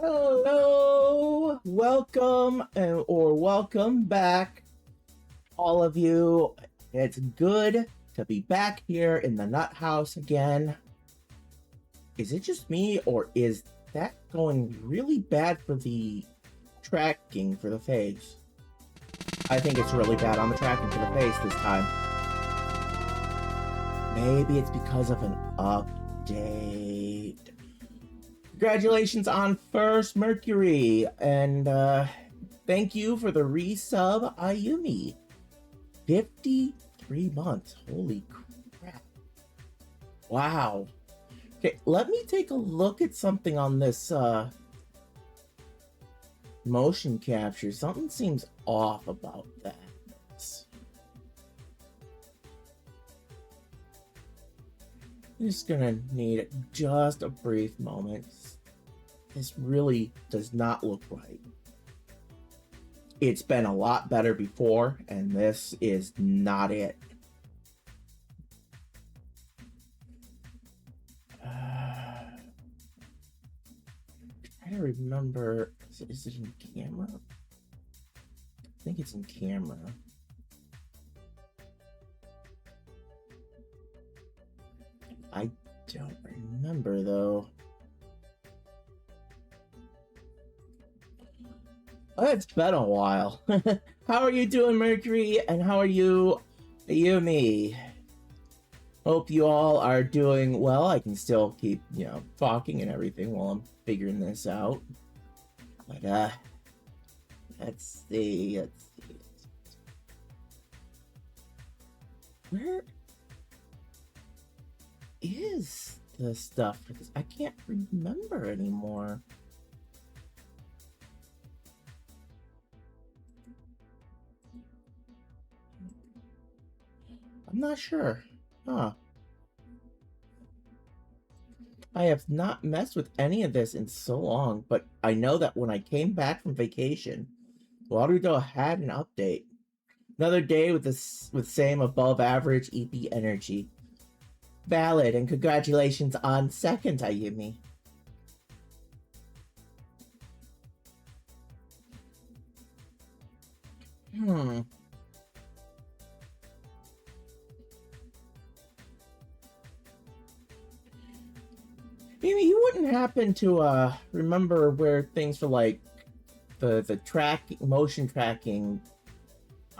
Hello, welcome or welcome back, all of you. It's good to be back here in the nut house again. Is it just me, or is that going really bad for the tracking for the face? I think it's really bad on the tracking for the face this time. Maybe it's because of an update. Congratulations on First Mercury, and thank you for the resub, Ayumi. 53 months, holy crap. Wow. Okay, let me take a look at something on this motion capture. Something seems off about that. I'm just gonna need just a brief moment. This really does not look right. It's been a lot better before, and this is not it. Trying to remember, is it in camera? I think it's in camera. I don't remember though. Oh, it's been a while. How are you doing, Mercury? And how are you, Yumi? Hope you all are doing well. I can still keep, talking and everything while I'm figuring this out. But, let's see. Where is the stuff for this? I can't remember anymore. I'm not sure. Huh. I have not messed with any of this in so long, but I know that when I came back from vacation, Waterdo had an update. Another day with same above average EP energy. Valid, and congratulations on second, Ayumi. Maybe you wouldn't happen to remember where things for like the motion tracking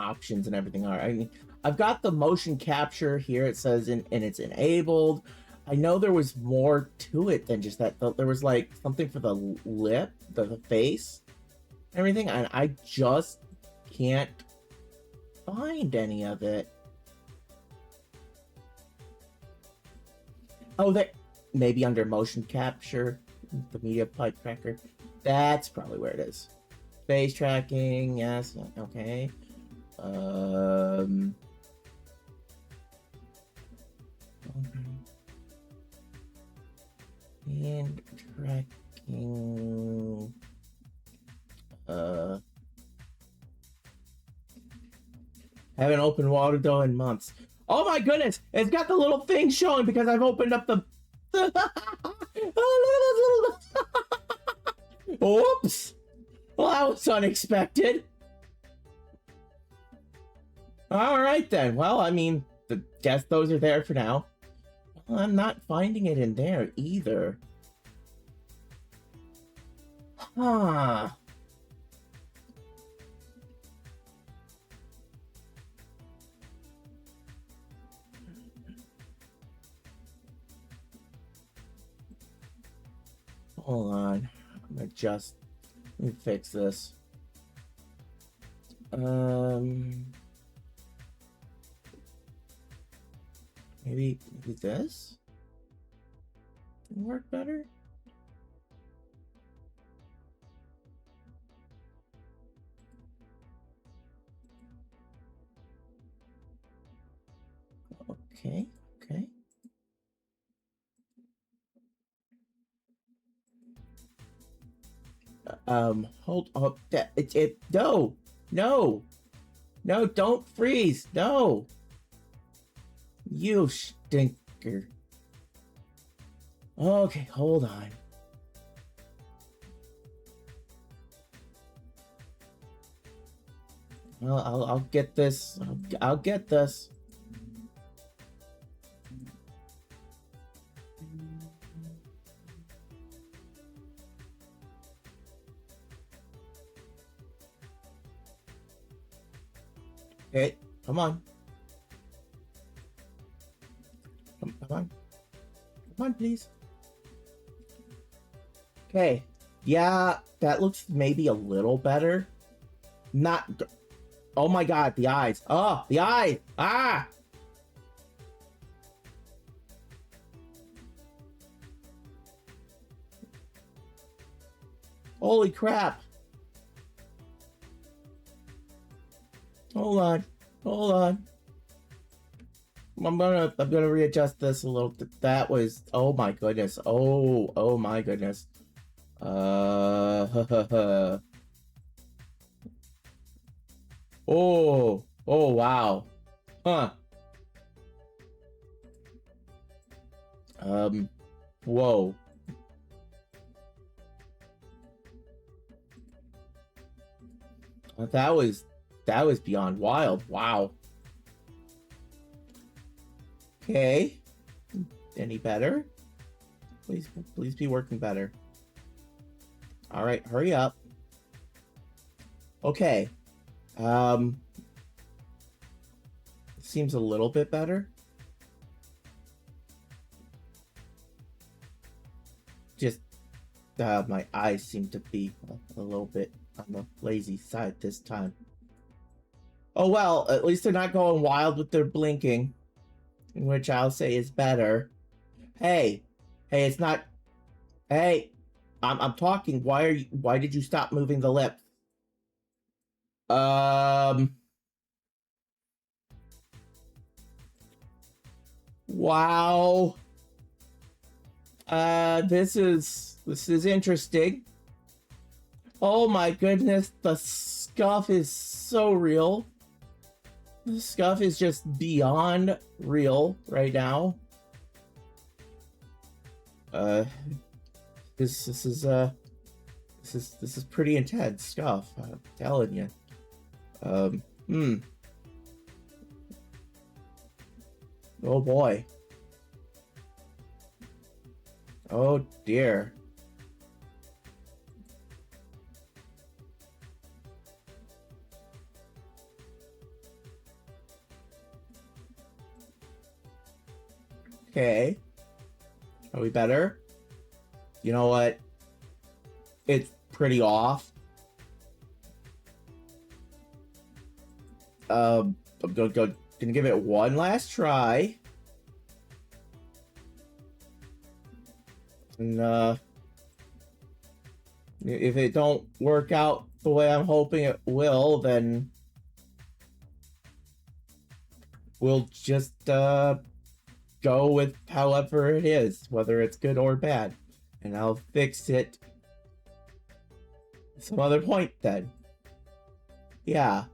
options and everything are. I mean, I've got the motion capture here. It says and it's enabled. I know there was more to it than just that. There was like something for the lip, the face, everything, and I just can't find any of it. Oh, that maybe under motion capture, the media pipe tracker. That's probably where it is. Face tracking, yes, okay. And tracking. Haven't opened Waterdo in months. Oh my goodness! It's got the little thing showing because I've opened up the. Oops! Well, that was unexpected. All right then. Well, I mean, guess those are there for now. Well, I'm not finding it in there either. Huh. Hold on. I'm gonna let me fix this. Maybe this can work better. Okay. Hold up. No, don't freeze. No. You stinker. Okay, hold on. I'll get this. I'll get this. Okay, come on. Come on. Come on, please. Okay. Yeah, that looks maybe a little better. Not... Oh my god, the eyes. Oh, the eye! Ah! Holy crap. Hold on. Hold on. I'm gonna readjust this a little bit. That was, oh my goodness. Oh my goodness. Oh wow. Huh. Whoa. That was beyond wild. Wow. Okay. Any better? Please be working better. All right, hurry up. Okay. Seems a little bit better. Just my eyes seem to be a little bit on the lazy side this time. Oh well, at least they're not going wild with their blinking, which I'll say is better. Hey, it's not. Hey, I'm talking. Why did you stop moving the lips? Wow. This is interesting. Oh my goodness, the scuff is so real. The scuff is just beyond real right now. This is pretty intense scuff, I'm telling you. Oh boy. Oh dear. Okay. Are we better? You know what? It's pretty off. I'm gonna give it one last try. And if it don't work out the way I'm hoping it will, then we'll just go with however it is, whether it's good or bad, and I'll fix it some other point then. Yeah,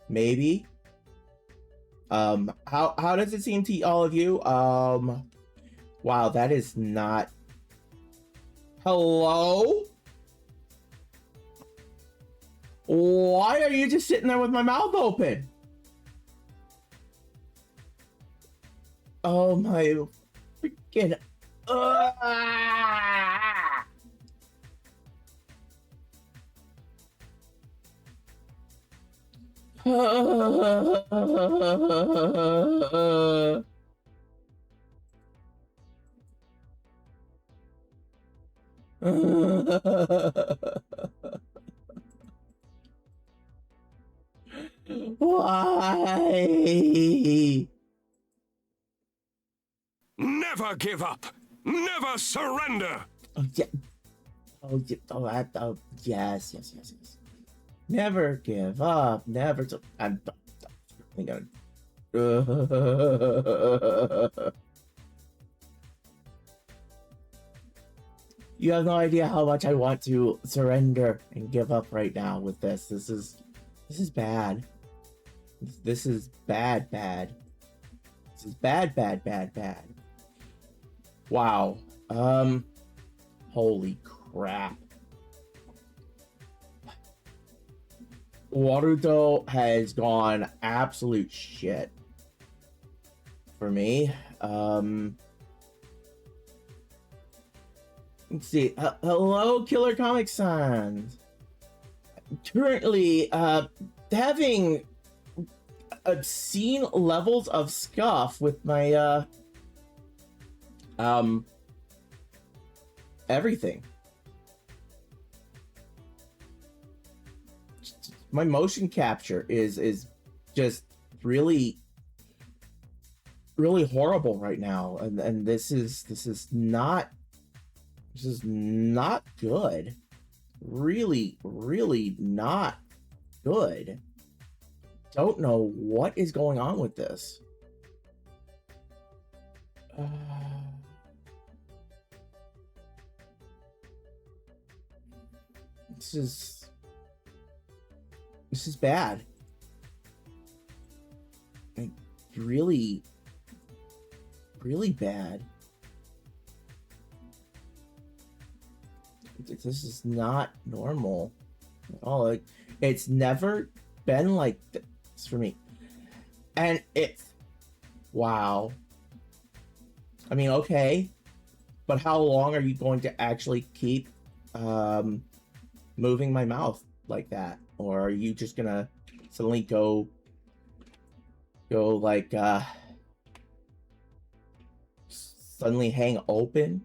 maybe. How does it seem to all of you? Wow, that is not. Hello? Why are you just sitting there with my mouth open? Oh my freaking. Why? Never give up. Never surrender. Oh, yeah. Oh, yes. Never give up. Never. I'm gonna. You have no idea how much I want to surrender and give up right now with this. This is bad. This is bad. This is bad. Wow. Holy crap. Warudo has gone absolute shit for me. Let's see. Hello, Killer Comic Sans. Currently, having obscene levels of scuff with my everything. My motion capture is just really horrible right now, and this is not good. Really not good. Don't know what is going on with this. This is bad. Like, really bad. This is not normal at all. Like, it's never been like this for me. And it's, wow. I mean, okay, but how long are you going to actually keep moving my mouth like that? Or are you just gonna suddenly go like suddenly hang open?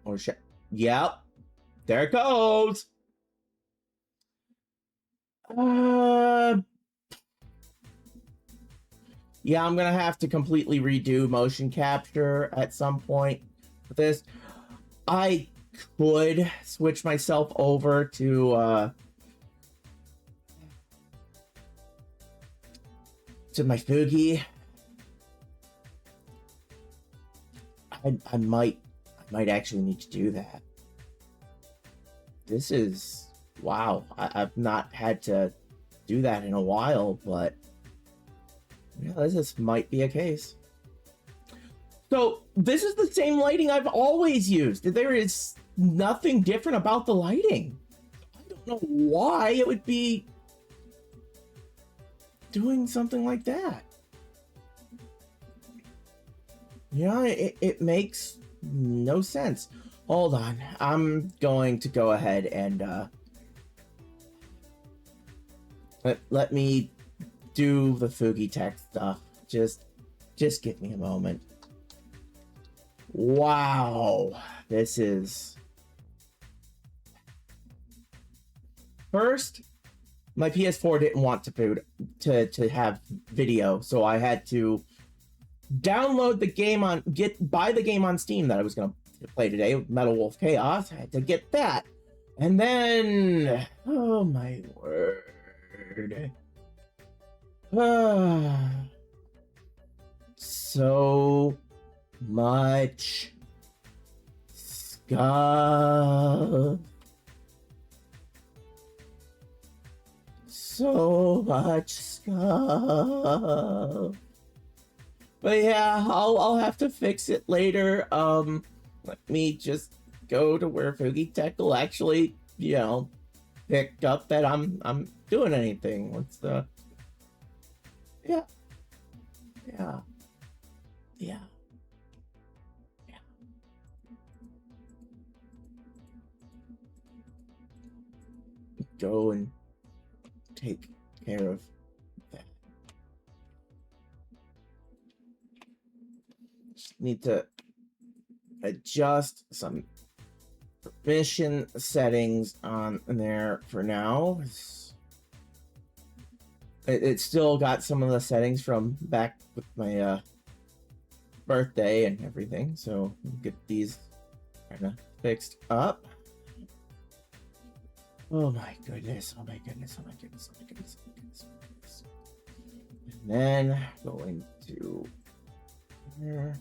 Or yep, there it goes. Yeah, I'm gonna have to completely redo motion capture at some point with this. I could switch myself over to my Fugi. I might actually need to do that. This is, wow. I've not had to do that in a while, but yeah, this might be a case. So this is the same lighting I've always used. There is nothing different about the lighting. I don't know why it would be doing something like that. Yeah, it makes no sense. Hold on. I'm going to go ahead and let me do the Fugi Tech stuff. Just give me a moment. Wow, this is... First, my PS4 didn't want to have video, so I had to download the game buy the game on Steam that I was gonna play today, Metal Wolf Chaos. I had to get that, and then, oh my word, so much stuff. So much stuff. But yeah, I'll have to fix it later. Let me just go to where Fugi Tech will actually, you know, pick up that I'm doing anything. What's the... Yeah. Go and take care of that. Just need to adjust some permission settings on there for now. It still got some of the settings from back with my birthday and everything, so we'll get these kind of fixed up. Oh my goodness, oh my goodness, oh my goodness, oh my goodness, oh my goodness, oh my goodness. And then going to here.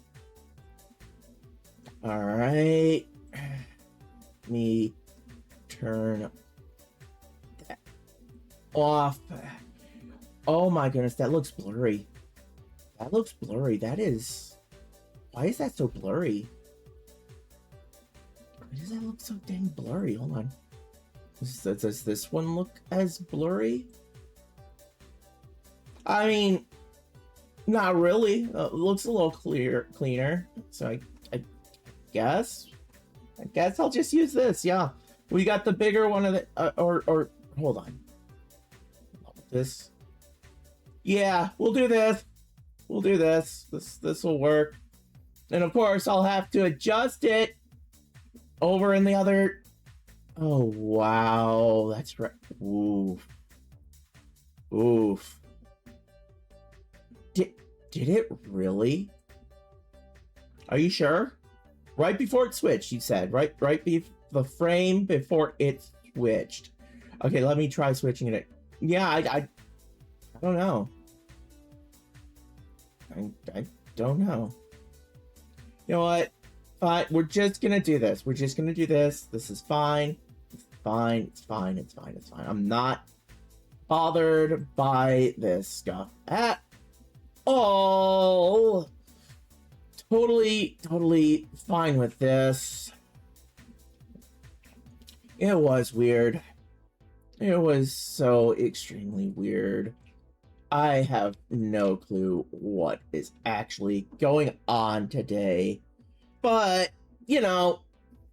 All right. Let me turn that off. Oh my goodness, that looks blurry. That looks blurry. That is... Why is that so blurry? Why does that look so dang blurry? Hold on. Does this one look as blurry? I mean, not really. Looks a little cleaner. So I guess. I guess I'll just use this. Yeah, we got the bigger one of the. Or hold on. This. Yeah, we'll do this. We'll do this. This will work. And of course, I'll have to adjust it over in the other. Oh wow, that's right. Oof. Oof. Did it really? Are you sure? Right before it switched, you said. Right the frame before it switched. Okay, let me try switching it. Yeah, I don't know. I don't know. You know what? Fine, we're just gonna do this. We're just gonna do this. This is fine. It's fine. It's fine. It's fine. It's fine. I'm not bothered by this stuff at all. Totally fine with this. It was weird. It was so extremely weird. I have no clue what is actually going on today. But, you know,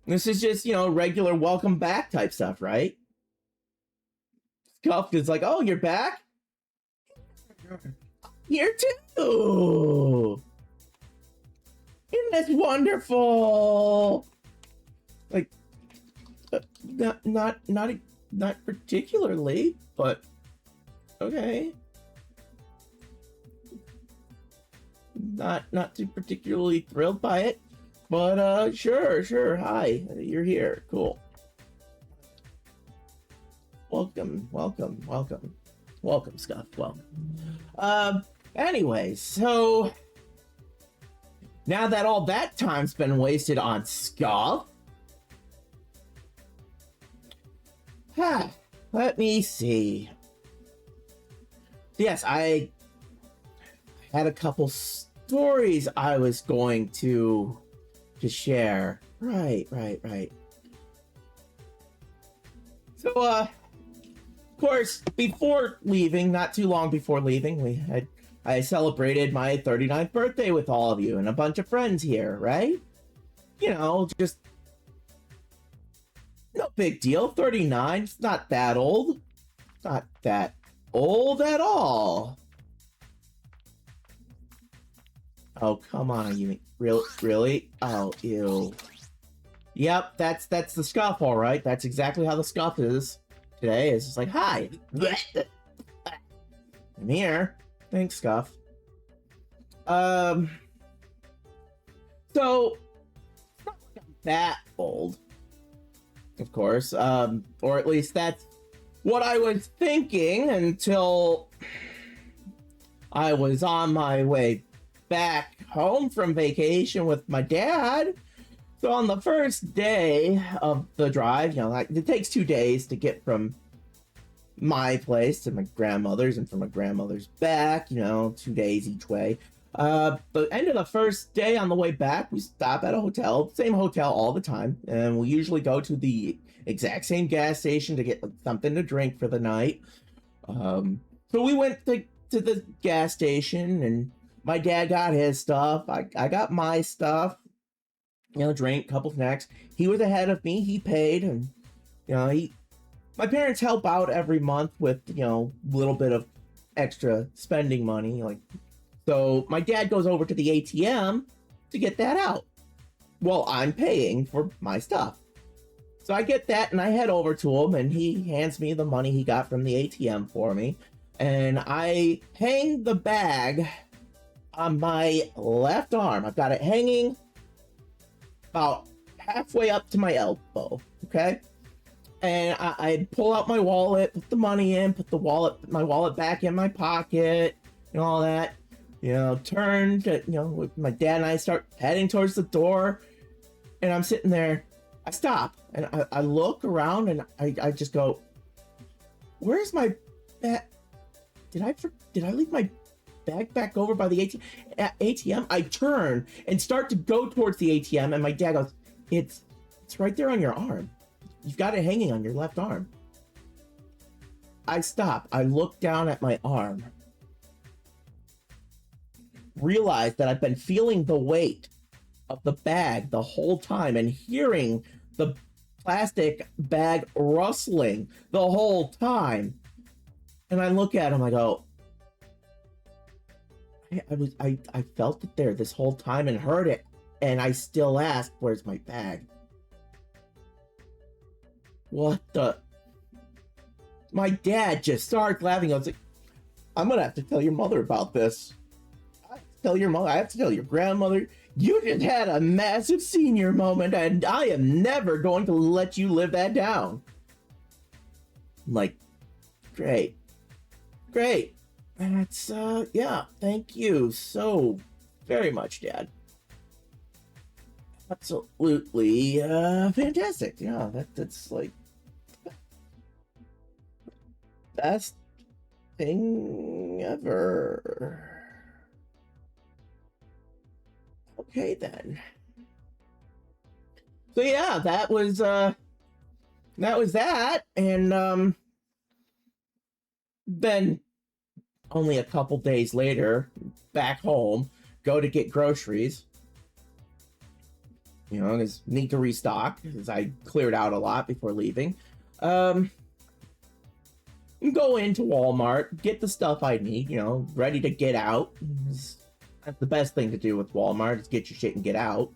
this is just, you know, regular welcome back type stuff, right? Scuffed is like, oh, you're back? Here too! Isn't this wonderful? Like, not particularly, but okay. Not too particularly thrilled by it, but sure. Hi, you're here. Cool. Welcome, Scuff. Welcome. Anyways, so now that all that time's been wasted on Scuff, let me see. Yes, I had a couple stories I was going to share. Right. So, of course, before leaving, not too long before leaving, I celebrated my 39th birthday with all of you and a bunch of friends here, right? You know, just no big deal. 39, it's not that old. Not that old at all. Oh, come on, you really? Oh, ew. Yep, that's the Scuff, all right. That's exactly how the Scuff is today. It's just like, hi. I'm here. Thanks, Scuff. So, it's not like I'm that old, of course. Or at least that's what I was thinking until I was on my way back home from vacation with my dad. So on the first day of the drive, you know, like, it takes 2 days to get from my place to my grandmother's and from my grandmother's back, you know, 2 days each way. The end of the first day on the way back, we stop at a hotel, same hotel all the time, and we usually go to the exact same gas station to get something to drink for the night. So we went to the gas station, and my dad got his stuff. I got my stuff, you know, drink, couple snacks. He was ahead of me. He paid, and you know, my parents help out every month with, you know, a little bit of extra spending money, like. So my dad goes over to the ATM to get that out while I'm paying for my stuff. So I get that and I head over to him and he hands me the money he got from the ATM for me. And I hang the bag on my left arm. I've got it hanging about halfway up to my elbow, okay? And I pull out my wallet, put the money in, put my wallet back in my pocket and all that. You know, turn to, you know, with my dad and I start heading towards the door, and I'm sitting there. I stop and I look around and I just go, "Where's my bag? Did I leave my bag back over by the ATM?" I turn and start to go towards the ATM, and my dad goes, "It's right there on your arm. You've got it hanging on your left arm." I stop. I look down at my arm. realize that I've been feeling the weight of the bag the whole time and hearing the plastic bag rustling the whole time. And I look at him, I go, I felt it there this whole time and heard it, and I still ask, where's my bag? What the? My dad just started laughing. I was like, I'm gonna have to tell your mother about this. I have to tell your mother, I have to tell your grandmother. You just had a massive senior moment, and I am never going to let you live that down. I'm like, great. That's, yeah, thank you so very much, Dad. Absolutely, fantastic. Yeah, that's like, best thing ever. Okay, then. So yeah, that was that, and then only a couple days later, back home, go to get groceries. You know, because need to restock, because I cleared out a lot before leaving. Go into Walmart, get the stuff I need, you know, ready to get out. That's the best thing to do with Walmart, is get your shit and get out.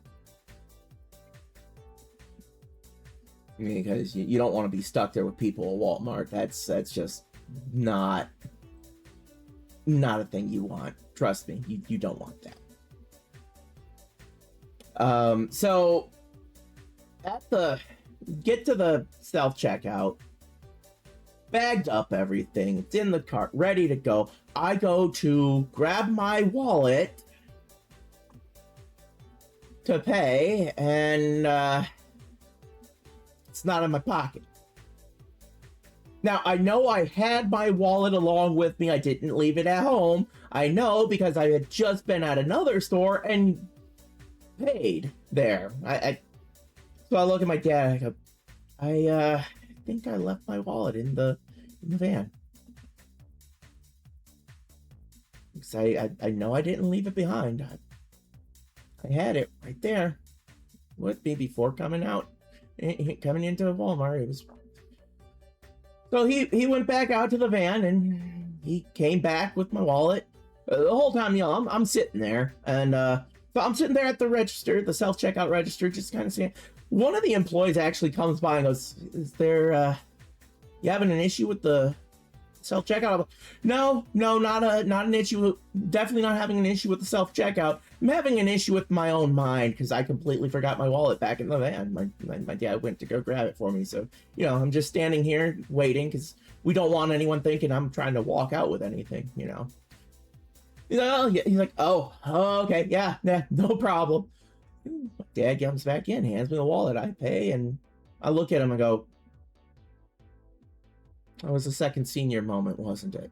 Because you don't want to be stuck there with people at Walmart. That's just not a thing you want. Trust me, you don't want that. So get to the self-checkout, bagged up everything, it's in the cart, ready to go. I go to grab my wallet to pay, and it's not in my pocket. Now, I know I had my wallet along with me. I didn't leave it at home. I know, because I had just been at another store and paid there. So I look at my dad, I go, I think I left my wallet in the van. Because I know I didn't leave it behind. I had it right there with me before coming into Walmart. It was. So he went back out to the van, and he came back with my wallet. The whole time, you know, I'm sitting there, and so I'm sitting there at the register, the self-checkout register, just kind of seeing. One of the employees actually comes by and goes, "Is there you having an issue with the self-checkout?" No, not an issue. Definitely not having an issue with the self-checkout. I'm having an issue with my own mind, because I completely forgot my wallet back in the van. My dad went to go grab it for me. So, you know, I'm just standing here waiting, because we don't want anyone thinking I'm trying to walk out with anything, you know. He's like, oh, okay, yeah, no problem. Dad comes back in, hands me the wallet, I pay, and I look at him and go, that was a second senior moment, wasn't it?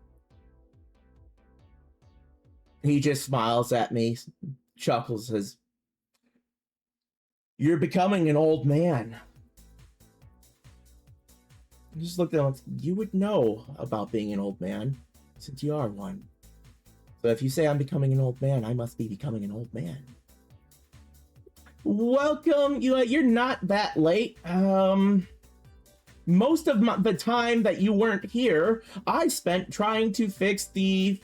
He just smiles at me, chuckles, says, "You're becoming an old man." I just looked at him, you would know about being an old man, since you are one. So if you say I'm becoming an old man, I must be becoming an old man. Welcome, you're not that late. Most of the time that you weren't here, I spent trying to fix the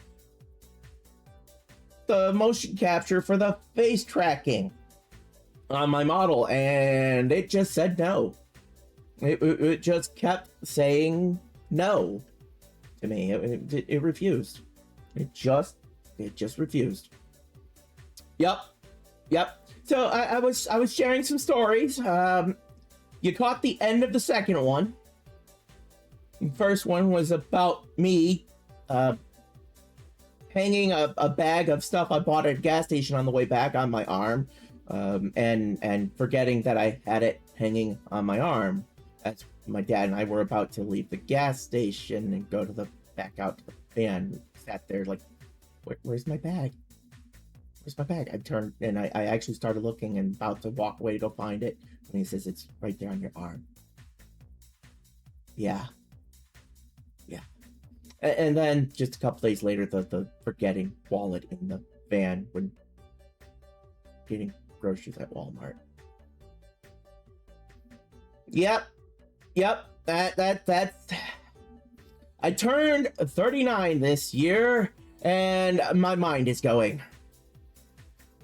motion capture for the face tracking on my model, and it just said no. It just kept saying no to me. It refused. It just refused. Yep. So I was sharing some stories. You caught the end of the second one. The first one was about me hanging a bag of stuff I bought at a gas station on the way back on my arm, and forgetting that I had it hanging on my arm as my dad and I were about to leave the gas station and go to the back out to the van. We sat there like, where's my bag? Where's my bag? I turned and I actually started looking and about to walk away to go find it. And he says, it's right there on your arm. Yeah. And then just a couple days later, the forgetting wallet in the van when getting groceries at Walmart. Yep. That's. I turned 39 this year, and my mind is going.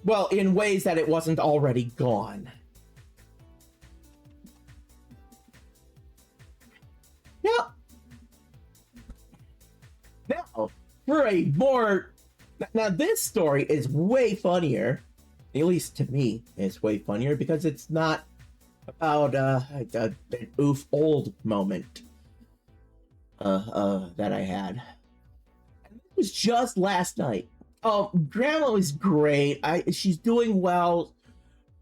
Well, in ways that it wasn't already gone. Yep. Now, for a more... Now, this story is way funnier. At least to me, it's way funnier because it's not about an oof old moment that I had. It was just last night. Oh, Grandma is great. She's doing well.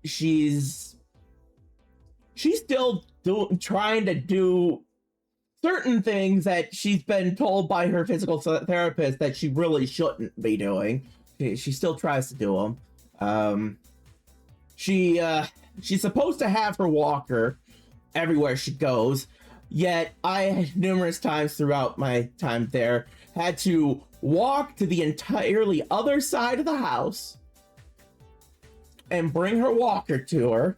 She's still trying to do certain things that she's been told by her physical therapist that she really shouldn't be doing. She still tries to do them. She's supposed to have her walker everywhere she goes, yet I numerous times throughout my time there had to walk to the entirely other side of the house and bring her walker to her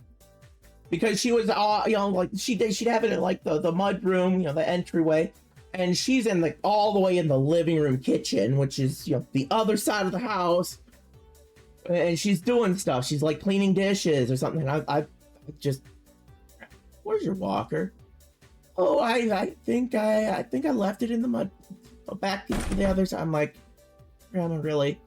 because she was like she'd have it in like the mud room, the entryway, and she's in all the way in the living room kitchen, which is the other side of the house, and she's doing stuff. She's like cleaning dishes or something. I just, where's your walker? Oh, I think I left it in the mud back to the other side. I'm like, Grandma, really?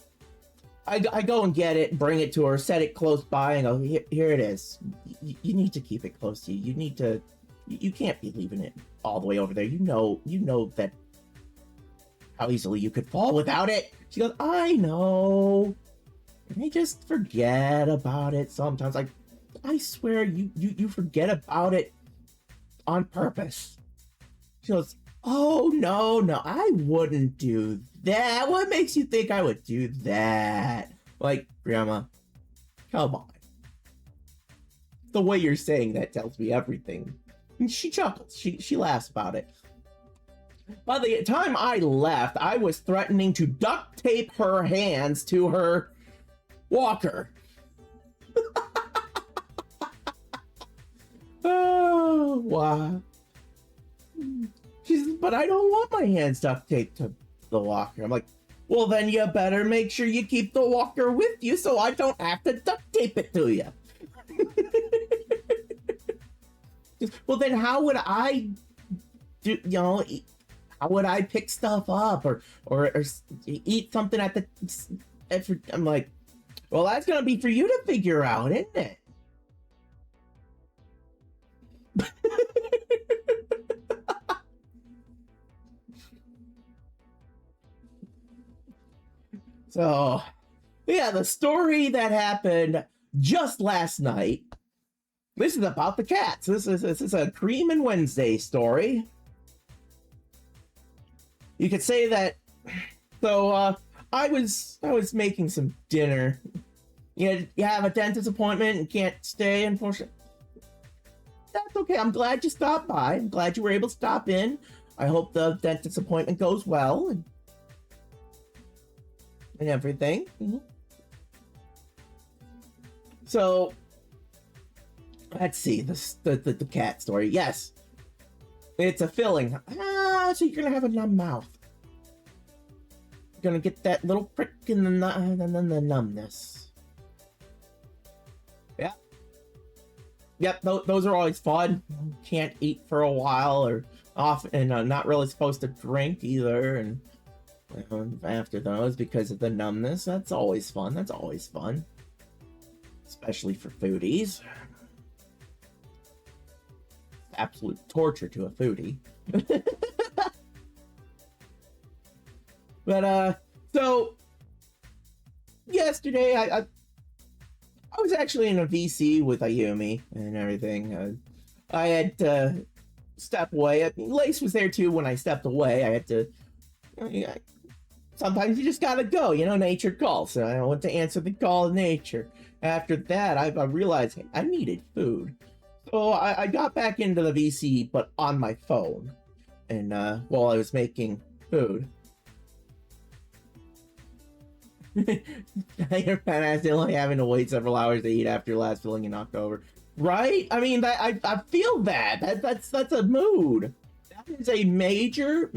I go and get it, bring it to her, set it close by, and go, here it is. You need to keep it close to you. You need to, you can't be leaving it all the way over there. You know that how easily you could fall without it. She goes, I know. And I just forget about it sometimes. Like, I swear you forget about it on purpose. She goes, oh, no, I wouldn't do that. What makes you think I would do that? Like, Grandma, come on. The way you're saying that tells me everything. And she chuckles. She laughs about it. By the time I left, I was threatening to duct tape her hands to her walker. Oh, wow. She says, but I don't want my hands duct taped to the walker. I'm like, well, then you better make sure you keep the walker with you so I don't have to duct tape it to you. Well, then how would I do, how would I pick stuff up or eat something at the... I'm like, well, that's going to be for you to figure out, isn't it? So, yeah, the story that happened just last night. This is about the cats. This is a Cream and Wednesday story. You could say that. So, I was making some dinner. You have a dentist appointment and can't stay, unfortunately. That's okay. I'm glad you stopped by. I'm glad you were able to stop in. I hope the dentist appointment goes well and everything. Mm-hmm. So, let's see the cat story. Yes, it's a filling. So you're gonna have a numb mouth. You're gonna get that little prick and then the numbness. Yeah. Yep. Those are always fun. Can't eat for a while or off, and not really supposed to drink either. And after those, because of the numbness, that's always fun. That's always fun, especially for foodies. Absolute torture to a foodie. But so yesterday I was actually in a VC with Ayumi and everything. I had to step away. Lace was there too when I stepped away. I had to. Sometimes you just gotta go. Nature calls. So I went to answer the call of nature. After that, I realized I needed food. So I got back into the VC, but on my phone, and while I was making food. You're kind of accidentally having to wait several hours to eat after your last filling in October, right? I mean, I feel that. That's a mood. That is a major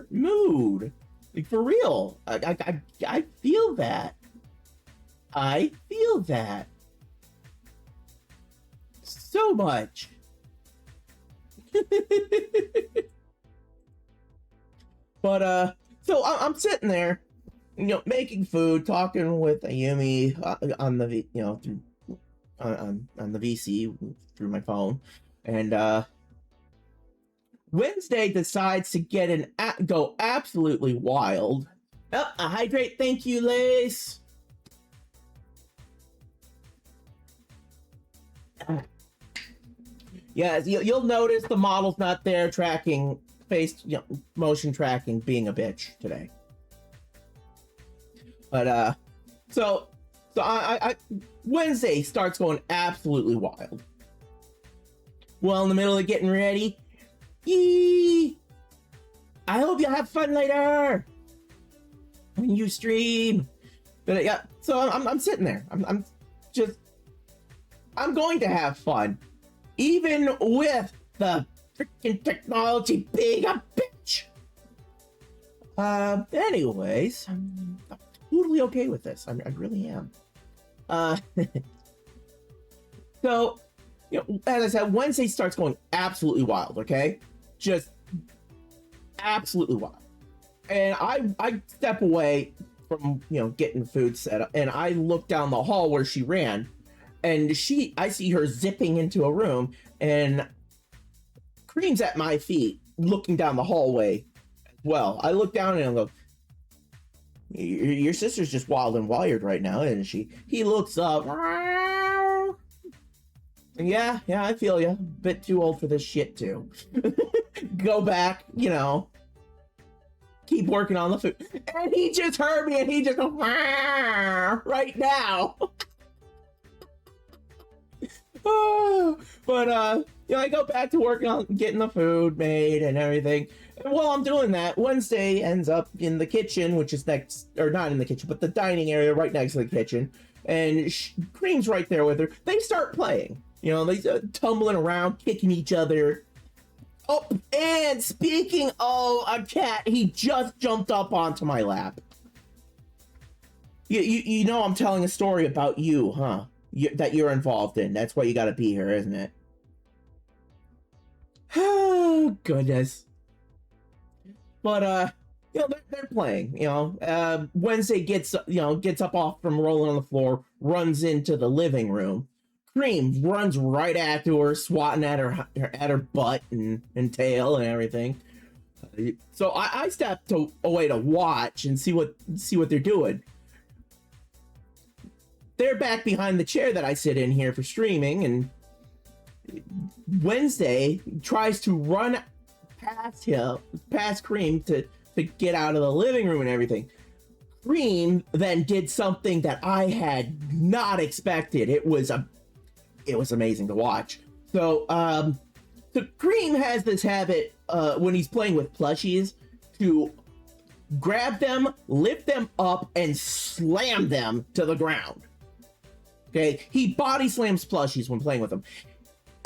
mood. Like, for real. I feel that. I feel that so much. But so I'm sitting there, making food, talking with Ayumi on the through on the VC through my phone, and Wednesday decides to go absolutely wild. Oh, a hydrate, thank you, Lace. Yes, you'll notice the model's not there tracking face, motion tracking, being a bitch today. But so I Wednesday starts going absolutely wild. Well, in the middle of getting ready, yee! I hope you have fun later when you stream. But yeah, so I'm sitting there. I'm going to have fun, even with the freaking technology being a bitch. Anyways, I'm totally okay with this. I really am. So, as I said, Wednesday starts going absolutely wild, okay? Just absolutely wild. And I step away from, getting food set up, and I look down the hall where she ran, and I see her zipping into a room, and Cream's at my feet, looking down the hallway as well. I look down and I go, your sister's just wild and wired right now, isn't she? He looks up. Yeah, I feel you. Bit too old for this shit, too. Go back, keep working on the food. And he just heard me, and he just goes, right now. But I go back to working on getting the food made and everything. And while I'm doing that, Wednesday ends up in the kitchen, which is next, or not in the kitchen, but the dining area right next to the kitchen. And Cream's right there with her. They start playing. They tumbling around, kicking each other. Oh, and speaking of a cat, he just jumped up onto my lap. You know I'm telling a story about you, huh? That you're involved in. That's why you gotta be here, isn't it? Oh, goodness. But, they're playing, Wednesday gets up off from rolling on the floor, runs into the living room. Cream runs right after her, swatting at her butt and tail and everything. So I stepped away to watch and see what they're doing. They're back behind the chair that I sit in here for streaming, and Wednesday tries to run past Cream to get out of the living room and everything. Cream then did something that I had not expected. It was amazing to watch. So Cream has this habit when he's playing with plushies to grab them, lift them up, and slam them to the ground. Okay, he body slams plushies when playing with them.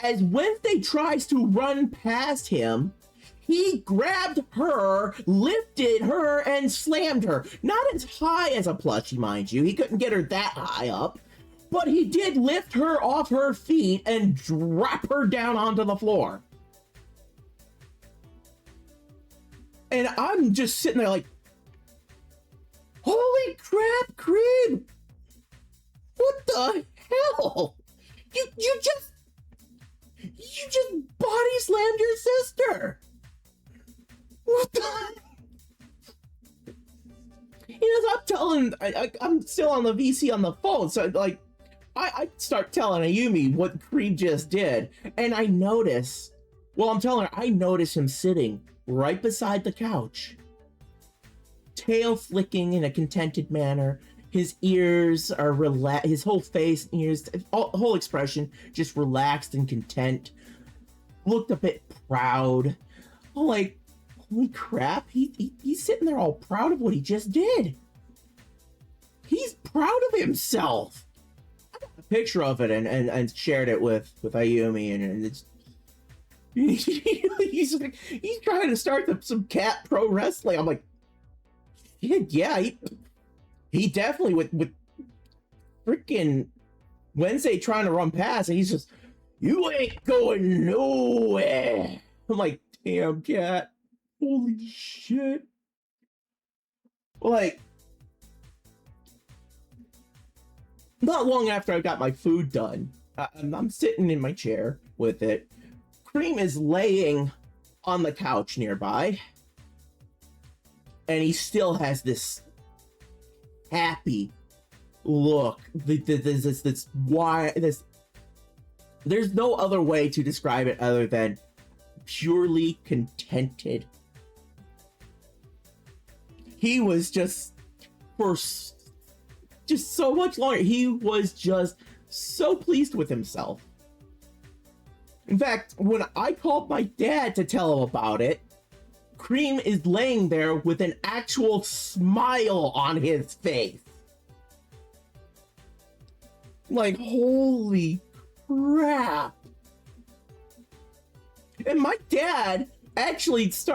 As Wednesday tries to run past him, he grabbed her, lifted her, and slammed her. Not as high as a plushie, mind you. He couldn't get her that high up. But he did lift her off her feet and drop her down onto the floor. And I'm just sitting there like, holy crap, Cream! What the hell? You just body slammed your sister. What the? I'm still on the VC on the phone, so I start telling Ayumi what Cream just did, and I notice him sitting right beside the couch, tail flicking in a contented manner. His ears are relaxed, his whole face, ears, whole expression just relaxed and content. Looked a bit proud. I'm like, holy crap, he's sitting there all proud of what he just did. proud of himself. I got a picture of it and shared it with Ayumi, and it's he's trying to start some cat pro wrestling. I'm like, yeah, he definitely with freaking Wednesday trying to run past, and he's just, you ain't going nowhere. I'm like, damn, cat, holy shit. Like, not long after I got my food done, I'm sitting in my chair with it. Cream is laying on the couch nearby, and he still has this happy look. There's no other way to describe it other than purely contented. He was just, for just so much longer, he was just so pleased with himself. In fact, when I called my dad to tell him about it, Cream is laying there with an actual smile on his face. Like, holy crap. And my dad actually was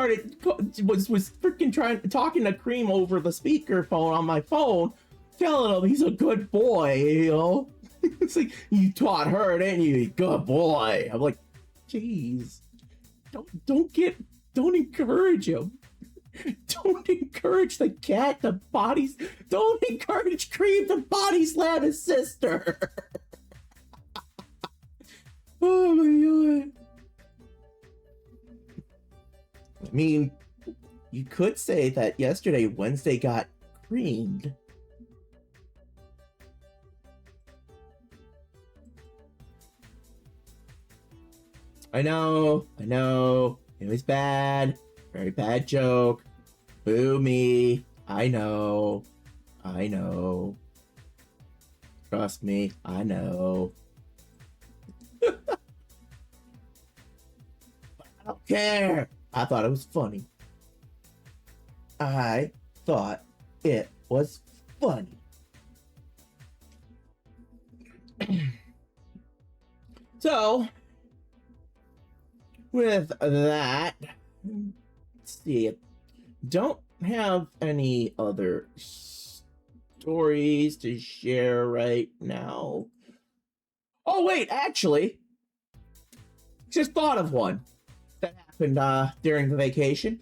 freaking talking to Cream over the speakerphone on my phone, telling him he's a good boy, you know? It's like, you taught her, didn't you? Good boy. I'm like, jeez, don't encourage him. Don't encourage the cat to bodies. Don't encourage Cream to body slam his sister. Oh my god. I mean, you could say that yesterday Wednesday got creamed. I know, it was bad, very bad joke, boo me, I know, trust me, I know. But I don't care, I thought it was funny. I thought it was funny. So, with that, let's see, don't have any other stories to share right now. Oh wait, actually, just thought of one that happened during the vacation.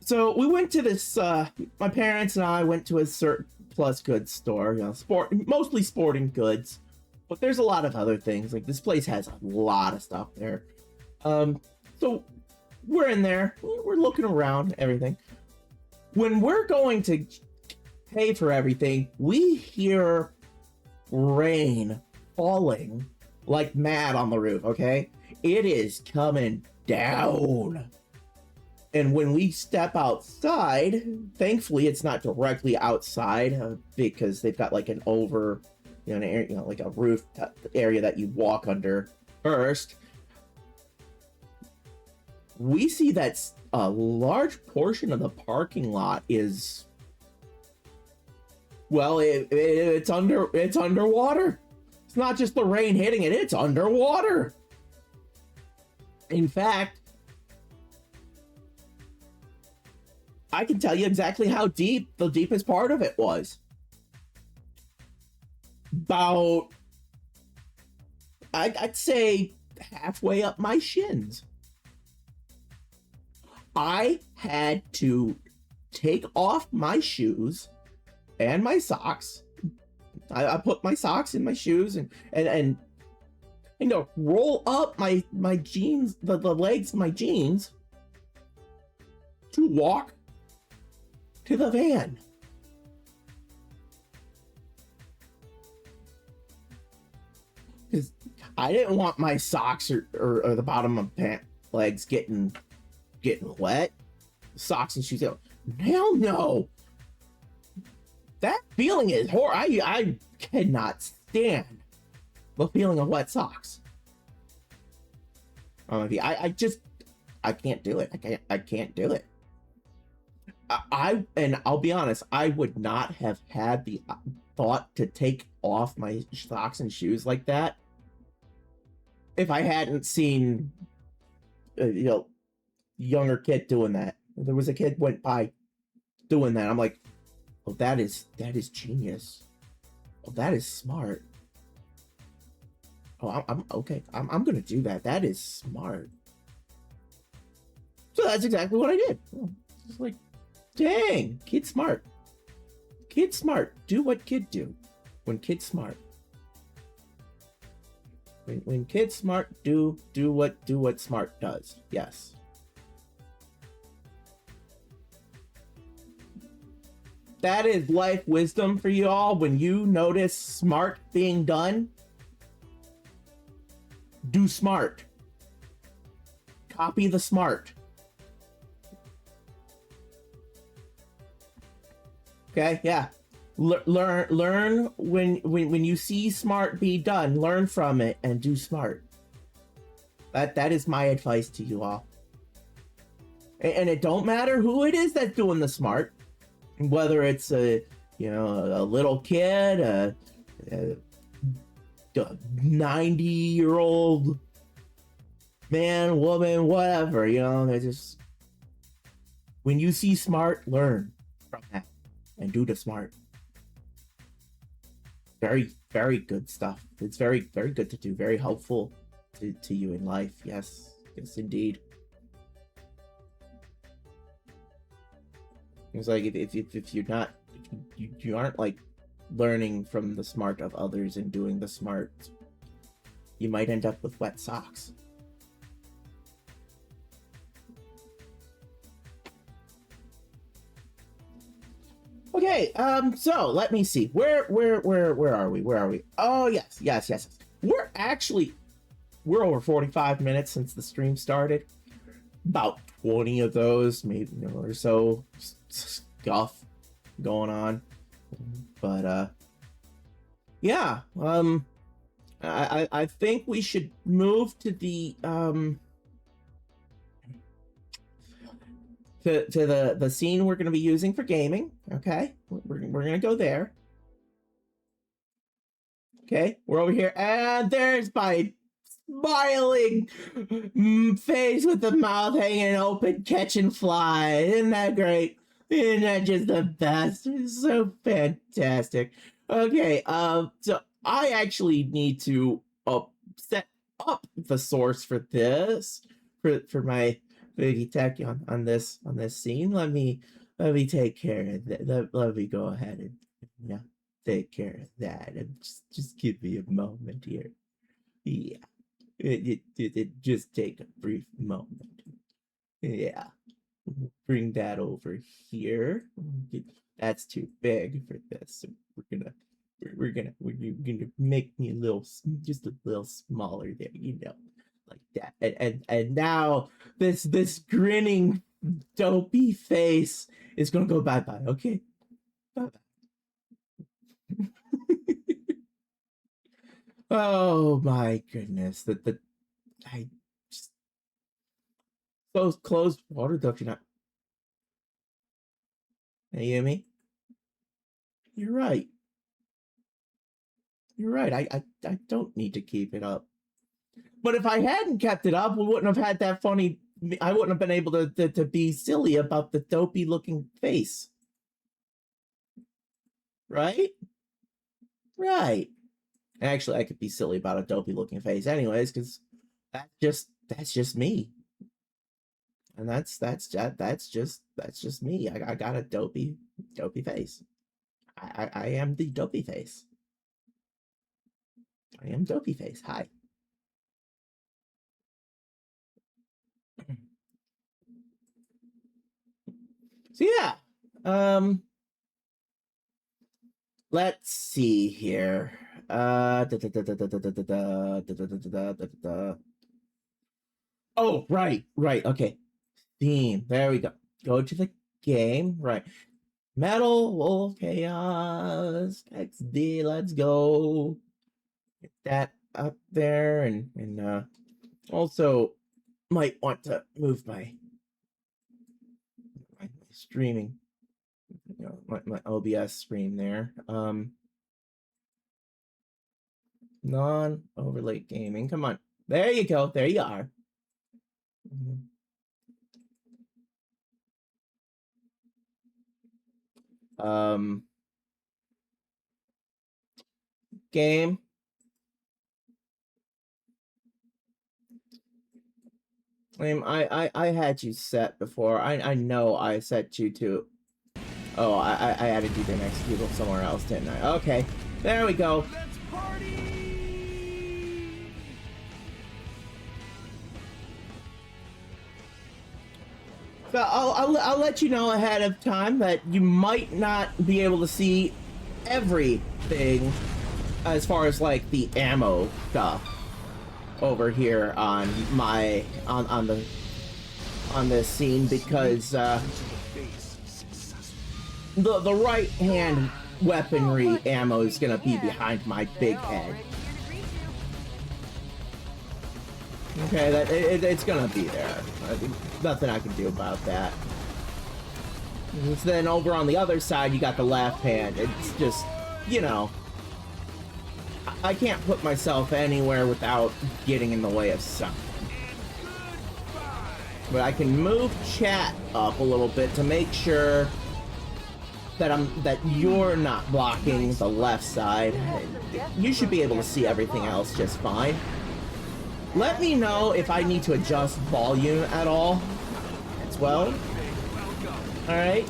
So we went to this, my parents and I went to a surplus goods store, you know, mostly sporting goods, but there's a lot of other things. Like, this place has a lot of stuff there. So we're in there, we're looking around, everything. When we're going to pay for everything, we hear rain falling like mad on the roof, okay? It is coming down. And when we step outside, thankfully it's not directly outside, because they've got like an like a roof area that you walk under first. We see that a large portion of the parking lot is, well, it's underwater. It's not just the rain hitting it, it's underwater. In fact, I can tell you exactly how deep the deepest part of it was. About, I'd say halfway up my shins. I had to take off my shoes and my socks. I put my socks in my shoes and you know, roll up my jeans, the legs of my jeans, to walk to the van. Because I didn't want my socks or the bottom of legs getting wet. Socks and shoes. Hell no. That feeling is horrible. I cannot stand the feeling of wet socks. I can't do it. I can't do it. And I'll be honest, I would not have had the thought to take off my socks and shoes like that if I hadn't seen, younger kid doing that. There was a kid went by doing that. I'm like, oh, that is genius. Oh, that is smart. Oh, I'm okay. I'm gonna do that. That is smart. So that's exactly what I did. It's like, dang, kid smart. Kid smart. Do what kid do. When kid smart. When kid smart, do what smart does. Yes. That is life wisdom for you all. When you notice smart being done, do smart. Copy the smart. Okay, yeah. Learn when you see smart be done, learn from it and do smart. That is my advice to you all. And it don't matter who it is that's doing the smart, whether it's a little kid, a 90-year-old man, woman, whatever. They just, when you see smart, learn from that and do the smart. Very, very good stuff. It's very, very good to do. Very helpful to you in life. Yes, yes, indeed. It's like if you're not, if you aren't like learning from the smart of others and doing the smart, you might end up with wet socks. Okay, so let me see. Where are we? Oh, yes. We're over 45 minutes since the stream started. About 20 of those, maybe or so, stuff going on. But yeah, I think we should move to the to the scene we're going to be using for gaming. Okay, we're going to go there. Okay, we're over here, and there's my smiling face with the mouth hanging open, catching flies. Isn't that great? Isn't that just the best? It's so fantastic. Okay, so I actually need to set up the source for this for my Boogie Tech on this scene. Let me take care of that. Let me go ahead and take care of that. And just give me a moment here. Yeah. It just take a brief moment. Yeah. Bring that over here. That's too big for this. So we're gonna make me just a little smaller there, like that. And now this grinning dopey face is gonna go bye-bye. Okay, bye-bye. Oh my goodness, I just closed water duct. You hear me? You're right. I don't need to keep it up. But if I hadn't kept it up, we wouldn't have had that funny. I wouldn't have been able to be silly about the dopey looking face. Right? Right. Actually, I could be silly about a dopey looking face anyways, because that's just me. And that's just me. I got a dopey face. I am the dopey face. I am dopey face. Hi. So yeah. Let's see here. Oh, right. Okay. Theme. There we go. Go to the game. Right. Metal Wolf Chaos XD. Let's go. Get that up there, and also might want to move my streaming, my OBS screen there. Non-overlay gaming. Come on. There you go. There you are. Game. I had you set before. I know I set you to. Oh, I added you to an executable somewhere else, didn't I? Okay, there we go. Let's party! So I'll let you know ahead of time that you might not be able to see everything as far as like the ammo stuff over here on my on this scene, because the right hand weaponry ammo is gonna be behind my big head. Okay, it's gonna be there. Nothing I can do about that. And then over on the other side, you got the left hand. It's just, you know, I can't put myself anywhere without getting in the way of something. But I can move chat up a little bit to make sure that you're not blocking the left side. You should be able to see everything else just fine. Let me know if I need to adjust volume at all as well. All right.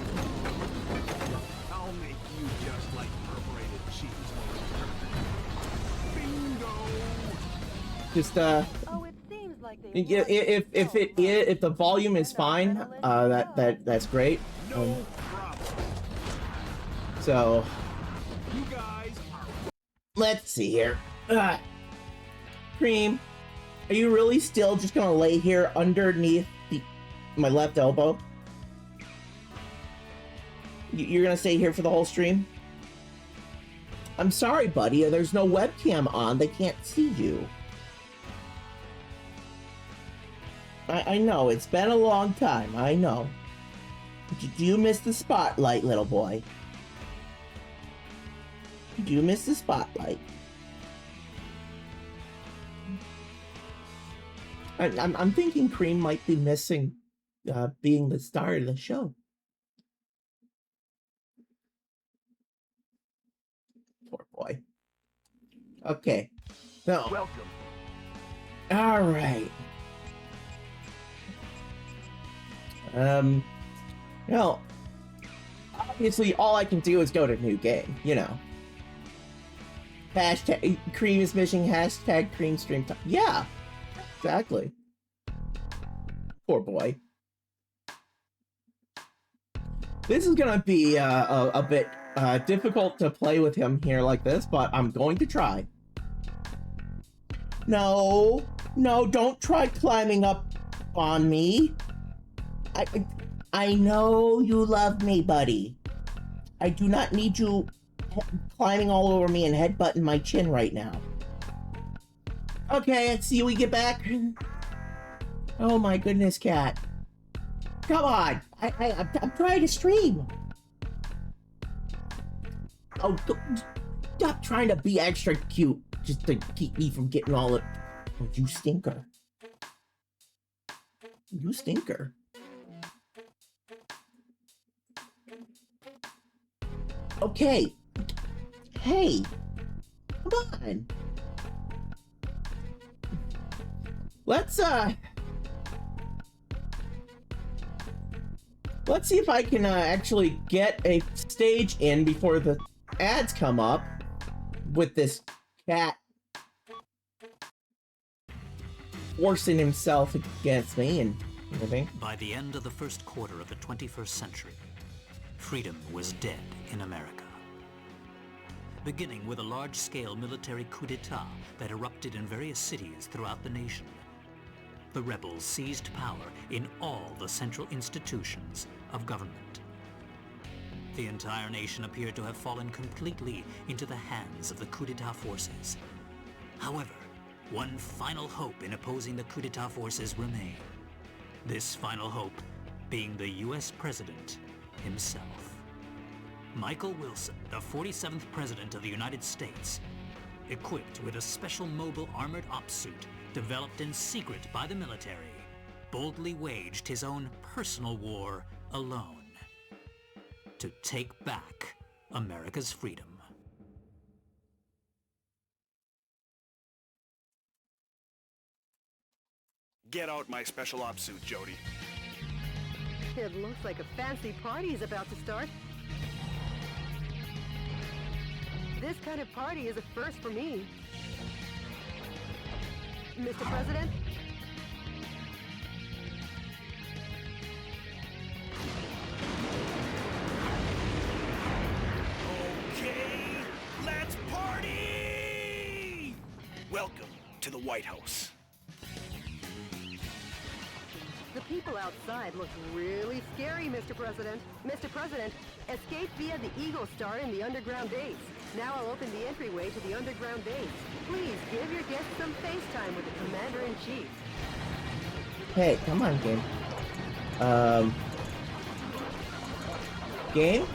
I'll make you just like perforated cheese. Bingo! Just Oh, it seems like they if the volume is fine, that's great. No problem. So You guys are let's see here. Cream, are you really still just gonna lay here underneath my left elbow? You're gonna stay here for the whole stream? I'm sorry, buddy. There's no webcam on. They can't see you. I know. It's been a long time. I know. Do you miss the spotlight, little boy? Do you miss the spotlight? I'm thinking Cream might be missing being the star of the show. Poor boy. Okay. So, welcome. all right. Well, obviously all I can do is go to new game, you know. Hashtag Cream is missing, hashtag Cream stream time. Yeah, exactly. Poor boy. This is gonna be a bit difficult to play with him here like this, but I'm going to try. No, don't try climbing up on me. I know you love me, buddy. I do not need you climbing all over me and headbutting my chin right now. Okay, let's see we get back. Oh my goodness, cat. Come on, I'm trying to stream. Oh, stop trying to be extra cute just to keep me from getting all of... Oh, you stinker. You stinker. Okay. Hey. Come on. Let's see if I can actually get a stage in before the ads come up with this cat forcing himself against me and everything. By the end of the first quarter of the 21st century, freedom was dead in America. Beginning with a large-scale military coup d'etat that erupted in various cities throughout the nation, the rebels seized power in all the central institutions of government. The entire nation appeared to have fallen completely into the hands of the coup d'etat forces. However, one final hope in opposing the coup d'etat forces remained. This final hope being the U.S. President himself. Michael Wilson, the 47th President of the United States, equipped with a special mobile armored ops suit developed in secret by the military, boldly waged his own personal war alone to take back America's freedom. Get out my special ops suit, Jody. It looks like a fancy party is about to start. This kind of party is a first for me. Mr. President? Okay, let's party! Welcome to the White House. The people outside look really scary, Mr. President. Mr. President, escape via the Eagle Star in the underground base. Now I'll open the entryway to the underground base. Please give your guests some FaceTime with the Commander-in-Chief. Hey, come on, game. Game?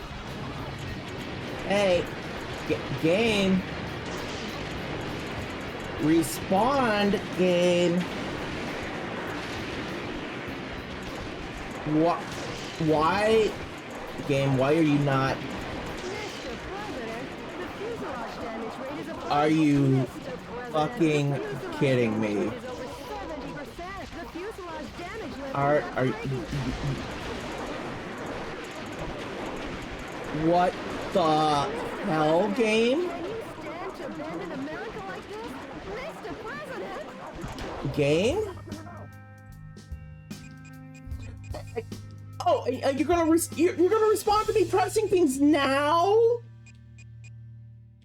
Hey, game. Respond, game. Why? Game, why are you not? Mr. President, the fuselage damage rate is above. Are you Mr. President, fucking the fuselage kidding me? damage rate is over 70%. The fuselage damage level Are is you? breaking. What the hell, game? Can you stand to abandon America like this? Mr. President? Game? Oh, you're gonna you're gonna respond to me pressing things now?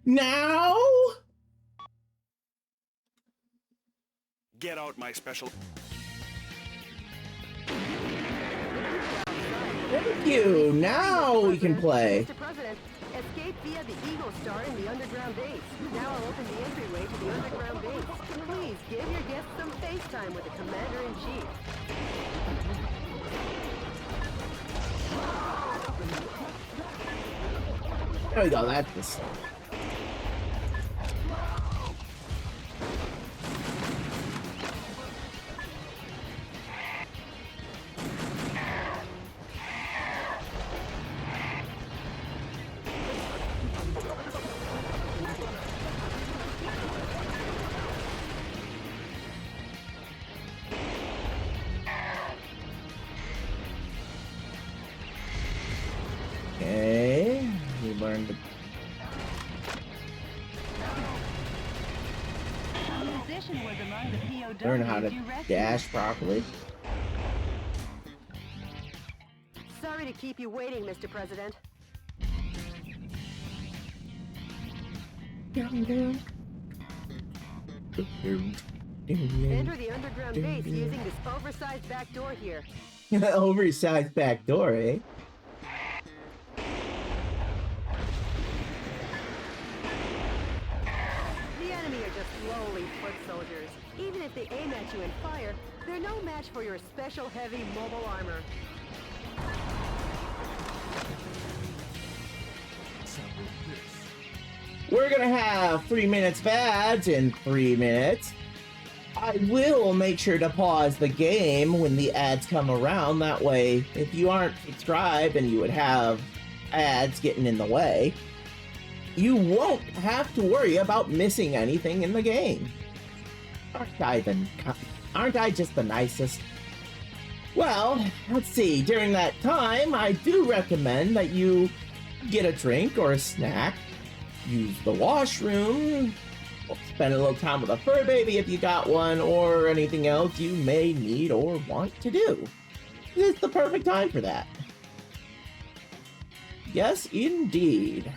Now? Get out my special... Thank you. Now we can play. Mr. President, escape via the Eagle Star in the underground base. Now I'll open the entryway to the underground base. Please give your guests some FaceTime with the Commander-in-Chief. There we go. That's this. Okay, we learned to Musician was among the POWs learn how to you rescued. dash properly. Sorry to keep you waiting, Mr. President. Enter the underground base using this oversized back door here. Oversized back door, eh? The enemy are just lowly foot soldiers. Even if they aim at you and fire, they're no match for your special heavy mobile armor. We're gonna have 3 minutes of ads in 3 minutes. I will make sure to pause the game when the ads come around. That way, if you aren't subscribed and you would have ads getting in the way, you won't have to worry about missing anything in the game. Aren't I just the nicest? Well, let's see. During that time, I do recommend that you get a drink or a snack, use the washroom, spend a little time with a fur baby if you got one, or anything else you may need or want to do. It's the perfect time for that. Yes, indeed.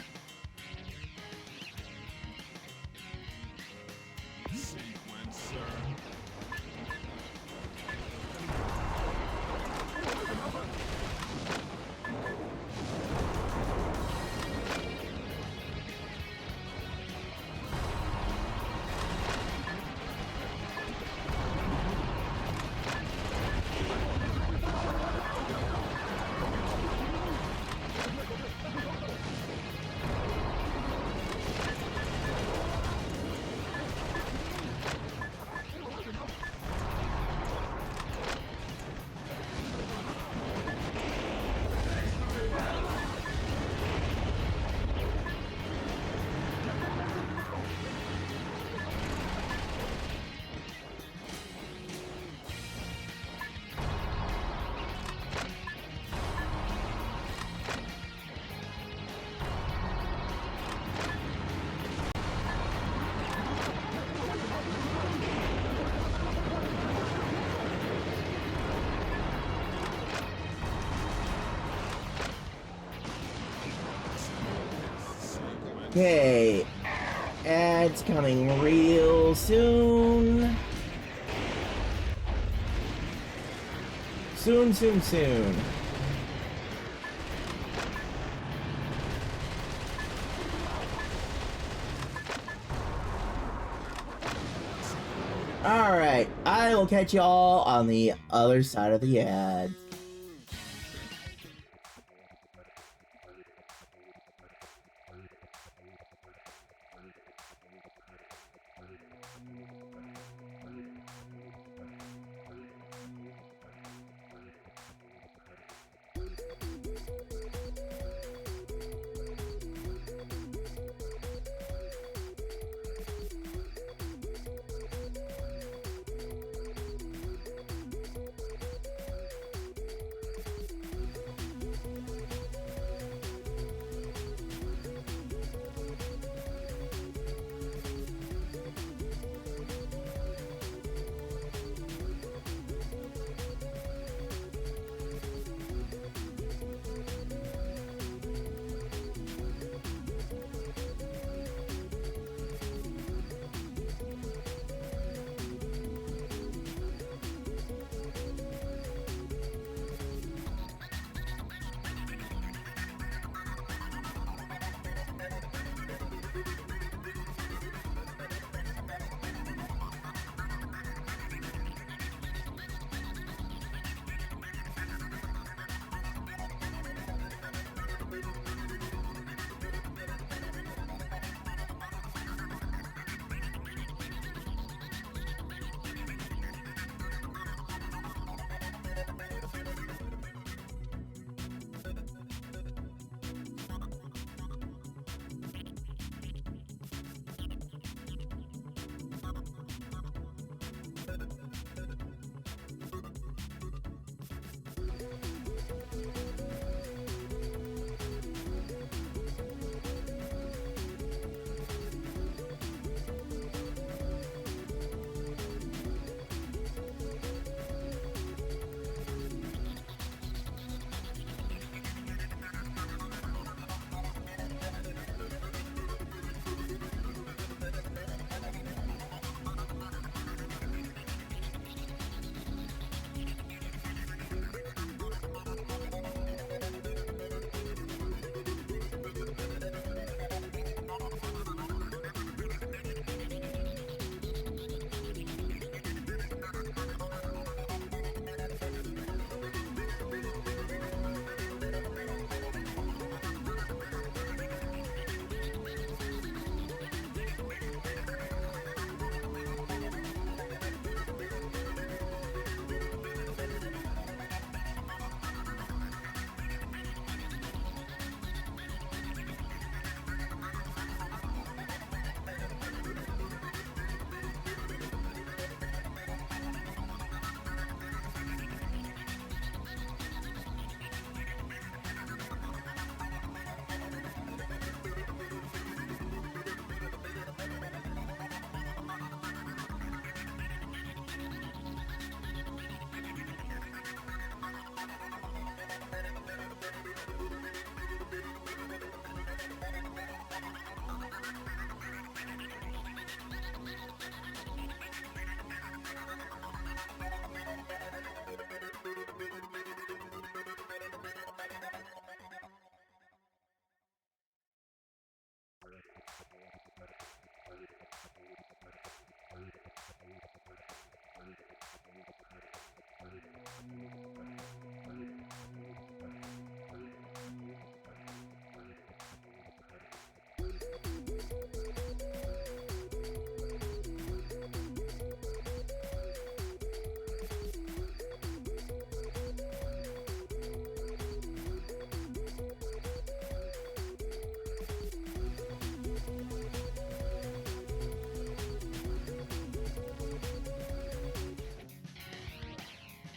Okay. Ads coming real soon. Soon. Alright, I will catch y'all on the other side of the ad.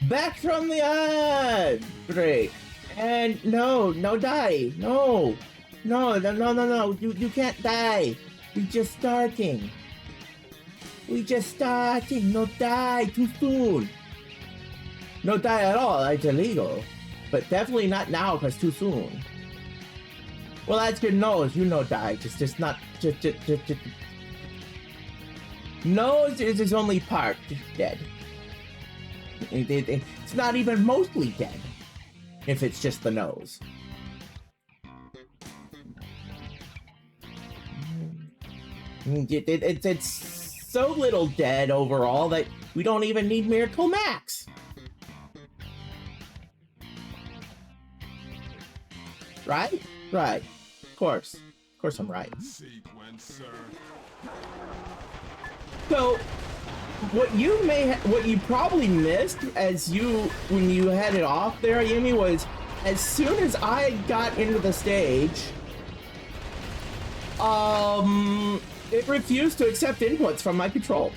Back from the ad break. And no die. No. You can't die. We just starting. No die too soon. No die at all. It's illegal. But definitely not now because too soon. Well, that's your nose. You know, die. Just not. Just. Nose is only part dead. It's not even mostly dead if it's just the nose. It's so little dead overall that we don't even need Miracle Max. Right? Right. Of course I'm right. Sequencer. So, what you probably missed when you headed off there, Yumi, was as soon as I got into the stage, it refused to accept inputs from my control.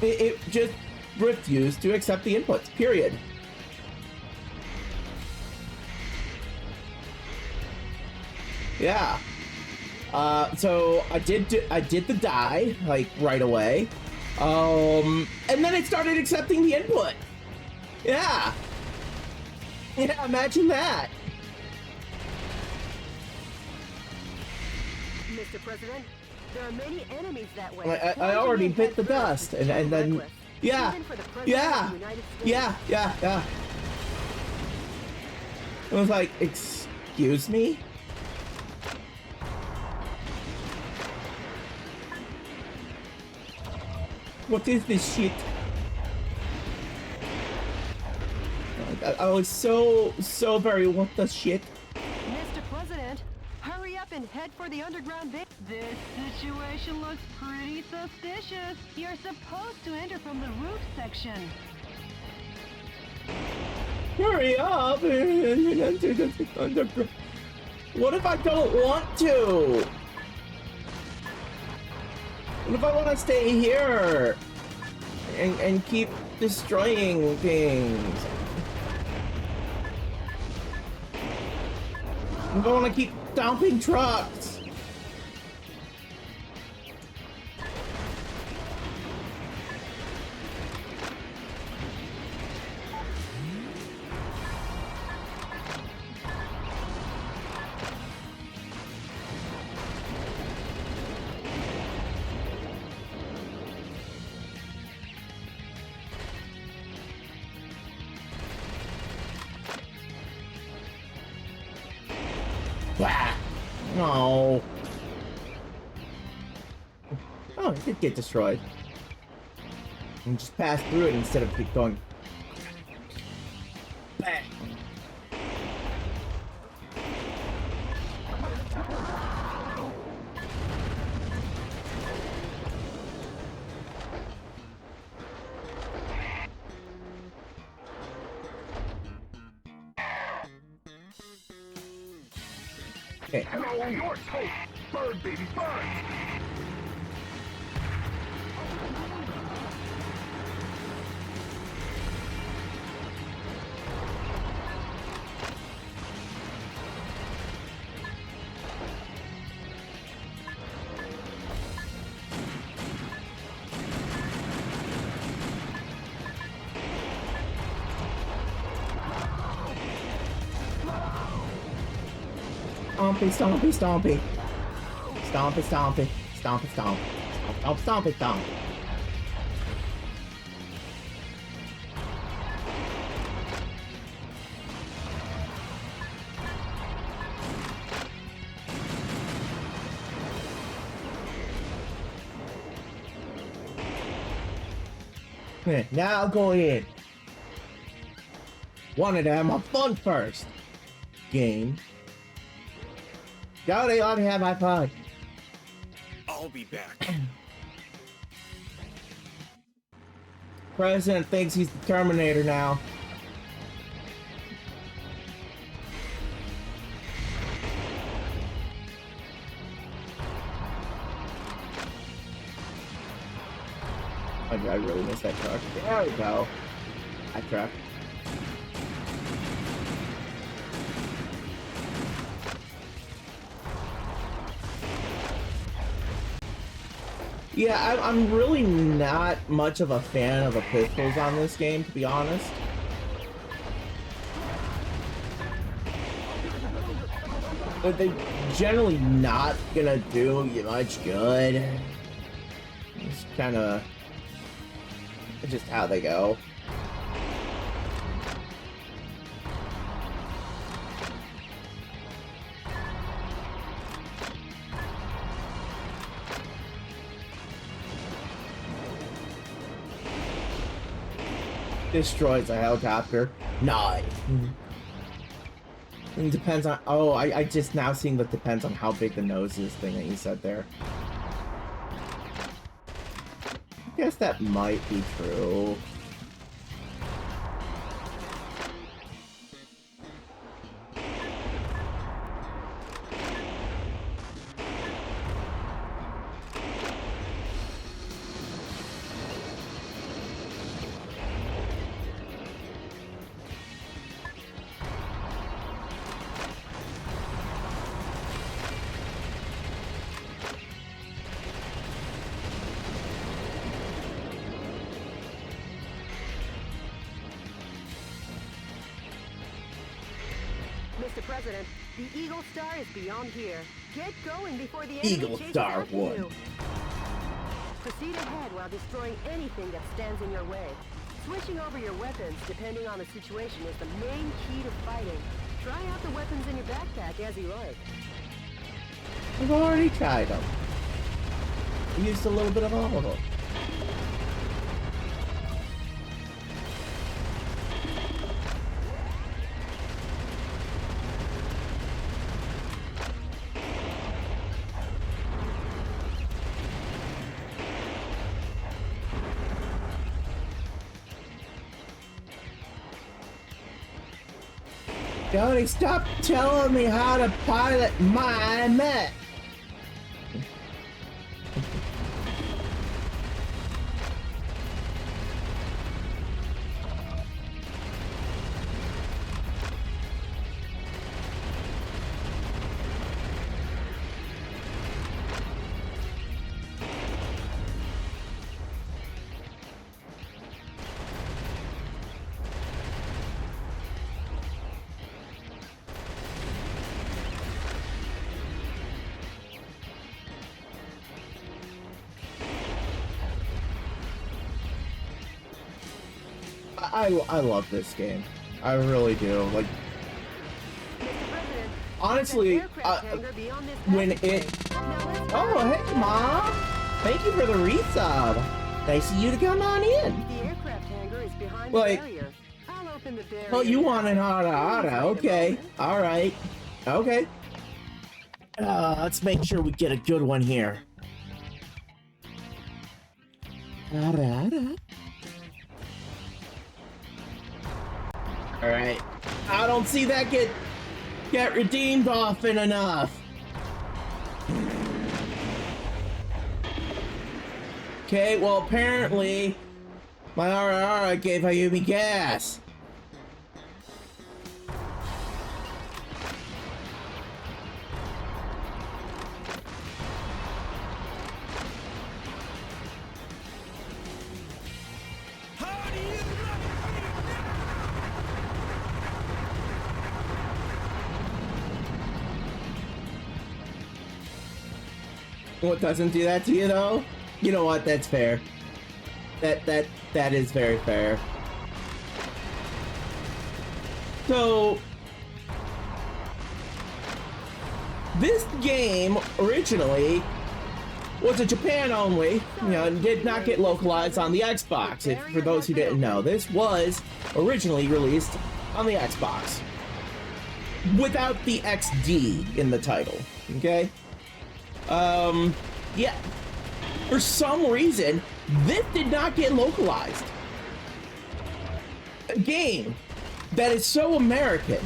It just refused to accept the inputs, period. Yeah. So I did the die, like, right away. And then it started accepting the input. Yeah. Yeah, imagine that. Mr. President, there are many enemies that way. I already bit the dust, and then, yeah. It was like, excuse me? What is this shit? I was so very, what the shit? Mr. President, hurry up and head for the underground base. This situation looks pretty suspicious. You're supposed to enter from the roof section. Hurry up and enter the underground. What if I don't want to? What if I want to stay here and keep destroying things? I'm going to keep dumping trucks. Wow. No. Oh, it did get destroyed. And just pass through it instead of keep going. Bang. Okay. Hello, your toast, bird baby bird. Stompy, stompy, stompy. Stompy, stompy. Stompy, stomp. Stomp, stompy, stomp. Now go in. Wanted to have my fun first. Game. Don't let me have my fun. I'll be back. President thinks he's the Terminator now. I really miss that truck. There we go. That truck. Yeah, I'm really not much of a fan of the pistols on this game, to be honest. but they generally not gonna do you much good. It's kind of just how they go. Destroys a helicopter. Nice. It depends on. Oh, I just now seeing that depends on how big the nose is thing that you said there. I guess that might be true. Mr. President, the Eagle Star is beyond here. Get going before the enemy Eagle chases Star after won. you. Proceed ahead while destroying anything that stands in your way. Switching over your weapons, depending on the situation, is the main key to fighting. Try out the weapons in your backpack as you like. I've already tried them. I used a little bit of all of them. Jody, stop telling me how to pilot my mech. I love this game. I really do. Like, honestly, when it... Oh, hey, Mom! Thank you for the resub. Nice of you to come on in. The aircraft hangar is behind Like, the barrier. I'll open the barrier. Oh, you want an auto. Okay. All right. Okay. Let's make sure we get a good one here. All right. I don't see that get redeemed often enough. Okay, well, apparently my RR gave Ayumi gas. What doesn't do that to you though? You know what? That's fair. That is very fair. So this game originally was a Japan only, you know, and did not get localized on the Xbox. If, for those who didn't know, this was originally released on the Xbox without the XD in the title. Okay. Yeah. For some reason, this did not get localized. A game that is so American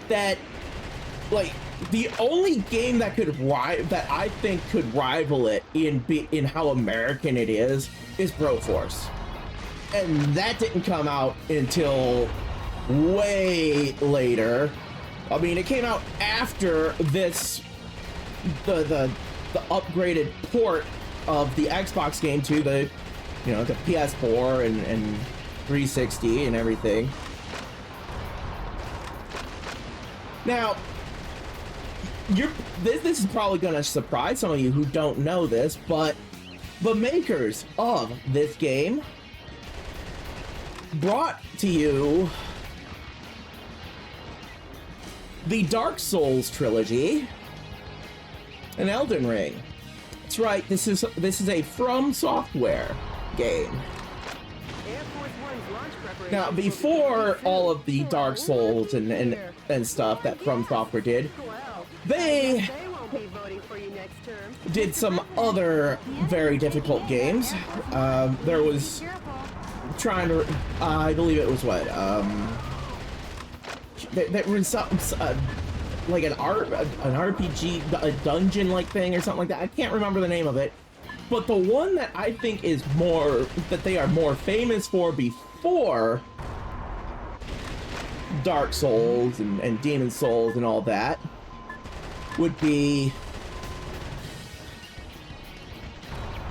that, like, the only game that that I think could rival it in how American it is Broforce, and that didn't come out until way later. I mean, it came out after this, the upgraded port of the Xbox game to the, you know, the PS4 and 360 and everything. Now, this is probably going to surprise some of you who don't know this, but the makers of this game brought to you the Dark Souls trilogy and Elden Ring. That's right, this is a From Software game. Now, before all of the Dark Souls and stuff that From Software did, they did some other very difficult games. There was trying to, I believe it was what, there was like an RPG, a dungeon-like thing or something like that. I can't remember the name of it. But the one that I think is that they are more famous for before Dark Souls and Demon Souls and all that would be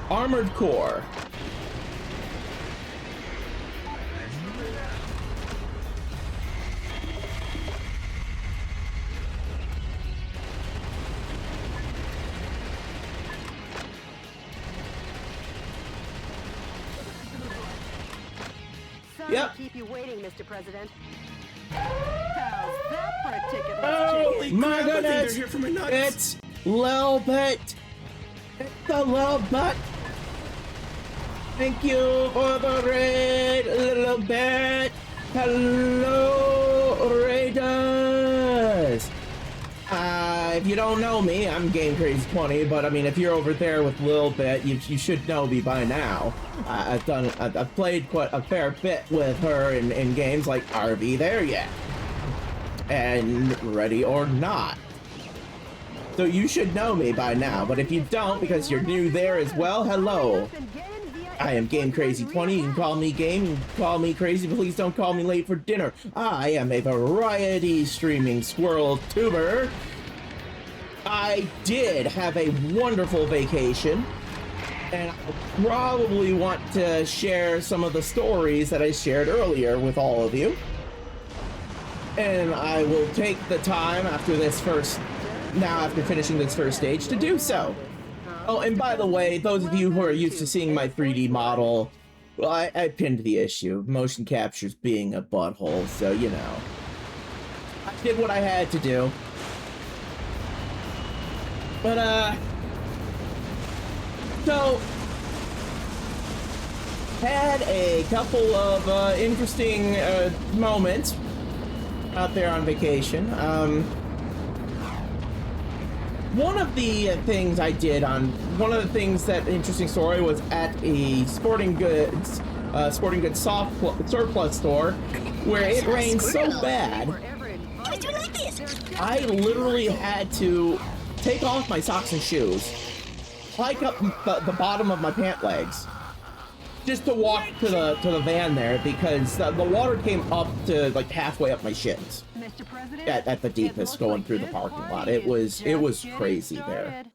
Armored Core. Yep. Keep you waiting, Mr. President. How's that for a ticket? Oh my goodness! Here for my nuts. It's Lil Bit. It's the Lil Bit. Thank you for the raid, Little Bit. Hello, Raiders. If you don't know me, I'm Game Crazy 20, but I mean, if you're over there with Lil Bit, you should know me by now. I've played quite a fair bit with her in games like Are We There Yet? And Ready or Not. So you should know me by now, but if you don't, because you're new there as well, hello. I am Game Crazy 20. You can call me Game, you can call me Crazy, but please don't call me late for dinner. I am a variety streaming squirrel tuber. I did have a wonderful vacation, and I probably want to share some of the stories that I shared earlier with all of you. And I will take the time after finishing this first stage to do so. Oh, and by the way, those of you who are used to seeing my 3D model, well, I pinned the issue. Motion capture's being a butthole, so you know. I did what I had to do. But, so, had a couple of interesting moments out there on vacation. One of the things I did that interesting story was at a sporting goods surplus store where it rained so bad I literally had to take off my socks and shoes, hike up the bottom of my pant legs, just to walk to the van there because the water came up to like halfway up my shins. At the deepest, going through the parking lot. It was crazy there.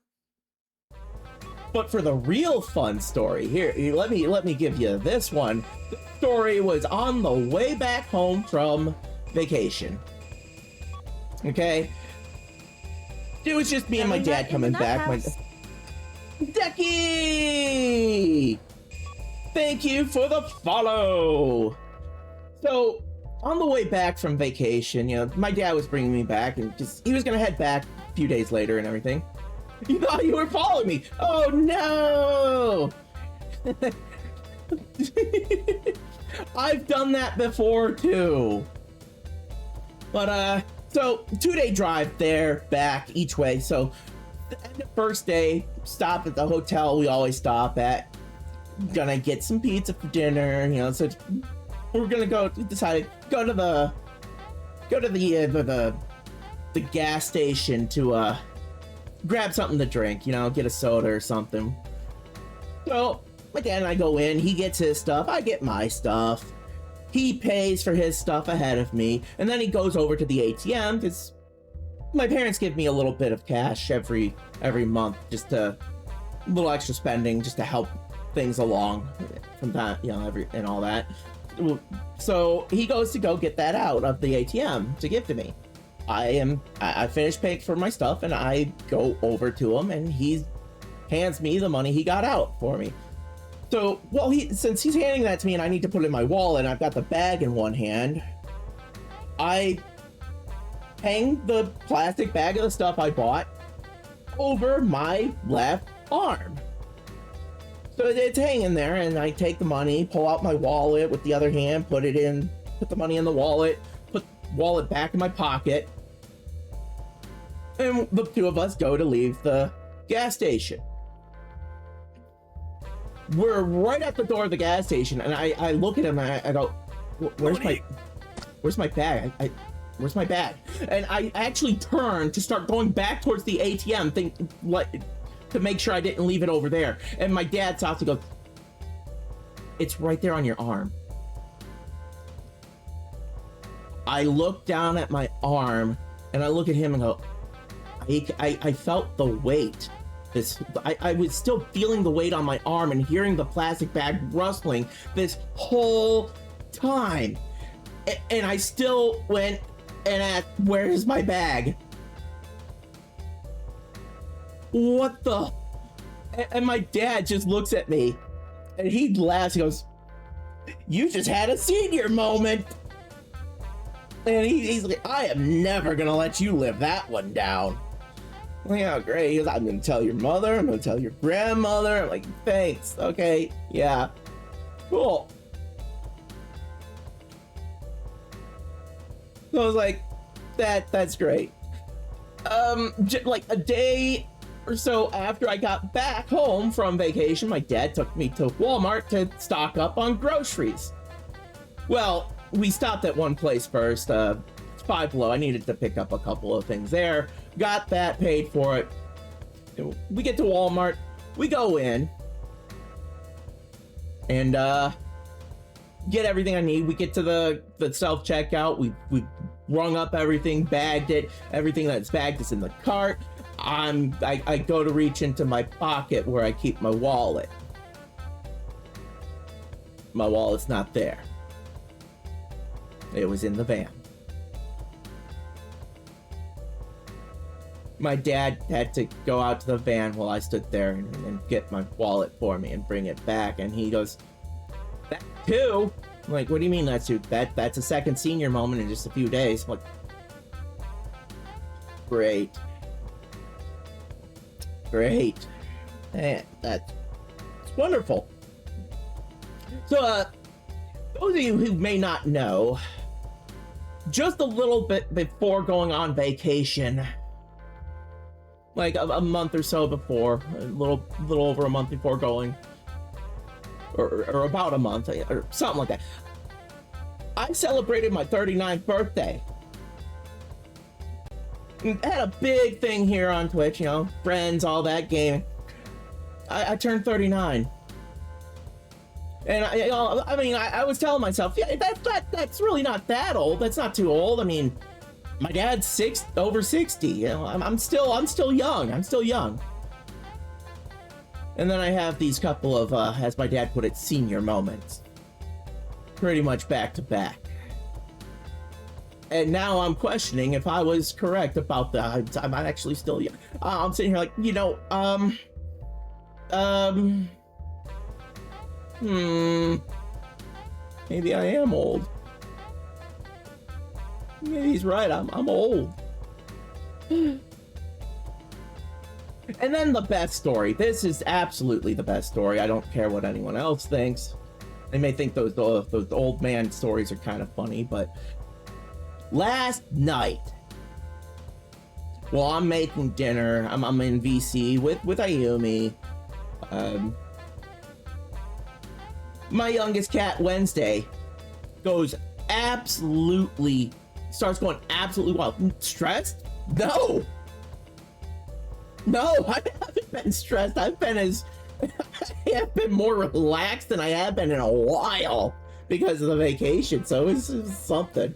But for the real fun story, here, let me give you this one. The story was on the way back home from vacation. Okay? It was just me and my dad coming back. Decky! Thank you for the follow! So, on the way back from vacation, you know, my dad was bringing me back, and he was gonna head back a few days later and everything. You thought you were following me! Oh no! I've done that before too. But so 2-day drive there, back each way. So the first day, stop at the hotel we always stop at. Gonna get some pizza for dinner, you know. So we're gonna go to the gas station to grab something to drink, you know, get a soda or something. So again, I go in, he gets his stuff, I get my stuff. He pays for his stuff ahead of me, and then he goes over to the ATM because my parents give me a little bit of cash every month, just a little extra spending, just to help things along from that, you know, and all that. So he goes to go get that out of the ATM to give to me. I finished paying for my stuff, and I go over to him, and he hands me the money he got out for me. So, well, since he's handing that to me and I need to put it in my wallet, and I've got the bag in one hand, I hang the plastic bag of the stuff I bought over my left arm. So it's hanging there, and I take the money, pull out my wallet with the other hand, put the money in the wallet, put the wallet back in my pocket, and the two of us go to leave the gas station. We're right at the door of the gas station, and I look at him and I go, where's my bag? Where's my bag? And I actually turned to start going back towards the ATM to make sure I didn't leave it over there. And my dad stops and goes, it's right there on your arm. I look down at my arm and I look at him and go, I felt the weight. I was still feeling the weight on my arm and hearing the plastic bag rustling this whole time. And I still went and asked, where's my bag? What the? And my dad just looks at me and he laughs. He goes, you just had a senior moment. And he's like, I am never gonna let you live that one down. I'm like, oh, great. He goes, I'm gonna tell your mother, I'm gonna tell your grandmother. I'm like, thanks. Okay, yeah, cool. So I was like, that's great. Like a day or so after I got back home from vacation, my dad took me to Walmart to stock up on groceries. Well, we stopped at one place first, Five Below. I needed to pick up a couple of things there. Got that, paid for it. We get to Walmart, we go in, and get everything I need. We get to the self-checkout. We rung up everything, bagged it. Everything that's bagged is in the cart. I go to reach into my pocket where I keep my wallet. My wallet's not there. It was in the van. My dad had to go out to the van while I stood there and get my wallet for me and bring it back. And he goes, that too? I'm like, what do you mean that's too? That's a second senior moment in just a few days. I'm like, great. Great. Man, that's wonderful. So, those of you who may not know, just a little bit before going on vacation, like a month or so before, a little over a month before going, or about a month, or something like that, I celebrated my 39th birthday. I had a big thing here on Twitch, you know, friends, all that gaming. I turned 39. And I was telling myself, yeah, that's really not that old. That's not too old. I mean, my dad's over 60. You know, I'm still young. I'm still young. And then I have these couple of, as my dad put it, senior moments, pretty much back to back. And now I'm questioning if I was correct about that. I'm actually still young. I'm sitting here like, you know, maybe I am old. Maybe he's right, I'm old. And then the best story. This is absolutely the best story. I don't care what anyone else thinks. They may think those old man stories are kind of funny, but last night, while I'm making dinner, I'm in VC with Ayumi. My youngest cat, Wednesday, starts going absolutely wild. Stressed? No, I haven't been stressed. I have been more relaxed than I have been in a while because of the vacation. So it's something.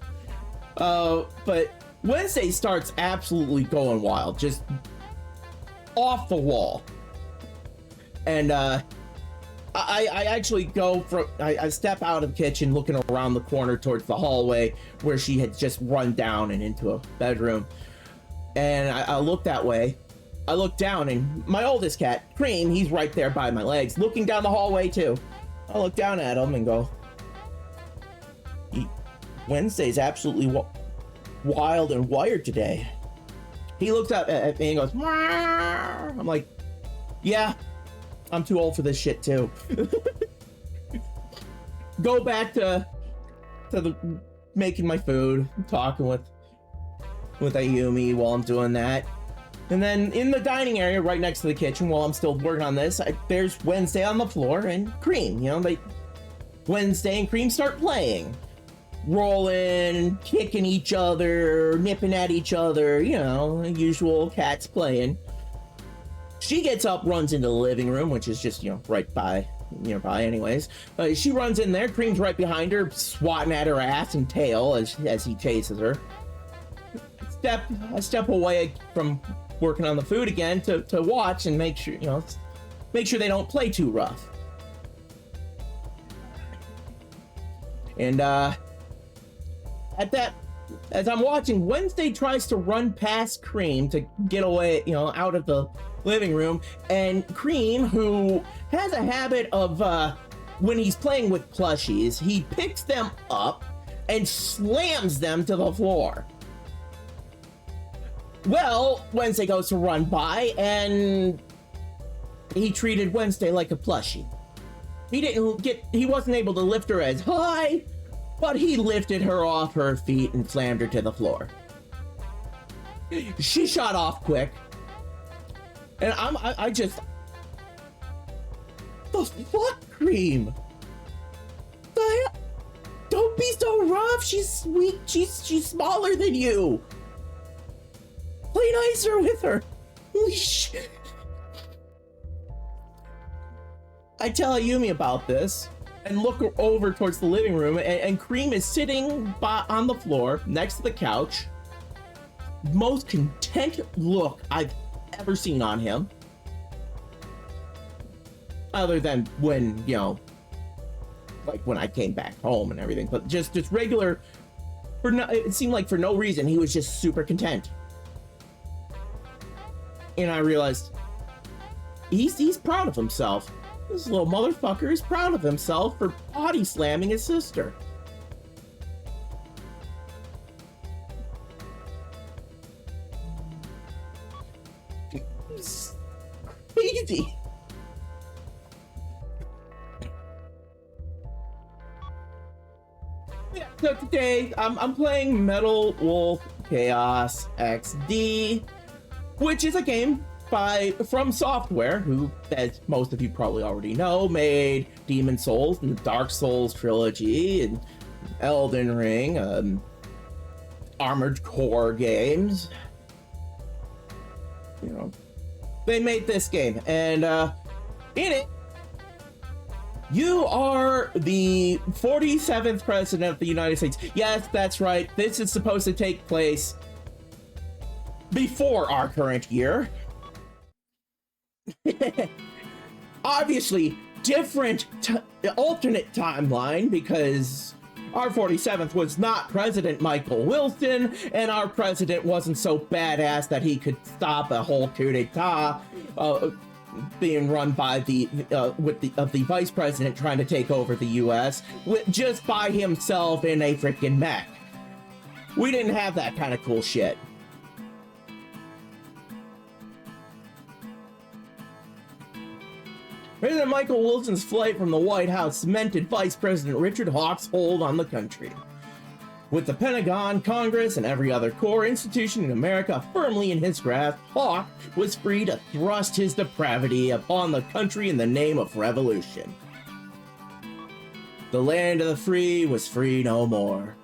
But Wednesday starts absolutely going wild, just off the wall. And I actually go from, I step out of the kitchen looking around the corner towards the hallway where she had just run down and into a bedroom. And I look that way. I look down and my oldest cat, Cream, he's right there by my legs, looking down the hallway too. I look down at him and go, Wednesday's absolutely wild and wired today. He looks up at me and goes, Marr. I'm like, yeah, I'm too old for this shit too. Go back to the making my food, talking with Ayumi while I'm doing that. And then in the dining area right next to the kitchen while I'm still working on this, there's Wednesday on the floor and Cream. You know, Wednesday and Cream start playing. Rolling, kicking each other, nipping at each other, you know, usual cats playing. She gets up, runs into the living room, which is just, you know, right by, nearby anyways. She runs in there, Cream's right behind her, swatting at her ass and tail as he chases her. I step away from working on the food again to watch and make sure, you know, make sure they don't play too rough. And as I'm watching, Wednesday tries to run past Cream to get away, you know, out of the living room, and Cream, who has a habit of when he's playing with plushies, he picks them up and slams them to the floor. Well, Wednesday goes to run by, and he treated Wednesday like a plushie. He wasn't able to lift her as high, but he lifted her off her feet and slammed her to the floor. She shot off quick, and I just, the fuck, Cream? Don't be so rough. She's sweet. She's smaller than you. Play nicer with her. Holy shit. I tell Ayumi about this and look over towards the living room, and Cream is sitting on the floor next to the couch. Most content look I've ever seen on him. Other than when, you know, like when I came back home and everything. But just regular, it seemed like for no reason, he was just super content. And I realized he's proud of himself. This little motherfucker is proud of himself for body slamming his sister. It's crazy. Yeah, so today I'm playing Metal Wolf Chaos XD, which is a game from Software, who, as most of you probably already know, made Demon Souls and the Dark Souls trilogy and Elden Ring, Armored Core games. You know, they made this game, and in it, you are the 47th president of the United States. Yes, that's right. This is supposed to take place before our current year. Obviously, different alternate timeline, because our 47th was not President Michael Wilson, and our president wasn't so badass that he could stop a whole coup d'etat being run by the vice president trying to take over the U.S. Just by himself in a freaking mech. We didn't have that kind of cool shit. President Michael Wilson's flight from the White House cemented Vice President Richard Hawke's hold on the country. With the Pentagon, Congress, and every other core institution in America firmly in his grasp, Hawke was free to thrust his depravity upon the country in the name of revolution. The land of the free was free no more.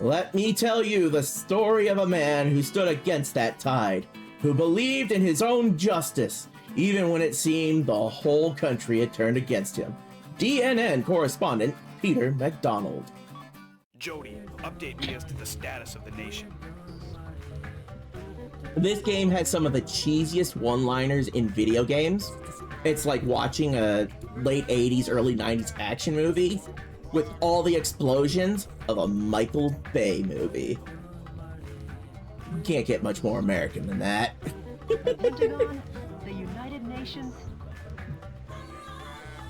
Let me tell you the story of a man who stood against that tide, who believed in his own justice, even when it seemed the whole country had turned against him. DNN correspondent Peter McDonald. Jody, update me as to the status of the nation. This game has some of the cheesiest one-liners in video games. It's like watching a late 80s, early 90s action movie with all the explosions of a Michael Bay movie. You can't get much more American than that. The Pentagon, the United Nations.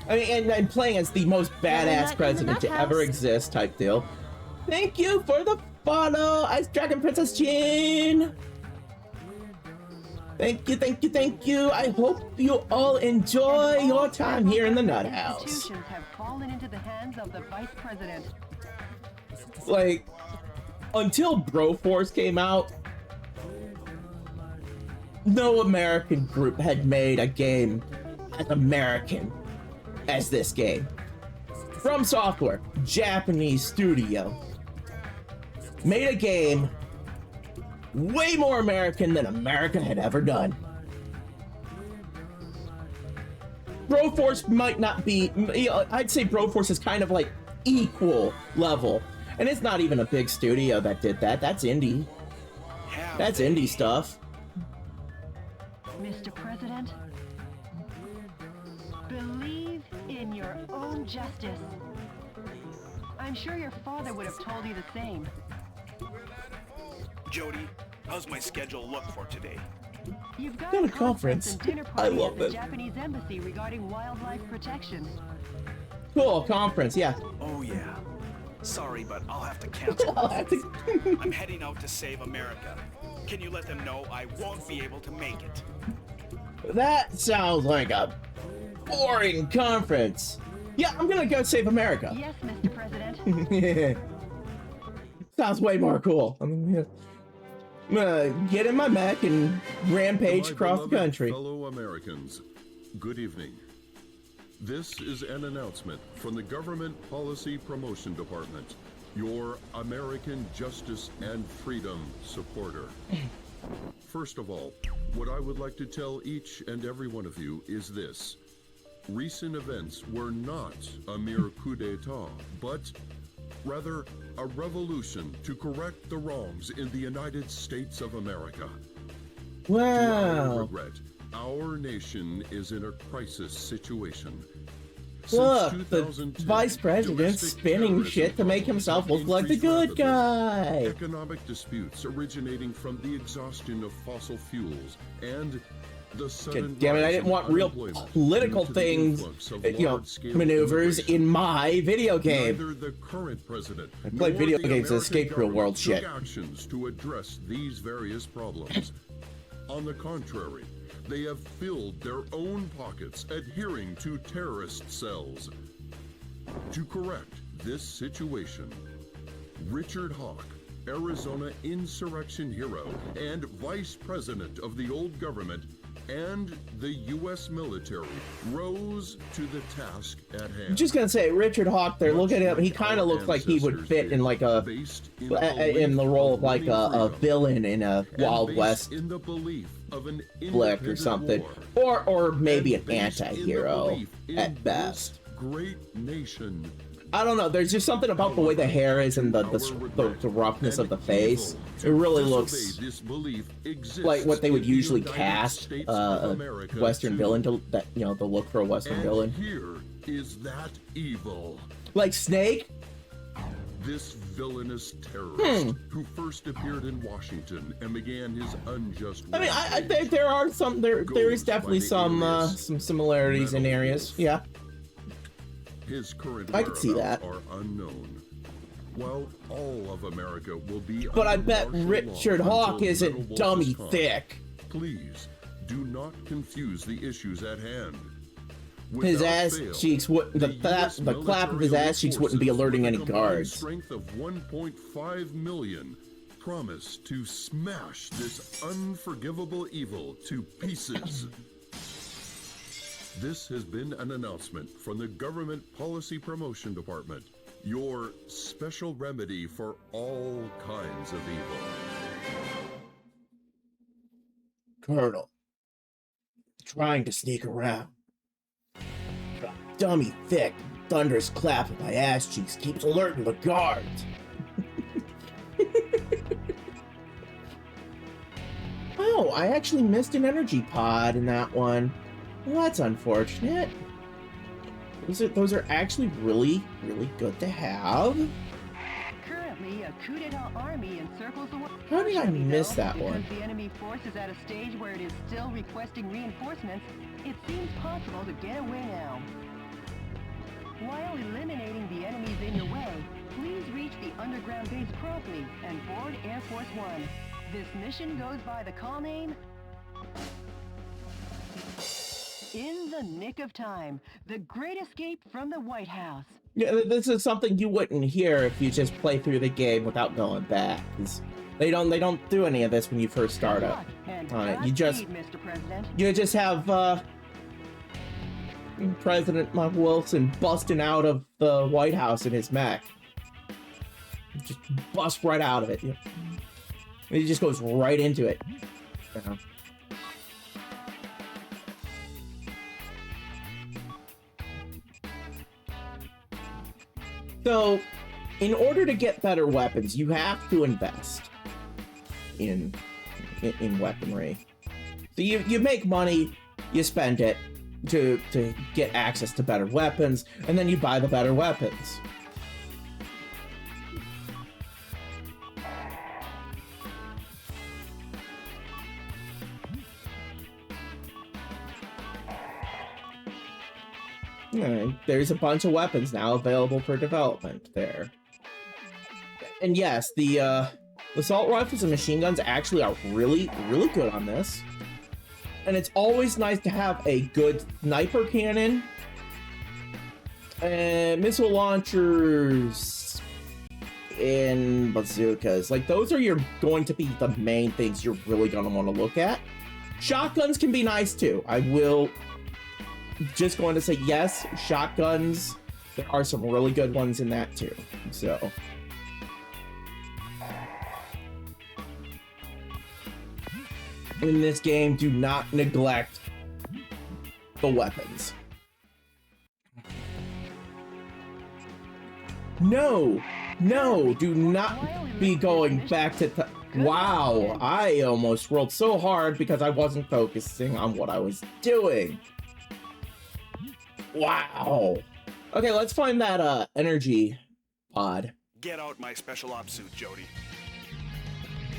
I mean, and playing as the most badass president to ever exist type deal. Thank you for the follow, Ice Dragon Princess Jean. Thank you, thank you, thank you. I hope you all enjoy your time here in the Nut House. Institutions have fallen into the hands of the Vice President. Like, until Broforce came out, no American group had made a game as American as this game. From Software, Japanese studio, made a game way more American than America had ever done. Broforce might not be, I'd say Broforce is kind of like equal level. And it's not even a big studio that did that. That's indie. That's indie stuff. Mr. President, believe in your own justice. I'm sure your father would have told you the same. Jody, how's my schedule look for today? You've got Got a a conference. and dinner I party love at the it. Japanese embassy regarding wildlife protection. Cool, conference, yeah. Oh yeah. Sorry, but I'll have to cancel. I'm heading out to save America. Can you let them know I won't be able to make it? That sounds like a boring conference. Yeah, I'm gonna go save America. Yes, Mr. President. Sounds way more cool. I'm gonna get in my mech and rampage My across the beloved country. Fellow Americans, good evening. This is an announcement from the Government Policy Promotion Department, your American justice and freedom supporter. First of all, what I would like to tell each and every one of you is this. Recent events were not a mere coup d'etat, but rather a revolution to correct the wrongs in the United States of America. To our Wow. regret, our nation is in a crisis situation. Look, Since the 2010, vice president's domestic spinning terrorism shit to make problems himself have look like the increased good rapidly. guy. Economic disputes originating from the exhaustion of fossil fuels and the sudden Damn it, I rise didn't in want real unemployment political due to the things, influx of large-scale maneuvers immigration. in my video game. Neither the current president I play nor video the games to American escape real government world took shit. actions to address these various problems. On the contrary, they have filled their own pockets adhering to terrorist cells. To correct this situation, Richard Hawk, Arizona insurrection hero and vice president of the old government and the U.S. military, rose to the task at hand. I'm just gonna say, Richard Hawk there, look at him, he kind of looks like he would fit in like a, Based in the role of like a villain in a and Wild based West in the belief of an flick or independent something. war, Or maybe an and based in the anti-hero belief in at this best. Great nation. I don't know, there's just something about the way the hair is and the roughness of the face. It really looks like what they would usually cast a Western villain to, that, you know, the look for a Western villain. Here is that evil. Like Snake? This villainous terrorist who first appeared in Washington and began his unjust I mean, I rampage. think there are some, there is Goes definitely by the some alias similarities in Metal areas. Wolf. Yeah. His current I could see whereabouts that. are unknown. While all of America will be But I under bet martial Richard law Hawk until isn't Metal Wolf dummy is caught. thick. Please do not confuse the issues at hand. His Without ass fail, cheeks wouldn't, the US clap of his military ass cheeks wouldn't be forces alerting with any a combined guards. Strength of 1.5 million promise to smash this unforgivable evil to pieces. This has been an announcement from the Government Policy Promotion Department, your special remedy for all kinds of evil. Colonel, trying to sneak around. The dummy thick, thunderous clap of my ass cheeks keeps alerting the guards. Oh, I actually missed an energy pod in that one. Well, that's unfortunate. Those are actually really good to have. Currently, a coup d'etat army encircles the world. How did I miss that one? Because the enemy force is at a stage where it is still requesting reinforcements, it seems possible to get away now. While eliminating the enemies in your way, please reach the underground base promptly and board Air Force One. This mission goes by the call name In the Nick of Time, the great escape from the White House. Yeah, this is something you wouldn't hear if you just play through the game without going back. 'Cause they don't do any of this when you first start up on it. You just have President Mark Wilson busting out of the White House in his mech. Just bust right out of it. He just goes right into it. So, in order to get better weapons, you have to invest in weaponry. So you make money, you spend it to get access to better weapons, and then you buy the better weapons. There's a bunch of weapons now available for development there. And yes, the assault rifles and machine guns actually are really good on this. And it's always nice to have a good sniper cannon and missile launchers and bazookas. Like, those are going to be the main things you're really going to want to look at. Shotguns can be nice too. I will just going to say yes, shotguns. There are some really good ones in that too. So in this game, do not neglect the weapons. No, do not be going back to wow, I almost rolled so hard because I wasn't focusing on what I was doing. Wow. Okay, let's find that energy pod. Get out my special ops suit, Jody.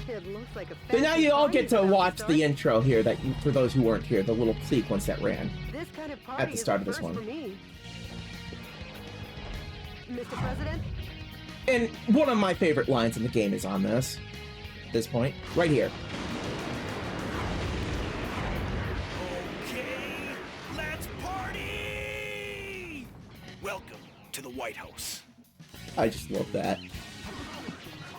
It looks like a So now you all get to watch start. the intro here, for those who weren't here, the little sequence that ran This kind of party at the start of is this a first one. for me. Mr. President? And one of my favorite lines in the game is on this point, right here. Okay, let's party! Welcome to the White House. I just love that.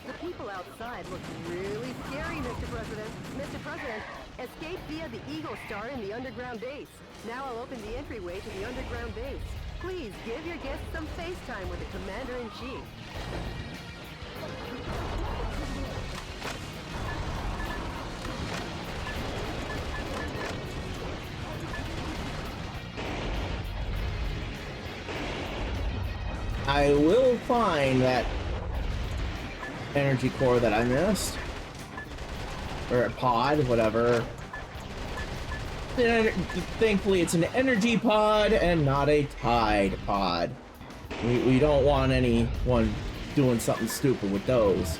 The people outside look really scary, Mr. President. Mr. President, escape via the Eagle Star in the underground base. Now I'll open the entryway to the underground base. Please give your guests some FaceTime with the Commander-in-Chief. I will find that energy core that I missed. Or a pod, whatever. Thankfully, it's an energy pod and not a tide pod. We don't want anyone doing something stupid with those.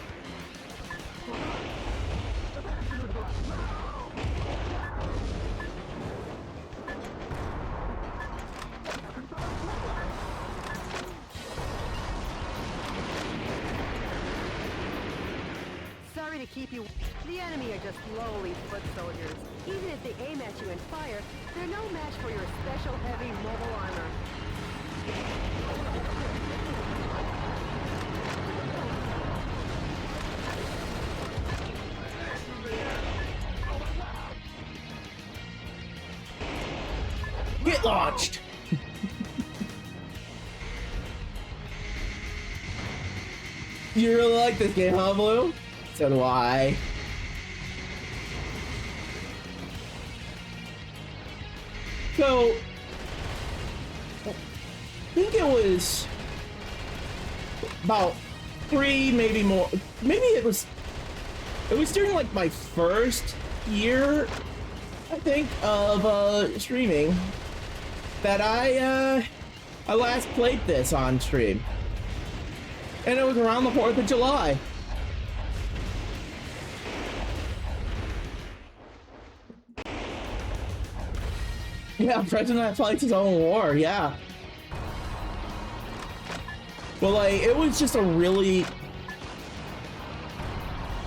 Sorry to keep you. The enemy are just lowly foot soldiers. Even if they aim at you and fire, they're no match for your special heavy mobile armor. Get launched! You really like this game, huh, Blue? So do I. So, I think it was about 3, maybe more. Maybe it was during like my first year I think of streaming that I last played this on stream, and it was around the 4th of July. Yeah, President fights his own war, yeah. But like, it was just a really...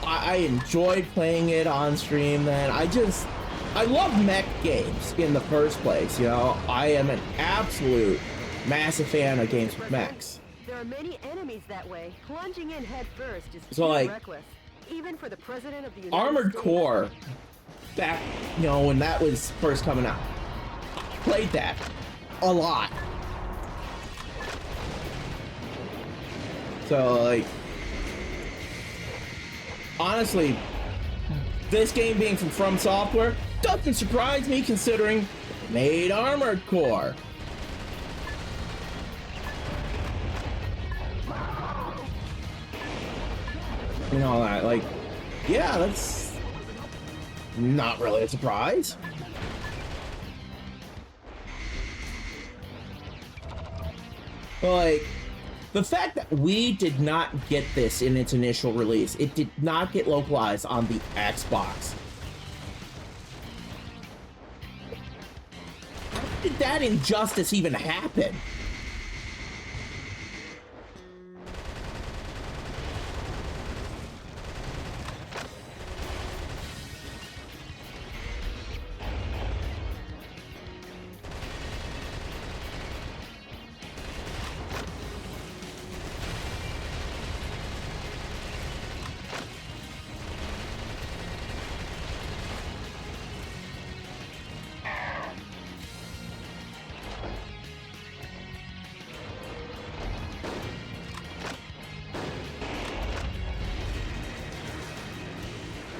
I enjoyed playing it on stream then. I love mech games in the first place, you know? I am an absolute massive fan of games with mechs. There are many enemies that way. Plunging in head first is So like, reckless. Even for the President of the United Armored States. Core, back, you know, when that was first coming out, played that a lot. So like, honestly, this game being from Software doesn't surprise me considering they made Armored Core. And all that, like, yeah, that's not really a surprise. But like, the fact that we did not get this in its initial release, it did not get localized on the Xbox. How did that injustice even happen?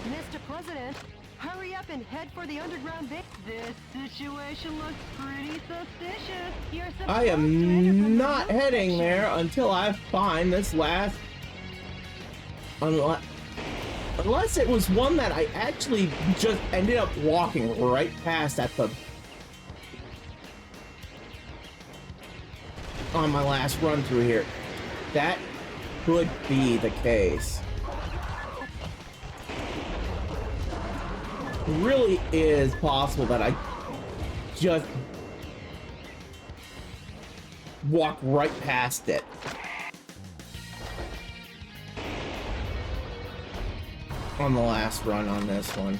Mr. President, hurry up and head for the underground base. This situation looks pretty suspicious. You're supposed I to enter from the am not roof heading section. there until I find this last... Unless it was one that I actually just ended up walking right past at the... on my last run through here. That could be the case. It really is possible that I just walked right past it. On the last run on this one.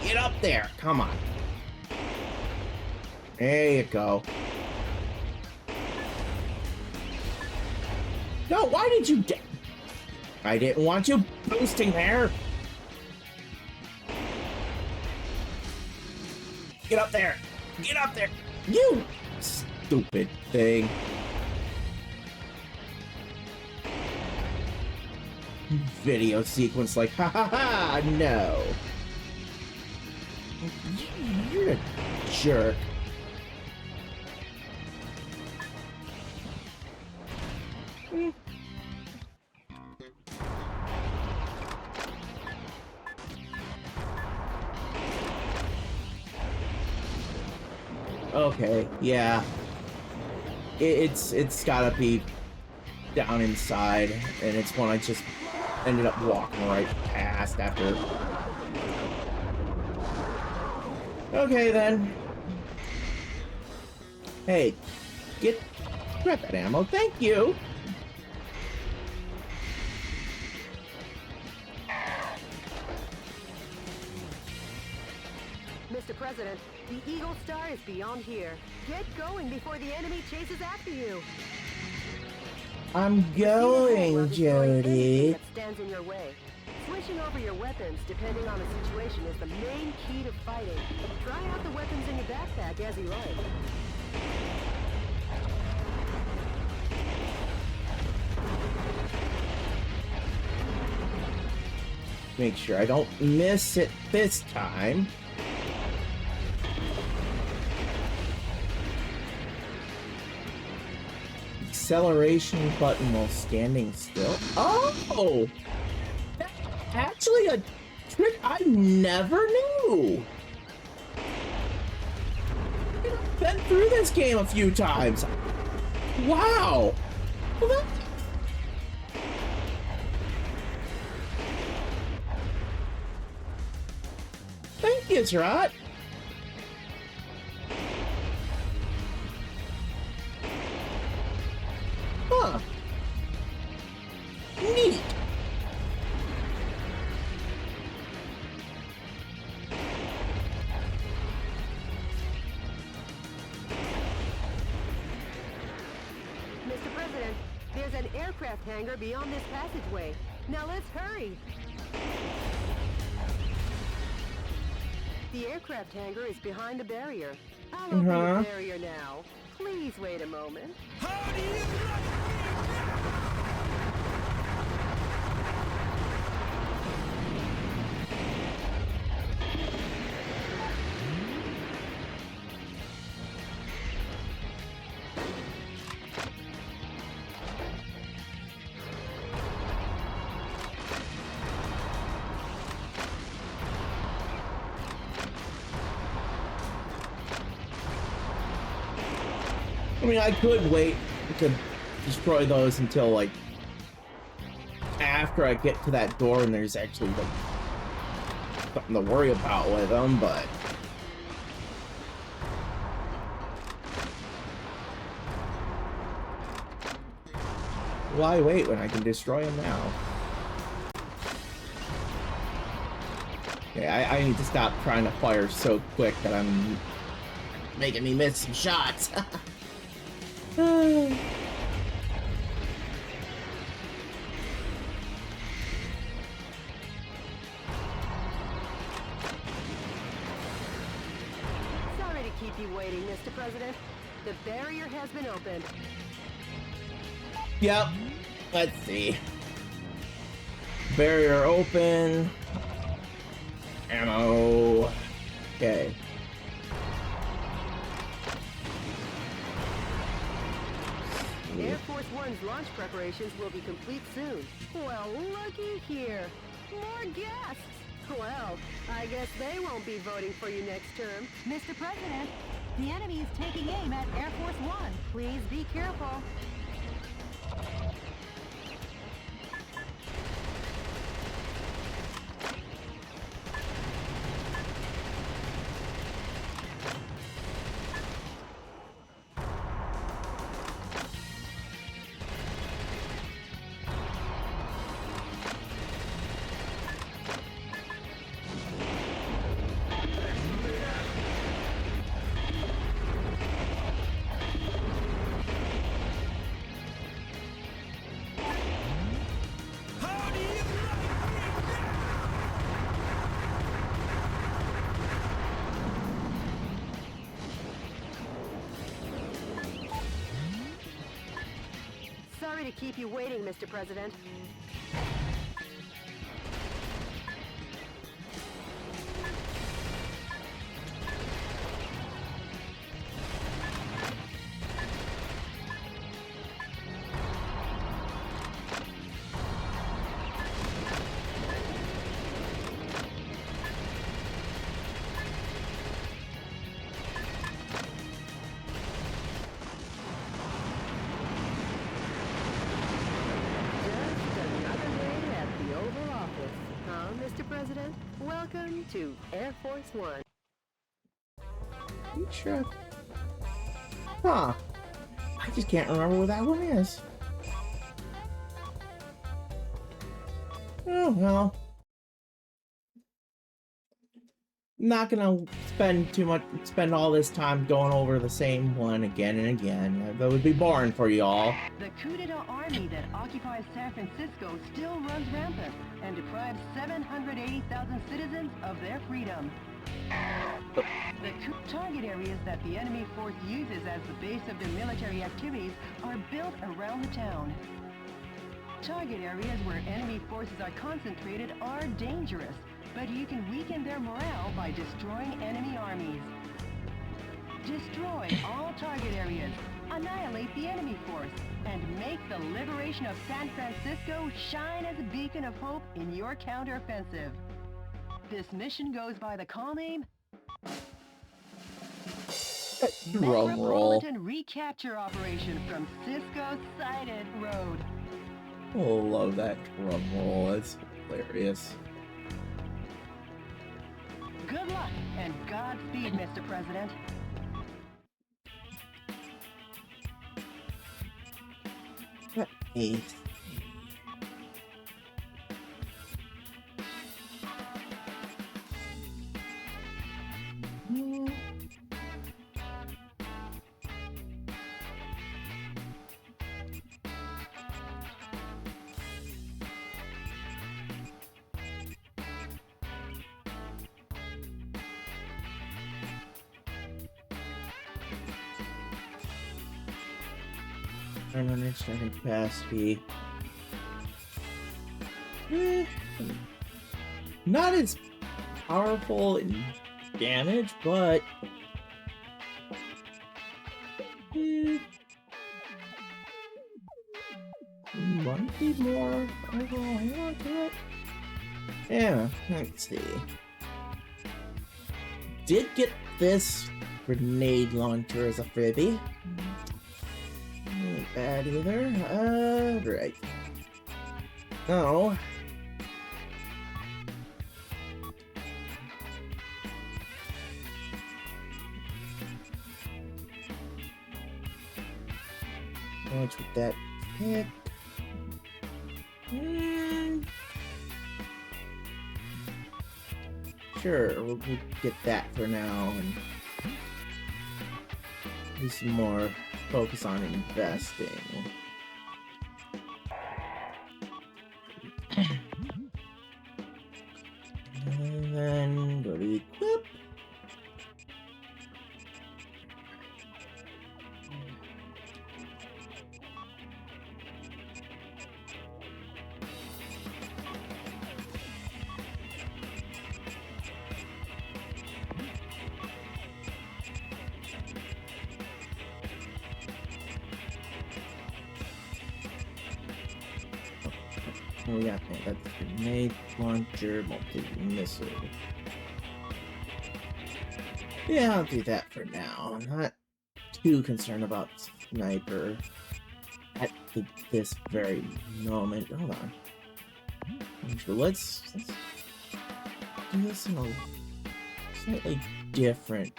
Get up there, come on. There you go. No, why did you get... I didn't want you boosting there. Get up there. Get up there. You stupid thing. Video sequence like, ha ha ha, no. You're a jerk. Okay, yeah. It's gotta be down inside, and it's one I just ended up walking right past after. Okay then. Hey, grab that ammo, thank you. Mr. President, the Eagle Star is beyond here. Get going before the enemy chases after you. I'm going, Jody. That stands in your way. Switching over your weapons, depending on the situation, is the main key to fighting. Try out the weapons in your backpack as you like. Make sure I don't miss it this time. acceleration button while standing still. Oh! That's actually a trick I never knew! I've been through this game a few times. Wow! Well, that... Thank you, Trot. Huh. Neat. Mr. President, there's an aircraft hangar beyond this passageway. Now let's hurry. The aircraft hangar is behind the barrier. I'll open the barrier now. Please wait a moment. How do you like me? I mean, I could wait to destroy those until, like, after I get to that door and there's actually, like, something to worry about with them, but... Why wait when I can destroy them now? Okay, I need to stop trying to fire so quick that I'm making me miss some shots. Sorry to keep you waiting, Mr. President. The barrier has been opened. Yep. Let's see. Barrier open. Ammo. Okay. Air Force One's launch preparations will be complete soon. Well, looky here. More guests. Well, I guess they won't be voting for you next term. Mr. President, the enemy is taking aim at Air Force One. Please be careful. Sorry to keep you waiting, Mr. President. Mr. President, welcome to Air Force One. You sure? Huh. I just can't remember where that one is. Oh, well. Not gonna spend all this time going over the same one again and again. That would be boring for y'all. The coup d'etat army that occupies San Francisco still runs rampant and deprives 780,000 citizens of their freedom. The target areas that the enemy force uses as the base of their military activities are built around the town. Target areas where enemy forces are concentrated are dangerous, but you can weaken their morale by destroying enemy armies. Destroy all target areas. annihilate the enemy force, and make the liberation of San Francisco shine as a beacon of hope in your counteroffensive. This mission goes by the call name Drum roll. Metropolitan Recapture Operation from Cisco Sighted Road. Oh, love that drum roll. It's hilarious. Good luck and Godspeed, Mr. President. Let me see. I don't understand capacity. Not as powerful in damage, but might be more overall hang to it. Yeah, let's see. Did get this grenade launcher as a freebie. Not bad either. Right. Oh. Launch with that pick. Sure, we'll get that for now and do some more focus on investing. And then go to equip. Oh yeah, that's grenade launcher, multi-missile. Yeah, I'll do that for now. I'm not too concerned about sniper at this very moment. Hold on. So let's do this in a slightly different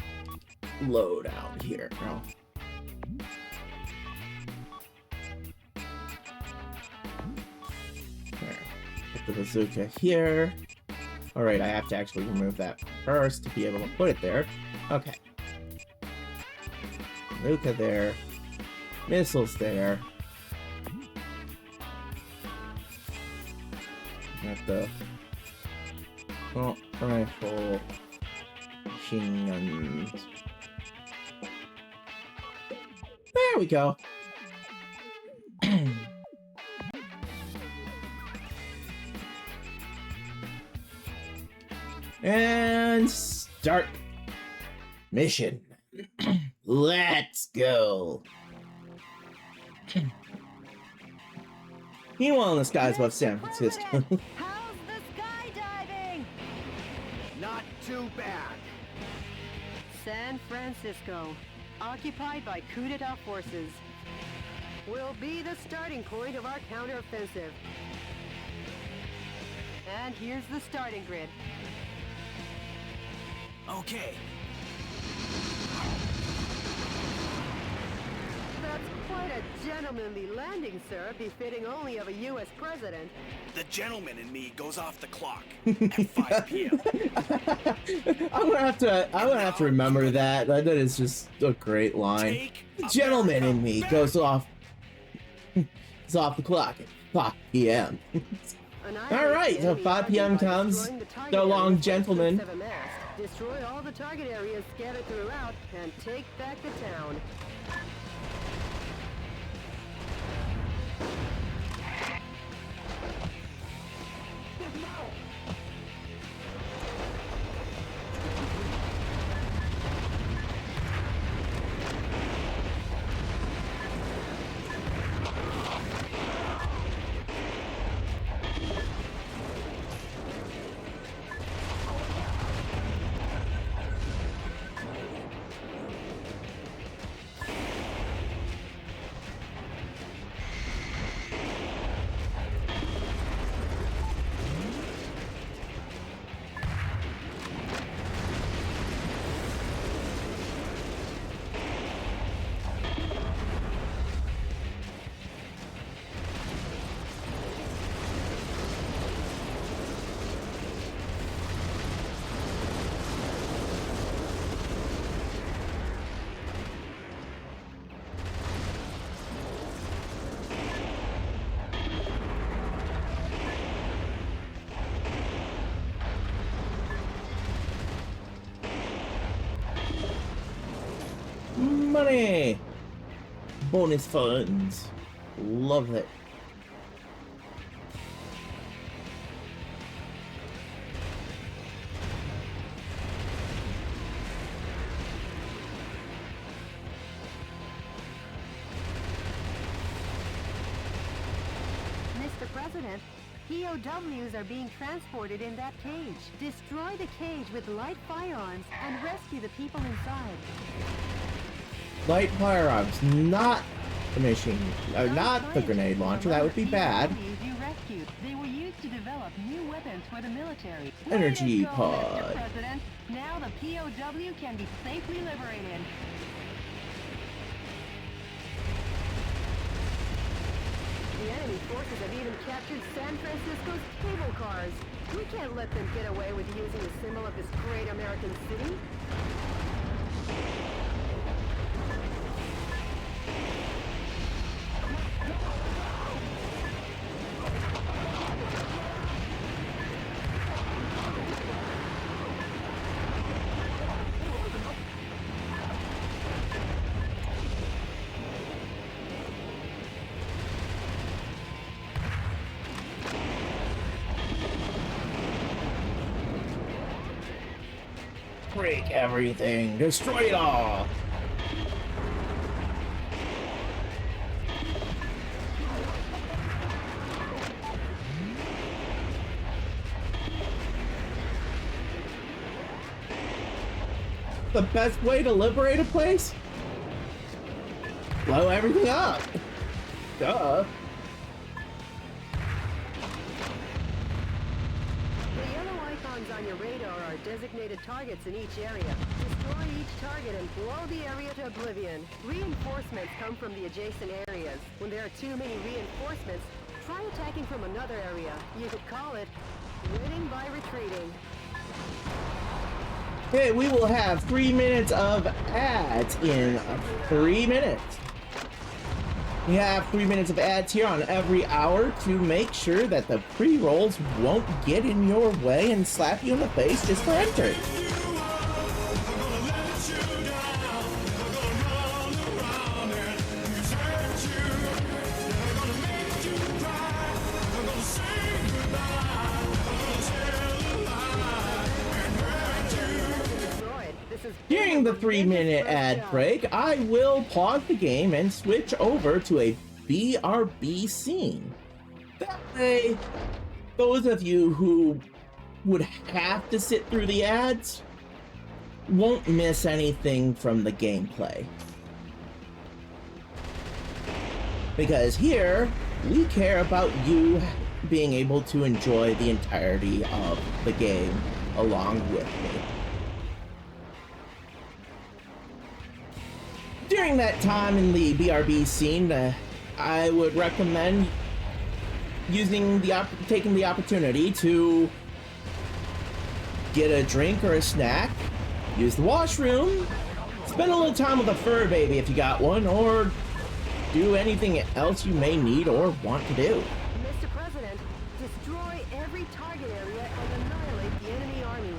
loadout here. No. The bazooka here. Alright, I have to actually remove that first to be able to put it there. Okay. Bazooka there. Missiles there. Got the rifle. Machine guns. There we go. And start mission. Let's go. Meanwhile, in the skies above San Francisco. How's the skydiving? Not too bad. San Francisco, occupied by coup d'etat forces, will be the starting point of our counteroffensive. And here's the starting grid. Okay. That's quite a gentlemanly landing, sir, befitting only of a U.S. president. The gentleman in me goes off the clock at 5 p.m. I'm gonna have to remember that. That is just a great line. The gentleman in me goes off. It's off the clock at 5 p.m. All right, so 5 p.m. comes. So long, gentlemen. Destroy all the target areas scattered throughout and take back the town. money! Bonus funds. Love it. Mr. President, POWs are being transported in that cage. Destroy the cage with light firearms and rescue the people inside. Light firearms, not the machine, not the grenade launcher. That would be bad. POWs you rescued. They were used to develop new weapons for the military. Energy Way to go, pod. Mr. President. Now the POW can be safely liberated. The enemy forces have even captured San Francisco's cable cars. We can't let them get away with using the symbol of this great American city. Break everything. Destroy it all. The best way to liberate a place? Blow everything up. Duh. The yellow icons on your radar are designated targets in each area. Destroy each target and blow the area to oblivion. Reinforcements come from the adjacent areas. When there are too many reinforcements, try attacking from another area. You could call it winning by retreating. Okay, we will have 3 minutes of ads in 3 minutes. We have 3 minutes of ads here on every hour to make sure that the pre-rolls won't get in your way and slap you in the face just for entering. During the 3-minute ad break, I will pause the game and switch over to a BRB scene. That way, those of you who would have to sit through the ads won't miss anything from the gameplay. Because here, we care about you being able to enjoy the entirety of the game along with me. During that time in the BRB scene, I would recommend taking the opportunity to get a drink or a snack, use the washroom, spend a little time with a fur baby if you got one, or do anything else you may need or want to do. Mr. President, destroy every target area and annihilate the enemy army.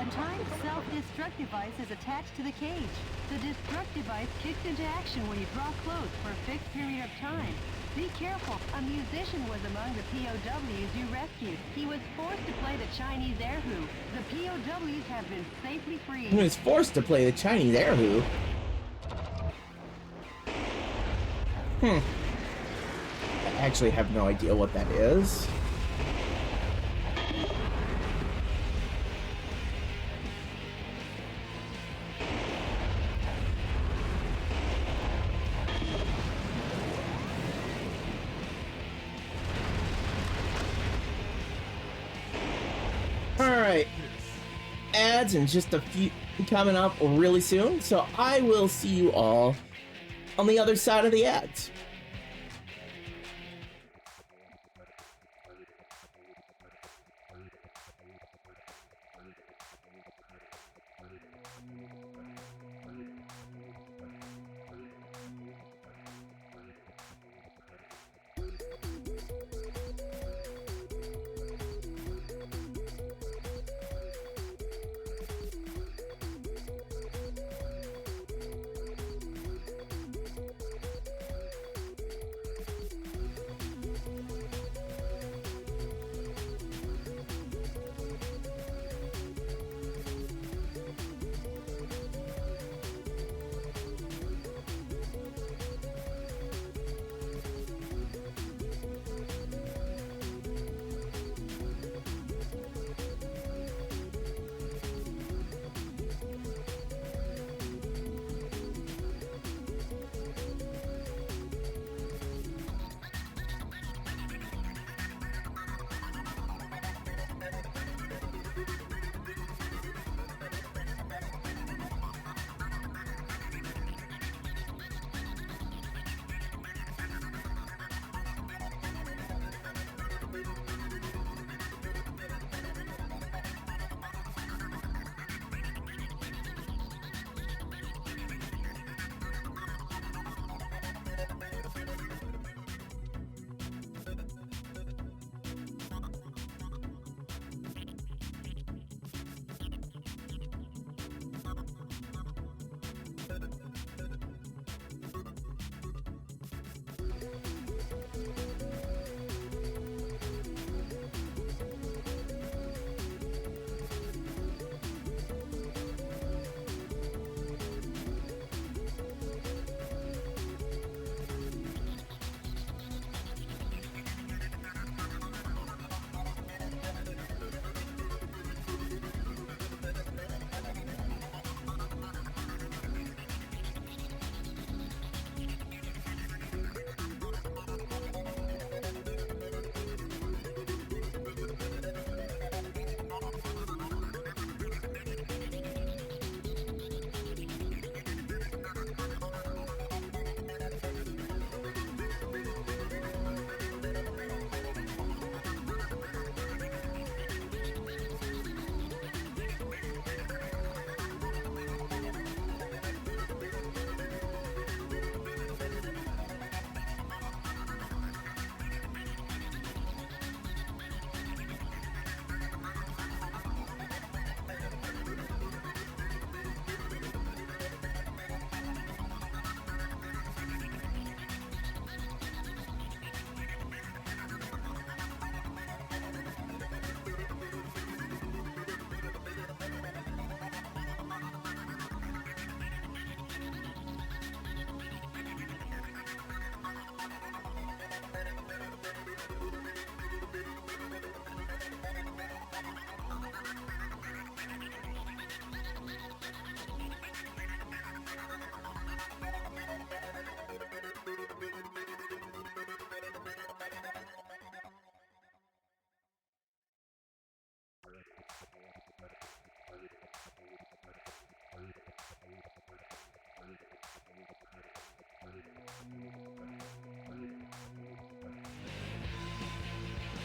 A timed self-destruct device is attached to the cage. The destruct device kicks into action when you draw close for a fixed period of time. Be careful, a musician was among the POWs you rescued. He was forced to play the Chinese erhu. The POWs have been safely freed. He was forced to play the Chinese erhu. I actually have no idea what that is. Alright, ads and just a few coming up really soon, so I will see you all on the other side of the ads.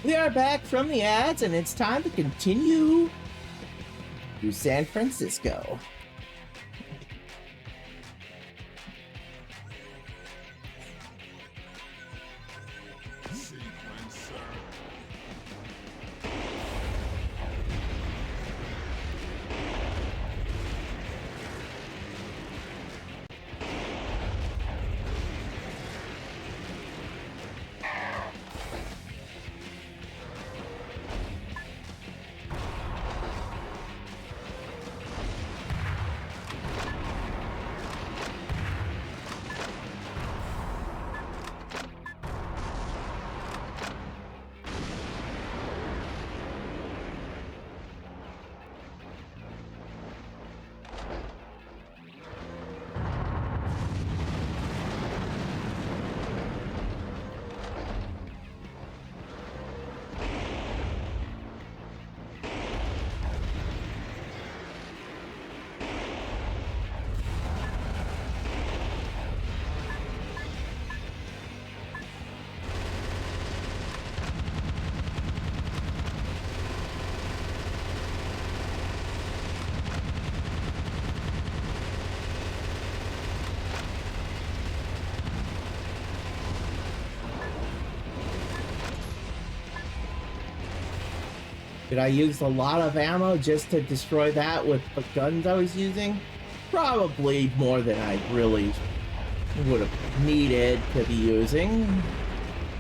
We are back from the ads, and it's time to continue to San Francisco. Did I use a lot of ammo just to destroy that with the guns I was using? Probably more than I really would have needed to be using.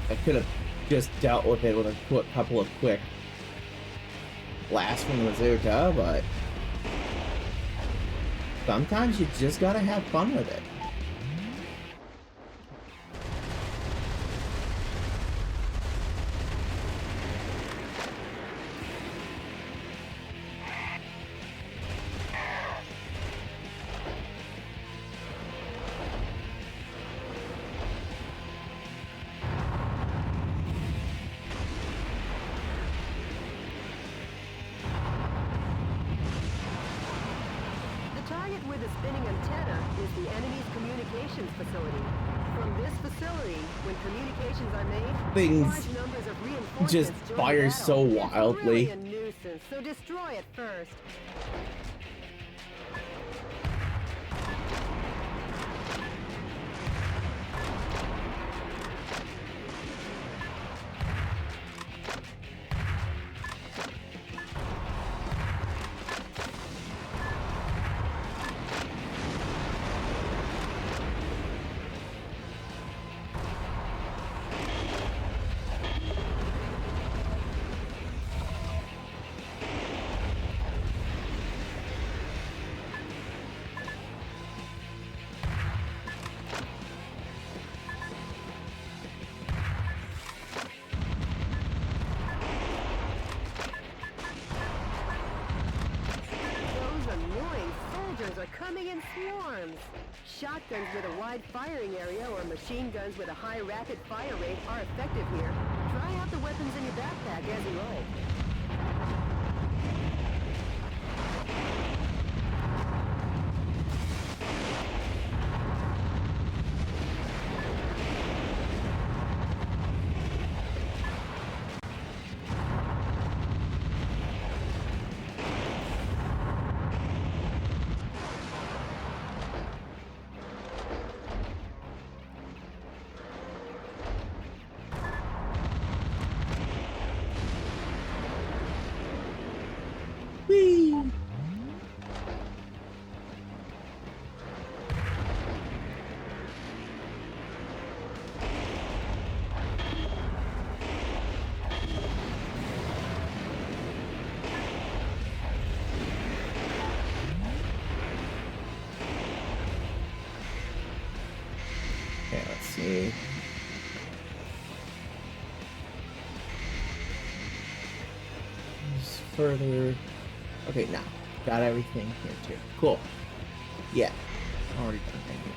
I could have just dealt with it with a couple of quick blasts from the bazooka, but sometimes you just gotta have fun with it. With a spinning antenna is the enemy's communications facility. From this facility, when communications are made, things large numbers of reinforcements just join fire the so battle. wildly. It's really a nuisance, so destroy it first. Are coming in swarms. Shotguns with a wide firing area or machine guns with a high rapid fire rate are effective here. Try out the weapons in your backpack as you like. Whee! Okay, let's see. Just further. Okay, now got everything here too. Cool. Yeah, already done. Thank you.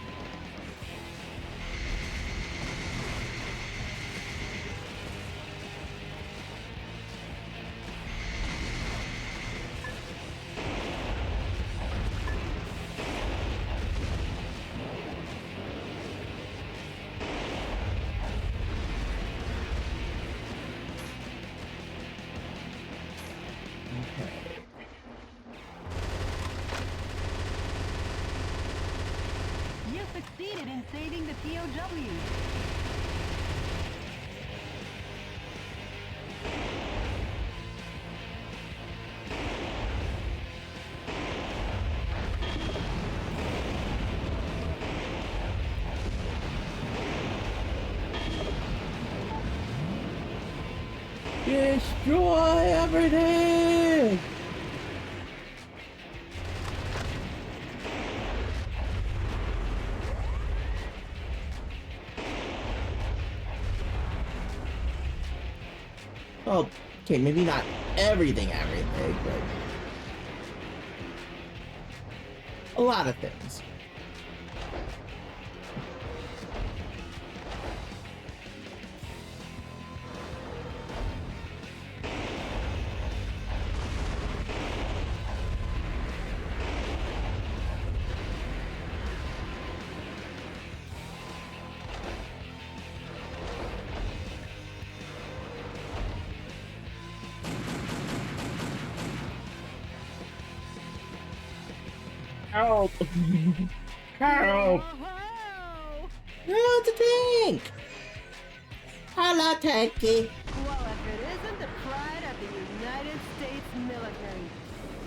succeeded in saving the POWs. Destroy everything! Well, okay, maybe not everything, but a lot of things. Help! Help! Whoa! No, it's a tank! Hello, tanky! Well, if it isn't the pride of the United States military.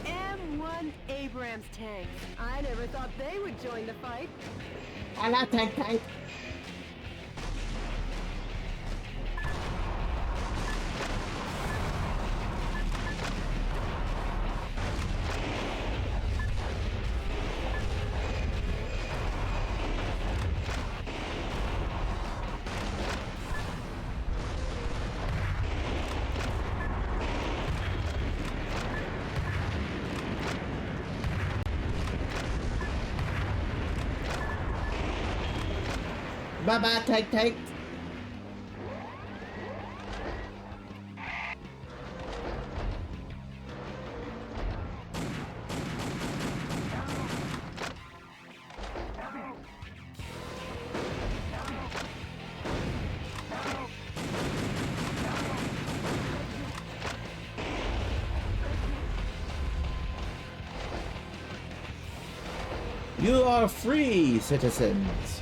M1 Abrams tanks. I never thought they would join the fight. Hello, tank! Bye-bye, tank! You are free, citizens!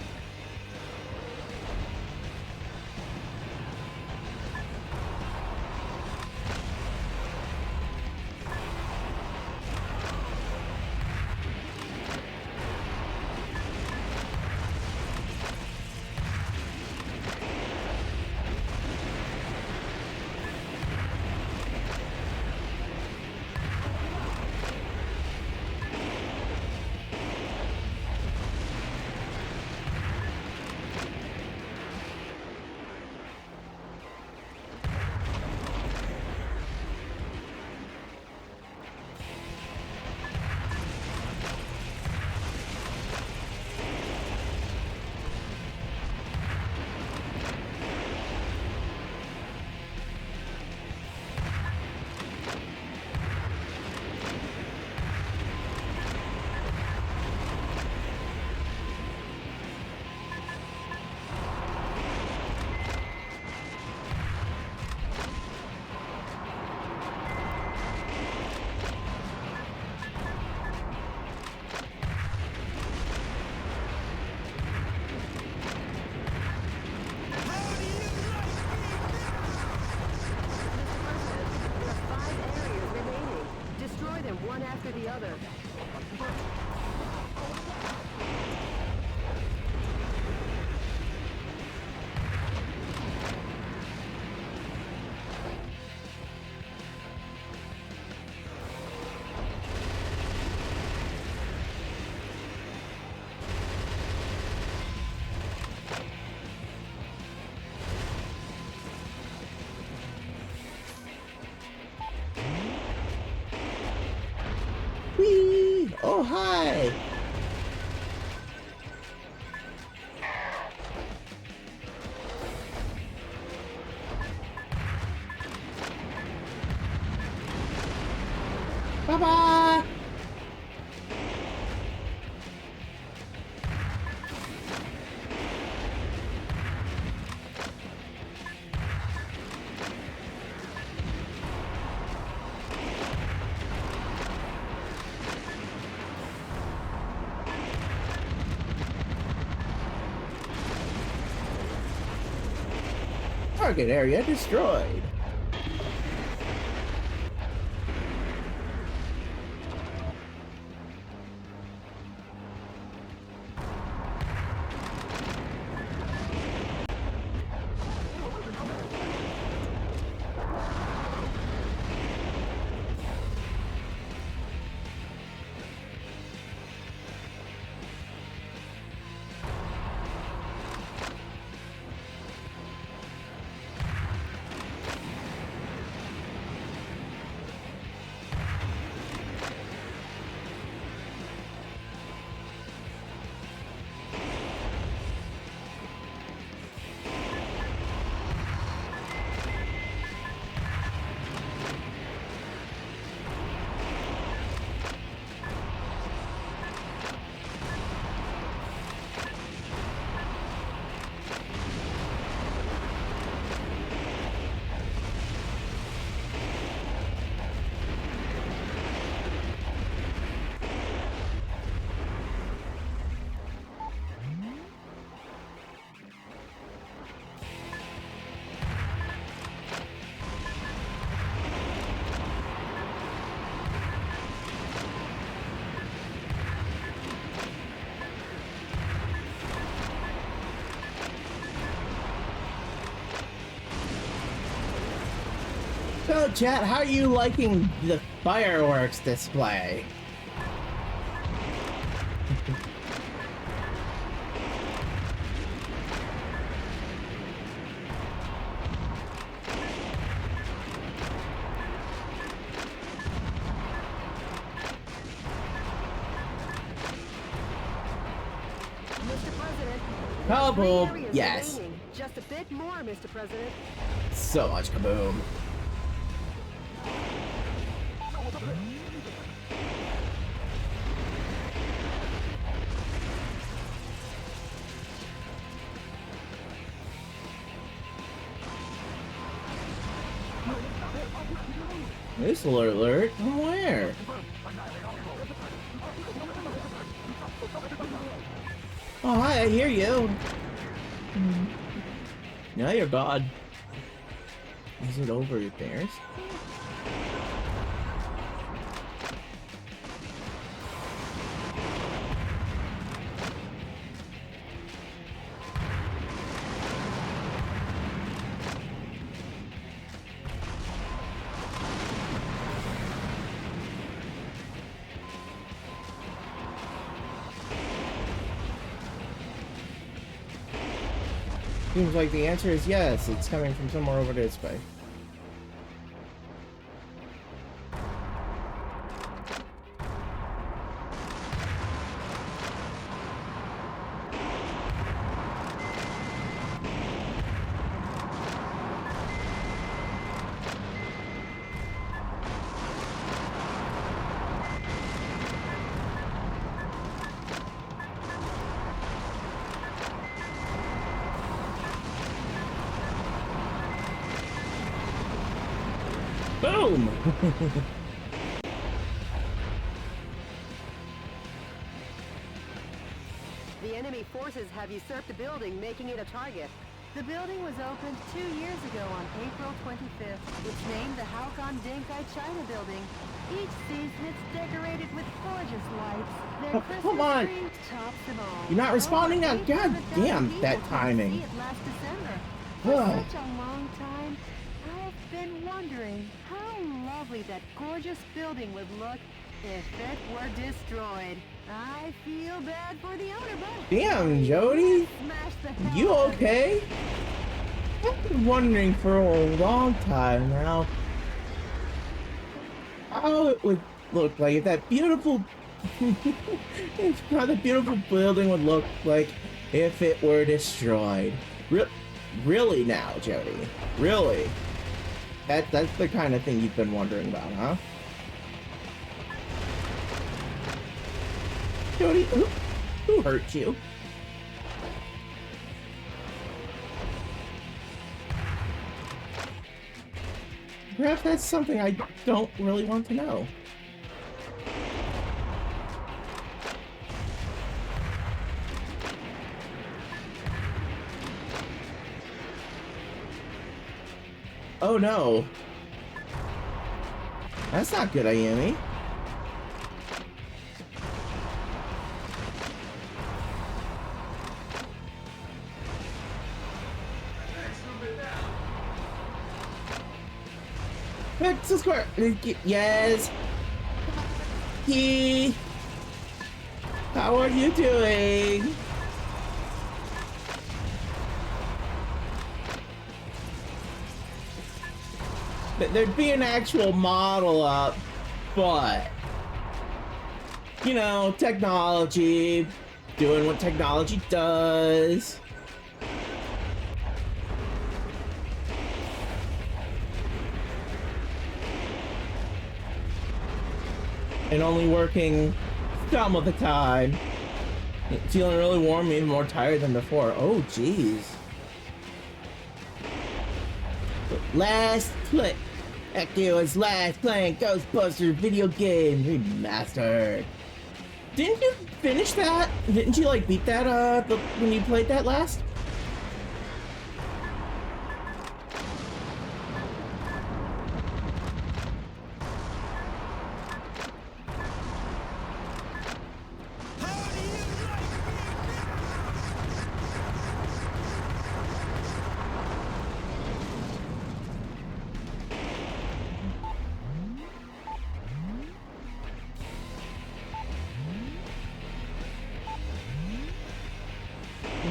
One after the other. Whee! Oh, hi! Bye-bye! Target area destroyed. So, chat, how are you liking the fireworks display? Mr. President. Kaboom! Three areas Yes. remaining. Just a bit more, Mr. President. So much kaboom. This alert from where? Oh, hi, I hear you. Now you're God. Is it over there? Seems like the answer is yes. It's coming from somewhere over this way. Boom! The enemy forces have usurped the building, making it a target. The building was opened 2 years ago on April 25th. It's named the Halcon Denkai China Building. Each season it's decorated with gorgeous lights. Their Oh, Christmas come on. tree tops them all. You're not responding now? Over God 800,000 damn, people that came to timing. see it last December. For Ugh. such a long time, I've been wondering how lovely that gorgeous building would look if it were destroyed. I feel bad for the owner, but Damn, Jody. smash the hell You out of it. okay? I've been wondering for a long time now how it would look like if that beautiful how the beautiful building would look like if it were destroyed. Really now, Jody? Really? That's the kind of thing you've been wondering about, huh? Jody, who hurt you? Perhaps that's something I don't really want to know. Oh no. That's not good, Ayumi. Pixel square. Yes. How are you doing? There'd be an actual model up, but you know, technology, doing what technology does. And only working some of the time. Feeling really warm, even more tired than before. Oh, jeez. Last play. Eki was last playing Ghostbusters video game remastered. Didn't you finish that? Didn't you like beat that when you played that last?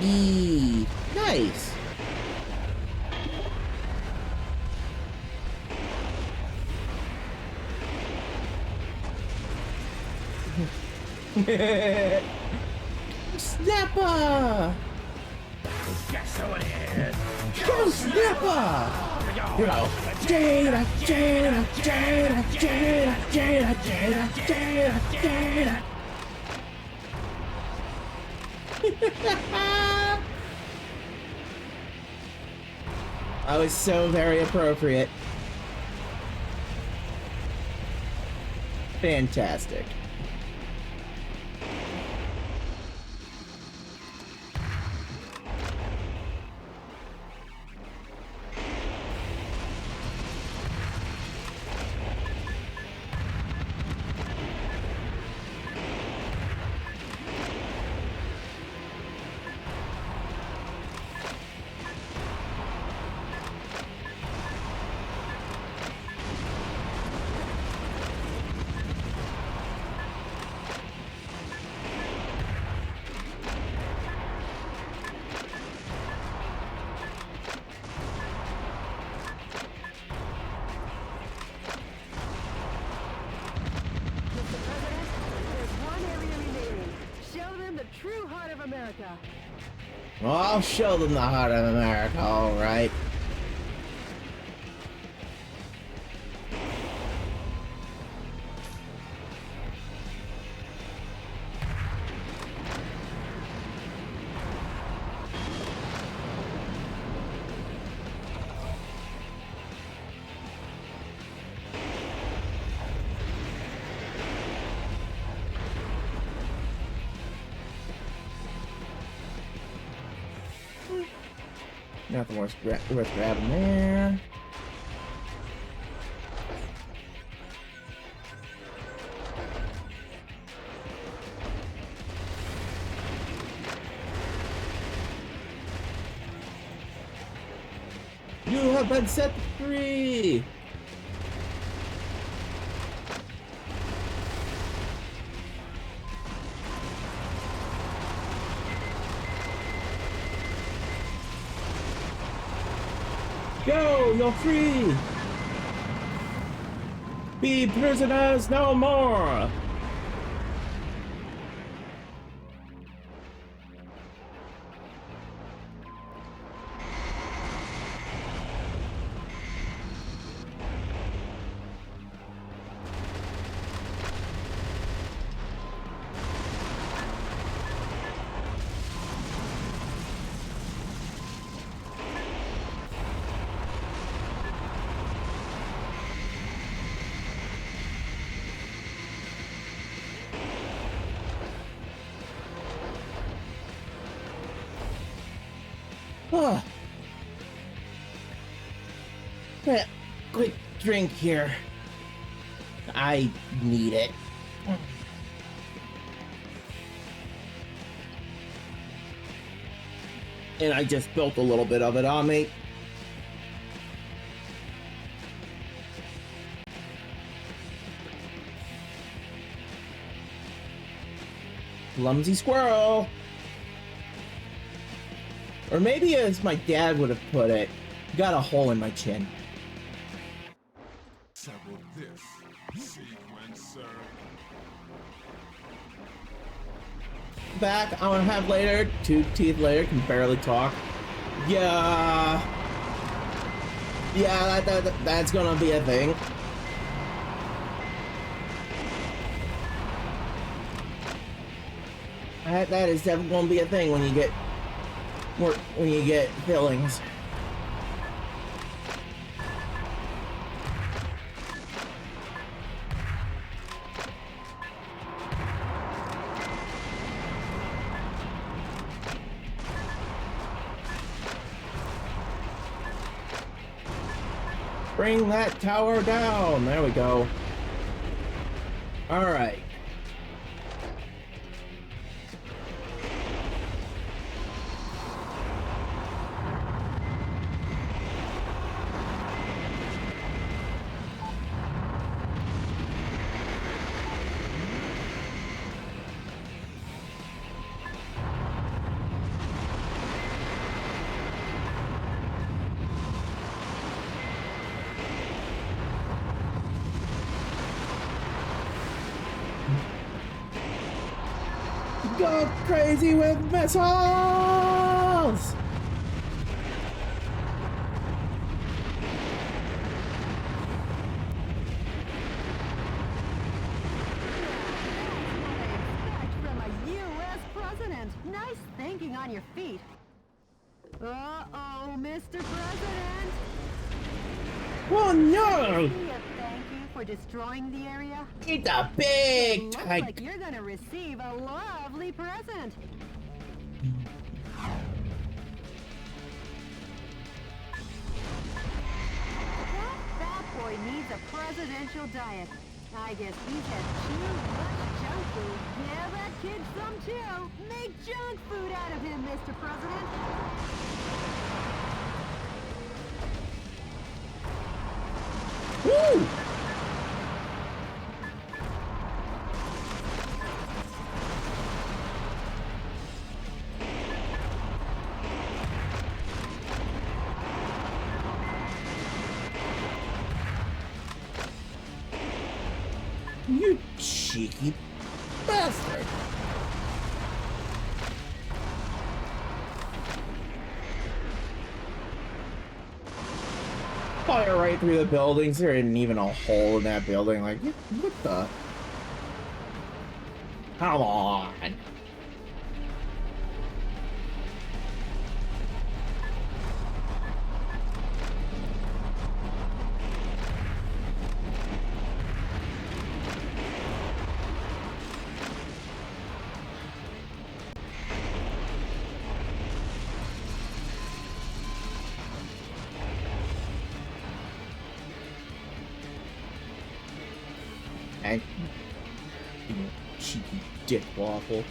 Yee, nice. Snapper! Guess who it is? Go Snapper! You know, Jada, Jada, Jada, Jada, Jada, Jada, Jada, Jada. That was so very appropriate. Fantastic. True heart of America. Well, I'll show them the heart of America, all right. Nothing worth grabbing there. You have been set free! Go! You're free! Be prisoners no more! Quick drink here. I need it. And I just spilled a little bit of it on me. Clumsy squirrel. Or maybe as my dad would have put it, got a hole in my chin. Several this sequence, sir. Back, I'm gonna have later, 2 teeth later, can barely talk. Yeah. Yeah, that's gonna be a thing. That is definitely gonna be a thing when you get fillings. Bring that tower down. There we go. All right. Go crazy with missiles! From a U.S. president. Nice thinking on your feet. Uh-oh, Mr. President. Oh no! Thank you for destroying the area. It's a big Looks tank. like you're gonna receive a lovely present. That boy needs a presidential diet. I guess he's had too much junk food. Yeah, that kid some too. Make junk food out of him, Mr. President. Woo! You cheeky bastard! Fire right through the buildings. There isn't even a hole in that building. Like, what the? Come on! And you cheeky dick waffle.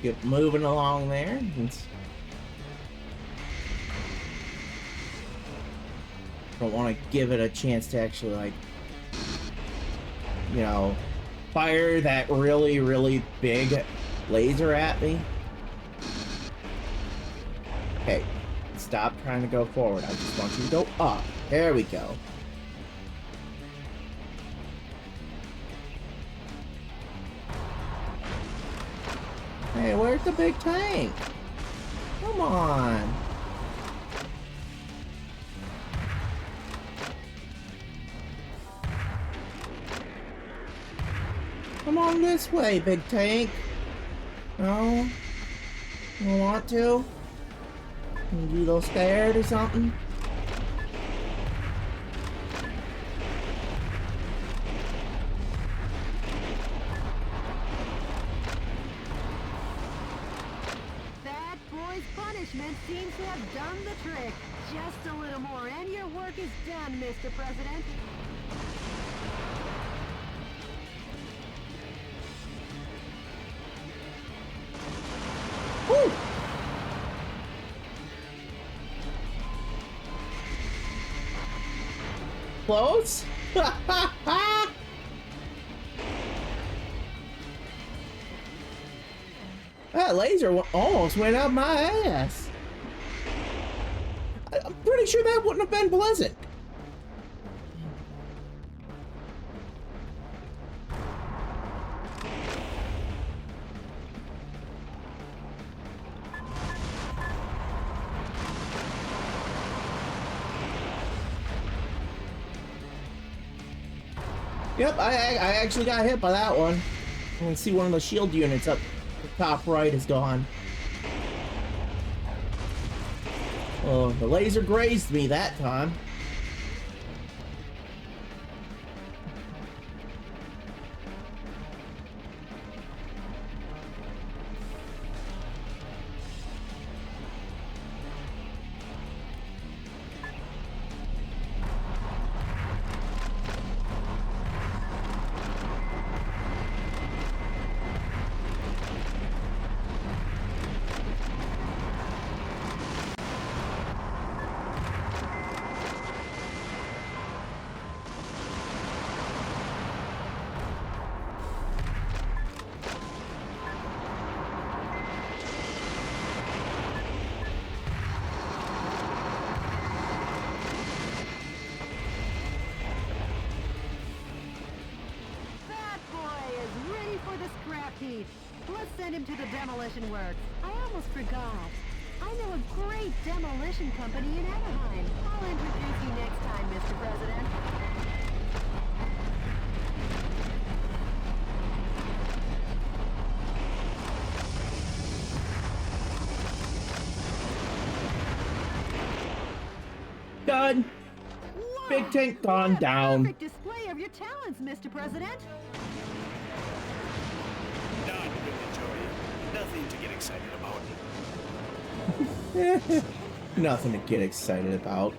Get moving along there. Don't want to give it a chance to actually, like, you know, fire that really, really big laser at me. Okay, stop trying to go forward. I just want you to go up. There we go. Hey, where's the big tank? Come on. come on this way, big tank. No? You don't want to? You a little scared or something? That boy's punishment seems to have done the trick. Just a little more and your work is done, Mr. President. Woo! Close? That laser almost went up my ass. I'm pretty sure that wouldn't have been pleasant. Yep, I actually got hit by that one. You can see one of the shield units up the top right is gone. Oh, the laser grazed me that time. Let's send him to the demolition works. I almost forgot. I know a great demolition company in Anaheim. I'll introduce you next time, Mr. President. Done. Whoa! Big tank gone What a down. Perfect display of your talents, Mr. President. Not really, Jody. Nothing to get excited about. Nothing to get excited about.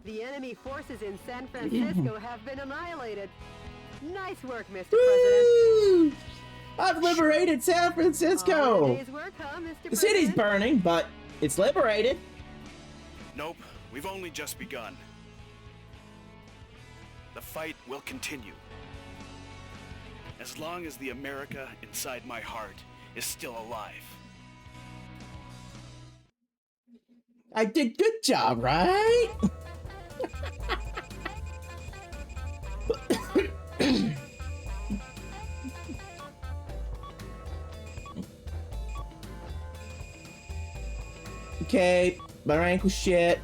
The enemy forces in San Francisco have been annihilated. Nice work, Mr. President. Woo! I've liberated San All Francisco. in a day's work, huh, Mr. The city's President? burning, but it's liberated. Nope, we've only just begun. The fight will continue. As long as the America inside my heart is still alive. I did good job, right? Okay, my rank was shit.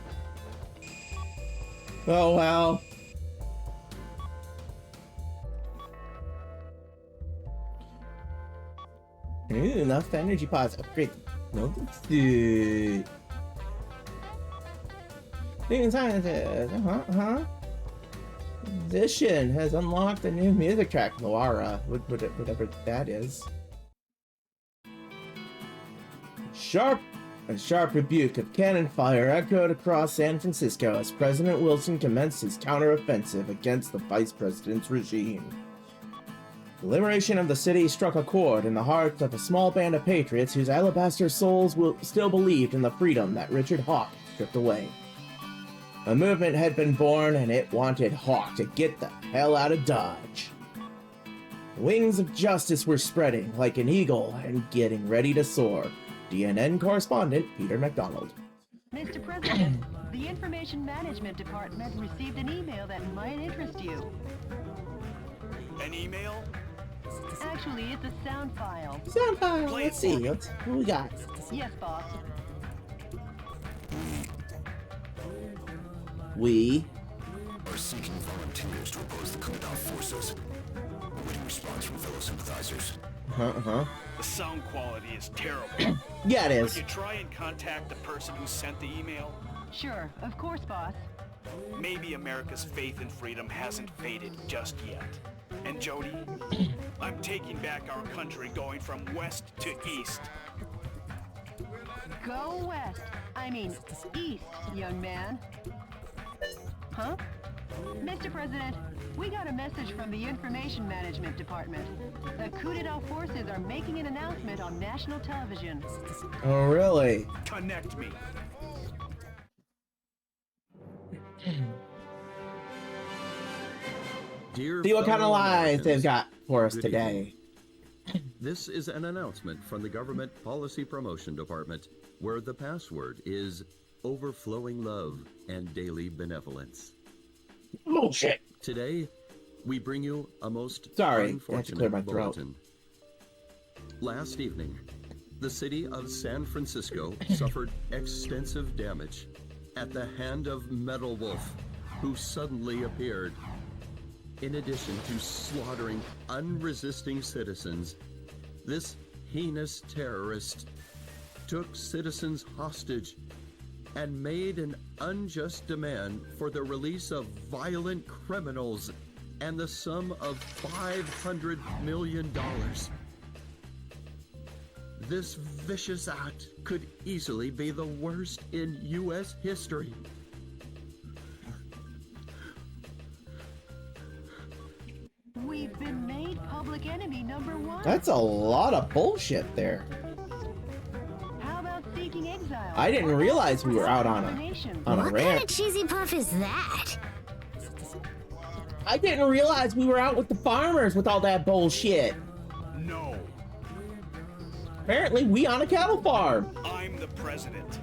Oh well. Ooh, enough energy pods upgrade. No, dude. Being scientist, Musician has unlocked a new music track, Loara, whatever that is. A sharp rebuke of cannon fire echoed across San Francisco as President Wilson commenced his counteroffensive against the vice president's regime. The liberation of the city struck a chord in the hearts of a small band of patriots whose alabaster souls still believed in the freedom that Richard Hawk stripped away. A movement had been born, and it wanted Hawk to get the hell out of Dodge. The wings of justice were spreading like an eagle and getting ready to soar. DNN correspondent Peter McDonald. Mr. President, the Information Management Department received an email that might interest you. An email? Actually, it's a sound file. Sound file, let's see, what we got? Yes, boss. We are seeking volunteers to oppose the coup d'etat forces. Awaiting response from fellow sympathizers. The sound quality is terrible. Yeah, it is. Could you try and contact the person who sent the email? Sure, of course, boss. Maybe America's faith in freedom hasn't faded just yet. And Jody, I'm taking back our country, going from west to east. Go west. I mean, east, young man. Huh? Mr. President, we got a message from the Information Management Department. The coup d'etat forces are making an announcement on national television. Oh, really? Connect me. Dear See what kind of fellow lies they've Americans, got for us good today. This is an announcement from the Government Policy Promotion Department, where the password is overflowing love and daily benevolence. Bullshit. Today, we bring you a most Sorry, I had to clear unfortunate my throat. bulletin. Last evening, the city of San Francisco suffered extensive damage at the hand of Metal Wolf, who suddenly appeared. In addition to slaughtering unresisting citizens, this heinous terrorist took citizens hostage and made an unjust demand for the release of violent criminals and the sum of $500 million. This vicious act could easily be the worst in U.S. history. We've been made public enemy #1. That's a lot of bullshit there. How about seeking exile? I didn't realize we were out on a What rant. kind of cheesy puff is that? I didn't realize we were out with the farmers with all that bullshit. No. Apparently, we on a cattle farm. I'm the president.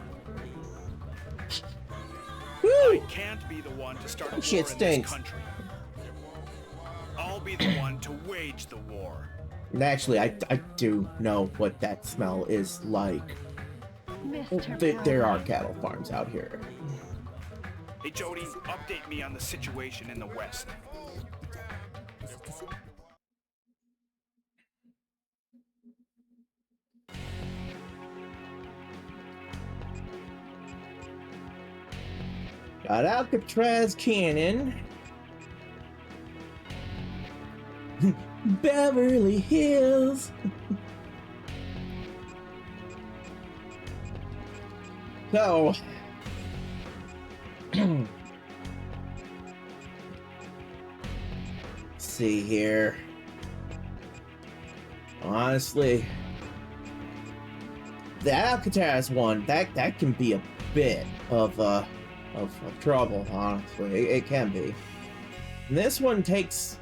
Woo! I can't be the one to start a war Shit in stinks. this country. I'll be the one to wage the war. And actually, I do know what that smell is like. There are cattle farms out here. Hey, Jody, update me on the situation in the West. Got Alcatraz Cannon. Beverly Hills. So, see here. Honestly, the Alcatraz one, that can be a bit of trouble. Honestly, it can be. And this one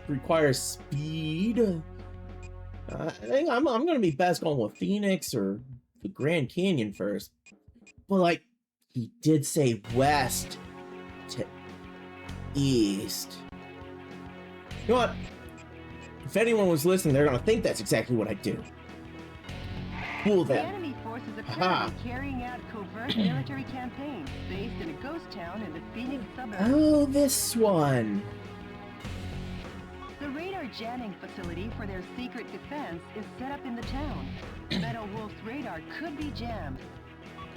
requires speed. I think I'm gonna be best going with Phoenix or the Grand Canyon first. But like, he did say west to east. You know what? If anyone was listening, they're gonna think that's exactly what I do. Fool The them. enemy forces are Aha. currently carrying out covert military campaigns based in a ghost town in the Phoenix suburbs. Oh, this one. The radar jamming facility for their secret defense is set up in the town. Metal Wolf's radar could be jammed.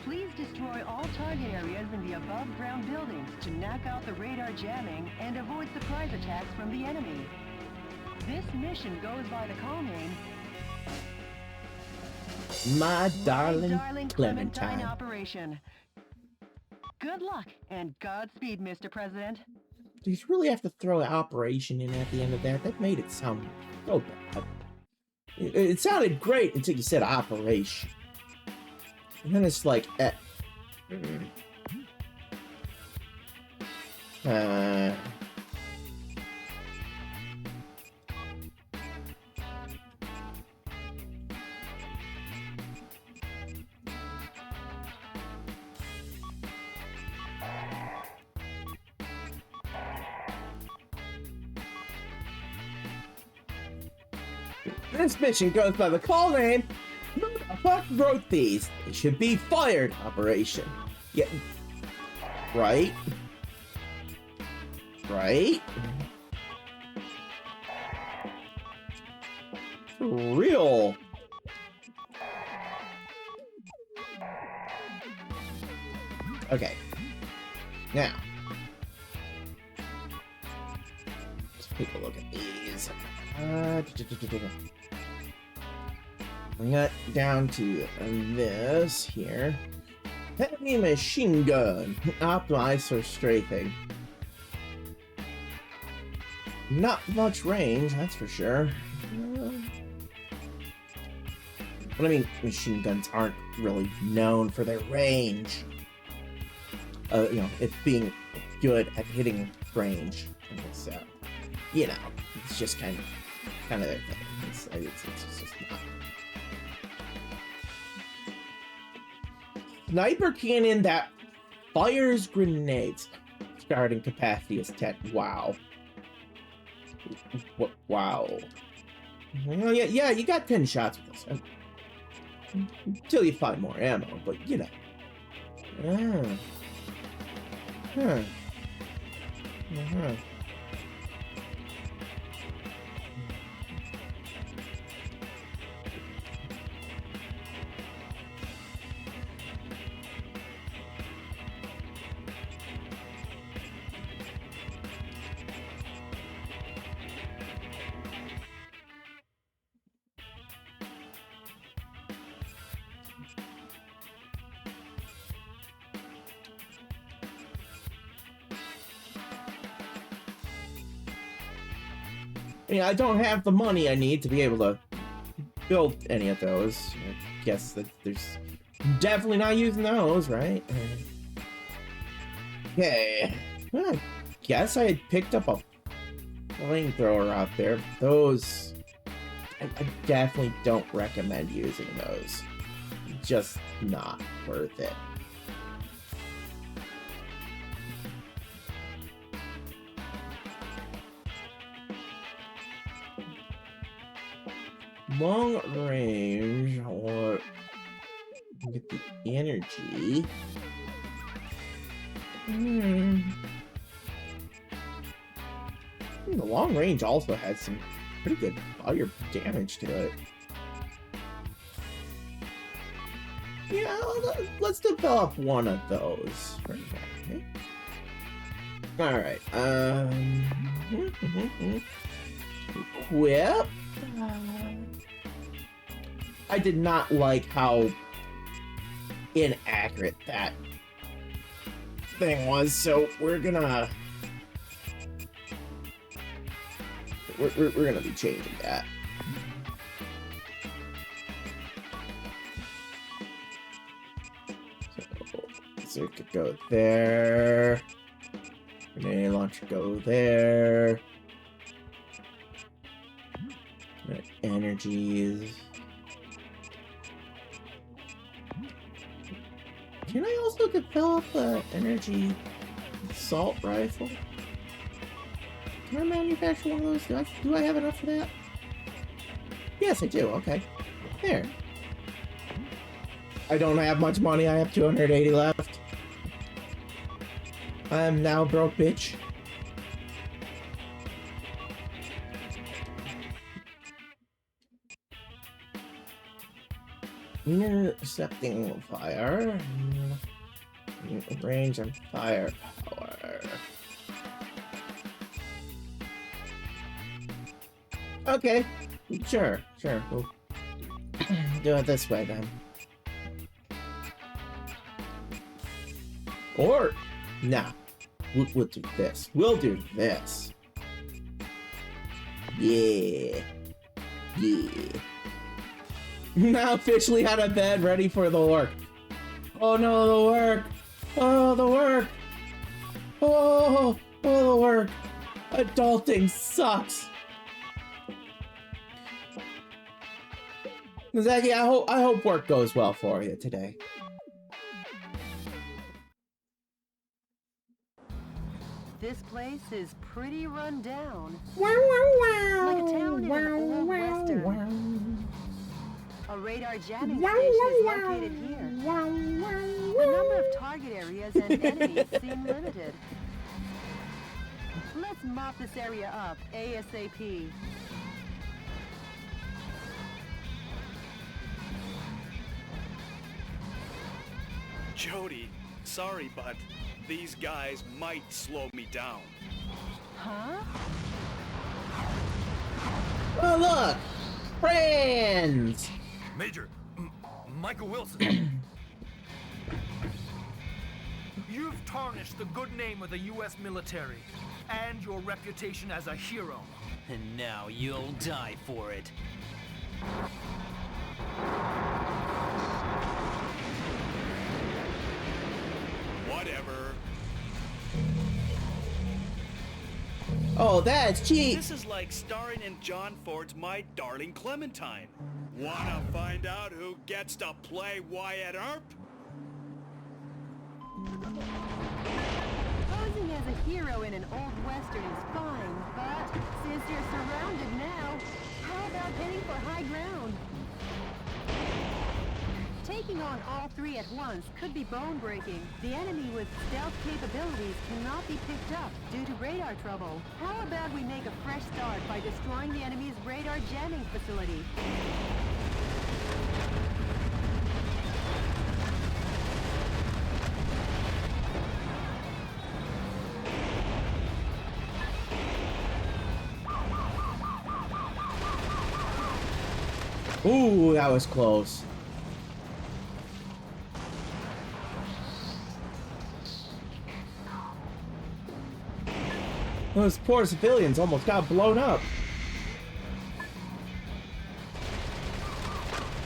Please destroy all target areas in the above-ground buildings to knock out the radar jamming and avoid surprise attacks from the enemy. This mission goes by the call name My darling, Darling Clementine. Operation. Good luck and Godspeed, Mr. President. Do you really have to throw an operation in at the end of that? That made it sound so bad. It sounded great until you said operation. And then it's like, This mission goes by the call name. Who the fuck wrote these? They should be fired. Operation. Yeah. Right? Right? For real. Okay. Now. Let's take a look at these. Bring that down to this here. Heavy machine gun. Optimized for strafing. Not much range, that's for sure. But I mean, machine guns aren't really known for their range. You know, it being good at hitting range. So, you know, it's just kind of their thing. It's just not. Sniper cannon that fires grenades. Starting capacity is 10. Wow. Wow. Well, yeah, you got 10 shots with this. Until you find more ammo, but you know. I mean, I don't have the money I need to be able to build any of those. I guess that there's definitely not using those, right? Okay. Well, I guess I had picked up a flamethrower out there. Those, I definitely don't recommend using those. Just not worth it. Long range, or get the energy. The long range also has some pretty good fire damage to it. Yeah, let's develop one of those right now. Okay? All right. Equip. I did not like how inaccurate that thing was, so we're gonna be changing that. So it could go there. Grenade launcher go there. Energies. Can I also develop an energy assault rifle? Can I manufacture one of those? Do I have enough for that? Yes, I do. Okay. There. I don't have much money. I have 280 left. I'm now broke, bitch. Intercepting fire. Range and firepower. Okay. Sure. We'll do it this way then. Or, nah. We'll do this. We'll do this. Yeah. Now officially out of bed, ready for the work. Oh no, the work. Oh, the work. Oh, the work. Adulting sucks. Zaki, I hope work goes well for you today. This place is pretty run down. Wow, wow, Like a town in an old western. A radar jamming station is located here. The number of target areas and enemies seem limited. Let's mop this area up, ASAP. Jody, sorry, but these guys might slow me down. Huh? Oh, look! Friends! Major, Michael Wilson. You've tarnished the good name of the U.S. military and your reputation as a hero. And now you'll die for it. Whatever. Oh, that's cheap! This is like starring in John Ford's My Darling Clementine. Wanna find out who gets to play Wyatt Earp? Posing as a hero in an old western is fine, but since you're surrounded now, how about heading for high ground? Taking on all three at once could be bone-breaking. The enemy with stealth capabilities cannot be picked up due to radar trouble. How about we make a fresh start by destroying the enemy's radar jamming facility? Ooh, that was close. Those poor civilians almost got blown up.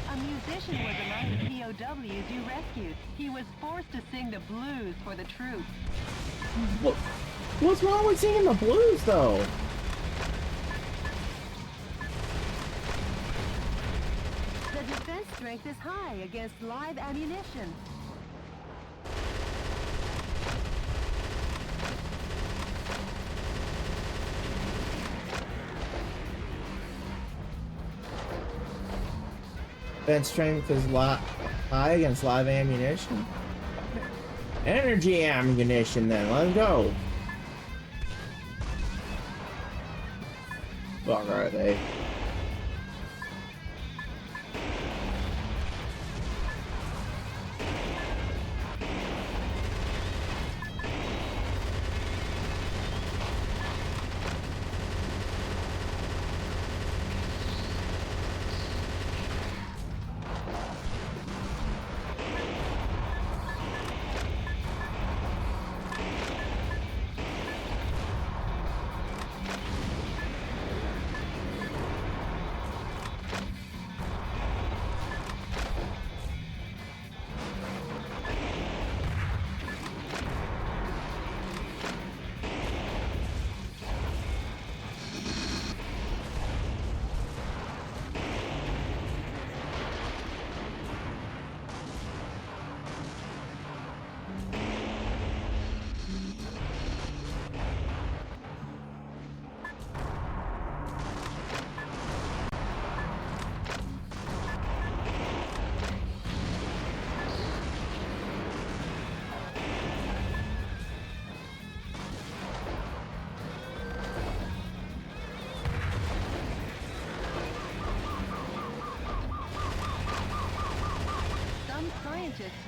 A musician was among the POWs you rescued. He was forced to sing the blues for the troops. What's wrong with singing the blues, though? The defense strength is high against live ammunition. Defense strength is high against live ammunition. Energy ammunition, then. Let's go. Fuck are they?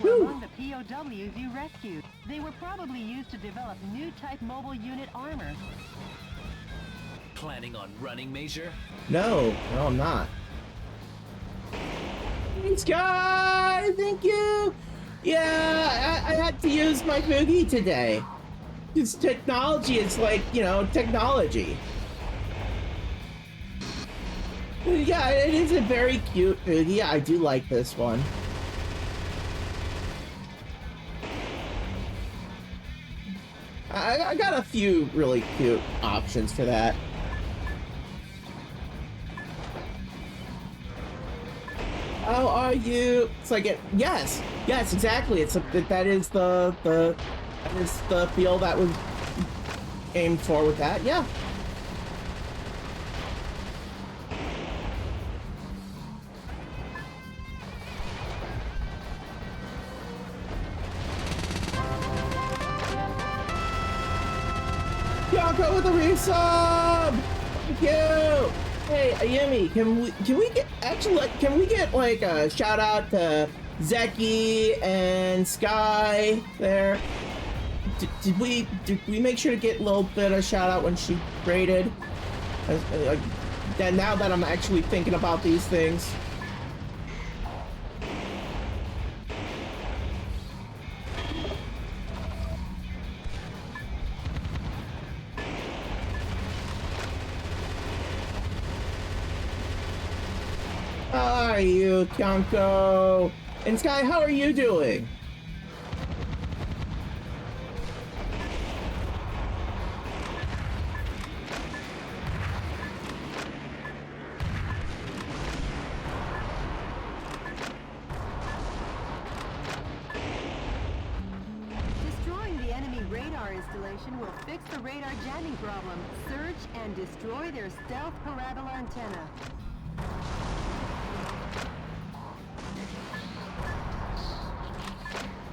Were among the POWs you rescued. They were probably used to develop new type mobile unit armor. Planning on running, Major? No, I'm not. Thanks, guys! Thank you! Yeah, I had to use my boogie today. It's technology, it's like, you know, technology. Yeah, it is a very cute boogie. I do like this one. I got a few really cute options for that. How are you? It's like yes, exactly. It's that is the feel that was aimed for with that. Yeah. Kyoko with a resub. Thank you. Hey, Ayumi, can we get like a shout out to Zeki and Sky there? Did we make sure to get a little bit of shout out when she rated? Then now that I'm actually thinking about these things. How are you, Kyoko? And Sky, how are you doing? Destroying the enemy radar installation will fix the radar jamming problem. Search and destroy their stealth parabola antenna.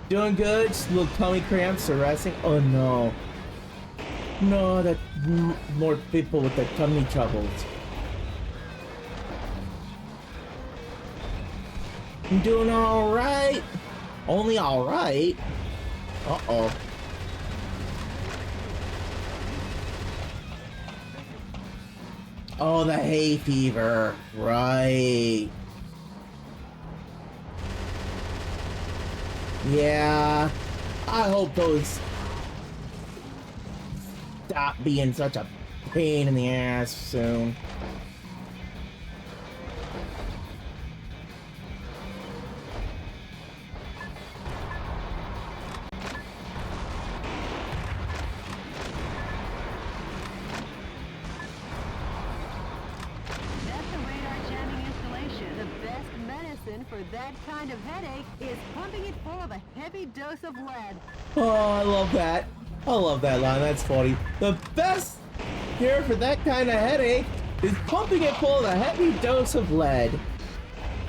Doing good, just little tummy cramps harassing. Oh no. No, that more people with the tummy troubles. I'm doing alright. Only alright. Uh-oh. Oh, the hay fever. Right. Yeah, I hope those stop being such a pain in the ass soon. That kind of headache is pumping it full of a heavy dose of lead. Oh, I love that. I love that line. That's funny. The best cure for that kind of headache is pumping it full of a heavy dose of lead.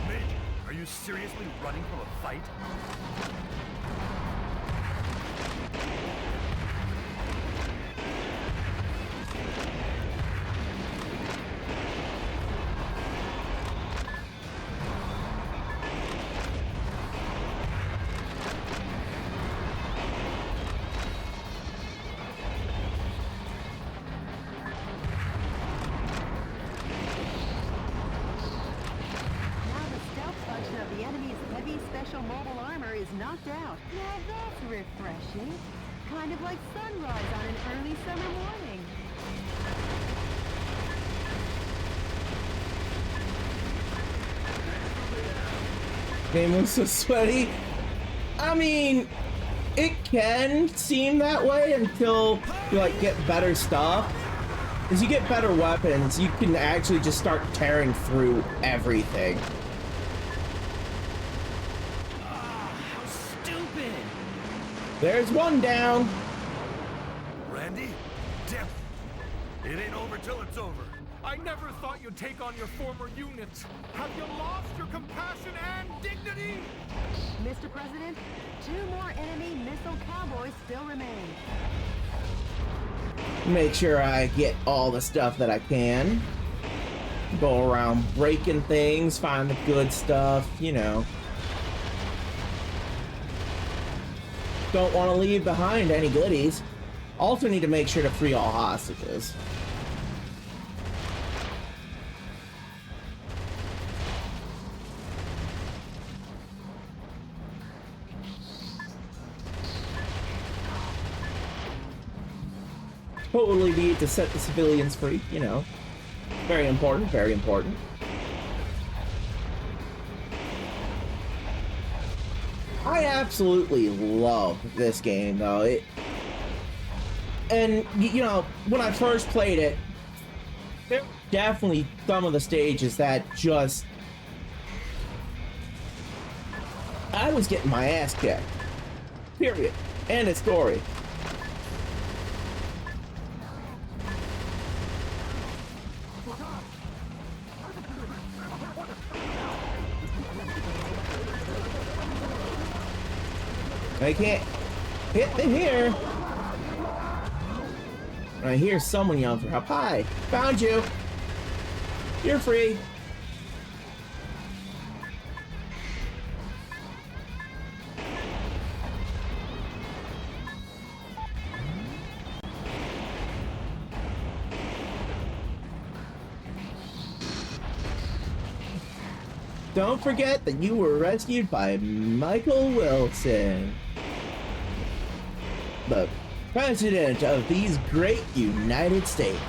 Major, are you seriously running from a fight? Knocked out. Now that's refreshing. Kind of like sunrise on an early summer morning. Game was so sweaty. I mean, it can seem that way until you like get better stuff. As you get better weapons, you can actually just start tearing through everything. There's one down. Randy? Damn. It ain't over till it's over. I never thought you'd take on your former units. Have you lost your compassion and dignity? Mr. President, 2 more enemy missile cowboys still remain. Make sure I get all the stuff that I can. Go around breaking things, find the good stuff, you know. Don't want to leave behind any goodies. Also need to make sure to free all hostages. Totally need to set the civilians free, you know. Very important, very important. I absolutely love this game, though. And, you know, when I first played it, there were definitely some of the stages that just... I was getting my ass kicked. Period. End of story. I can't hit the here. I hear someone yelling for help. Hi, found you. You're free. Don't forget that you were rescued by Michael Wilson, the President of these great United States.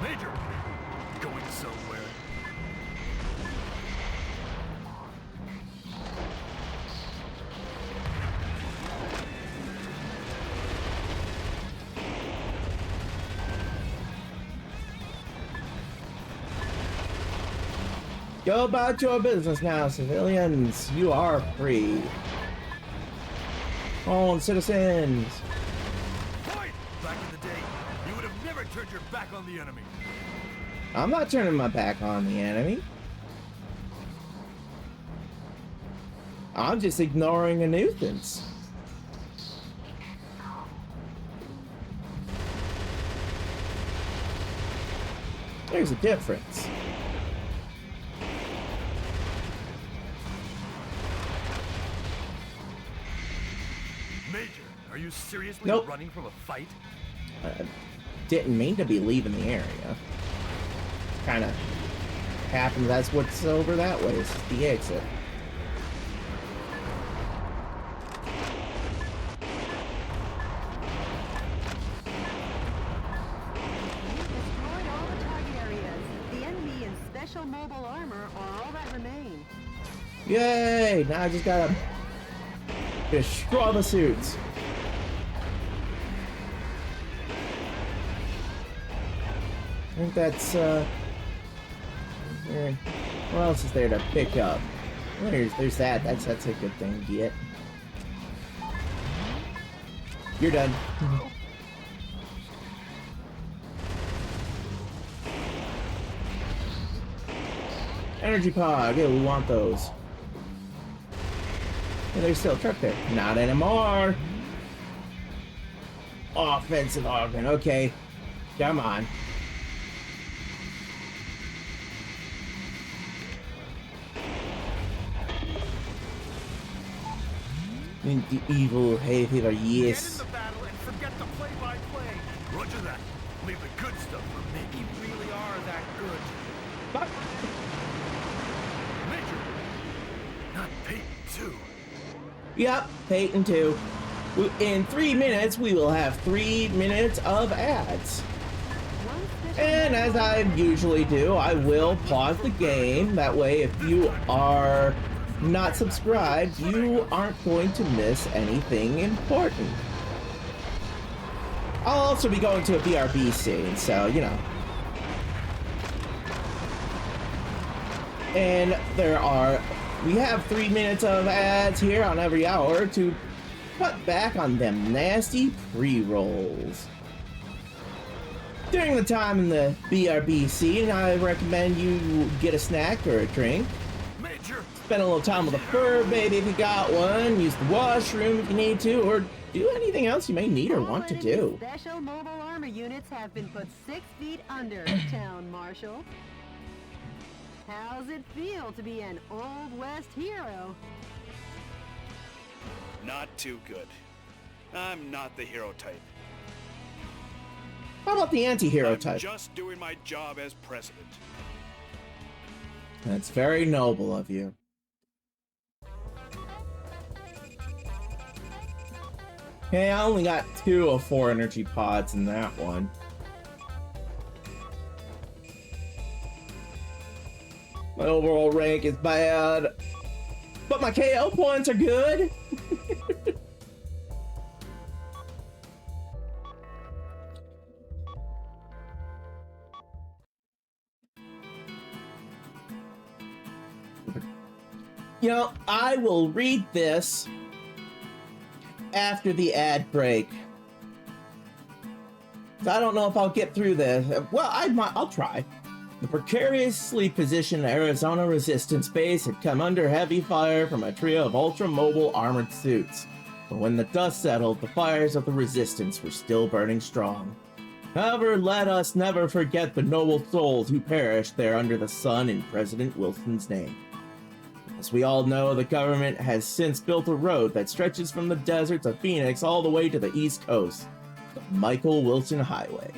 Major! Going somewhere. Go about your business now, civilians. You are free. On, citizens. Point! Back in the day, you would have never turned your back on the enemy. I'm not turning my back on the enemy. I'm just ignoring a nuisance. There's a difference. Major, are you seriously running from a fight? Didn't mean to be leaving the area. Kind of happened. That's what's over that way. It's the exit. Destroyed all the target areas. The enemy in special mobile armor are all that remain. Yay! Now I just gotta destroy the suits. I think that's what else is there to pick up? There's that. That's a good thing to get. You're done. Energy pod. Yeah, we want those. Yeah, there's still a truck there. Not anymore. Offensive organ. Okay. Come on. The evil hay fever, yes. Get in the battle and forget the play-by-play. Roger that. Leave the good stuff for me. You really are that good. But Major, not Peyton 2. Yep, Peyton 2. In 3 minutes, we will have 3 minutes of ads. And as I usually do, I will pause the game. That way, if you are not subscribed, you aren't going to miss anything important. I'll also be going to a BRB soon, so, you know. And we have 3 minutes of ads here on every hour to cut back on them nasty pre-rolls. During the time in the BRB scene, I recommend you get a snack or a drink. Major. Spend a little time with a fur baby if you got one. Use the washroom if you need to, or do anything else you may need or want to do. Special mobile armor units have been put 6 feet under, Town Marshal. How's it feel to be an Old West hero? Not too good. I'm not the hero type. How about the anti-hero I'm type? just doing my job as president. That's very noble of you. Hey, I only got 2 of 4 energy pods in that one. My overall rank is bad, but my KO points are good. You know, I will read this after the ad break. I don't know if I'll get through this. Well, I'll try. The precariously positioned Arizona Resistance Base had come under heavy fire from a trio of ultra-mobile armored suits. But when the dust settled, the fires of the Resistance were still burning strong. However, let us never forget the noble souls who perished there under the sun in President Wilson's name. As we all know, the government has since built a road that stretches from the deserts of Phoenix all the way to the East Coast, the Michael Wilson Highway.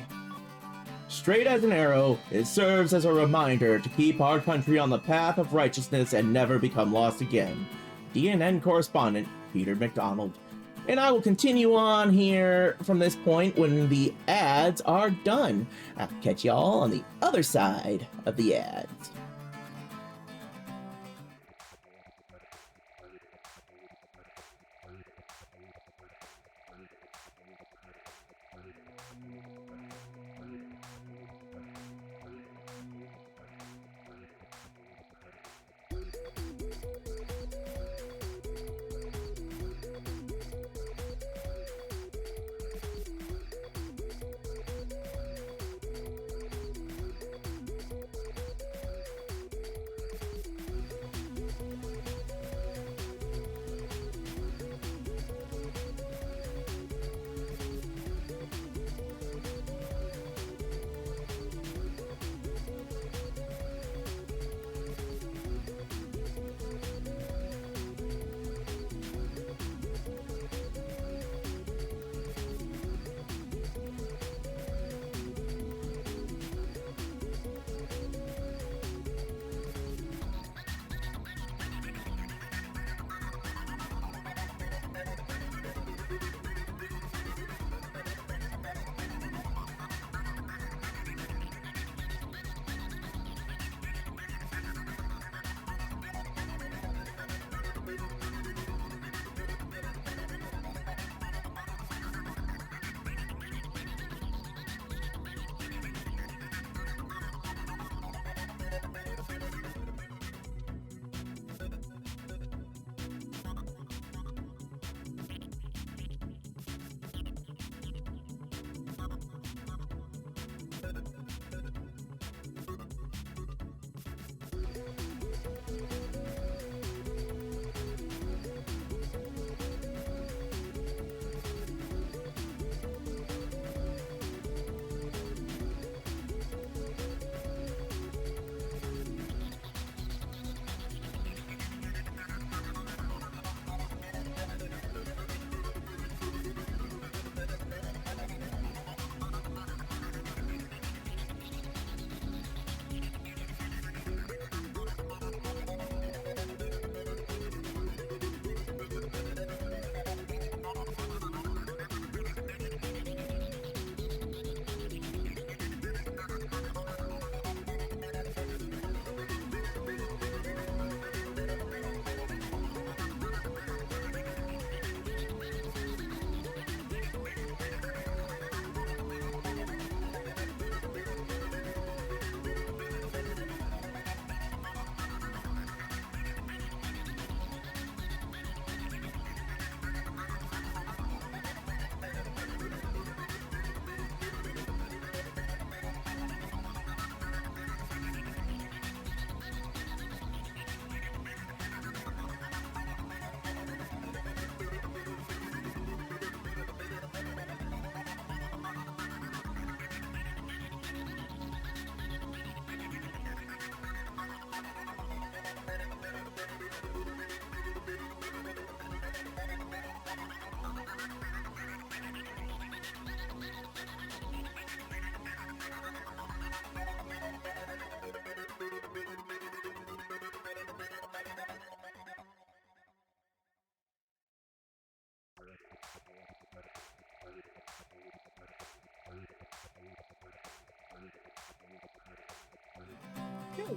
Straight as an arrow, it serves as a reminder to keep our country on the path of righteousness and never become lost again. DNN correspondent Peter McDonald. And I will continue on here from this point when the ads are done. I'll catch y'all on the other side of the ads.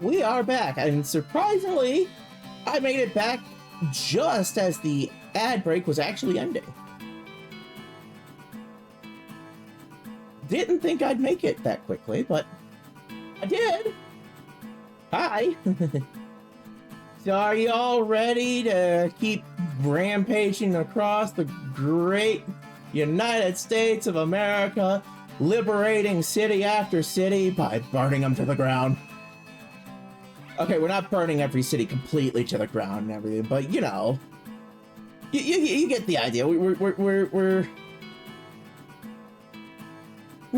We are back, and surprisingly, I made it back just as the ad break was actually ending. Didn't think I'd make it that quickly, but I did. Hi. So are you all ready to keep rampaging across the great United States of America, liberating city after city by burning them to the ground? Okay, we're not burning every city completely to the ground and everything, but you know, you get the idea. We're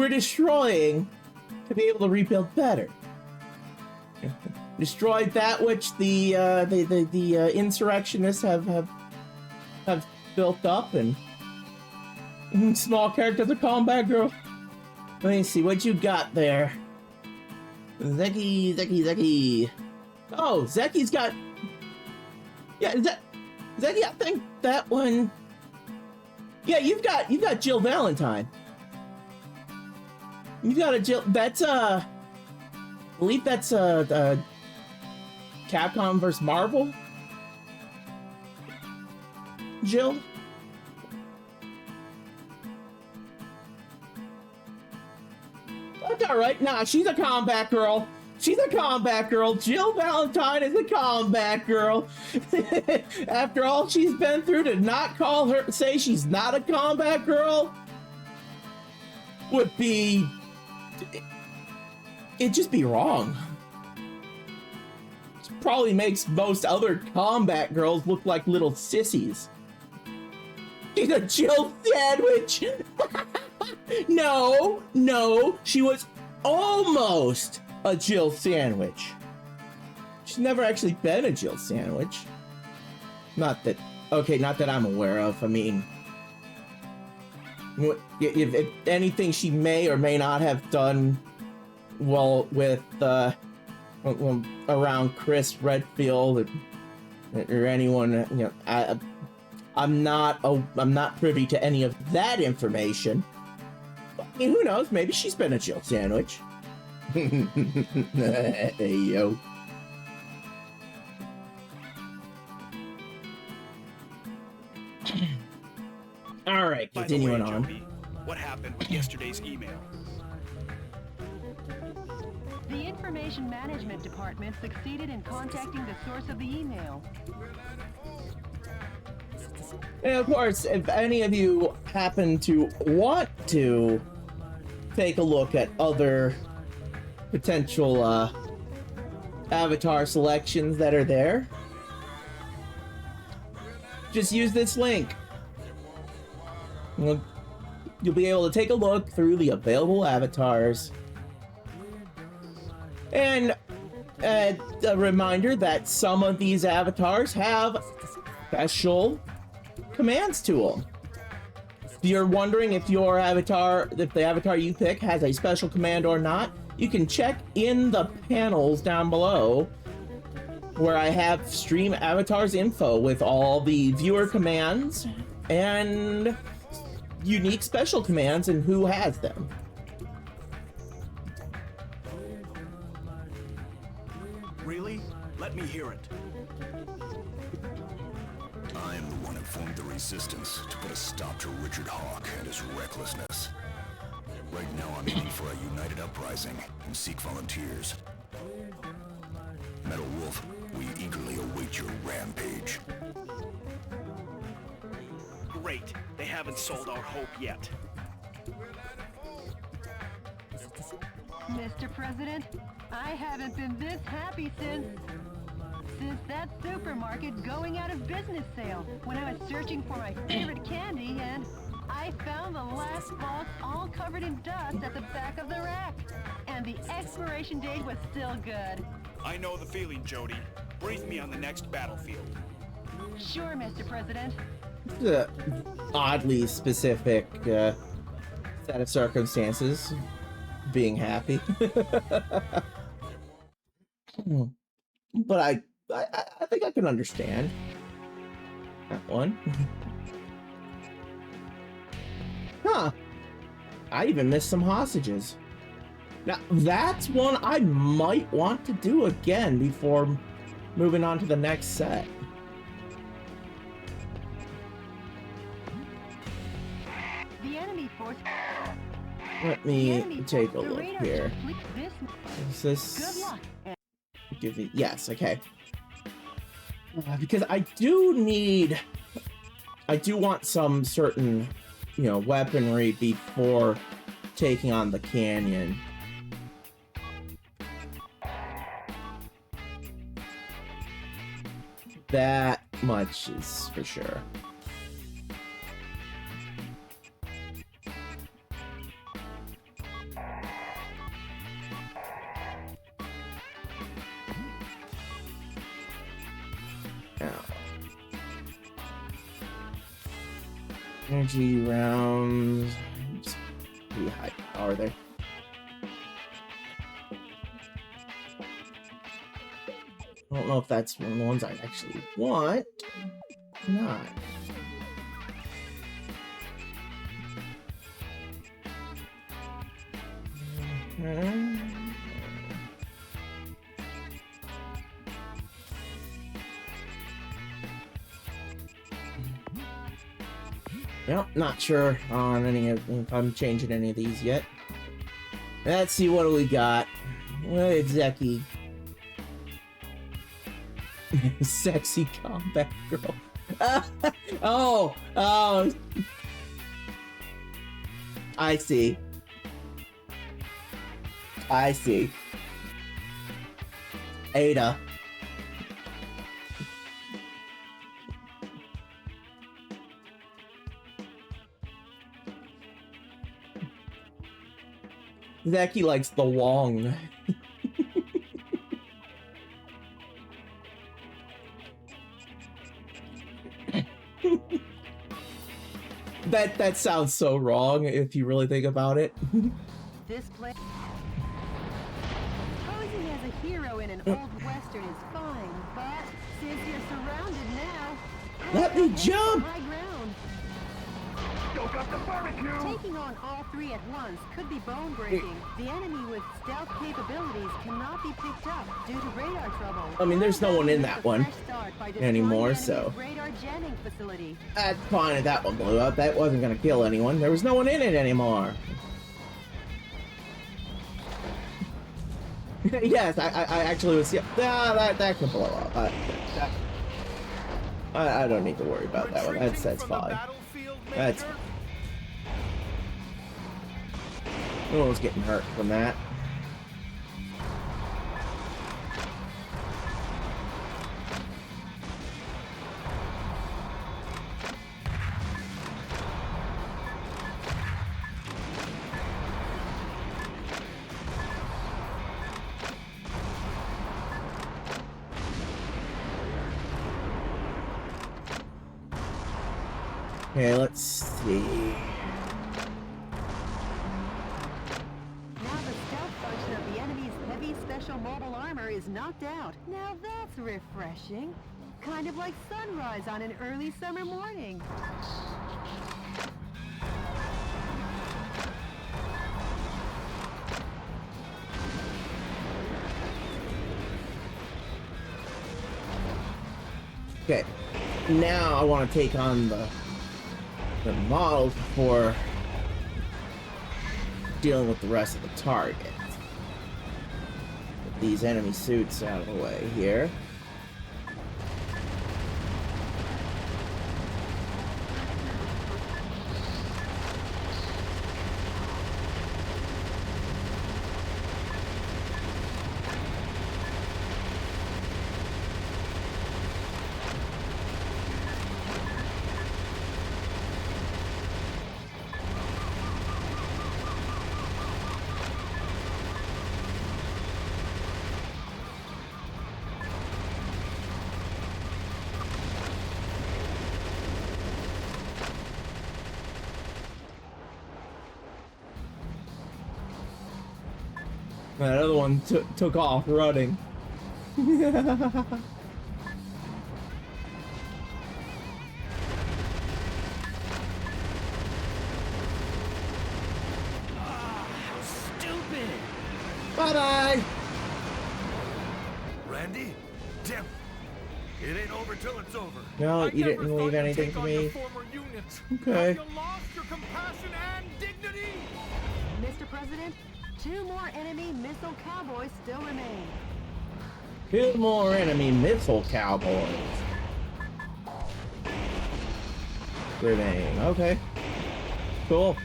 destroying to be able to rebuild better. Destroyed that which the insurrectionists have built up, and small characters are calling back, girl. Let me see what you got there. Zeki. Oh, Zeki's got. Yeah, Zeki. I think that one. Yeah, you've got Jill Valentine. You've got a Jill. That's I believe that's Capcom vs. Marvel. Jill. That's all right. Nah, she's a combat girl. She's a combat girl. Jill Valentine is a combat girl. After all she's been through, to not call her, say she's not a combat girl, would be, it'd just be wrong. It probably makes most other combat girls look like little sissies. She's a Jill sandwich. No, she was almost a Jill sandwich. She's never actually been a Jill sandwich. Not that I'm aware of. I mean, if anything, she may or may not have done well with around Chris Redfield or anyone. You know, I'm not privy to any of that information. I mean, who knows? Maybe she's been a Jill sandwich. Hey, yo. All right, continuing on. Jody, what happened with yesterday's email? The Information Management Department succeeded in contacting the source of the email. And of course, if any of you happen to want to take a look at other potential avatar selections that are there, just use this link. You'll be able to take a look through the available avatars. And a reminder that some of these avatars have special commands to them. If you're wondering if the avatar you pick has a special command or not, you can check in the panels down below where I have stream avatars info with all the viewer commands and unique special commands and who has them. Really? Let me hear it. I am the one who formed the Resistance to put a stop to Richard Hawk and his recklessness. Right now I'm aiming for a united uprising and seek volunteers. Metal Wolf, we eagerly await your rampage. Great. They haven't sold our hope yet. Mr. President, I haven't been this happy since that supermarket going out of business sale, when I was searching for my favorite candy and I found the last box all covered in dust at the back of the rack. And the expiration date was still good. I know the feeling, Jody. Brief me on the next battlefield. Sure, Mr. President. It's an oddly specific set of circumstances. Being happy. But I think I can understand that one. Huh. I even missed some hostages. Now, that's one I might want to do again before moving on to the next set. The enemy force. Let me take a look here. Is this... Give me... Yes, okay. Because I do want some certain, you know, weaponry before taking on the canyon. That much is for sure. Energy rounds. Just pretty high power there. I don't know if that's one of the ones I actually want or not. Well, not sure on any of if I'm changing any of these yet. Let's see what do we got. What is Zeki? Sexy combat girl. Oh, I see. I see. Ada. Zeki likes the Wong. That sounds so wrong if you really think about it. This place posing as a hero in an old western is fine, but since you're surrounded now, let me jump. High ground. Stoke up the barbecue. Taking on all three at once could be bone-breaking. The enemy with stealth capabilities cannot be picked up due to radar trouble. I mean, there's no one in that one anymore, so radar jamming facility. that's fine if that one blew up. That wasn't gonna kill anyone. There was no one in it anymore. Yes, I actually was. Yeah, that can blow up. I don't need to worry about that one. That's fine. That's. No one's getting hurt from that. Okay, let's see. Now the stealth function of the enemy's heavy special mobile armor is knocked out. Now that's refreshing. Kind of like sunrise on an early summer morning. Okay, now I want to take on the models before dealing with the rest of the target. Get these enemy suits out of the way here. That other one took off running. Stupid! Bye-bye! Randy? Damn. It ain't over till it's over. No, you didn't leave anything for me. Okay. Mr. President, 2 more enemy missile cowboys still remain. 2 more enemy missile cowboys. Grenade. Okay. Cool.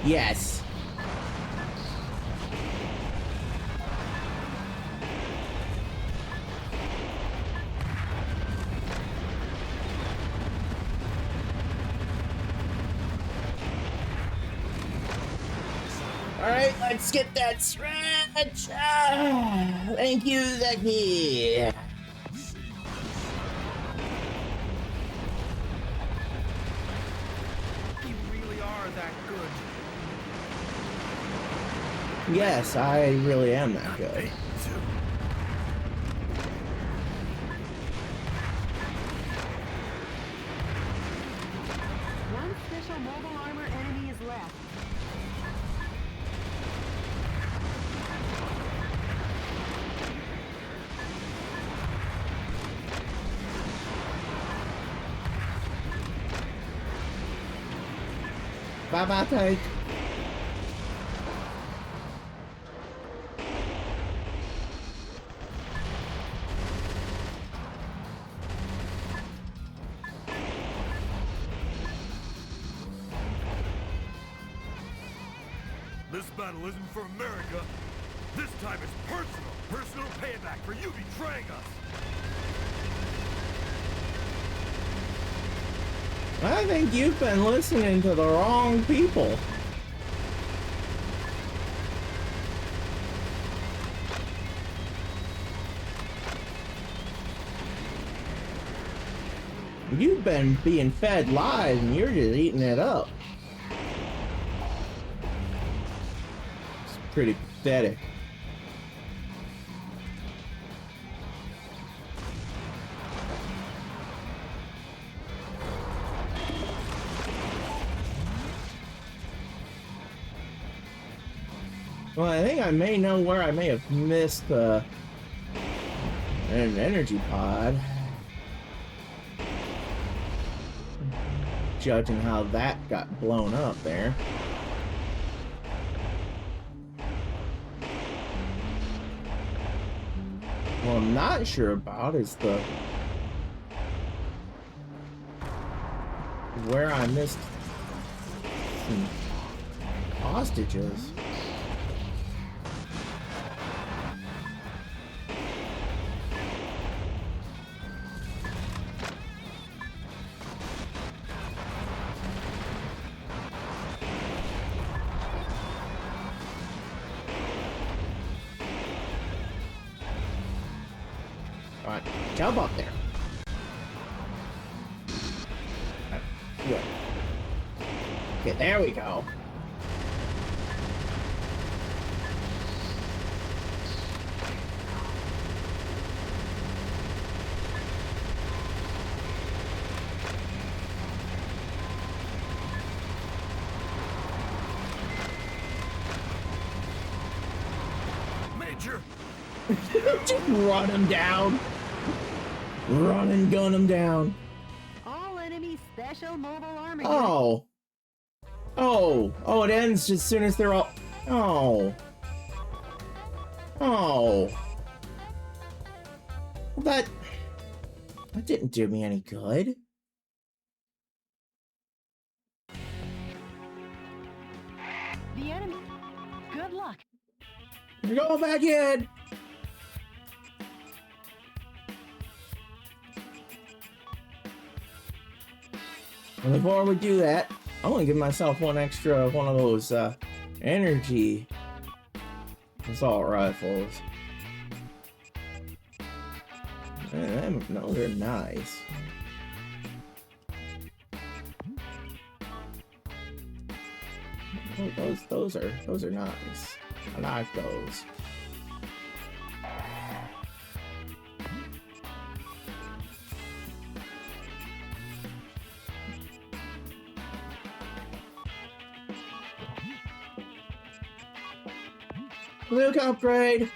Yes. All right, let's get that stretch. Thank you, Zeki. You really are that good. Yes, I really am that good. One special mobile armor enemy is left. Bye-bye, Take. This battle isn't for America. This time it's personal. Personal payback for you betraying us. I think you've been listening to the wrong people. You've been being fed lies and you're just eating it up. It's pretty pathetic. Well, I think I may know where I may have missed an energy pod. Judging how that got blown up there. What I'm not sure about is where I missed some hostages. Alright, jump up there. Good. Okay, there we go. Major! Just run him down. Run and gun him down. All enemy special mobile armor. Oh. Oh. Oh, it ends as soon as they're all... Oh. Oh. Well, that didn't do me any good. The enemy. Good luck. You're going back in. And before we do that, I'm gonna give myself one of those energy assault rifles. Man, no, they're nice. Oh, those are nice. I like those. Luke upgrade.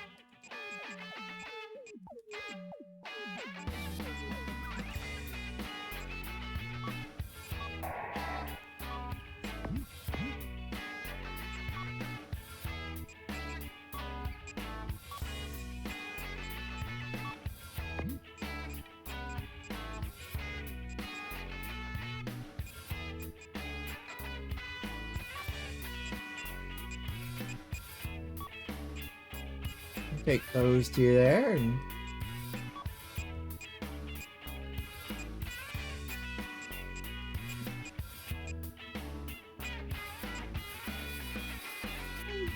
Take those two there and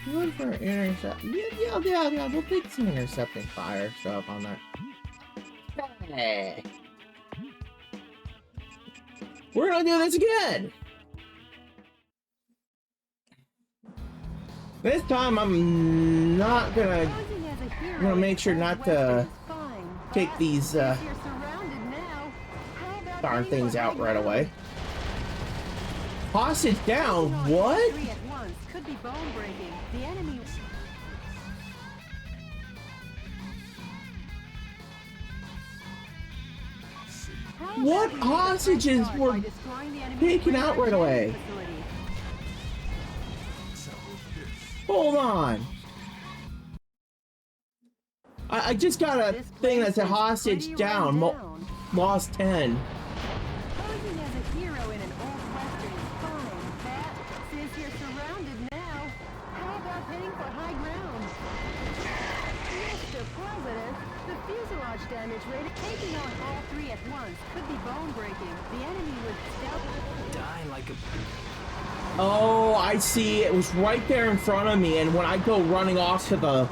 good for intercept. Yeah. We'll take some intercepting fire stuff on that. Hey. We're gonna do this again. This time I'm not gonna. I'm gonna make sure not to take these darn things out right away. Hostage down? What? What hostages were taken out right away? Hold on. I just got a thing that's a hostage down. Lost 10. Posing as a hero in an old western is fine, Pat. Since you're surrounded now, how about heading for high ground? Mr. President, the fuselage damage rate taking on all three at once could be bone-breaking. The enemy would stealth... Die like a... Oh, I see. It was right there in front of me, and when I go running off to the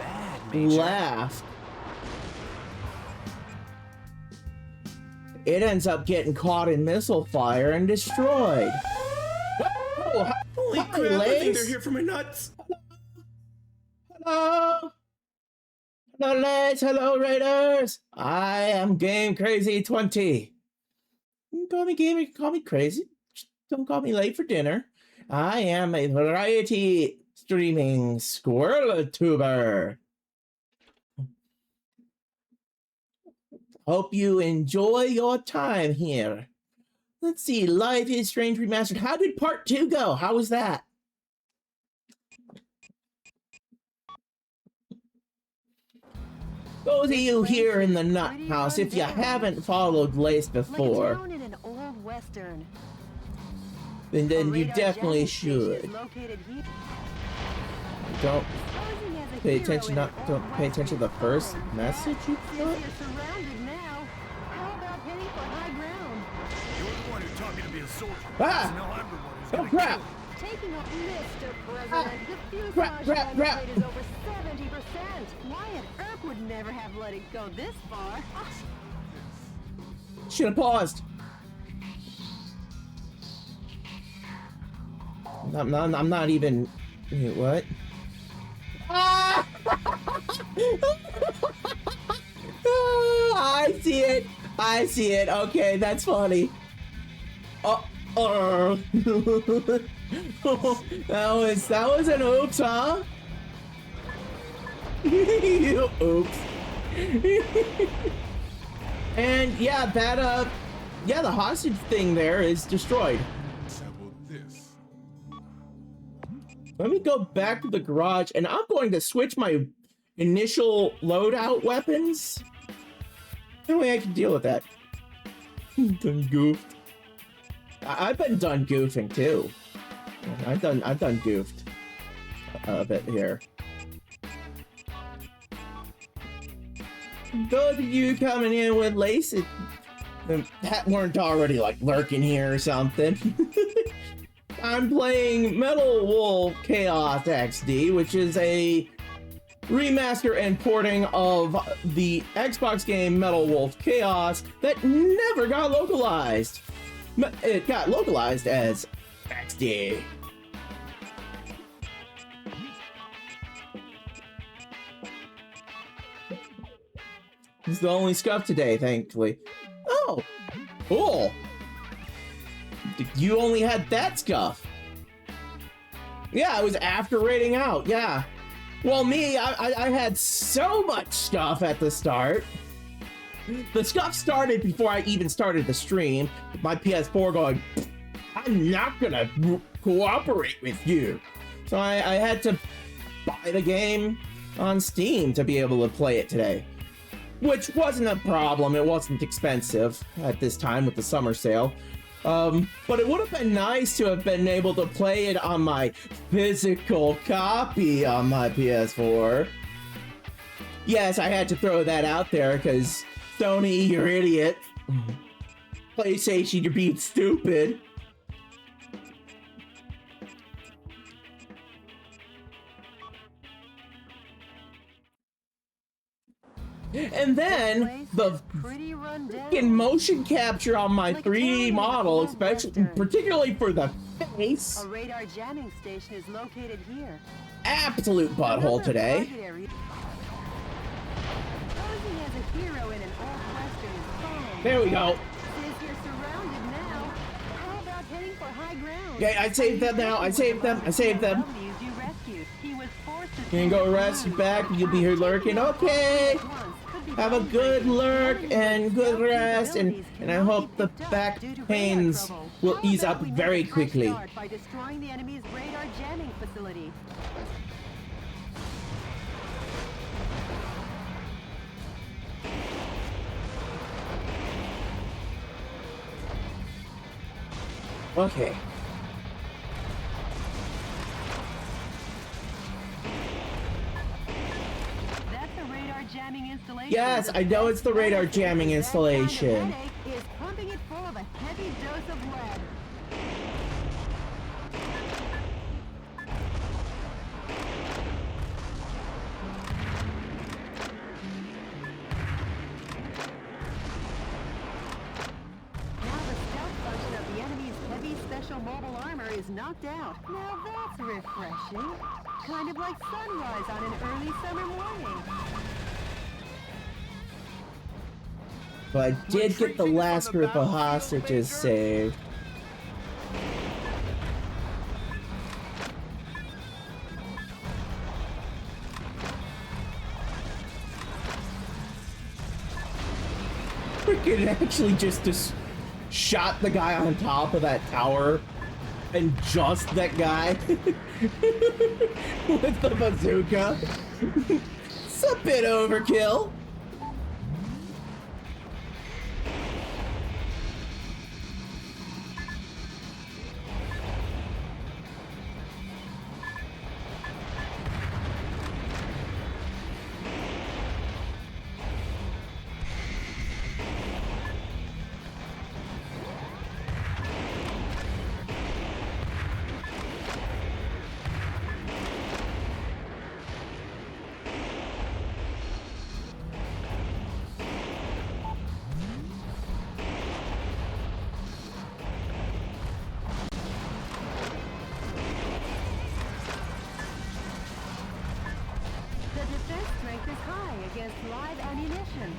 left, it ends up getting caught in missile fire and destroyed. Oh, holy crap, I think they're here for my nuts. Hello? Hello, lads. Hello, Raiders. I am Game Crazy 20. You can call me Game, you can call me crazy. Just don't call me late for dinner. I am a variety streaming squirrel tuber. Hope you enjoy your time here. Let's see, Life is Strange Remastered. How did part 2 go? How was that? Those of you here in the Nut House, if you haven't followed Lace before, then you definitely should. Don't pay attention. Don't pay attention to the first message you got. Ah! Oh crap! Taking up Mr. President, the Crap! rate is over 70%. Wyatt Earp would never have let it go this far. Should have paused. I'm not even. Wait, what? Ah! I see it. I see it. Okay, that's funny. That was an oops, huh? Oops. And yeah, that yeah, the hostage thing there is destroyed. Let me go back to the garage, and I'm going to switch my initial loadout weapons. No way I can deal with that. Done goofed. I've been done goofing too. I've done goofed a bit here. Those of you coming in with Lace that weren't already like lurking here or something. I'm playing Metal Wolf Chaos XD, which is a remaster and porting of the Xbox game Metal Wolf Chaos that never got localized. It got localized as XD. It's the only scuff today, thankfully. Oh, cool. You only had that scuff. Yeah, it was after raiding out, yeah. Well, me, I had so much stuff at the start. The scuff started before I even started the stream. My PS4 going, I'm not gonna cooperate with you. So I had to buy the game on Steam to be able to play it today. Which wasn't a problem, it wasn't expensive at this time with the summer sale. But it would have been nice to have been able to play it on my physical copy on my PS4. Yes, I had to throw that out there because Sony, you're idiot. PlayStation, you're being stupid. And then the freaking motion capture on my 3D model, especially particularly for the face. A radar jamming station is located here. Absolute butthole today. Posing as a hero in an old western is fun. There we go. Since you're surrounded now, how about heading for high ground? Okay, I saved them now. I saved them. I saved them. You rescued. He was forced to You can go rest back. You'll be here lurking. Okay. Have a good lurk and good rest, and I hope the back pains will ease up very quickly. By destroying the enemy's radar jamming facility. Okay. Jamming installation. Yes, I know it's the radar jamming installation. Is pumping it full of a heavy dose of lead. Now the stealth function of the enemy's heavy special mobile armor is knocked out. Now that's refreshing. Kind of like sunrise on an early summer morning. But I did get the last group of hostages saved. Freaking actually just shot the guy on top of that tower. And just that guy. With the bazooka. It's a bit overkill. Live ammunition.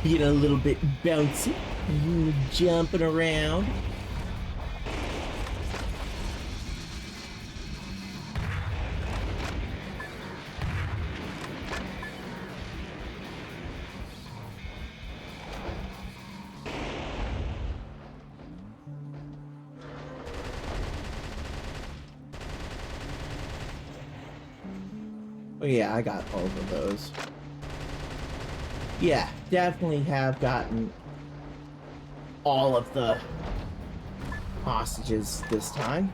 Being a little bit bouncy, jumping around. Oh yeah, I got both of those. Yeah, definitely have gotten all of the hostages this time.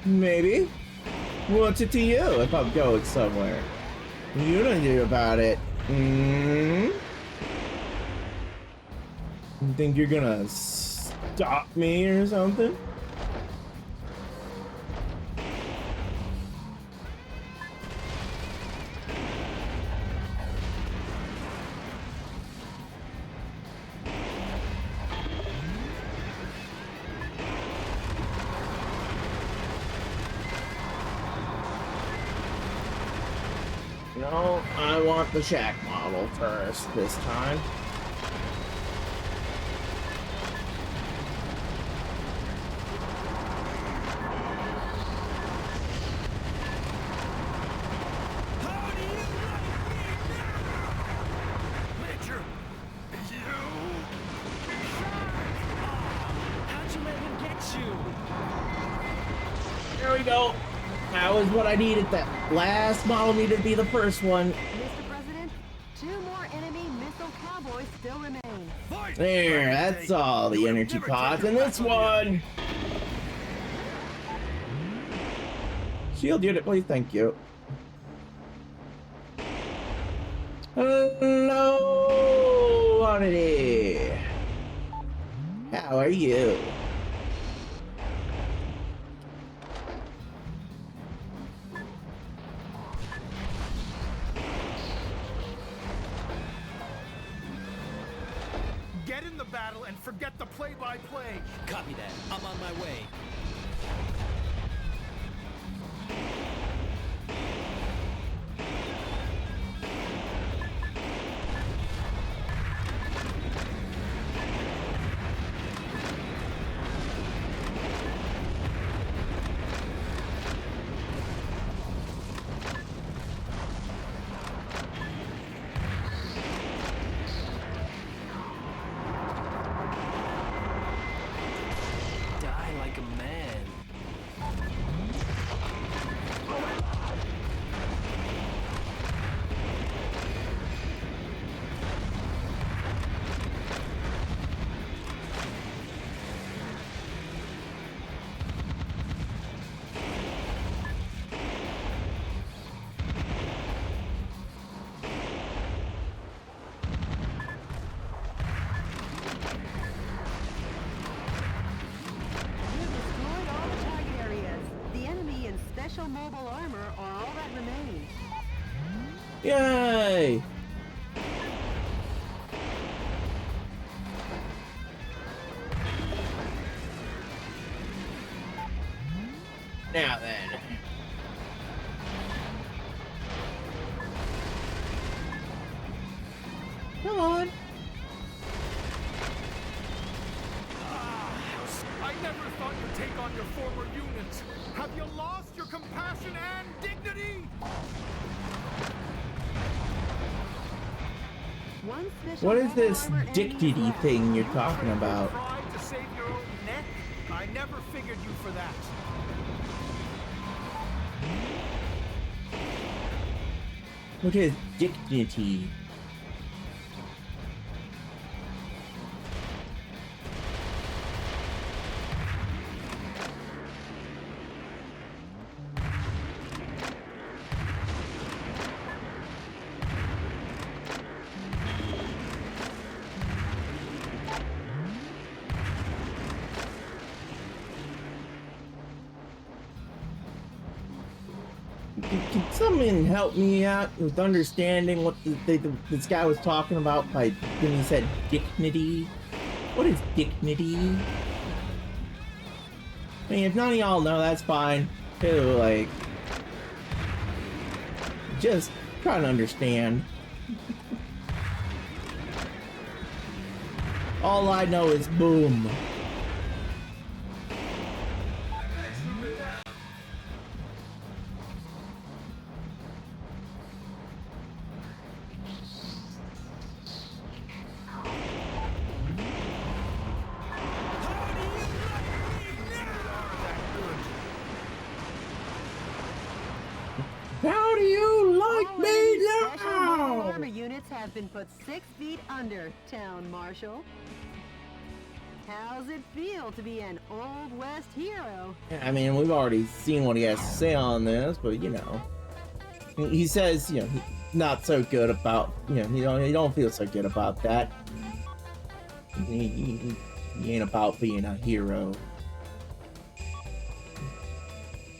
Maybe. What's it to you if I'm going somewhere? You don't do about it. You think you're gonna stop me or something? No, I want the shack model first this time. There we go. That was what I needed. That last model needed to be the first one. Mr. President, 2 more enemy missile cowboys still remain. There, that's all the energy pods in this one. Shield unit, please, thank you. Hello, Oddity. How are you? Get in the battle and forget the play-by-play. Copy that. I'm on my way. Die like a man. We've destroyed all the target areas. The enemy in special mobile armor are all that remains. Yay! Now then. Come on. I never thought you'd take on your former units. Have you lost your compassion and dignity? One special What is mobile this armor enemy dignity left. thing you're talking about? Tried to save your own neck? I never figured you for that. What is dignity? Can someone help me out with understanding what this guy was talking about by when he said dignity? What is dignity? I mean, if none of y'all know, that's fine too. Like, just trying to understand. All I know is boom. How do you like All me enemy special mobile now? armor units have been put 6 feet under, Town Marshal. How's it feel to be an Old West hero? I mean, we've already seen what he has to say on this, but you know, he says, you know, he's not so good about, you know, he don't feel so good about that. He ain't about being a hero.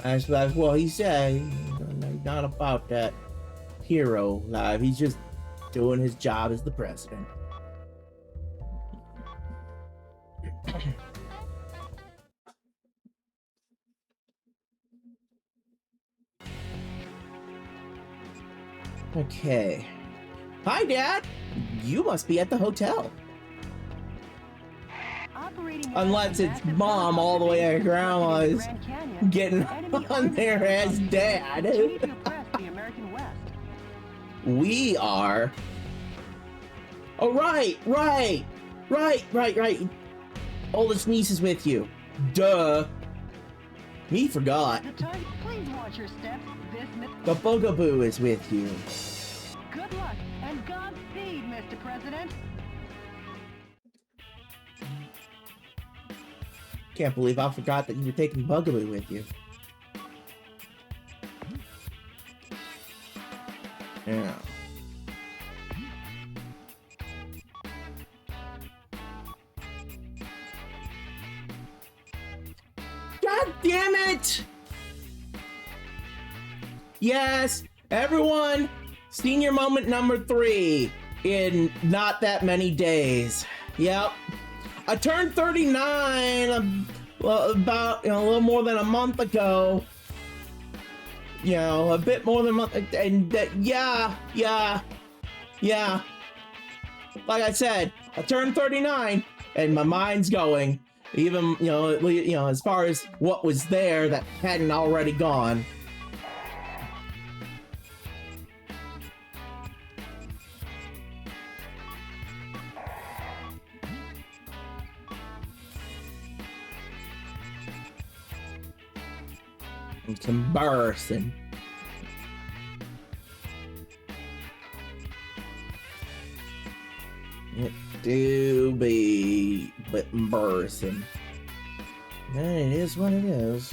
That's what he said. He's not about that hero life. He's just doing his job as the president. Okay. Hi, Dad. You must be at the hotel. Unless it's Mom all the way at Grandma's getting on there as Dad. We are. Oh, right. Oldest niece is with you. Duh. Me forgot. Please watch your steps. The Bugaboo is with you. Good luck and Godspeed, Mr. President. Can't believe I forgot that you were taking Bugaboo with you. Yeah. God damn it! Yes, everyone, senior moment number 3 in not that many days. Yep. I turned 39 about, you know, a little more than a month ago. You know, a bit more than a month, and yeah. Like I said, I turned 39, and my mind's going. Even, you know, as far as what was there that hadn't already gone. It's embarrassing. It do be a bit embarrassing. And it is what it is.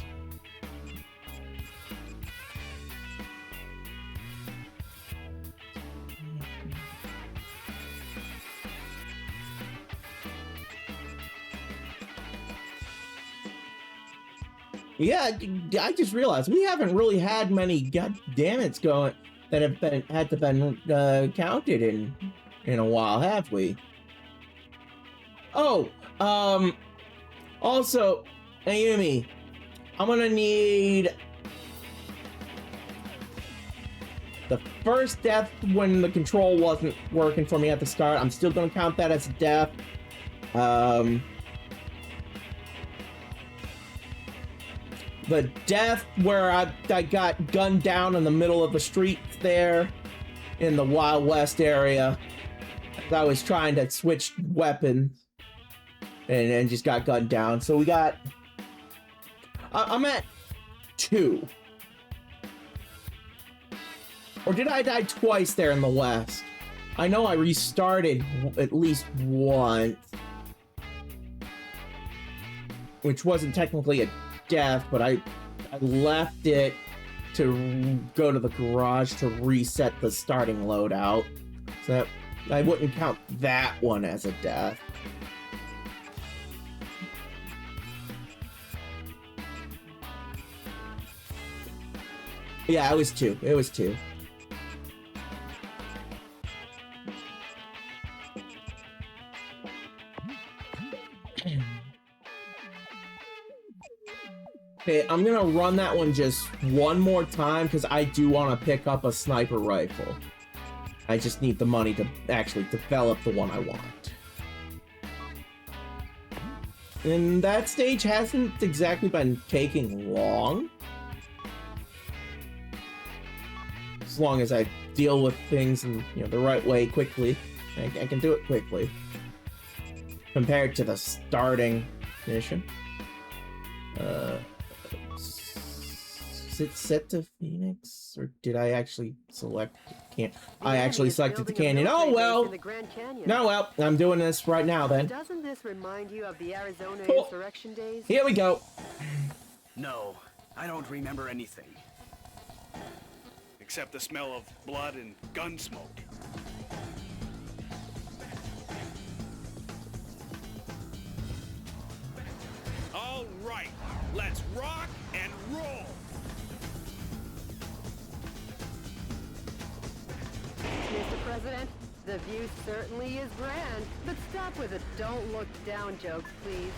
Yeah, I just realized we haven't really had many goddammits going that have had to been counted in a while, have we? Oh, also, Ayumi, I'm gonna need the first death when the control wasn't working for me at the start. I'm still gonna count that as a death. The death where I got gunned down in the middle of the street there in the Wild West area. I was trying to switch weapons and just got gunned down. So we got... I'm at 2. Or did I die twice there in the West? I know I restarted at least once. Which wasn't technically a death, but I left it to go to the garage to reset the starting loadout. So that I wouldn't count that one as a death. Yeah, it was 2. It was 2. Okay, I'm gonna run that one just one more time because I do want to pick up a sniper rifle. I just need the money to actually develop the one I want. And that stage hasn't exactly been taking long. As long as I deal with things in, you know, the right way quickly, I can do it quickly. Compared to the starting mission. it set to Phoenix, or did I actually select? Can't. The I enemy actually is selected the building a canyon. Oh military base well. in the Grand Canyon. No, well, I'm doing this right now then. Doesn't this remind you of the Arizona Cool. insurrection days? Here we go. No, I don't remember anything. Except the smell of blood and gun smoke. All right, let's rock and roll. Mr. President, the view certainly is grand, but stop with the don't look down jokes, please.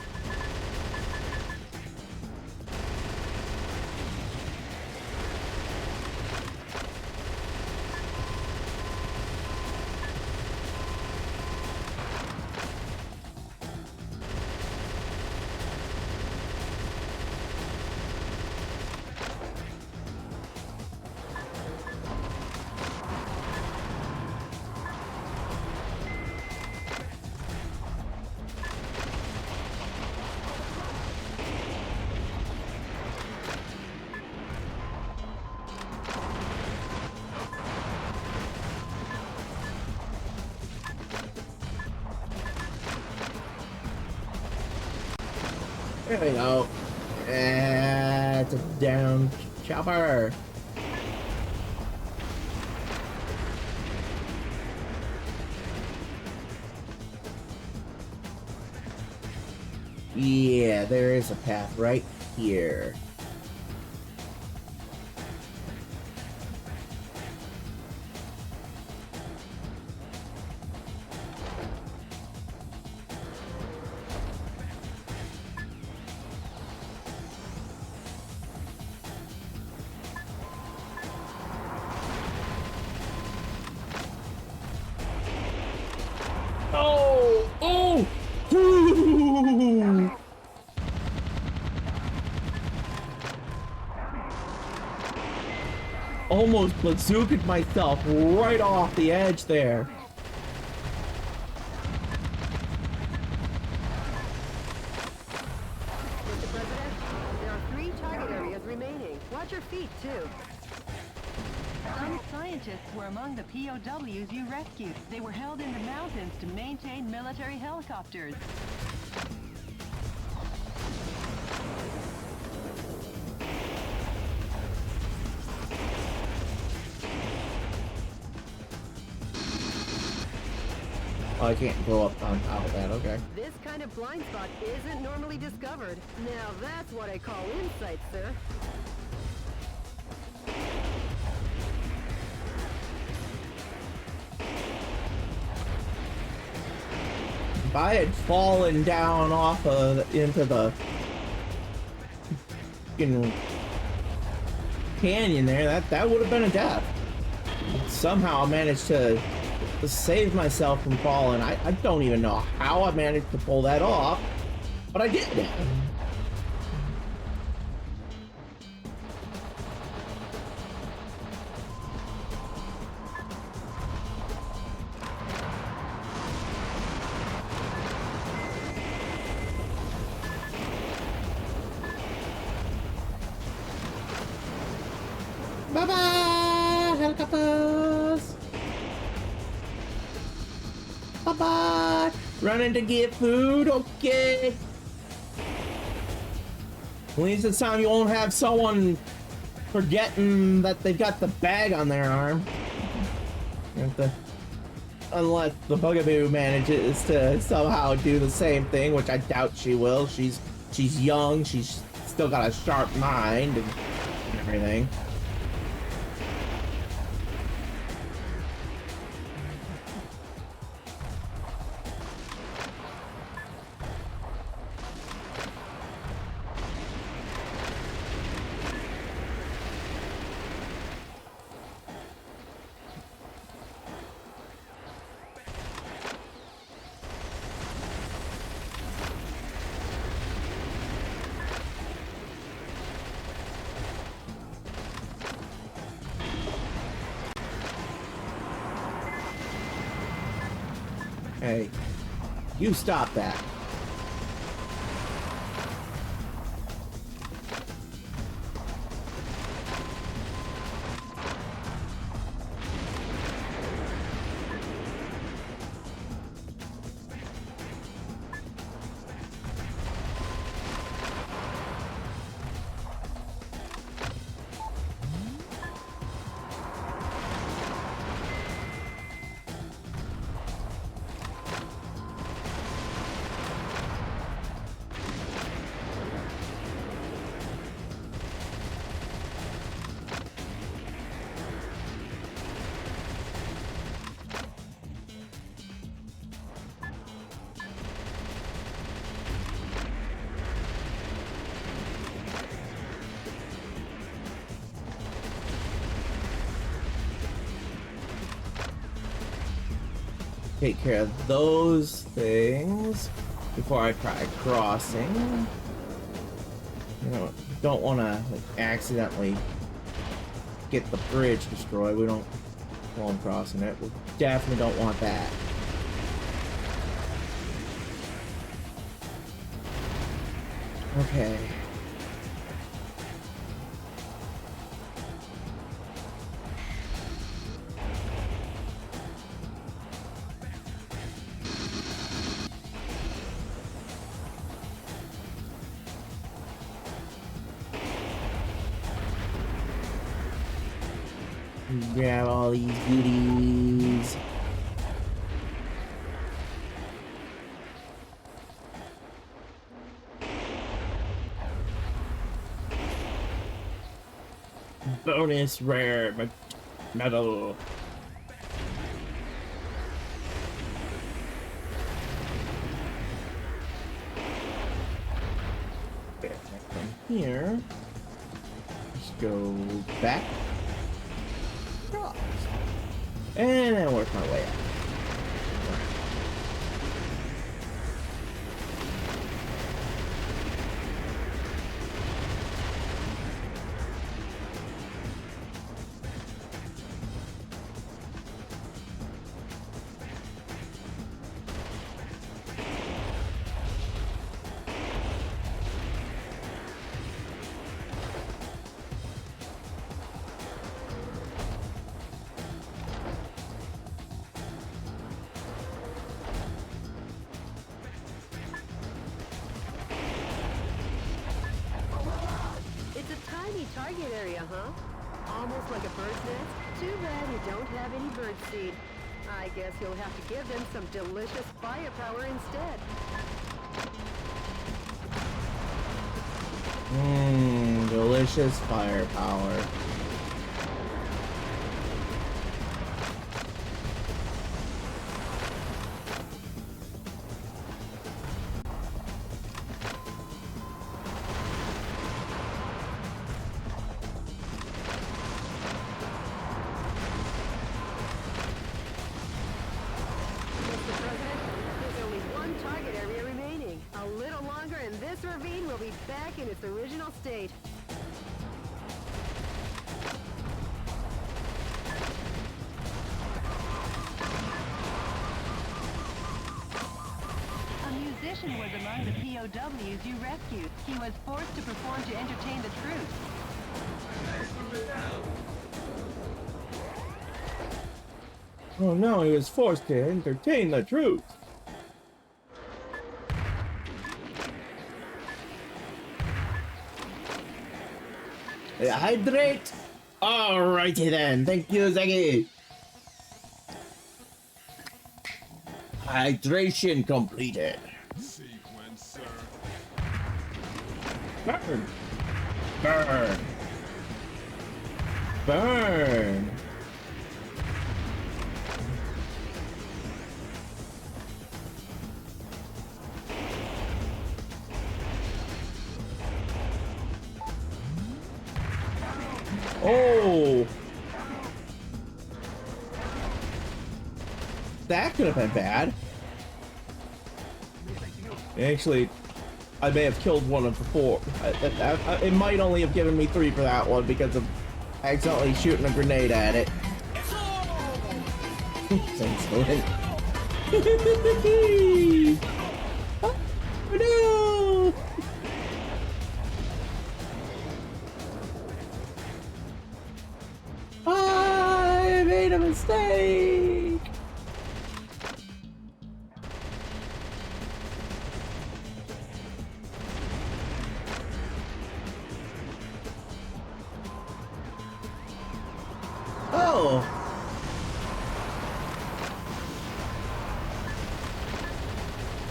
There we go. It's a down chopper. Yeah, there is a path right here. Oh! Oh! Ooh. Almost bazookaed myself right off the edge there. Mr. President, there are 3 target areas remaining. Watch your feet, too. Some scientists were among the POWs you rescued. They were held in the mountains to maintain military helicopters. Oh, I can't go up on top of that, okay. This kind of blind spot isn't normally discovered. Now that's what I call insight, sir. If I had fallen down off of into the fucking canyon there, that would have been a death. Somehow I managed to save myself from falling. I don't even know how I managed to pull that off, but I did. Bye-bye, helicopters! Bye-bye! Running to get food, okay? At least this time you won't have someone forgetting that they've got the bag on their arm. Unless the bugaboo manages to somehow do the same thing, which I doubt she will. She's young, she's still got a sharp mind and everything. Hey, you stop that. take care of those things before I try crossing. You know, don't want to like accidentally get the bridge destroyed. We don't while I'm crossing it. We definitely don't want that. Okay. Grab all these goodies. Bonus rare metal. Okay, from here, let's go back. And then work my way out. Target area, huh? Almost like a bird's nest? Too bad you don't have any bird seed. I guess you'll have to give them some delicious firepower instead. Delicious firepower. In its original state. A musician was among the POWs you rescued. He was forced to perform to entertain the troops. Oh no, he was forced to entertain the troops. Hydrate! Alrighty then, thank you, Zaggy! Hydration completed. Sequence, sir. Burn! Burn! Burn! Oh! That could have been bad. Actually, I may have killed one of the four. It might only have given me 3 for that one because of accidentally shooting a grenade at it. Excellent. Oh no! I made a mistake! Oh!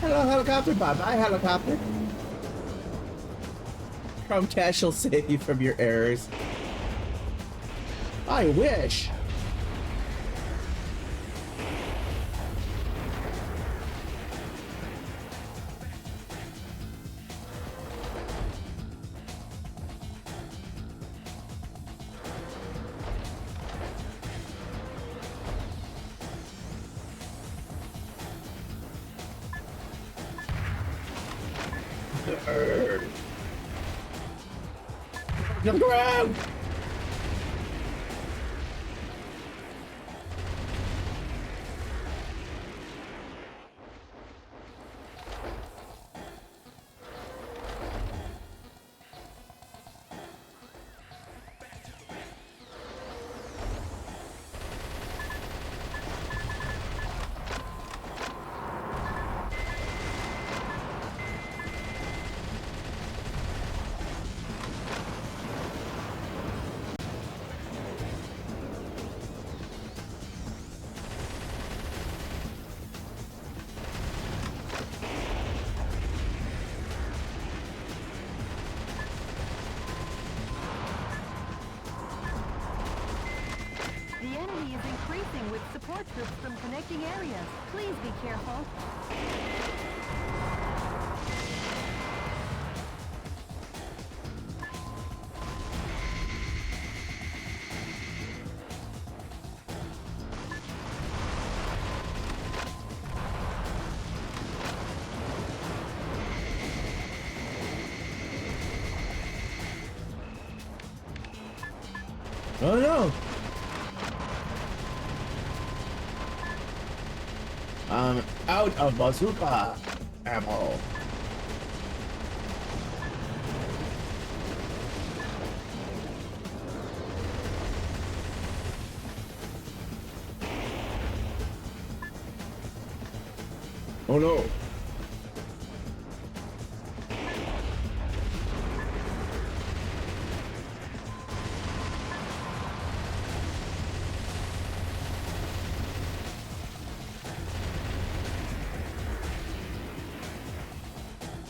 Hello, helicopter. Bye-bye, helicopter. Chromecast will save you from your errors. I wish. To the ground! The enemy is increasing with support troops from connecting areas. Please be careful. Oh no! I'm out of bazooka ammo. Oh no!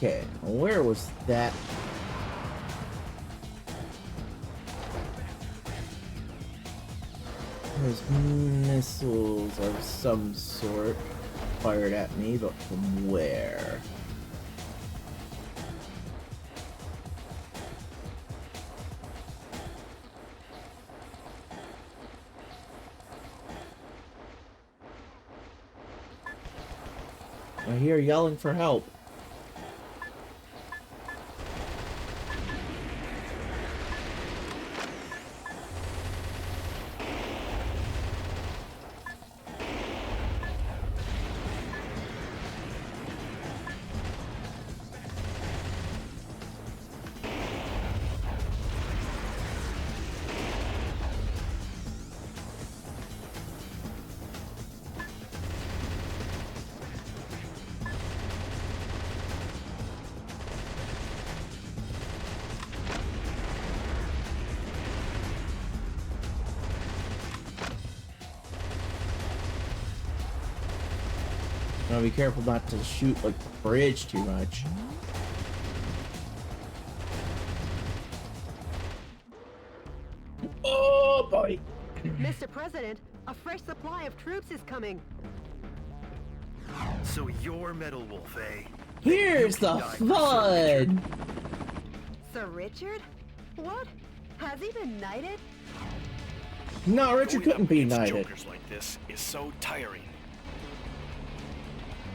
Okay, where was that? There's missiles of some sort fired at me, but from where? I hear yelling for help. Now be careful not to shoot like the bridge too much. Oh boy! Mr. President, a fresh supply of troops is coming. So you're Metal Wolf, eh? Here's the fun! Sir Richard? What? Has he been knighted? No, Richard couldn't be Going up knighted. against jokers like this is so tiring.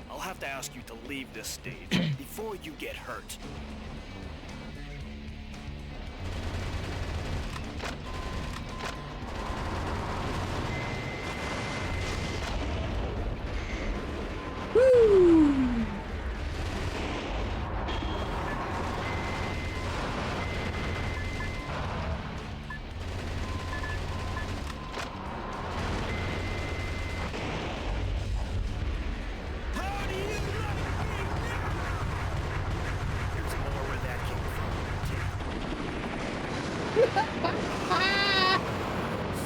I'll have to ask you to leave this stage before you get hurt. Woo!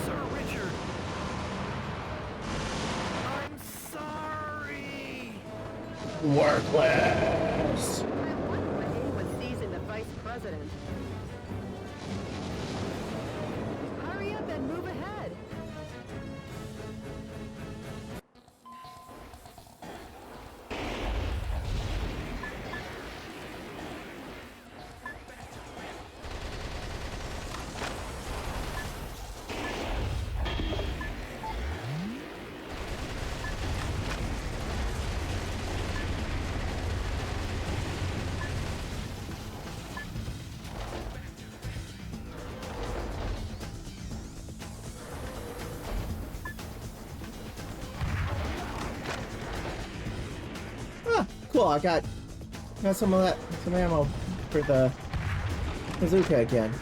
Sir Richard! I'm sorry! Worthless! I wonder what anyone sees in the vice president. Hurry up and move ahead. cool. I got some of that, some ammo for the bazooka again.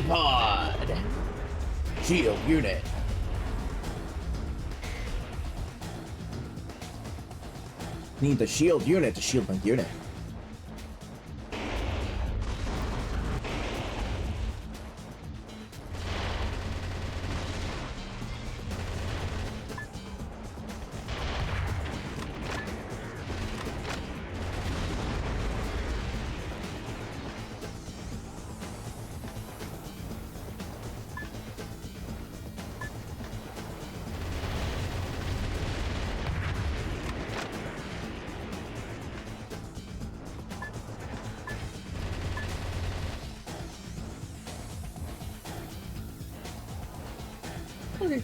Pod. Shield unit. Need the shield unit to shield my unit. Okay.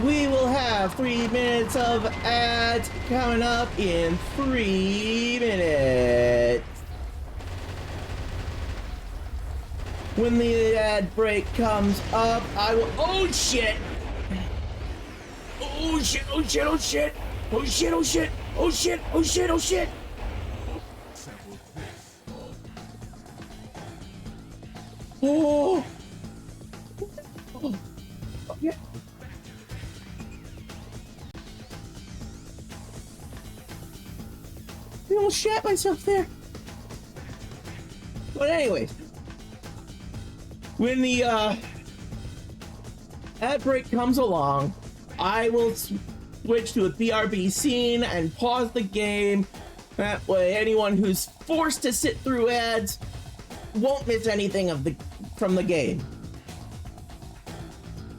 We will have 3 minutes of ads coming up in 3 minutes. When the ad break comes up, I will. Oh shit! Oh shit! Oh shit! Oh shit! Oh shit! Oh shit! Oh shit! Oh shit! Oh shit! Oh! Oh! Yeah. I almost shat myself there. But anyways, when the ad break comes along, I will switch to a BRB scene and pause the game. That way, anyone who's forced to sit through ads won't miss anything from the game.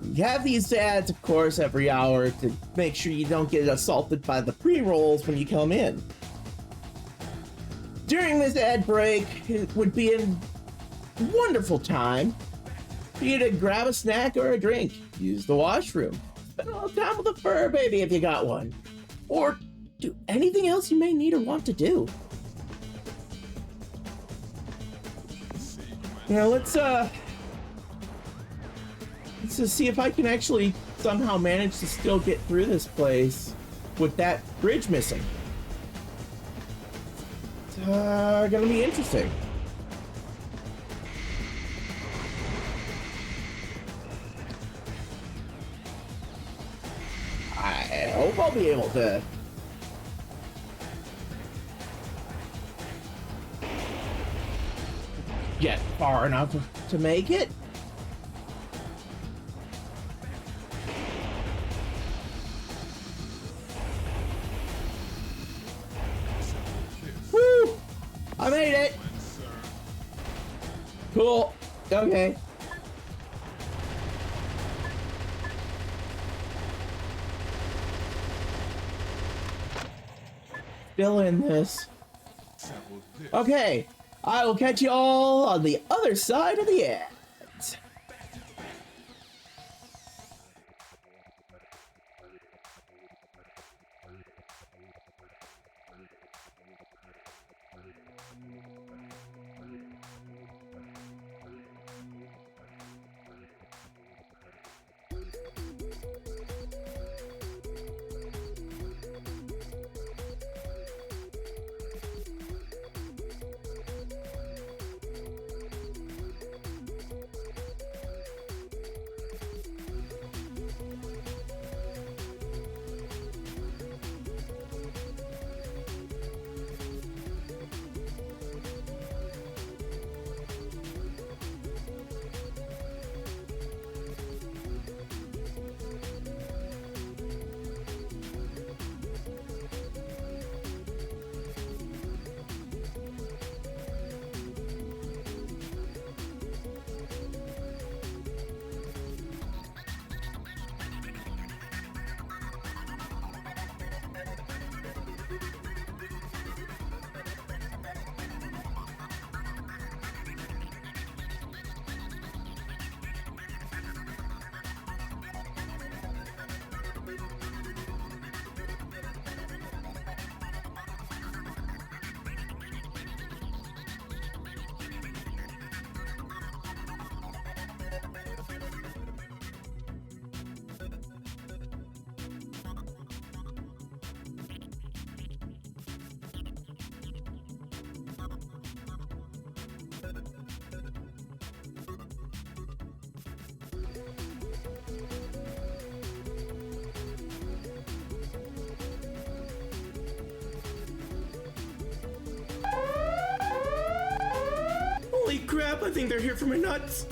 You have these ads, of course, every hour to make sure you don't get assaulted by the pre-rolls when you come in. During this ad break, it would be a wonderful time for you to grab a snack or a drink, use the washroom, spend a little time with a fur baby if you got one, or do anything else you may need or want to do. Now let's just see if I can actually somehow manage to still get through this place with that bridge missing. Gonna be interesting. I hope I'll be able to get far enough to make it. Woo! I made it! Cool. Okay. Still in this. Okay. I will catch you all on the other side of the ads. Holy crap, I think they're here for my nuts.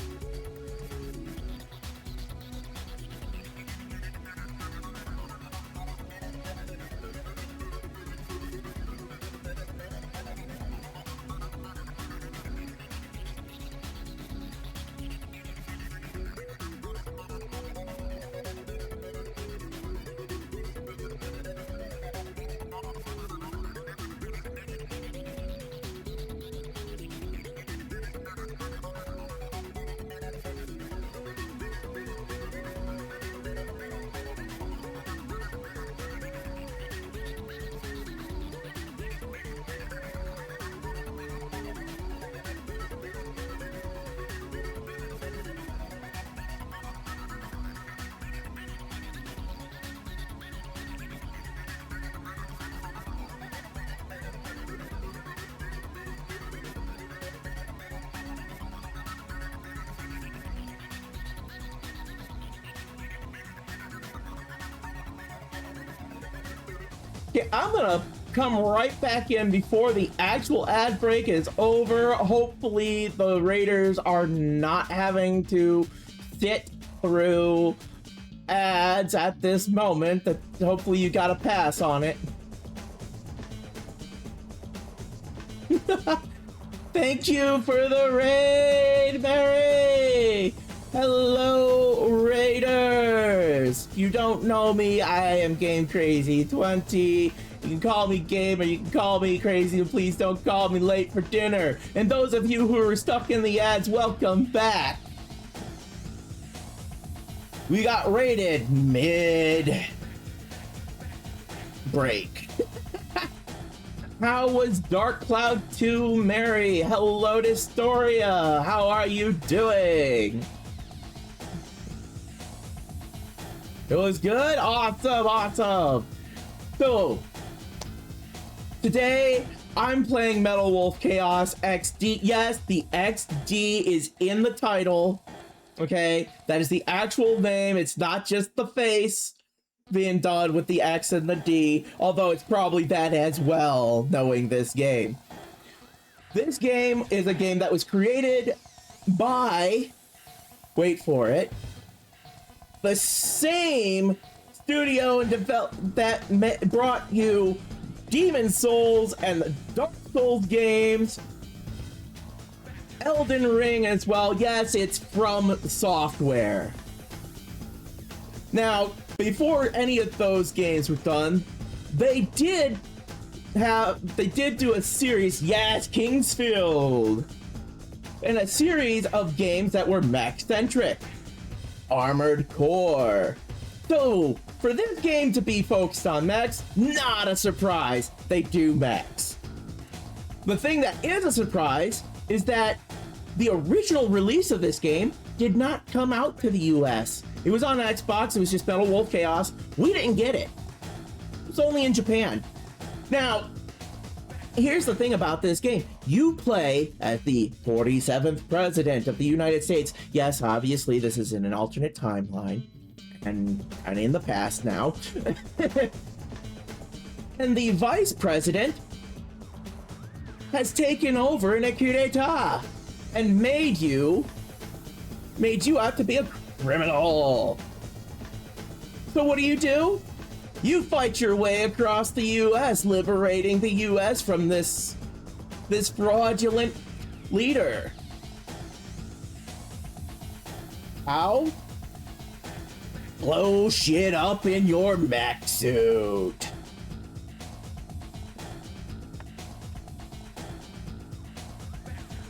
Okay, I'm gonna come right back in before the actual ad break is over. Hopefully the Raiders are not having to sit through ads at this moment. That hopefully you got a pass on it. Thank you for the raid, Mary! Hello, Raiders! You don't know me, I am Game Crazy 20. You can call me Game or you can call me Crazy, but please don't call me late for dinner. And those of you who are stuck in the ads, welcome back! We got raided mid-break. How was Dark Cloud 2, Mary? Hello, Dystoria. How are you doing? It was good? Awesome, awesome. So, today I'm playing Metal Wolf Chaos XD. Yes, the XD is in the title. Okay, that is the actual name. It's not just the face being done with the X and the D, although it's probably that as well, knowing this game. This game is a game that was created by, wait for it, the same studio and that brought you Demon Souls and the Dark Souls games, Elden Ring as well. Yes, it's From Software. Now, before any of those games were done, they did do a series, yes, Kingsfield, and a series of games that were mech-centric. Armored Core. So, for this game to be focused on mechs, not a surprise, they do mechs. The thing that is a surprise is that the original release of this game did not come out to the US. It was on Xbox, it was just Metal Wolf Chaos. We didn't get it. It was only in Japan. Now, here's the thing about this game. You play as the 47th President of the United States. Yes, obviously this is in an alternate timeline, and kind of in the past now. And the Vice President has taken over in a coup d'etat and made you out to be a criminal. So what do? You fight your way across the US, liberating the US from this fraudulent leader. How? Blow shit up in your mech suit.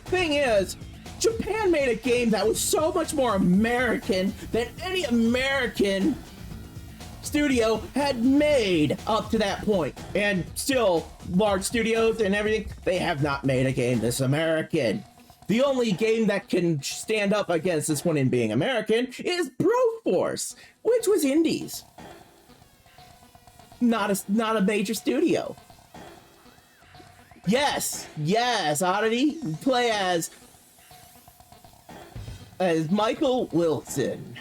Thing is, Japan made a game that was so much more American than any American studio had made up to that point. And still, large studios and everything, they have not made a game this American. The only game that can stand up against this one in being American is Broforce, which was indies. Not a major studio. Yes, Oddity, play as Michael Wilson,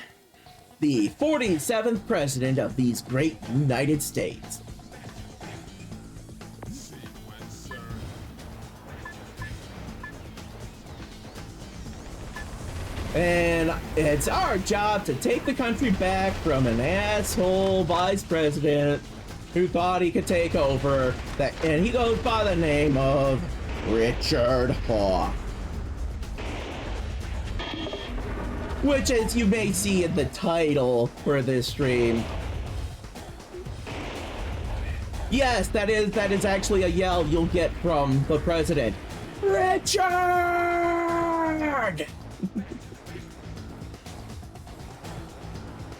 the 47th President of these great United States. And it's our job to take the country back from an asshole vice president who thought he could take over. And he goes by the name of Richard Hawk. Which, as you may see in the title for this stream, yes, that is actually a yell you'll get from the president. Richard!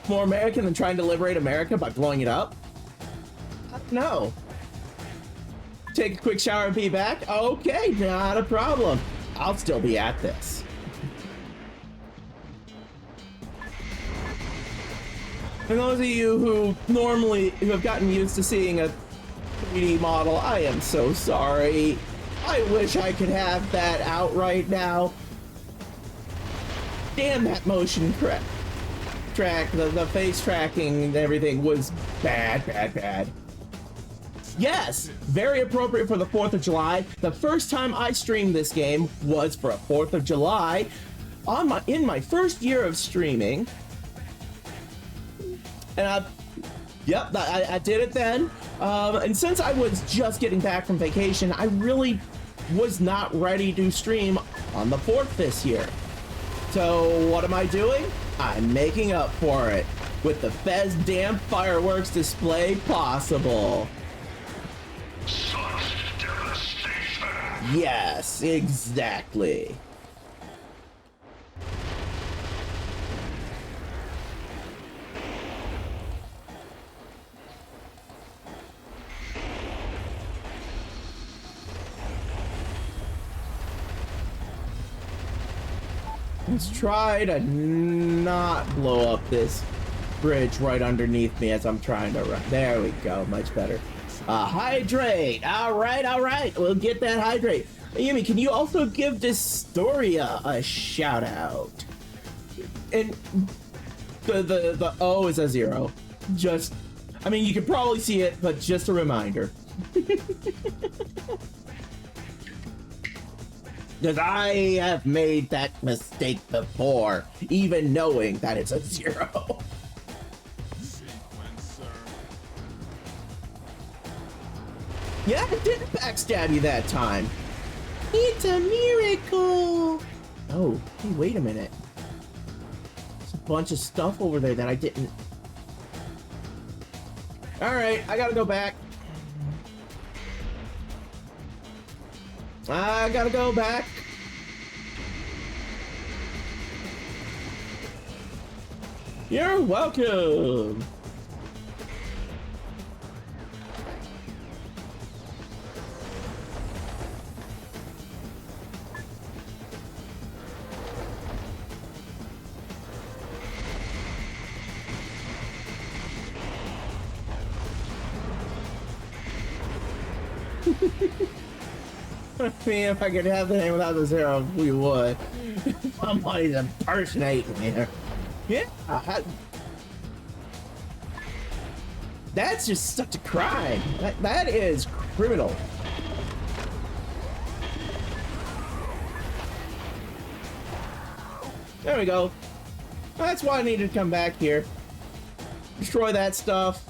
More American than trying to liberate America by blowing it up? No. Take a quick shower and be back? Okay, not a problem. I'll still be at this. For those of you who have gotten used to seeing a 3D model, I am so sorry. I wish I could have that out right now. Damn, that motion track, the face tracking and everything was bad. Yes, very appropriate for the 4th of July. The first time I streamed this game was for a 4th of July in my first year of streaming. And I did it then. And since I was just getting back from vacation, I really was not ready to stream on the 4th this year. So what am I doing? I'm making up for it with the best damn fireworks display possible. Such devastation. Yes, exactly. Let's try to not blow up this bridge right underneath me as I'm trying to run. There we go, much better. Hydrate. All right. We'll get that hydrate. Yumi, can you also give Dystoria a shout out? And the O is a 0. Just, I mean, you can probably see it, but just a reminder. Because I have made that mistake before, even knowing that it's a 0. Yeah, it didn't backstab you that time. It's a miracle. Oh, hey, wait a minute. There's a bunch of stuff over there that I didn't. All right, I gotta go back. I gotta go back. You're welcome. I mean, if I could have the name without the 0, we would. Somebody's impersonating here. Yeah. That's just such a crime. That is criminal. There we go. That's why I needed to come back here. Destroy that stuff.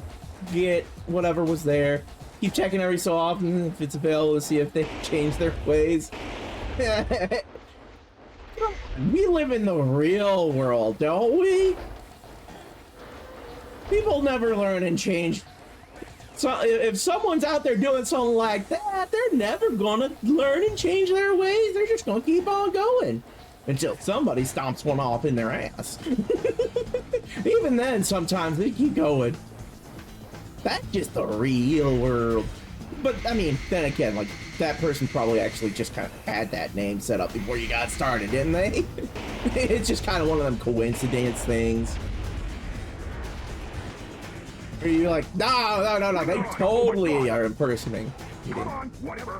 Get whatever was there. Keep checking every so often if it's available to see if they change their ways. We live in the real world, don't we? People never learn and change. So if someone's out there doing something like that, they're never gonna learn and change their ways. They're just gonna keep on going until somebody stomps one off in their ass. Even then, sometimes they keep going. That's just the real world. But I mean, then again, like, that person probably actually just kind of had that name set up before you got started, didn't they? It's just kind of one of them coincidence things. Or you're like, no, they totally are impersonating. Come on, whatever.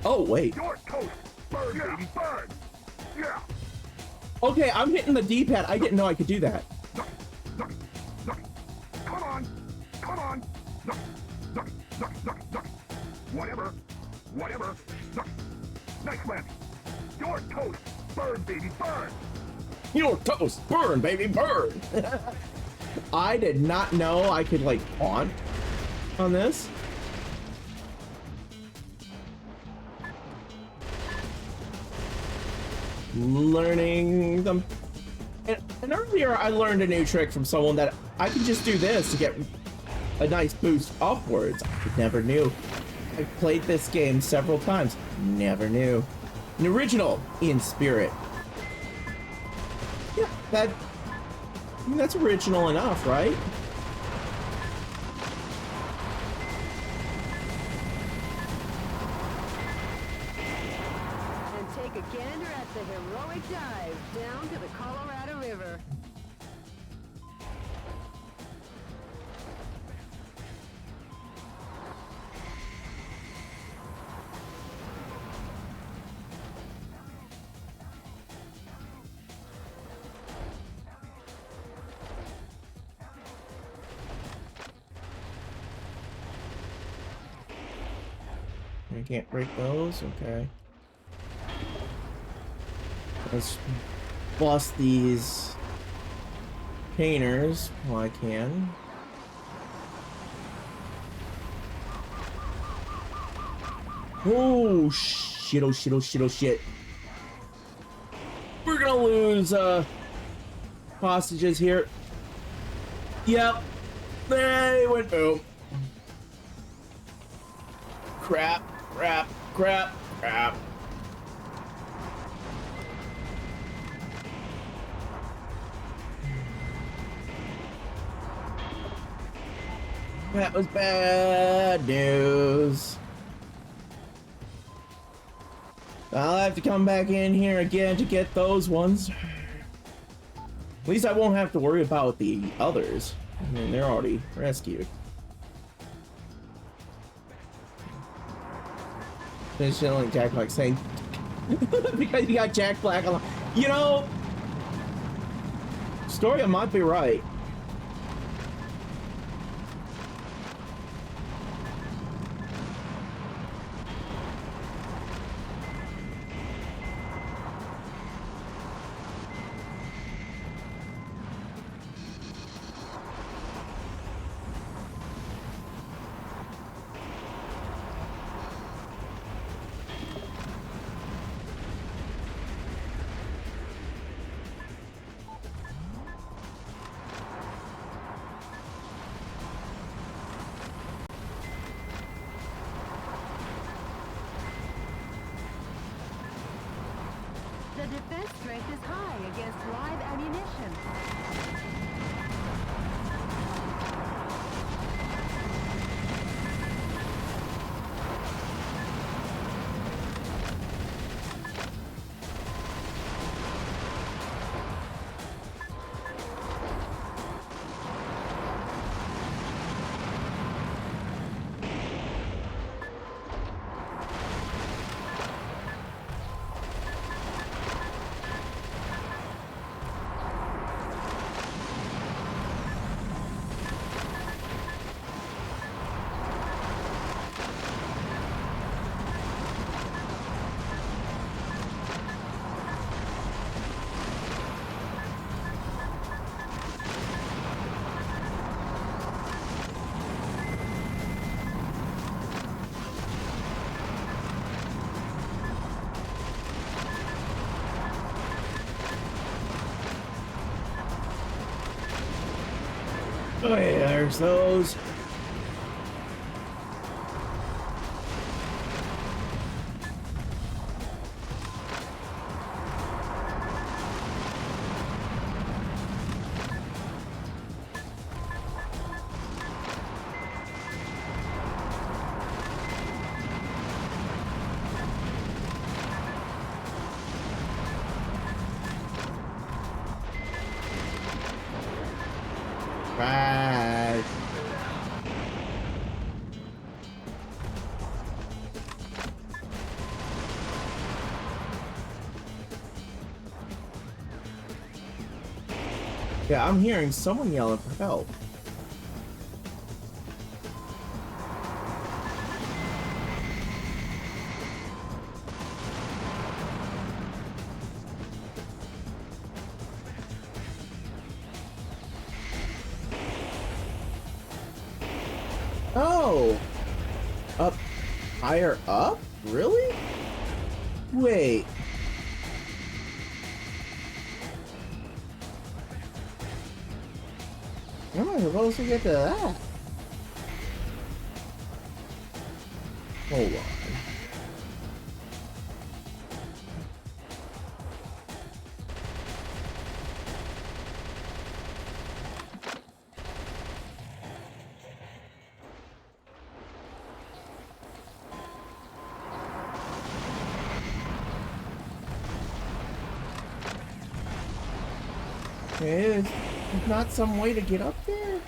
Oh, wait. Your toast, burn, baby, burn. Yeah. Okay, I'm hitting the D-pad. I didn't know I could do that. Come on. Whatever. Nice man. Your toast. Burn, baby, burn! Your toast, burn, baby, burn! I did not know I could, like, taunt on this. Learning them. And earlier I learned a new trick from someone that I could just do this to get a nice boost upwards. I never knew. I've played this game several times. Never knew. An original in spirit. Yeah, that's original enough, right? And take a gander at the heroic dive down to the Colorado River. I can't break those? Okay. Let's bust these painters while I can. Oh shit, oh shit, oh shit, oh shit. We're gonna lose hostages here. Yep. They went boom. Crap, crap, crap, crap. That was bad news. I'll have to come back in here again to get those ones. At least I won't have to worry about the others. I mean, they're already rescued. It's just like Jack Black saying, because you got Jack Black on. You know, Storia might be right. The defense strength is high against live ammunition. Oh yeah, there's those. Right. Yeah, I'm hearing someone yelling for help. Up? Higher up? Really? Wait. How am I supposed to get to that? Hold on. There's not some way to get up there?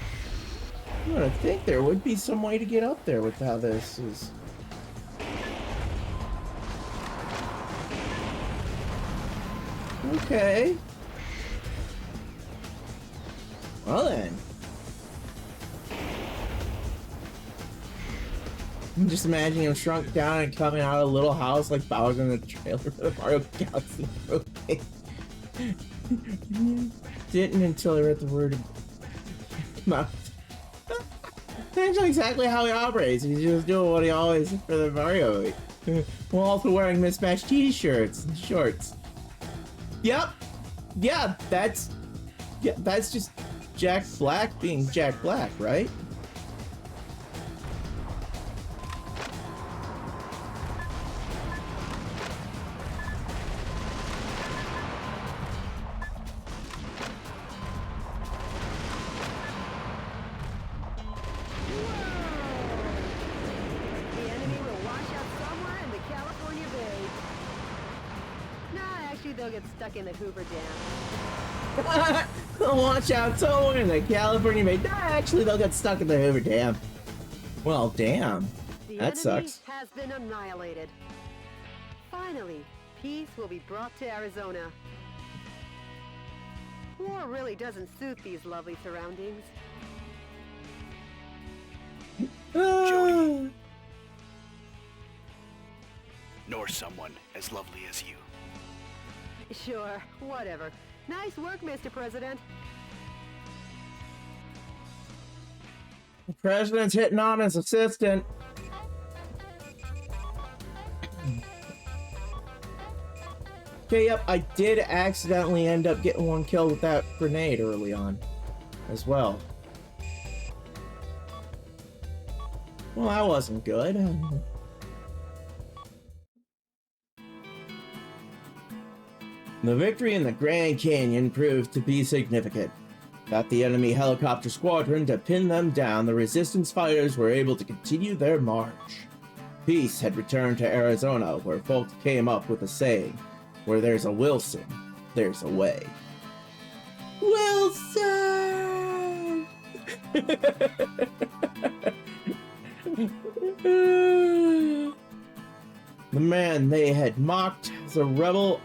I would think there would be some way to get up there with how this is. Okay. Well then. I'm just imagining him shrunk down and coming out of a little house like Bowser in the trailer for the Mario Galaxy movie. Didn't until I read the word mouth. That's exactly how he operates. He's just doing what he always did for the Mario movie. While also wearing mismatched t-shirts and shorts. Yep. Yeah, that's just Jack Black being Jack Black, right? They'll get stuck in the Hoover Dam. Watch out, someone in the California Bay. Actually, they'll get stuck in the Hoover Dam. Well, damn. That sucks. The enemy has been annihilated. Finally, peace will be brought to Arizona. War really doesn't suit these lovely surroundings. Jody. Nor someone as lovely as you. Sure, whatever. Nice work, Mr. President. The president's hitting on his assistant. Okay, yep, I did accidentally end up getting one killed with that grenade early on as well. Well, that wasn't good. The victory in the Grand Canyon proved to be significant. Got the enemy helicopter squadron to pin them down, the resistance fighters were able to continue their march. Peace had returned to Arizona, where folks came up with a saying, where there's a Wilson, there's a way. Wilson! The man they had mocked as a rebel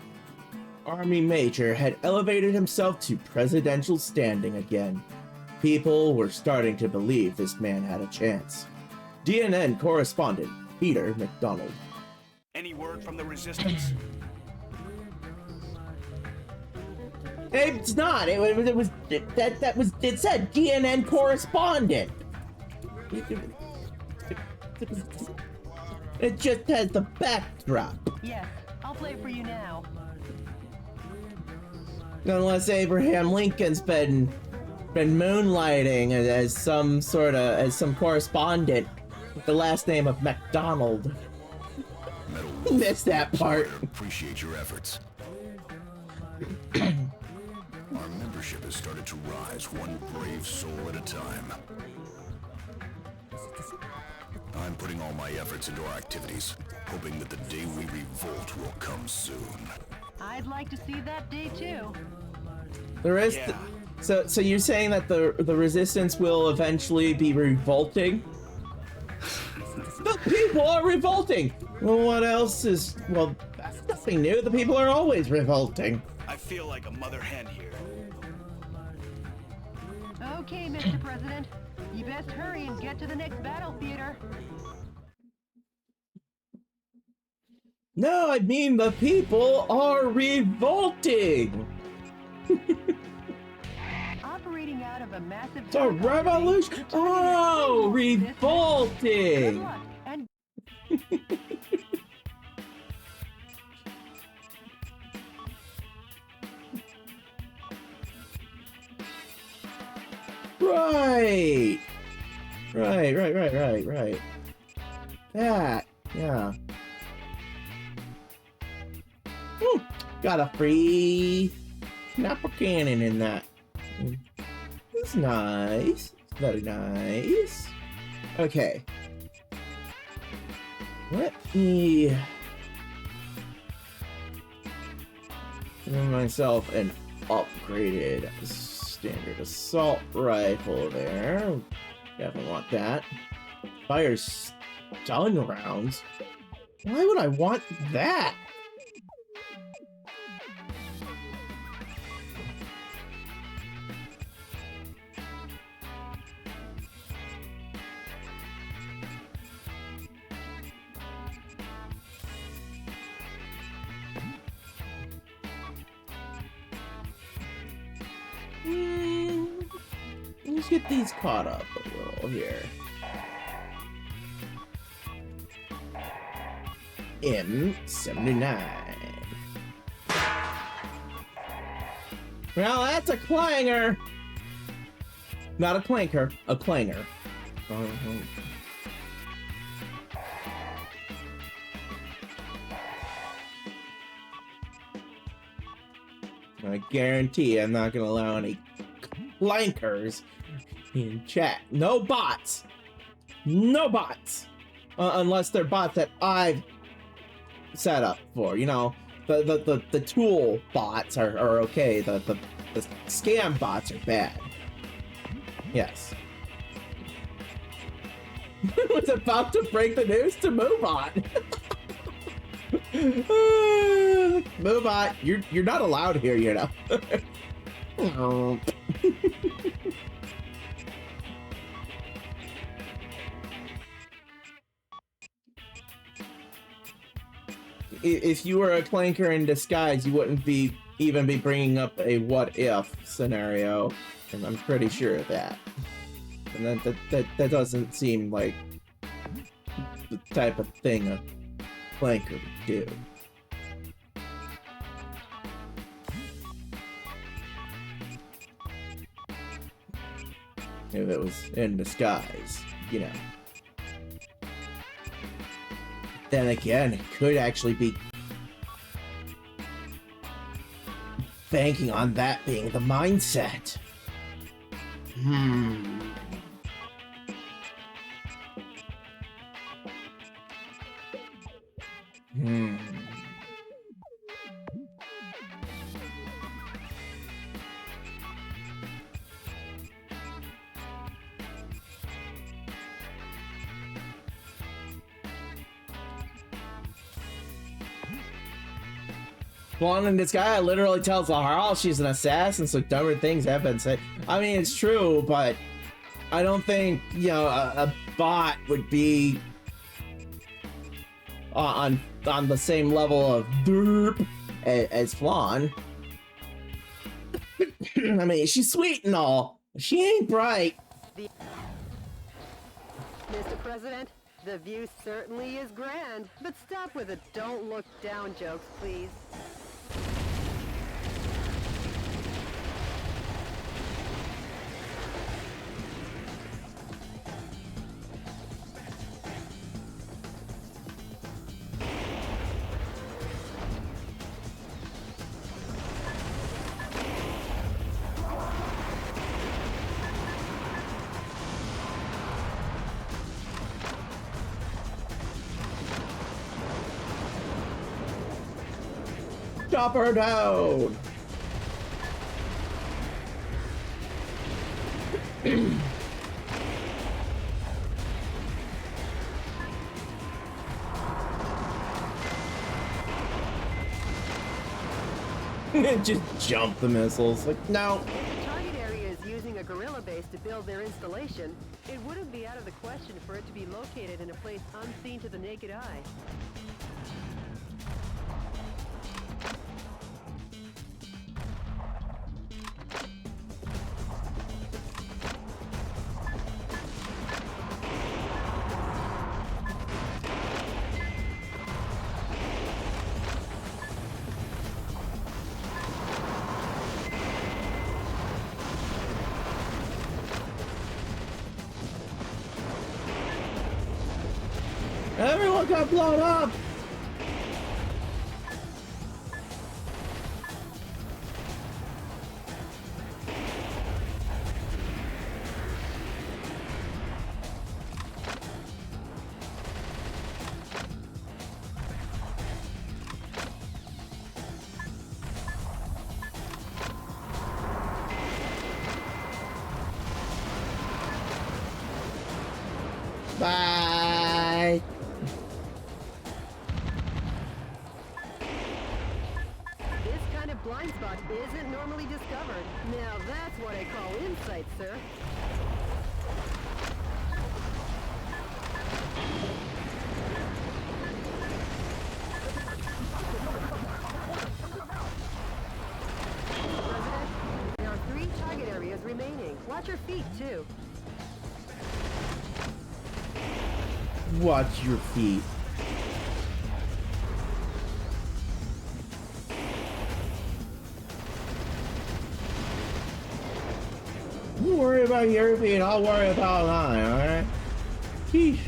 Army major had elevated himself to presidential standing again. People were starting to believe this man had a chance. DNN correspondent Peter McDonald. Any word from the resistance? It's not. It said DNN correspondent. It just has the backdrop. Yes, I'll play for you now. Unless Abraham Lincoln's been moonlighting as some correspondent with the last name of McDonald. Missed that part. Appreciate your efforts. Our membership has started to rise one brave soul at a time. I'm putting all my efforts into our activities, hoping that the day we revolt will come soon. I'd like to see that day too. There is, so you're saying that the resistance will eventually be revolting? The people are revolting. Well, what else is? Well, that's nothing new. The people are always revolting. I feel like a mother hen here. Okay, Mr. President, you best hurry and get to the next battle theater. No, I mean the people are revolting. Operating out of a massive It's a revolution. Oh, revolting. Right. Right. That, yeah. Got a free snapper cannon in that. It's nice. It's very nice. Okay. Let me give myself an upgraded standard assault rifle there. Definitely want that. Fires stun rounds. Why would I want that? Let's get these caught up a little here. M79. Well, that's a clanger. Not a clanker, a clanger. I guarantee I'm not gonna allow any clankers in chat. No bots. No bots. Unless they're bots that I've set up for. You know, the tool bots are okay. The scam bots are bad. Yes. Was about to break the news to move on. Move on. You're not allowed here, you know. Oh. If you were a clanker in disguise, you wouldn't even be bringing up a what if scenario, and I'm pretty sure of that. And that doesn't seem like the type of thing a clanker would do. If it was in disguise, you know. Then again, it could actually be banking on that being the mindset. Blonde in this guy literally tells Laharl she's an assassin, so dumber things have been said. I mean, it's true, but I don't think, you know, a bot would be on the same level of derp as Flan. I mean, she's sweet and all. She ain't bright. Mr. President, the view certainly is grand, but stop with the don't look down jokes, please. Chop her down! Just jump the missiles. Like, no. If the target area is using a guerrilla base to build their installation, it wouldn't be out of the question for it to be located in a place unseen to the naked eye. Everyone got blown up! Bye! This kind of blind spot isn't normally discovered. Now that's what I call insight, sir. President, there are 3 target areas remaining. Watch your feet, too. Watch your feet. You worry about your feet, I'll worry about mine, alright? Sheesh.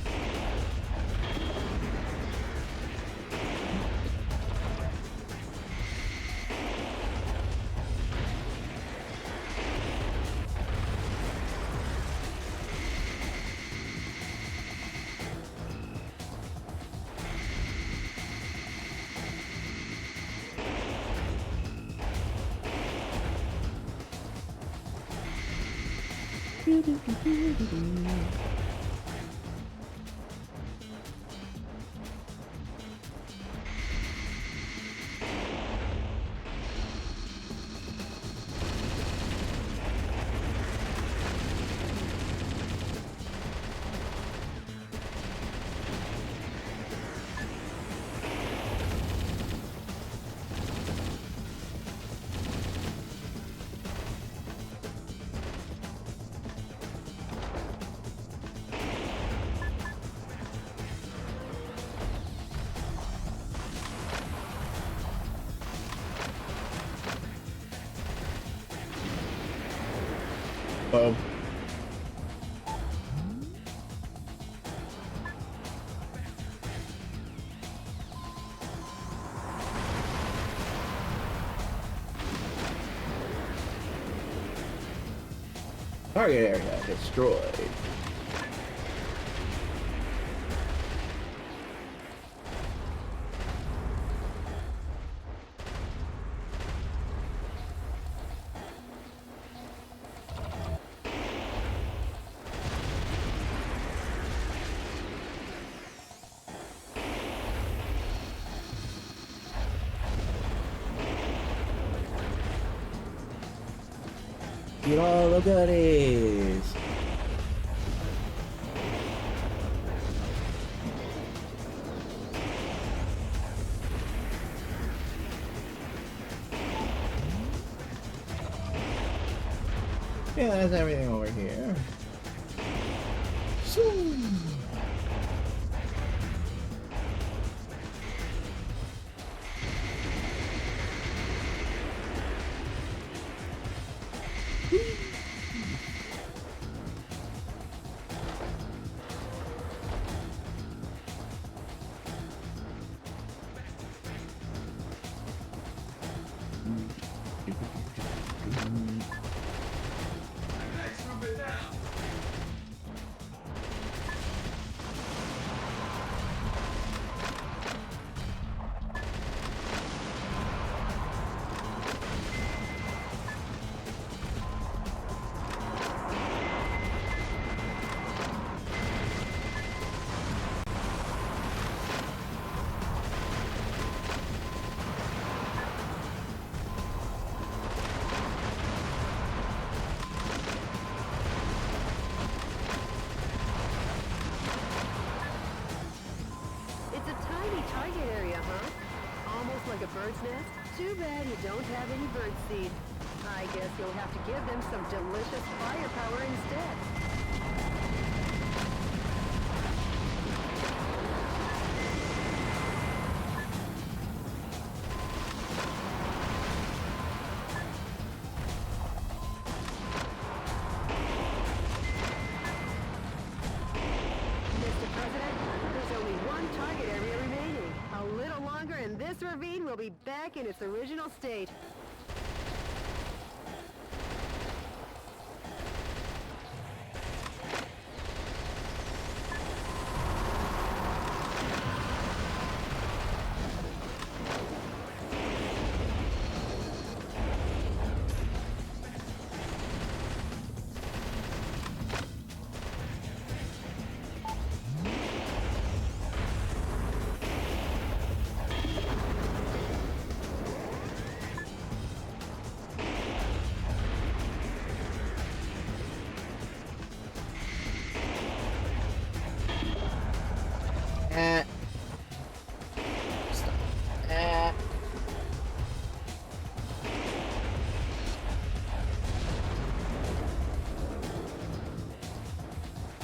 Oh. Target area destroyed. Get all the goodies. Yeah, that's everything over here. So like a bird's nest? Too bad you don't have any bird seed. I guess you'll have to give them some delicious firepower instead. Mr. President, there's only one This ravine will be back in its original state.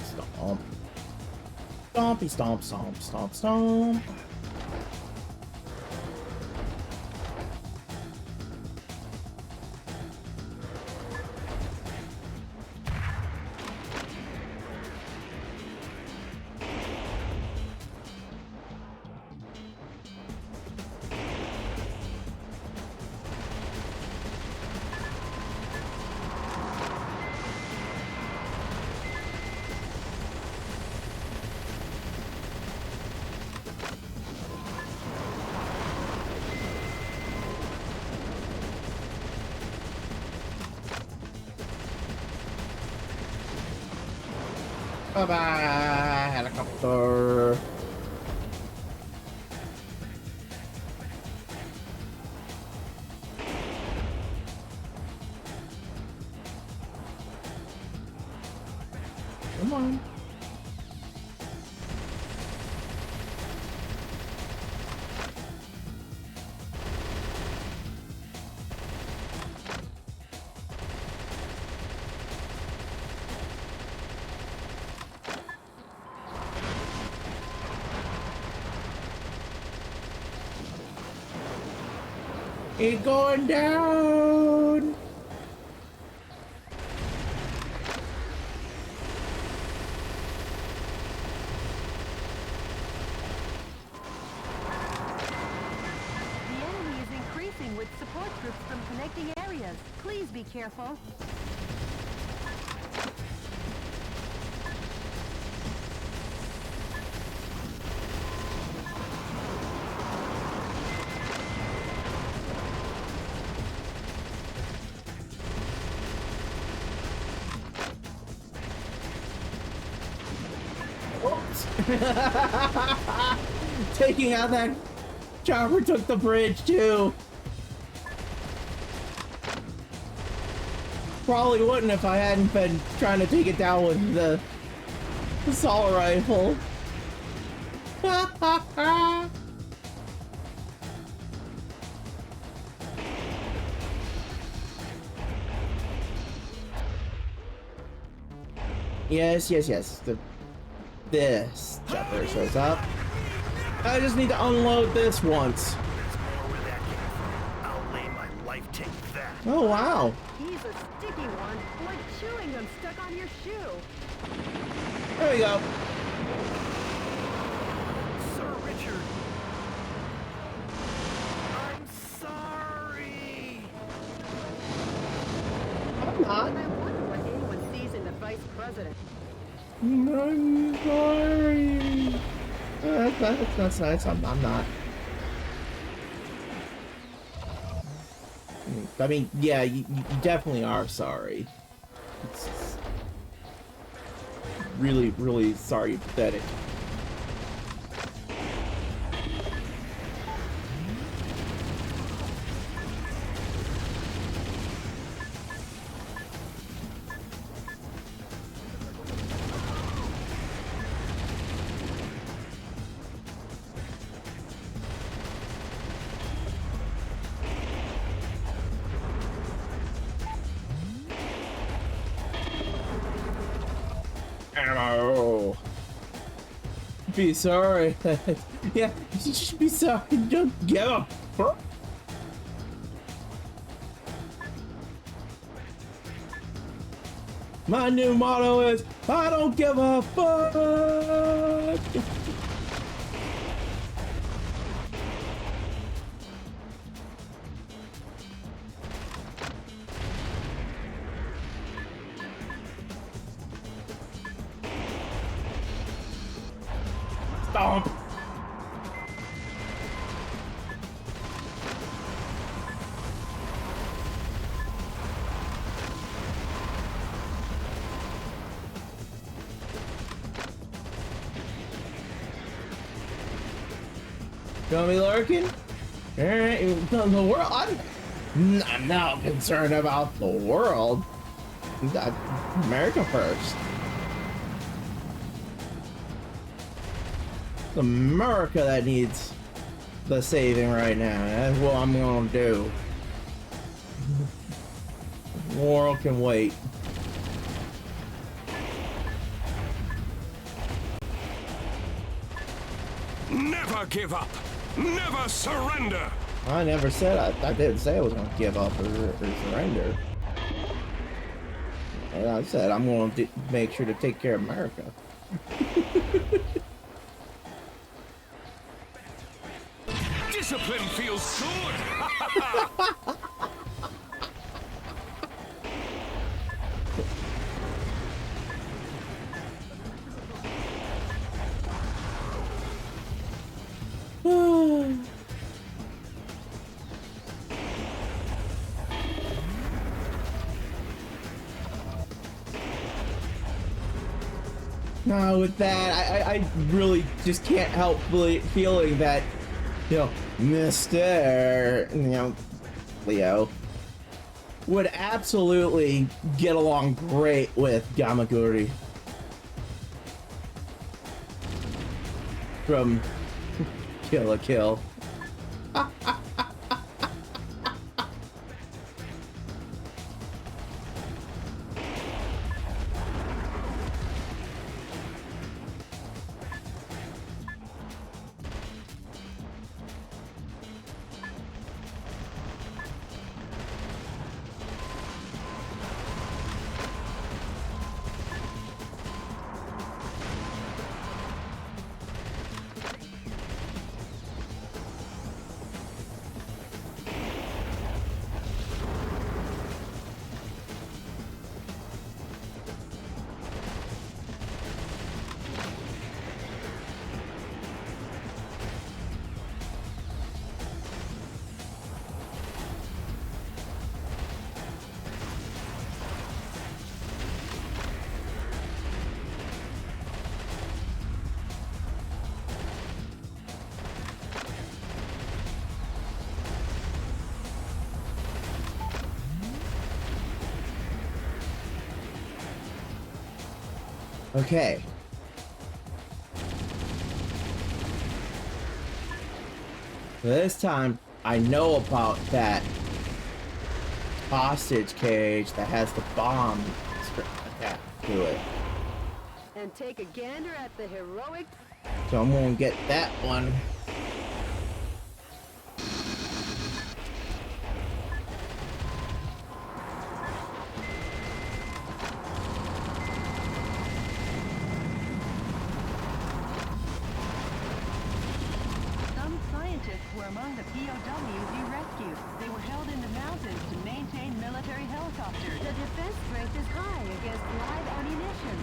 Stomp. Stompy stomp, stomp, stomp, stomp. Bye-bye, helicopter. Come on. It's going down. The enemy is increasing with support troops from connecting areas. Please be careful. Taking out that chopper took the bridge too. Probably wouldn't if I hadn't been trying to take it down with the assault rifle. Yes, yes, yes. This chopper shows up. I just need to unload this once. I'll lay my life take that. Oh, wow. He's a sticky one, like chewing gum stuck on your shoe. There we go. Sir Richard. I'm sorry. I'm not. I wonder what anyone sees in the vice president. I'm sorry. That's nice. I'm not. I mean, yeah, you definitely are sorry. It's really, really sorry, pathetic. Ammo. Be sorry. Yeah, you should be sorry. Don't give a fuck. My new motto is, I don't give a fuck. Stomp. Gonna be lurking? Alright, the world. I'm not concerned about the world. America first. It's America that needs the saving right now. That's what I'm gonna do. The world can wait. Never give up. Never surrender. I never said I didn't say I was gonna give up or surrender. I said I'm going to make sure to take care of America. Discipline feels good. No, with that, I really just can't help feeling that, you know, Mr. Leo would absolutely get along great with Gamaguri from Kill la Kill. Okay. This time, I know about that hostage cage that has the bomb attached to it. And take a gander at the heroic... So I'm gonna get that one. Among the POWs you rescued. They were held in the mountains to maintain military helicopters. The defense strength is high against live ammunition.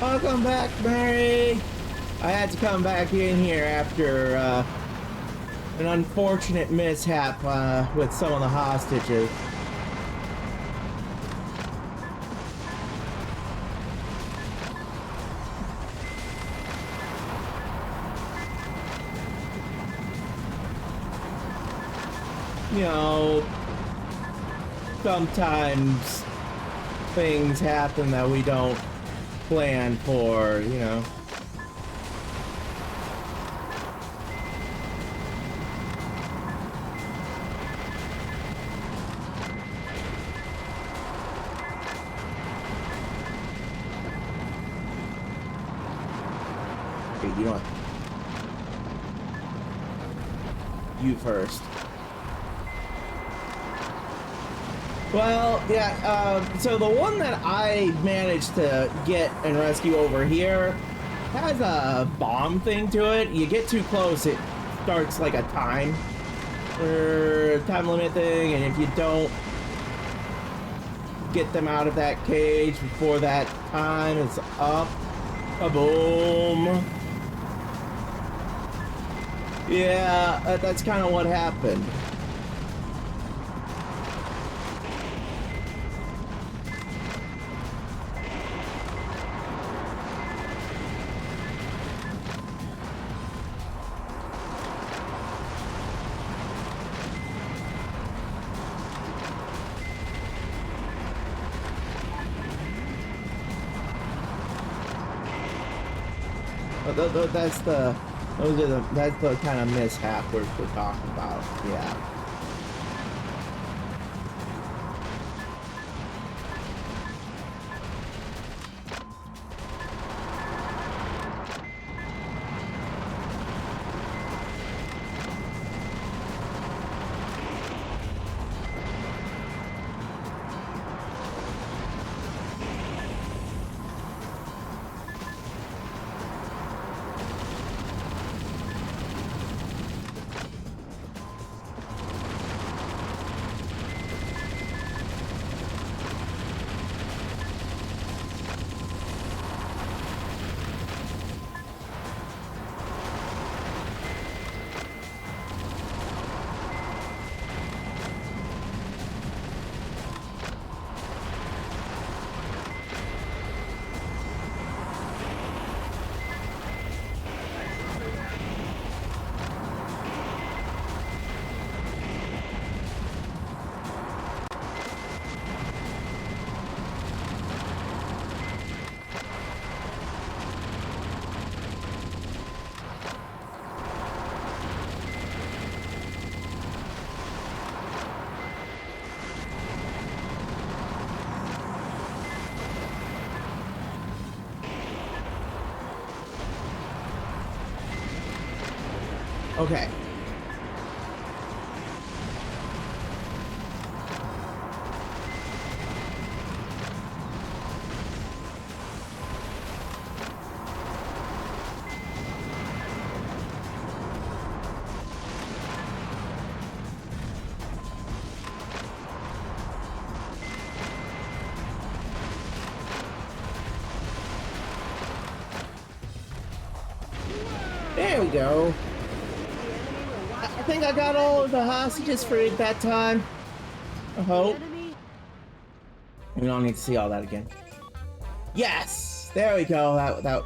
Welcome back, Mary. I had to come back in here after an unfortunate mishap with some of the hostages. You know, sometimes things happen that we don't plan for, you know. Okay, you know what? You first. Well, yeah, so the one that I managed to get and rescue over here has a bomb thing to it. You get too close, it starts like a time limit thing, and if you don't get them out of that cage before that time is up, kaboom. Yeah, that's kind of what happened. That's the kind of mishap we're talking about. Yeah. Okay. There we go. I think I got all of the hostages freed that time. I hope. We don't need to see all that again. Yes! There we go. That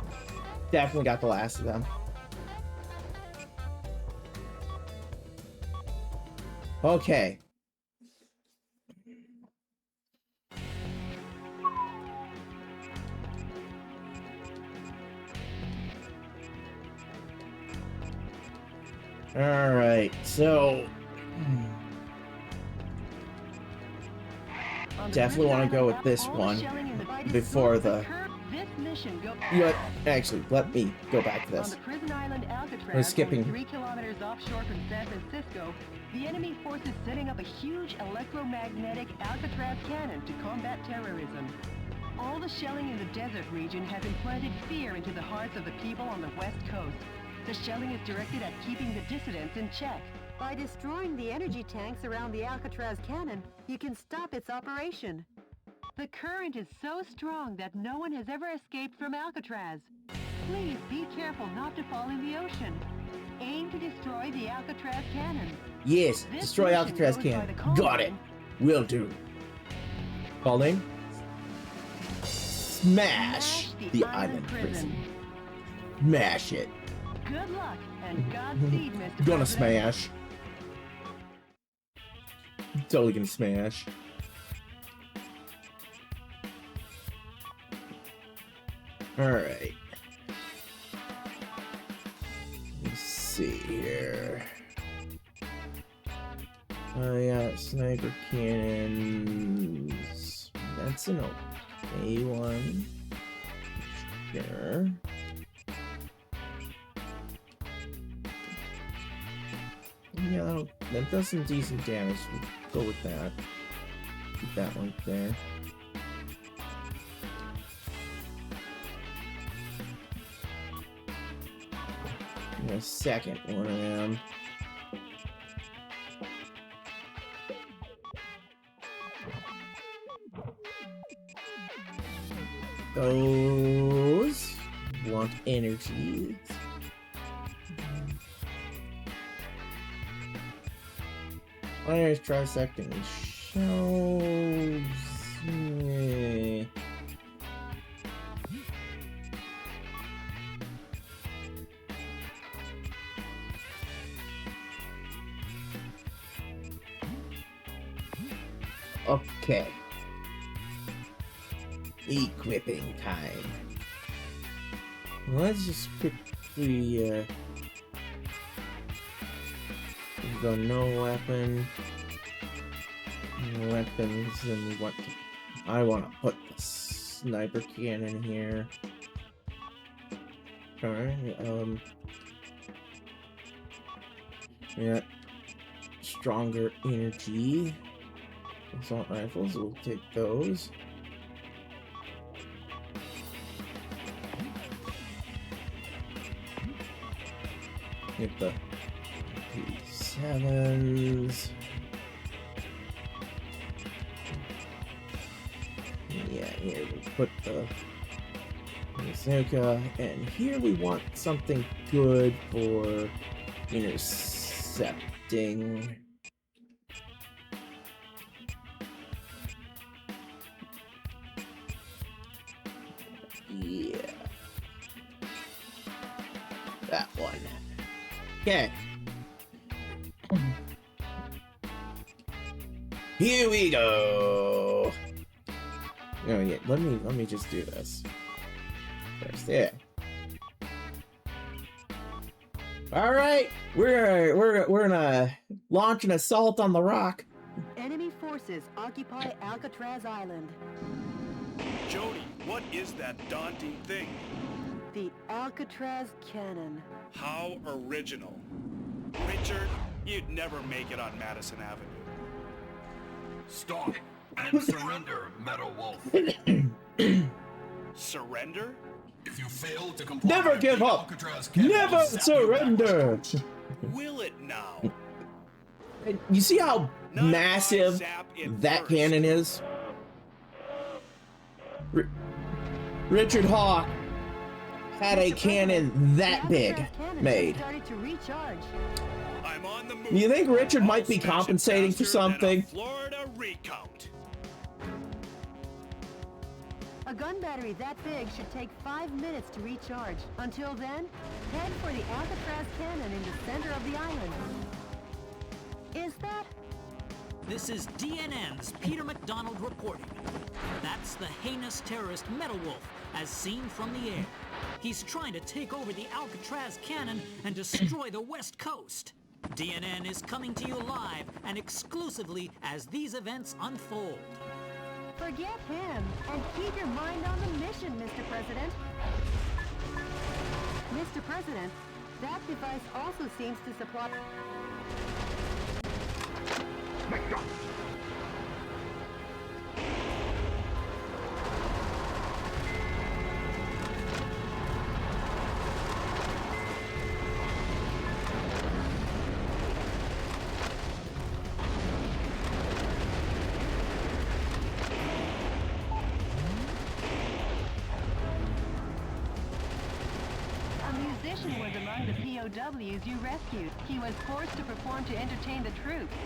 definitely got the last of them. Okay. All right, so definitely want to go with this one before the. You know what? Actually, let me go back to this. On the prison island Alcatraz, I'm skipping. 3 kilometers offshore from San Francisco, the enemy force is setting up a huge electromagnetic Alcatraz cannon to combat terrorism. All the shelling in the desert region has implanted fear into the hearts of the people on the west coast. The shelling is directed at keeping the dissidents in check. By destroying the energy tanks around the Alcatraz cannon, you can stop its operation. The current is so strong that no one has ever escaped from Alcatraz. Please be careful not to fall in the ocean. Aim to destroy the Alcatraz cannon. Yes, destroy Alcatraz cannon. Got it. Will do. Calling. Smash the island prison. Smash it. Good luck and Godspeed, Mr. Gonna President. smash. Totally gonna smash. Alright. Let's see here. Yeah, sniper cannons. That's an okay one. Sure. Yeah, that does some decent damage. We'll go with that. Keep that one there. And a second one of them. Those want energy. There's trisecting shells. Yeah. Okay. Equipping time. Let's just quickly go no weapon. No weapons, and we want to, I want to put the sniper cannon here. Alright, yeah. Stronger energy. Assault rifles, we'll take those. Get the P7s. Yeah, here we put the bazooka, and here we want something good for intercepting. Yeah. That one. Okay. Here we go. Oh yeah, let me just do this first. Yeah. All right, we're gonna launch an assault on the rock. Enemy forces occupy Alcatraz Island. Jody, what is that daunting thing? The Alcatraz cannon. How original. Richard, you'd never make it on Madison Avenue. Stop and surrender, Meadow Wolf. Surrender? If you fail to comply, Never give up. Never surrender. Will it now? You see how massive that cannon is? Richard Hawk had a cannon that big made. I'm on the move. You think Richard might be compensating for something? Florida recount. A gun battery that big should take 5 minutes to recharge. Until then, head for the Alcatraz cannon in the center of the island. Is that? This is DNN's Peter McDonald reporting. That's the heinous terrorist Meadow Wolf, as seen from the air. He's trying to take over the Alcatraz cannon and destroy the West Coast. DNN is coming to you live and exclusively as these events unfold. Forget him and keep your mind on the mission, Mr. President. Mr. President, that device also seems to supply... was among the POWs you rescued. He was forced to perform to entertain the troops.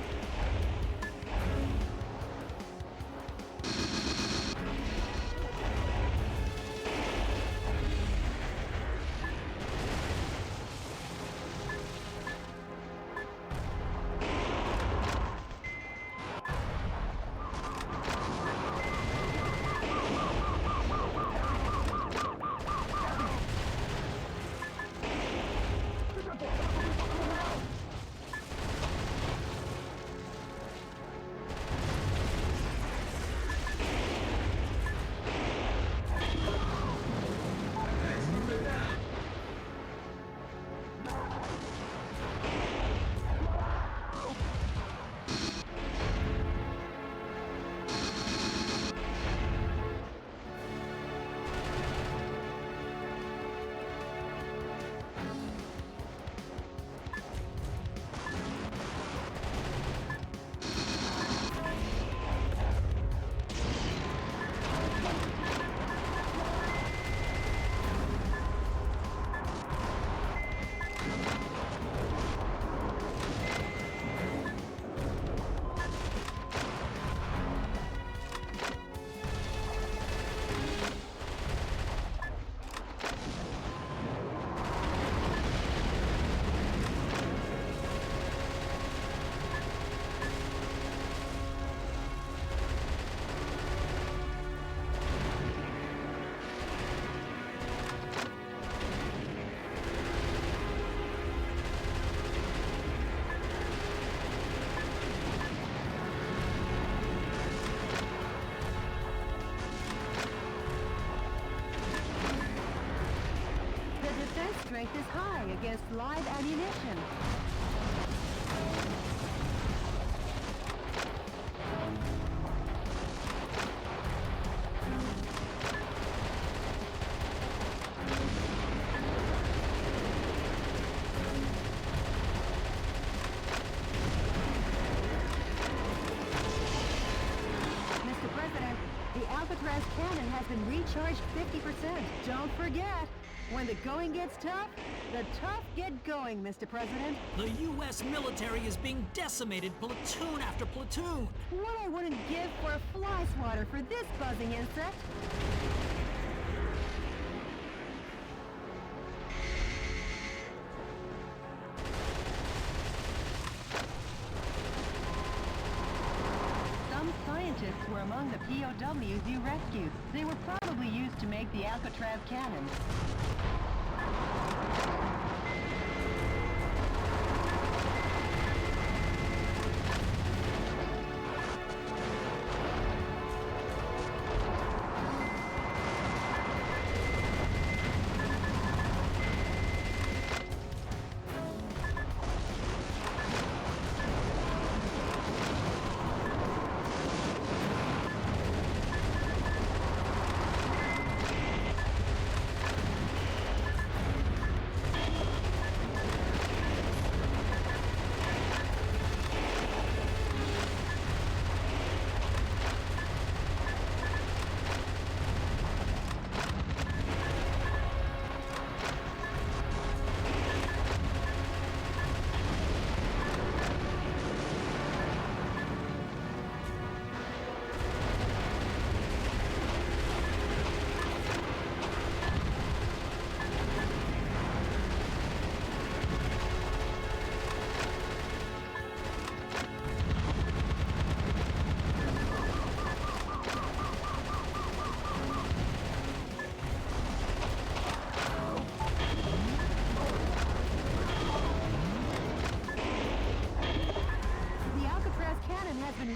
strength is high against live ammunition. Alcatraz cannon has been recharged 50%. Don't forget, when the going gets tough, the tough get going, Mr. President. The U.S. military is being decimated platoon after platoon. What I wouldn't give for a fly swatter for this buzzing insect. Scientists were among the POWs you rescued. They were probably used to make the Alcatraz cannon.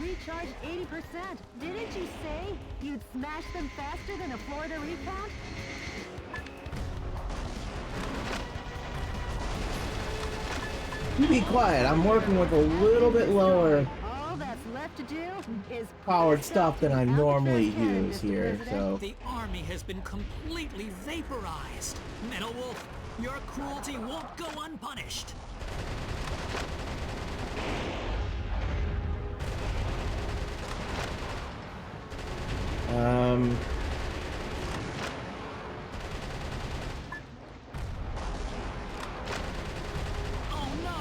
Recharged 80%. Didn't you say you'd smash them faster than a Florida recount? You be quiet. I'm working with a little bit lower All that's left to do is powered stuff than I normally use here, so. The army has been completely vaporized. Metal Wolf, your cruelty won't go unpunished. Oh no!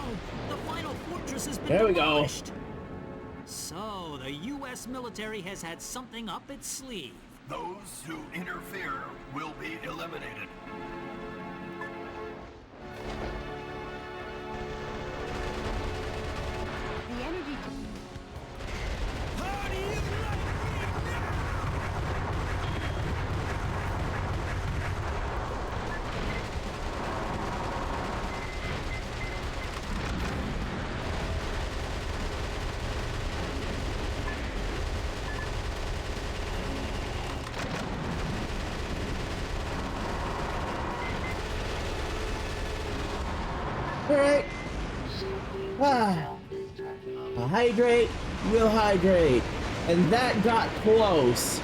The final fortress has been There we demolished. So, the U.S. military has had something up its sleeve. Those who interfere will be eliminated. The energy... How do you like me now? Alright. I'll hydrate, we'll hydrate. And that got close.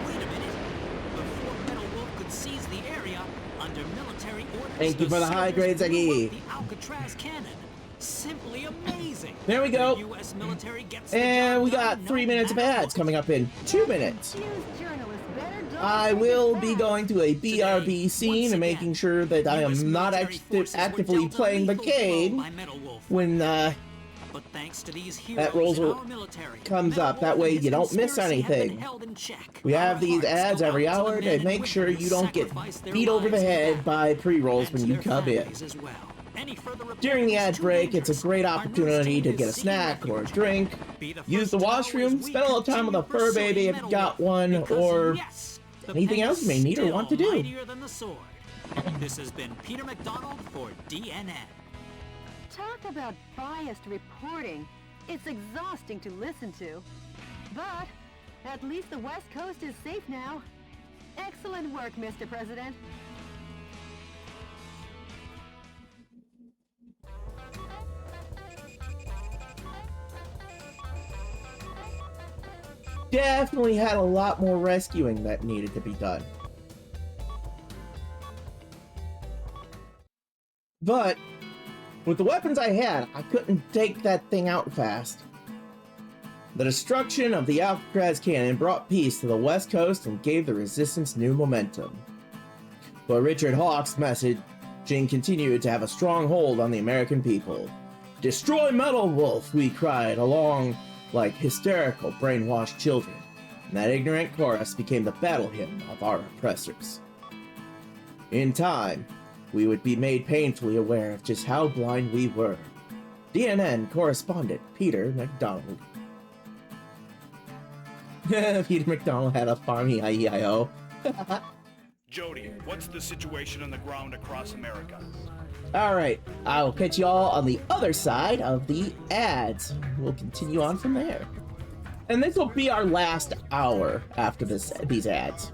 Wait a minute. Before Metal Wolf could seize the area, under military orders, Thank you for the hydrates, Zaggy. The Alcatraz cannon. Simply amazing. There we go. The US military gets the And job we done, got 3 minutes of ads coming up in 2 minutes. News journalists better don't I take will it be back. going to a BRB scene and making sure that I am not actively playing the game when But thanks to these that heroes rolls in our military, comes Metal up. That Wolf way and his you don't miss conspiracy have been anything. held in check. We have Our these hearts ads go every out to the hour men to and make women sure who you don't get sacrificed their beat over the lives in head battle, by pre-rolls and when to you their come in. families as well. Any further During the reporting ad is too break, it's a dangerous. great Our news opportunity team to is get a seeking snack or a refuge. drink, Be the use the first to know as washroom, we spend a little time with a continue fur baby if pursuing you've got Metal one, Wolf, because or yes, the anything pen else you may is need or want to still do. mightier than the sword. This has been Peter McDonald for DNN. Talk about biased reporting. It's exhausting to listen to. But at least the West Coast is safe now. Excellent work, Mr. President. definitely had a lot more rescuing that needed to be done. But with the weapons I had, I couldn't take that thing out fast. The destruction of the Alcatraz cannon brought peace to the West Coast and gave the resistance new momentum. But Richard Hawk's messaging continued to have a strong hold on the American people. "Destroy Metal Wolf," we cried along like hysterical, brainwashed children, and that ignorant chorus became the battle hymn of our oppressors. In time, we would be made painfully aware of just how blind we were. DNN correspondent Peter McDonald. Peter McDonald had a farm, E-I-E-I-O. Jody, what's the situation on the ground across America? Alright, I'll catch you all on the other side of the ads. We'll continue on from there. And this will be our last hour after these ads.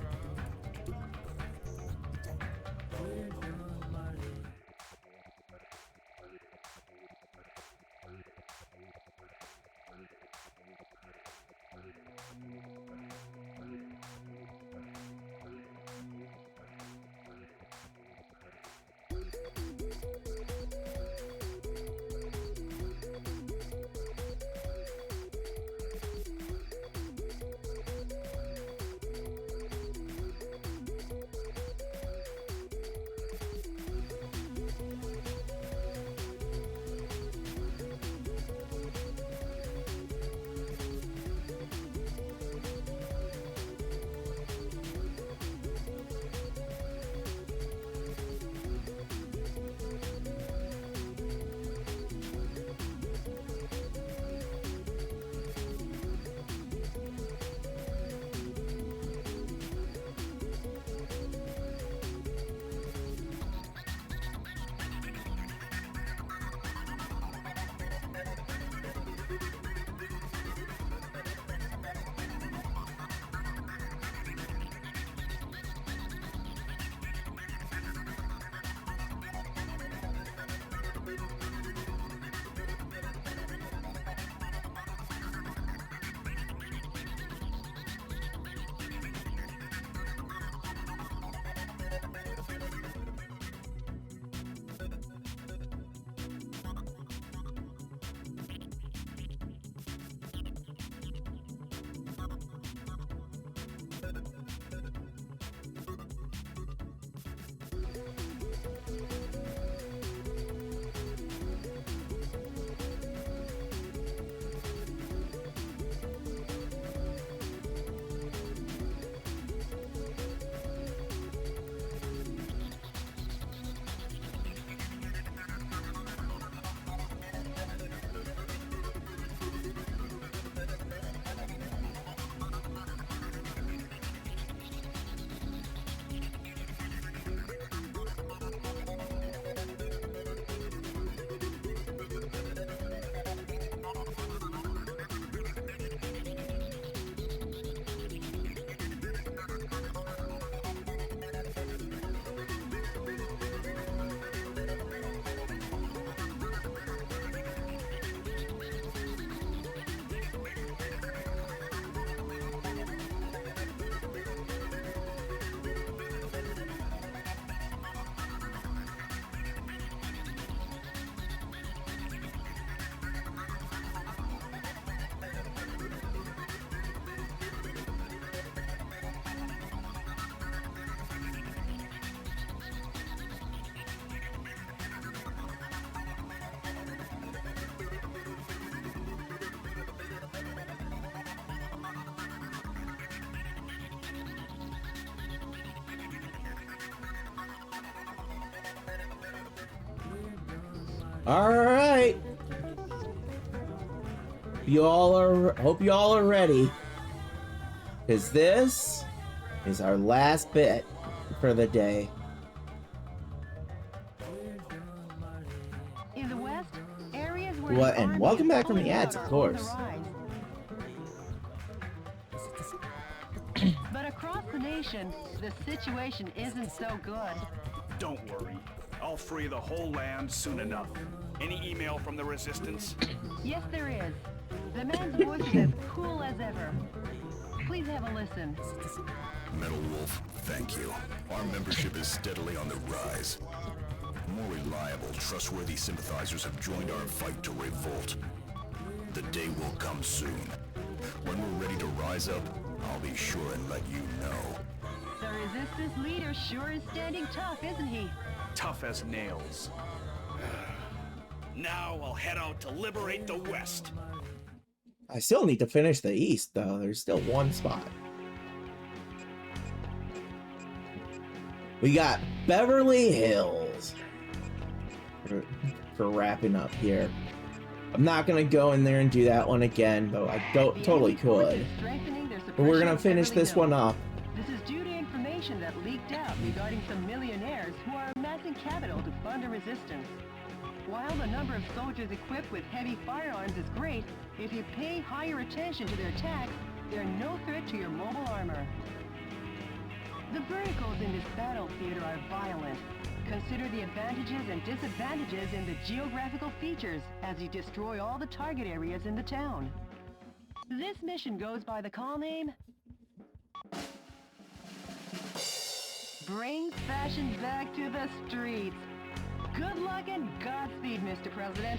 Alright. Hope you all are ready. Because this is our last bit for the day. In the West, areas where And welcome back from the ads, of course. But across the nation, the situation isn't so good. Don't worry. I'll free the whole land soon enough. Any email from the resistance? Yes, there is. The man's voice is as cool as ever. Please have a listen. Metal Wolf, thank you. Our membership is steadily on the rise. More reliable, trustworthy sympathizers have joined our fight to revolt. The day will come soon. When we're ready to rise up, I'll be sure and let you know. The Resistance leader sure is standing tough, isn't he? Tough as nails. Now I'll head out to liberate the West. I still need to finish the East, though. There's still one spot. We got Beverly Hills for wrapping up here. I'm not gonna go in there and do that one again, though I totally could. But we're gonna finish this one up. This is due to information that leaked out regarding some millionaires who are amassing capital to fund a resistance. While the number of soldiers equipped with heavy firearms is great, if you pay higher attention to their attacks, they're no threat to your mobile armor. The verticals in this battle theater are violent. Consider the advantages and disadvantages in the geographical features as you destroy all the target areas in the town. This mission goes by the call name... Brings fashion back to the streets. Good luck and Godspeed, Mr. President.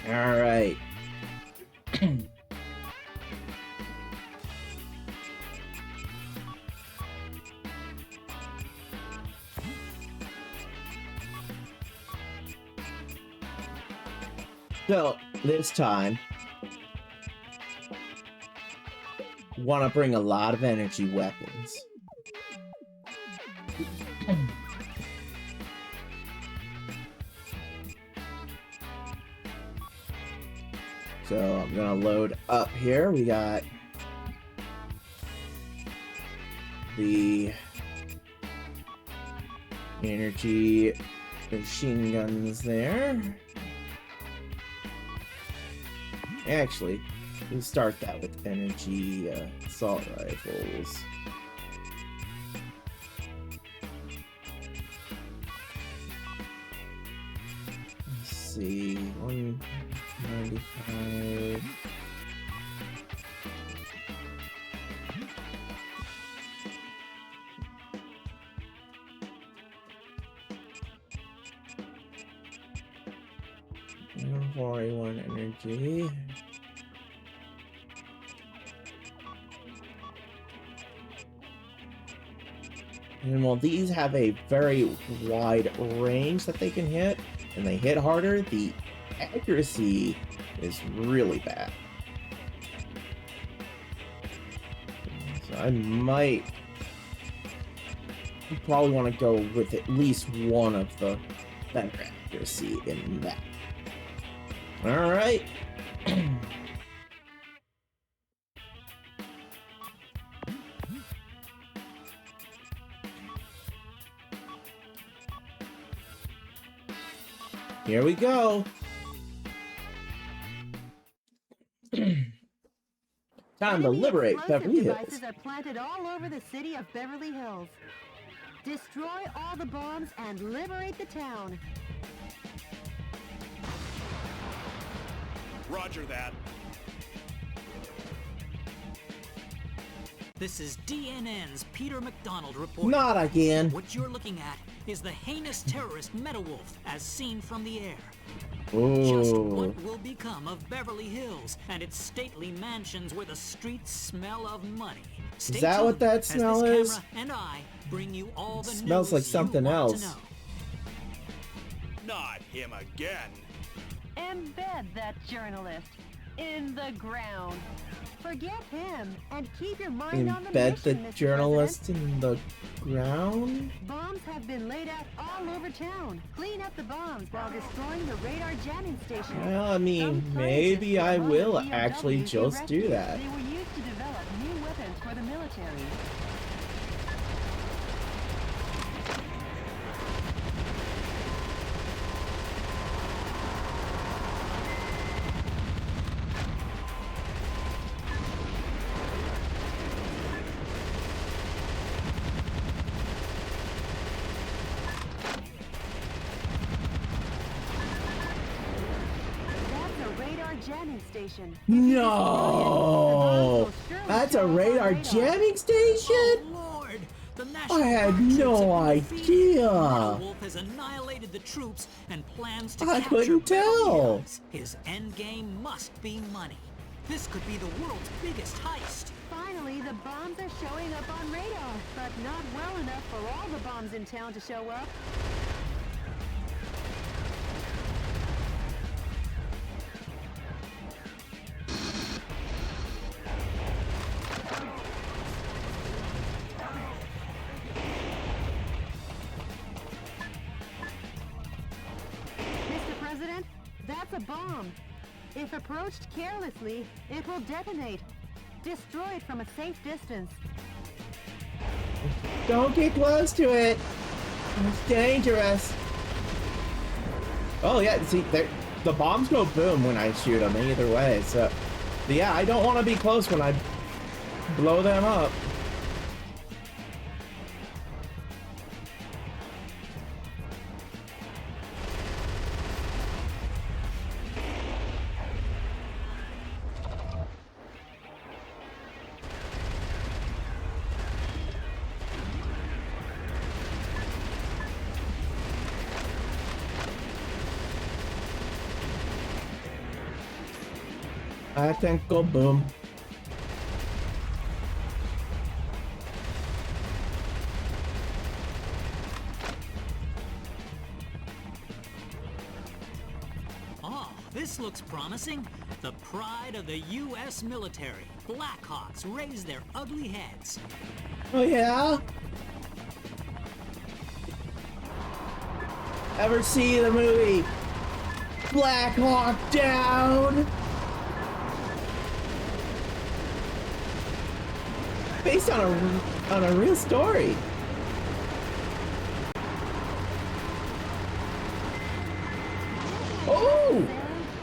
All right. So, this time, want to bring a lot of energy weapons. So I'm gonna load up here. We got the energy machine guns there. Actually, we'll start that with energy assault rifles. Let's see, 195. $41 energy. And while these have a very wide range that they can hit, and they hit harder, the accuracy is really bad. So I might probably want to go with at least one of the better accuracy in that. All right. Here we go. Time to liberate Beverly Hills. Devices are planted all over the city of Beverly Hills. Destroy all the bombs and liberate the town. Roger that. This is DNN's Peter McDonald reporting. Not again. What you're looking at is the heinous terrorist Metalwolf as seen from the air. Ooh. Just what will become of Beverly Hills and its stately mansions where the streets smell of money. Stay Is that tuned what that as smell this is? camera and I bring you all the Smells news like something you want else. to know. Not him again. Embed that journalist in the ground. Forget him and keep your mind on the Embed the mission, Mr. journalist in the ground? Bombs have been laid out all over town. Clean up the bombs while destroying the radar jamming station. Well, I mean, maybe I will actually just do that. They were used to develop new weapons for the military. jamming station. No! That's a radar jamming station? Oh, Lord! The National I had Guard troops no have been defeated. idea. Metal Wolf has annihilated the troops and plans to I capture couldn't Metal tell. Wolves. His endgame must be money. This could be the world's biggest heist. Finally, the bombs are showing up on radar, but not well enough for all the bombs in town to show up. Mr. President, that's a bomb. If approached carelessly, it will detonate. Destroy it from a safe distance. Don't get close to it. It's dangerous. Oh yeah, see, the bombs go boom when I shoot them either way. So, yeah, I don't want to be close when I blow them up. I think go boom. Oh, this looks promising. The pride of the U.S. military. Blackhawks raise their ugly heads. Oh yeah? Ever see the movie Black Hawk Down? Based on a real story. Oh!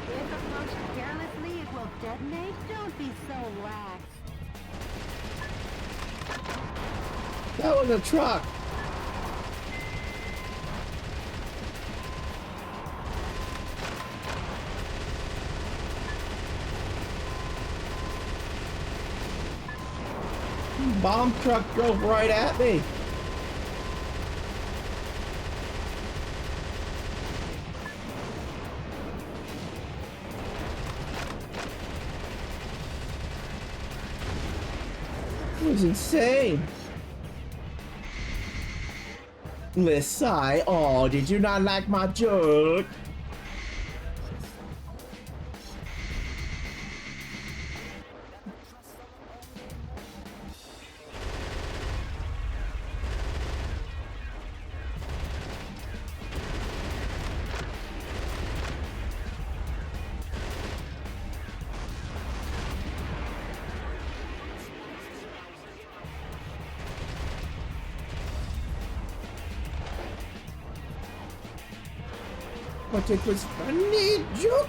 If approached carelessly, it will detonate. Don't be so lax. That was a truck. Bomb truck drove right at me. It was insane. Lissai, oh, did you not like my joke? But it was funny joke.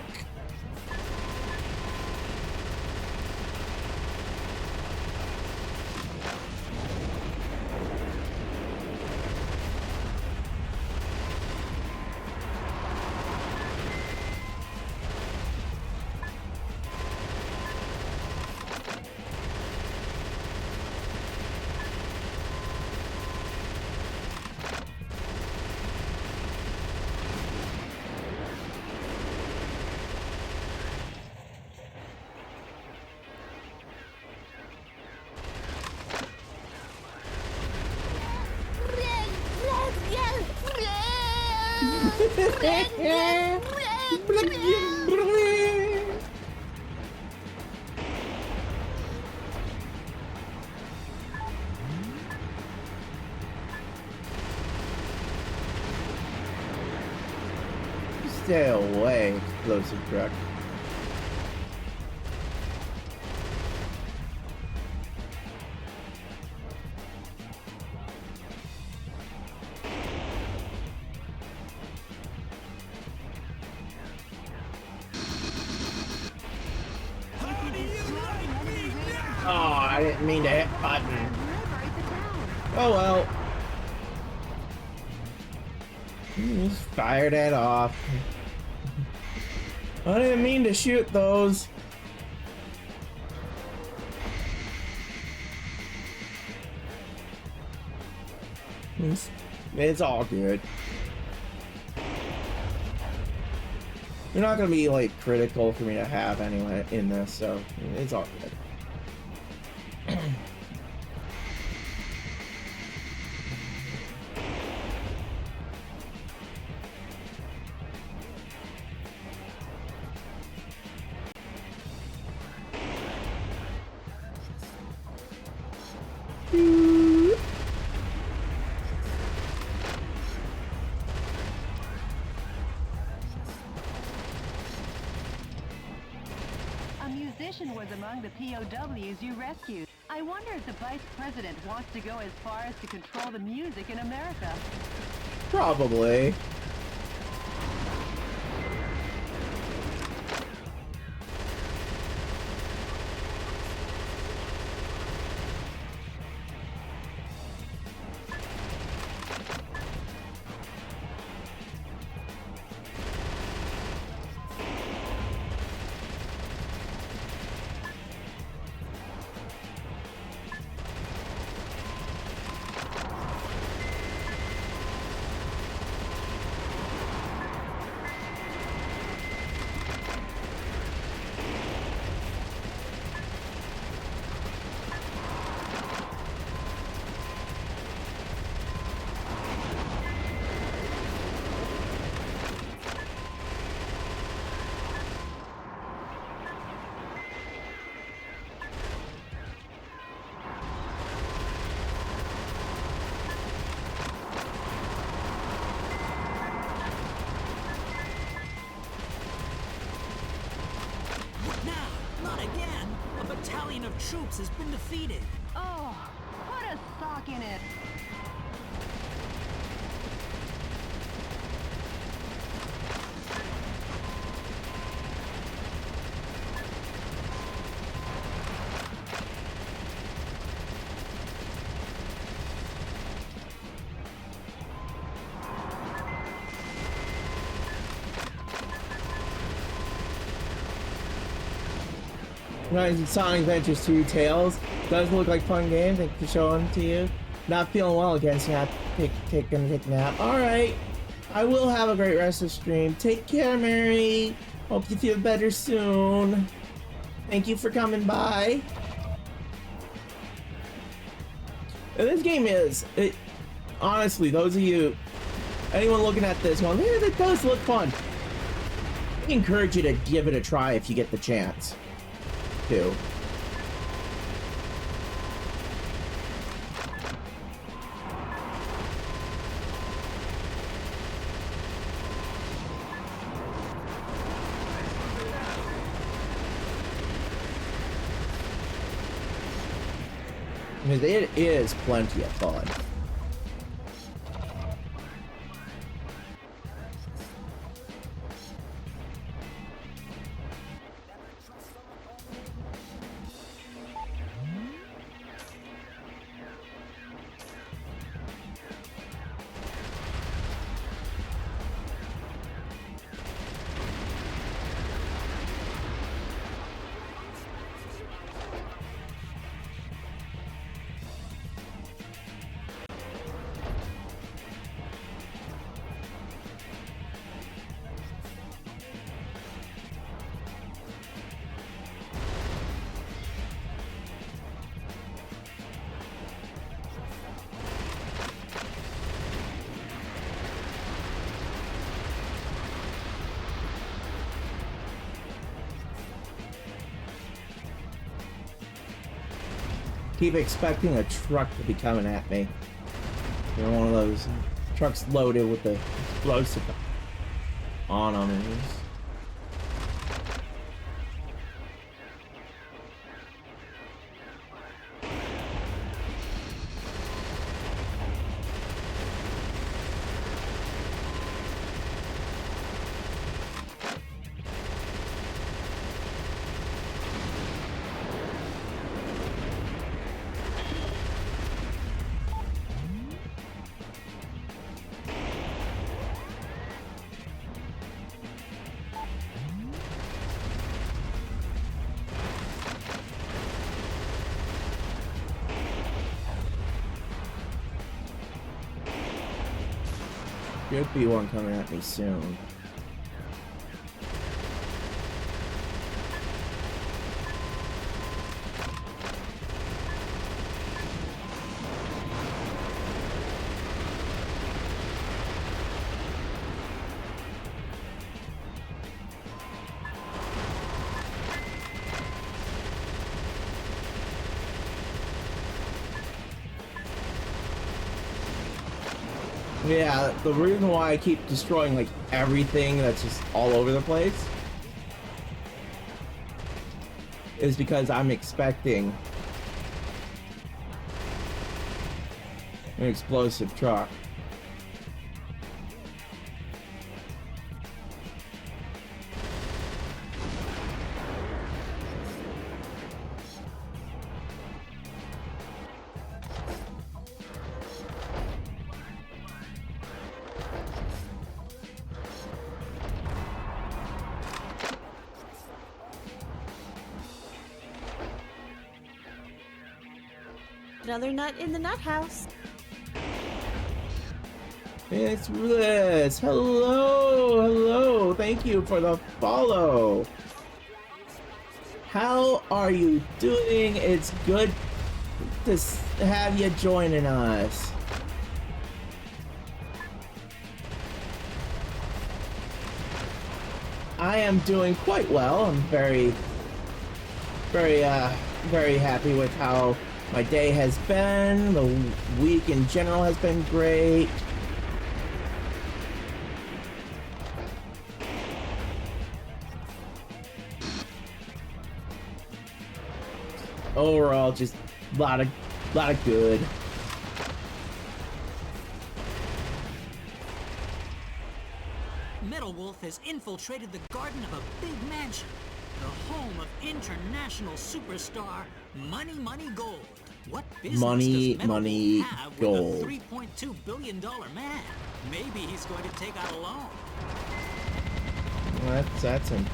Stay away, explosive truck. Oh, I didn't mean to hit button. Oh well. Just fired it off. I didn't mean to shoot those. It's all good. They're not gonna be like critical for me to have anyway in this, so it's all good. Was among the POWs you rescued. I wonder if the vice president wants to go as far as to control the music in America. Probably. Troops has been defeated. Oh, put a sock in it. Sonic Adventures 2 Tails does look like fun game. Thank you for showing to you. Not feeling well again, so I have to take a nap. Alright. I will have a great rest of the stream. Take care, Mary. Hope you feel better soon. Thank you for coming by. And this game is, honestly, those of you, anyone looking at this going, yeah, that does look fun. I encourage you to give it a try if you get the chance. Too. Because it is plenty of fun. Keep expecting a truck to be coming at me. You know, one of those trucks loaded with the explosive on them. Should be one coming at me soon. Yeah, the reason why I keep destroying like everything that's just all over the place is because I'm expecting an explosive truck. Another nut in the nut house. It's Liz. Hello, hello. Thank you for the follow. How are you doing? It's good to have you joining us. I am doing quite well. I'm very happy with how my day has been. The week in general has been great. Overall, just a lot of good. Metal Wolf has infiltrated the garden of a big mansion, the home of international superstar Money Gold. What business Money, does Metal money, Wolf have gold. with a $3.2 billion man? Maybe he's going to take out a loan. Well, that's him.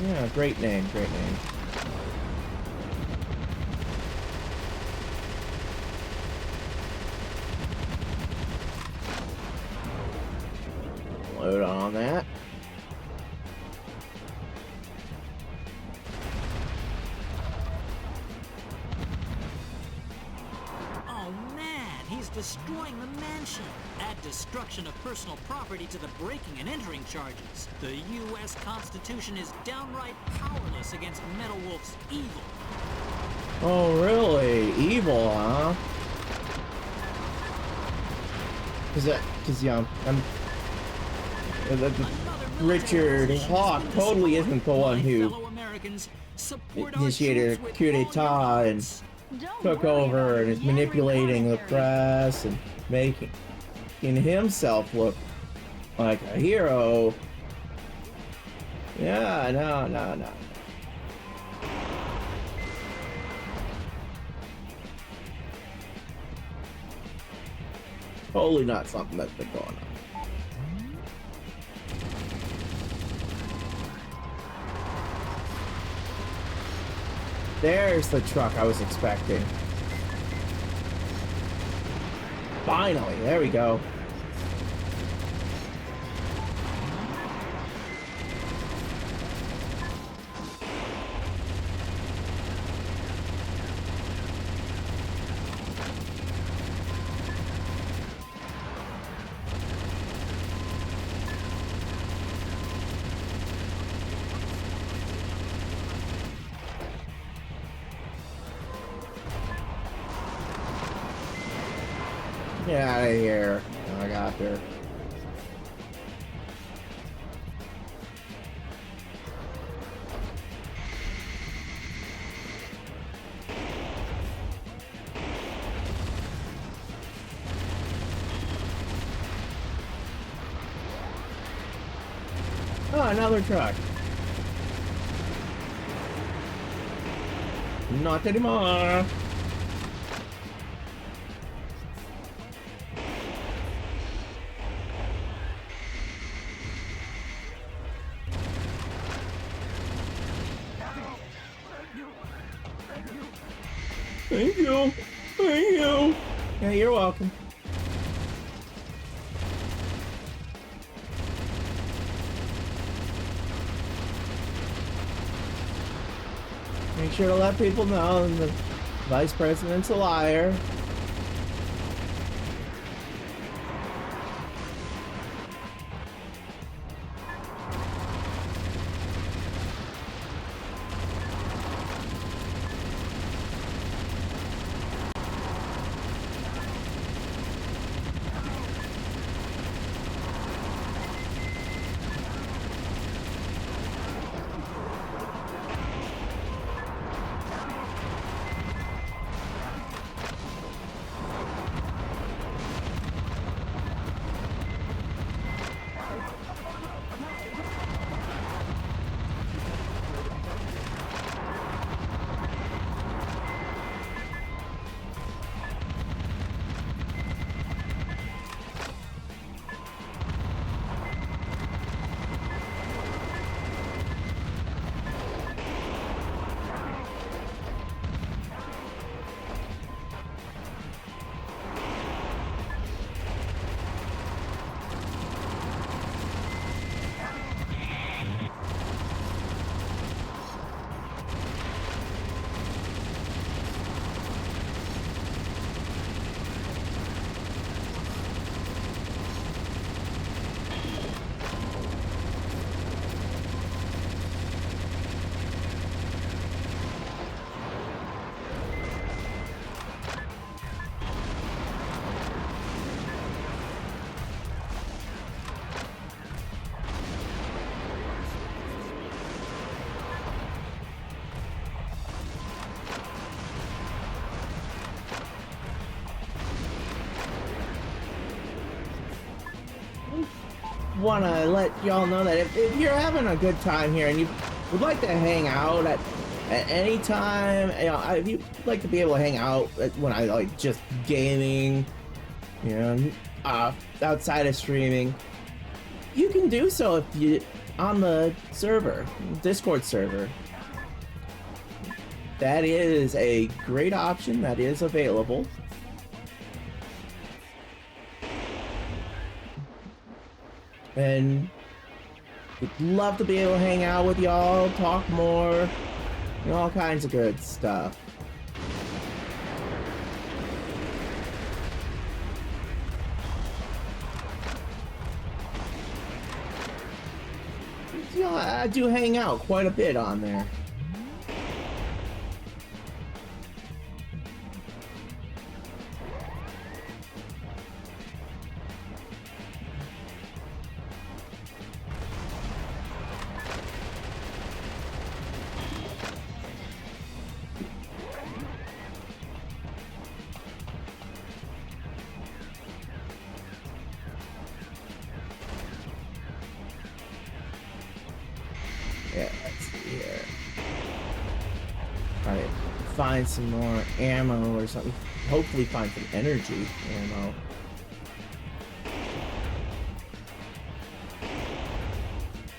Yeah, great name, great name. Load on that. Oh man, he's destroying the mansion. Add destruction of personal property to the breaking and entering charges. The U.S. Constitution is downright powerless against Metal Wolf's evil. Oh, really? Evil, huh? Cause yeah, Richard Hawk totally isn't the one who initiated a coup d'etat and took over and is manipulating the press and making himself look like a hero. Yeah, no. Totally not something that's been going on. There's the truck I was expecting. Finally, there we go. Get out of here. Oh, I got there. Oh, another truck. Not anymore. Thank you. Thank you. Yeah, you're welcome. sure to let people know the vice president's a liar. Want to let y'all know that if you're having a good time here and you would like to hang out at any time, you know, if you'd like to be able to hang out when I like just gaming, you know, outside of streaming, you can do so if you on the server, Discord server. That is a great option that is available. And we'd love to be able to hang out with y'all, talk more, you know, all kinds of good stuff. You know, I do hang out quite a bit on there. Find some more ammo or something. Hopefully find some energy ammo.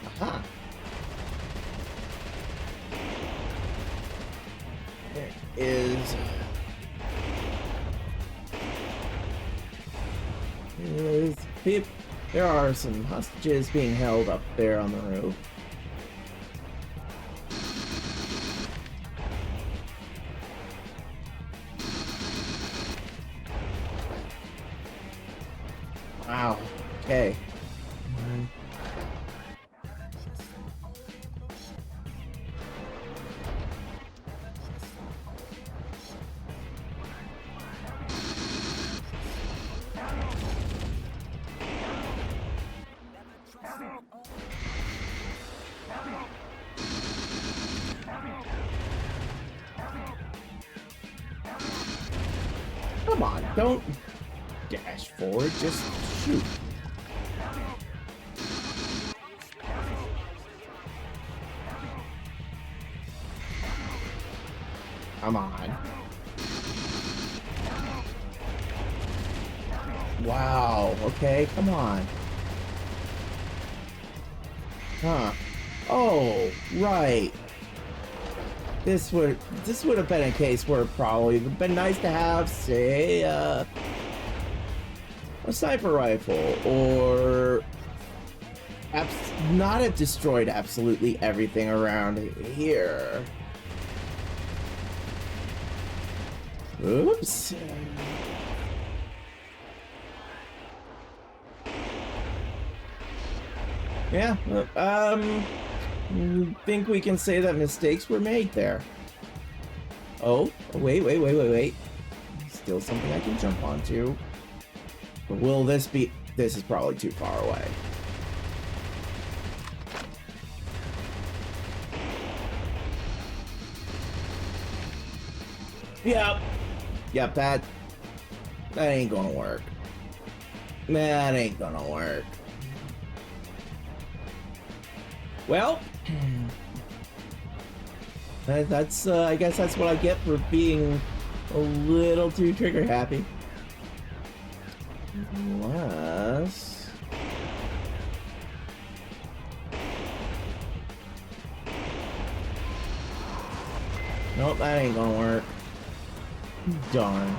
Aha! There is... There are some hostages being held up there on the roof. Wow. Okay. Come on, don't dash forward, just shoot. Come on. Wow, okay, come on. Huh. Oh, right. This would have been a case where it probably would have been nice to have, say, a sniper rifle, or not have destroyed absolutely everything around here. Oops. Yeah, think we can say that mistakes were made there. Oh, wait. Still something I can jump onto. But will this be... This is probably too far away. Yep, that ain't gonna work. That ain't gonna work. Well, that's I guess that's what I get for being a little too trigger happy. Unless... Nope, that ain't gonna work. Darn.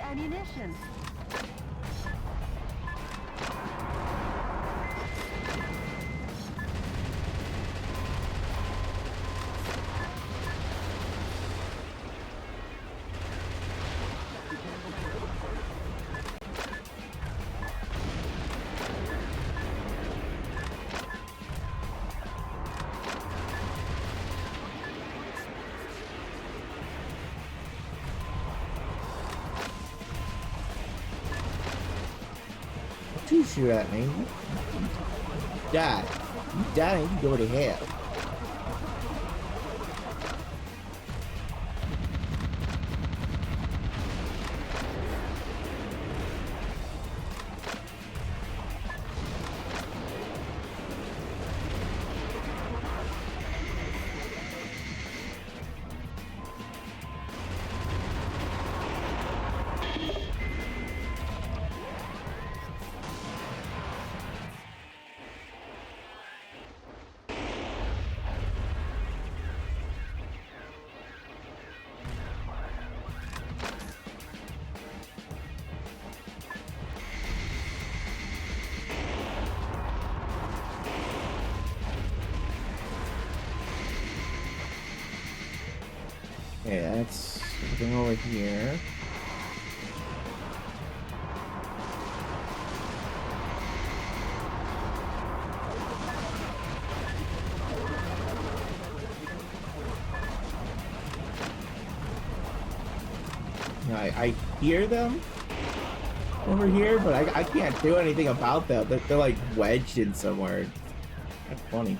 Ammunition. You shoot at me. Die. You die and you go to hell. Okay, that's something over here. I hear them over here, but I can't do anything about them. They're like wedged in somewhere. That's funny.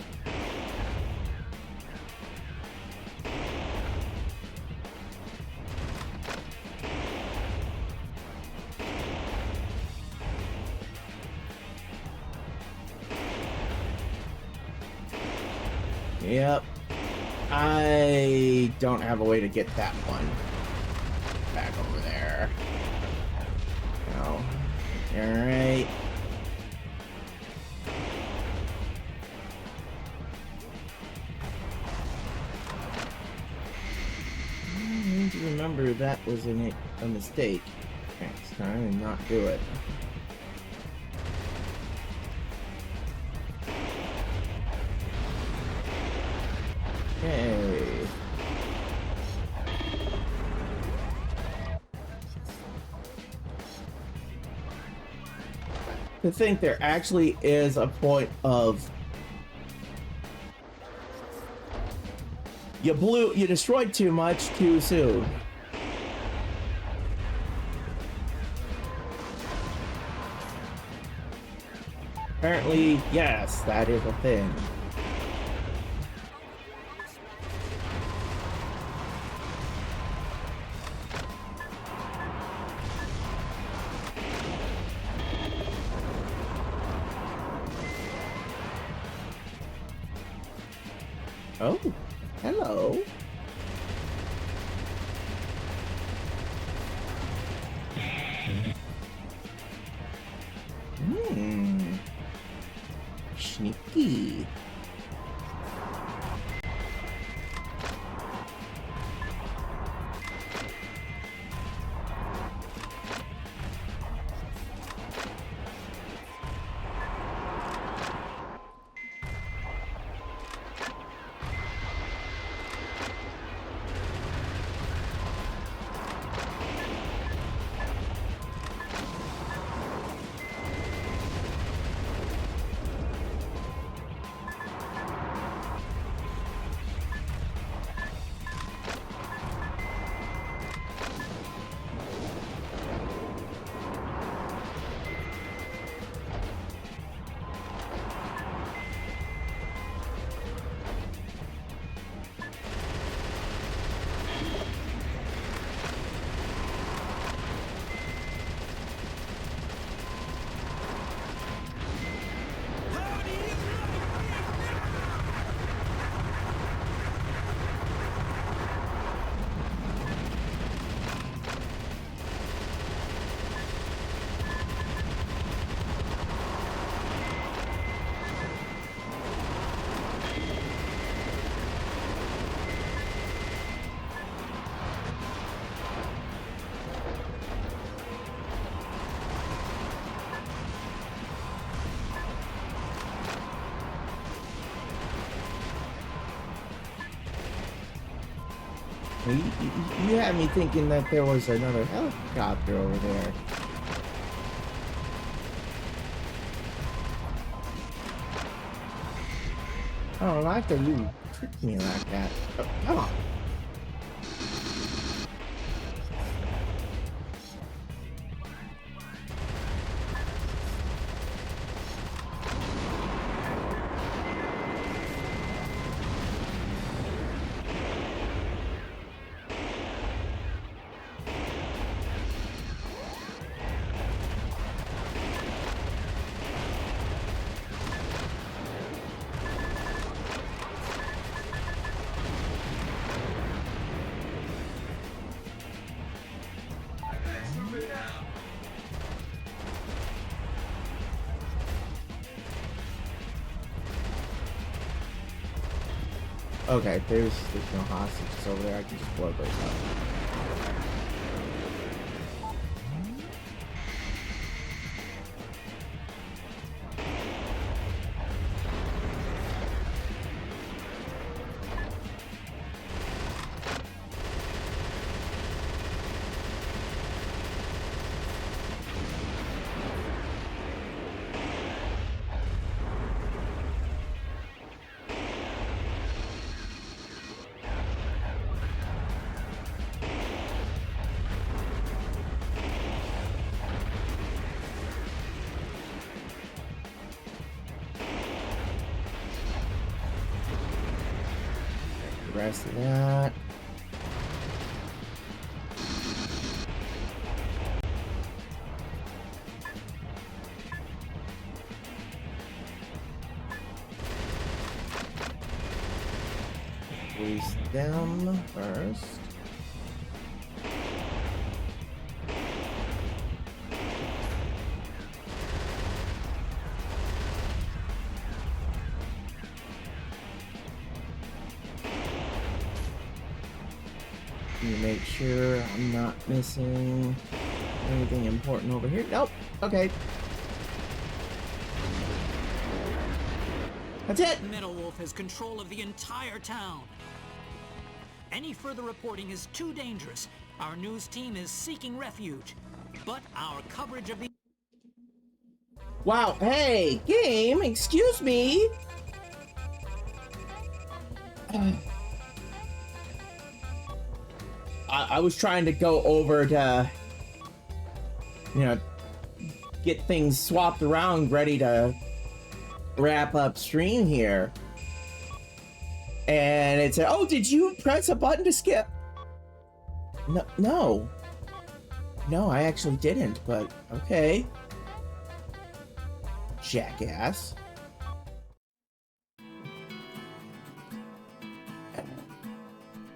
Yep. I don't have a way to get that one back over there. No. Alright. I need to remember that was a mistake next time and not do it. Okay. To think there actually is a point of you destroyed too much too soon. Apparently, yes, that is a thing. Oh, hello. Sneaky. You had me thinking that there was another helicopter over there. I don't like that you tricked me like that. Oh, come on. Okay, there's no hostages over there. I can just blow those up. Rest of that. Squeeze them first. Make sure I'm not missing anything important over here. Nope. Okay. That's it. Metal Wolf has control of the entire town. Any further reporting is too dangerous. Our news team is seeking refuge. But our coverage of the... Wow. Hey, game. Excuse me. I was trying to go over to, you know, get things swapped around, ready to wrap up stream here. And it said, oh, did you press a button to skip? No, I actually didn't, but okay. Jackass.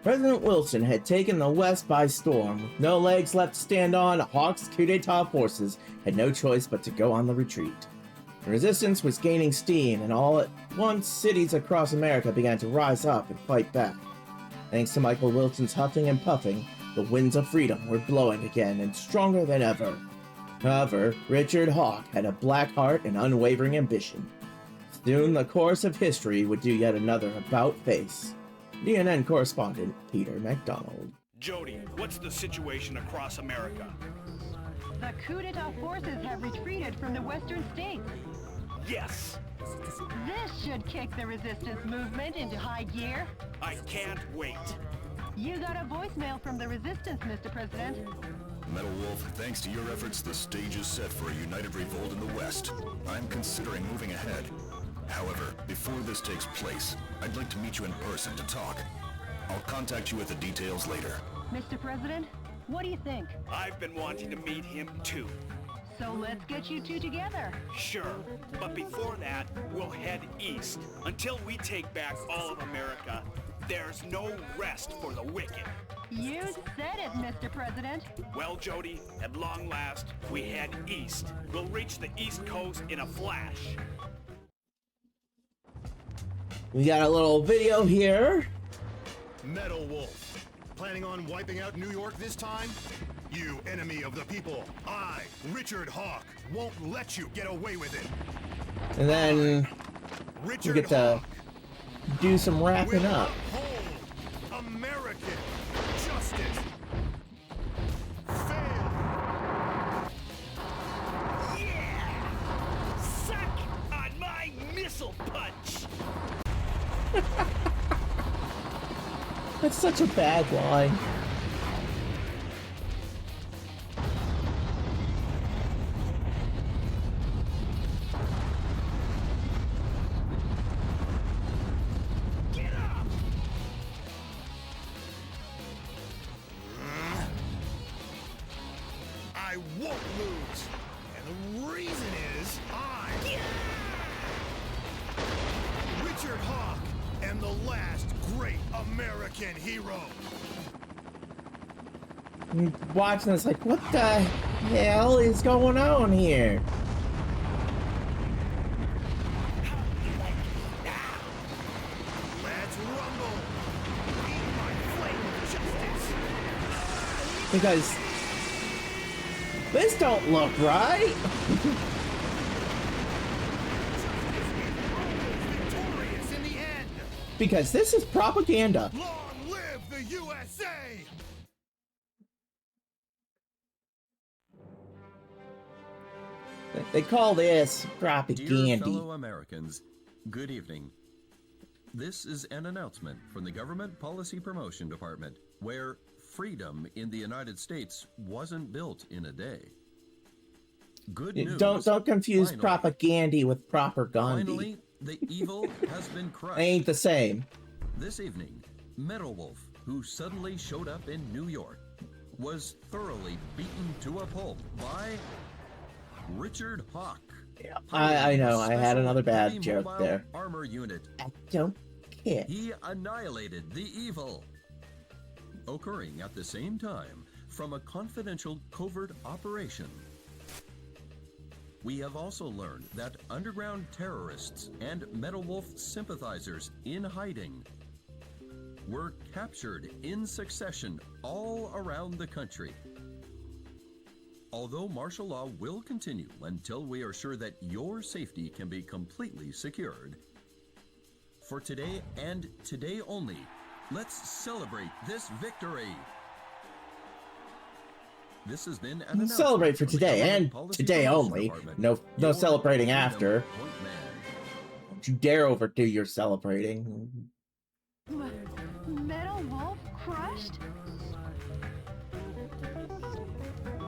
President Wilson had taken the West by storm. With no legs left to stand on, Hawk's coup d'etat forces had no choice but to go on the retreat. The resistance was gaining steam, and all at once cities across America began to rise up and fight back. Thanks to Michael Wilson's huffing and puffing, the winds of freedom were blowing again and stronger than ever. However, Richard Hawk had a black heart and unwavering ambition. Soon the course of history would do yet another about-face. CNN correspondent Peter MacDonald. Jody, what's the situation across America? The coup d'etat forces have retreated from the western states. Yes! This should kick the resistance movement into high gear. I can't wait. You got a voicemail from the resistance, Mr. President. Metal Wolf, thanks to your efforts, the stage is set for a united revolt in the West. I'm considering moving ahead. However, before this takes place, I'd like to meet you in person to talk. I'll contact you with the details later. Mr. President, what do you think? I've been wanting to meet him too. So let's get you two together. Sure, but before that, we'll head east. Until we take back all of America, there's no rest for the wicked. You said it, Mr. President. Well, Jody, at long last, we head east. We'll reach the East Coast in a flash. We got a little video here. Metal Wolf, planning on wiping out New York this time? You enemy of the people, I, Richard Hawk, won't let you get away with it. And then we get to do some wrapping up. Hold American justice. Fail. Yeah! Suck on my missile punch! That's such a bad line. I won't lose. And the reason is Richard Hawk am the last great American hero. Watching this like, what the hell is going on here? Let's rumble. Eat my flame of justice. Because this don't look right. Victorious in the end. Because this is propaganda. Long live the USA! They call this Dear propaganda. fellow Americans, good evening. This is an announcement from the Government Policy Promotion Department, where freedom in the United States wasn't built in a day. Good news. Don't confuse finally, propaganda with propaganda. Finally, the evil has been crushed. Ain't the same. This evening, Metal Wolf, who suddenly showed up in New York, was thoroughly beaten to a pulp by Richard Hawk. Yeah, I know. I had another bad joke Mobile there. Armor unit. I don't care. He annihilated the evil. Occurring at the same time from a confidential covert operation. We have also learned that underground terrorists and Metal Wolf sympathizers in hiding were captured in succession all around the country. Although martial law will continue until we are sure that your safety can be completely secured, for today and today only, let's celebrate this victory. This has been an Celebrate for today and today only. No celebrating after. Don't you dare overdo your celebrating. Metal Wolf crushed?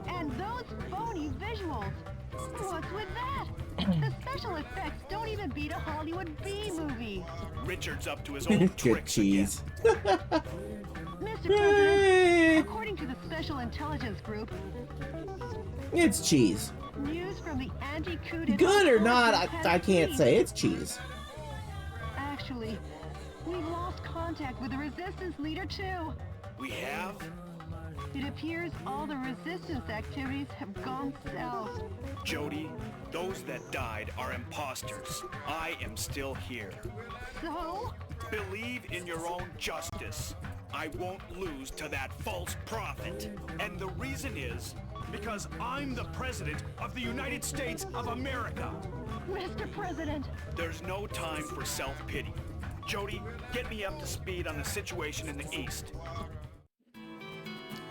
And those phony visuals. What's with that? The special effects don't even beat a Hollywood B movie. Richard's up to his old Good tricks cheese. Mr. President, according to the Special Intelligence Group, It's cheese. news from the anti-coup d'etat Good or forces not, has I can't changed. say. It's cheese. Actually, We've lost contact with the Resistance leader, too. We have? It appears all the Resistance activities have gone south. Jody, those that died are imposters. I am still here. So? Believe in your own justice. I won't lose to that false prophet. And the reason is because I'm the President of the United States of America. Mr. President! There's no time for self-pity. Jody, get me up to speed on the situation in the East.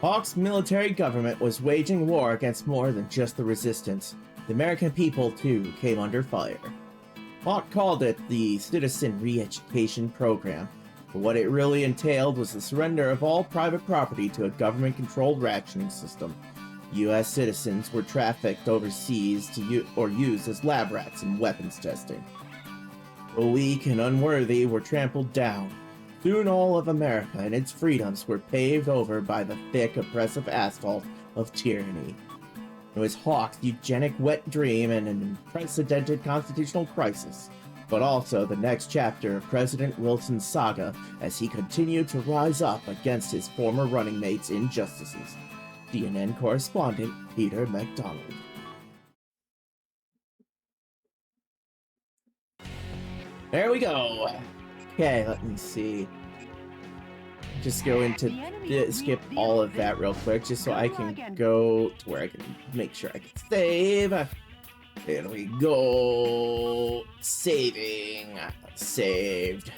Hawk's military government was waging war against more than just the Resistance. The American people, too, came under fire. Hawk called it the Citizen Re-Education Program, but what it really entailed was the surrender of all private property to a government-controlled rationing system. U.S. citizens were trafficked overseas to or used as lab rats in weapons testing. The weak and unworthy were trampled down. Soon all of America and its freedoms were paved over by the thick, oppressive asphalt of tyranny. It was Hawk's eugenic wet dream and an unprecedented constitutional crisis, but also the next chapter of President Wilson's saga as he continued to rise up against his former running mates' injustices. CNN correspondent Peter MacDonald. There we go. Okay, let me see. Just go into skip all of that real quick, just so I can go to where I can make sure I can save. There we go. Saving. Saved.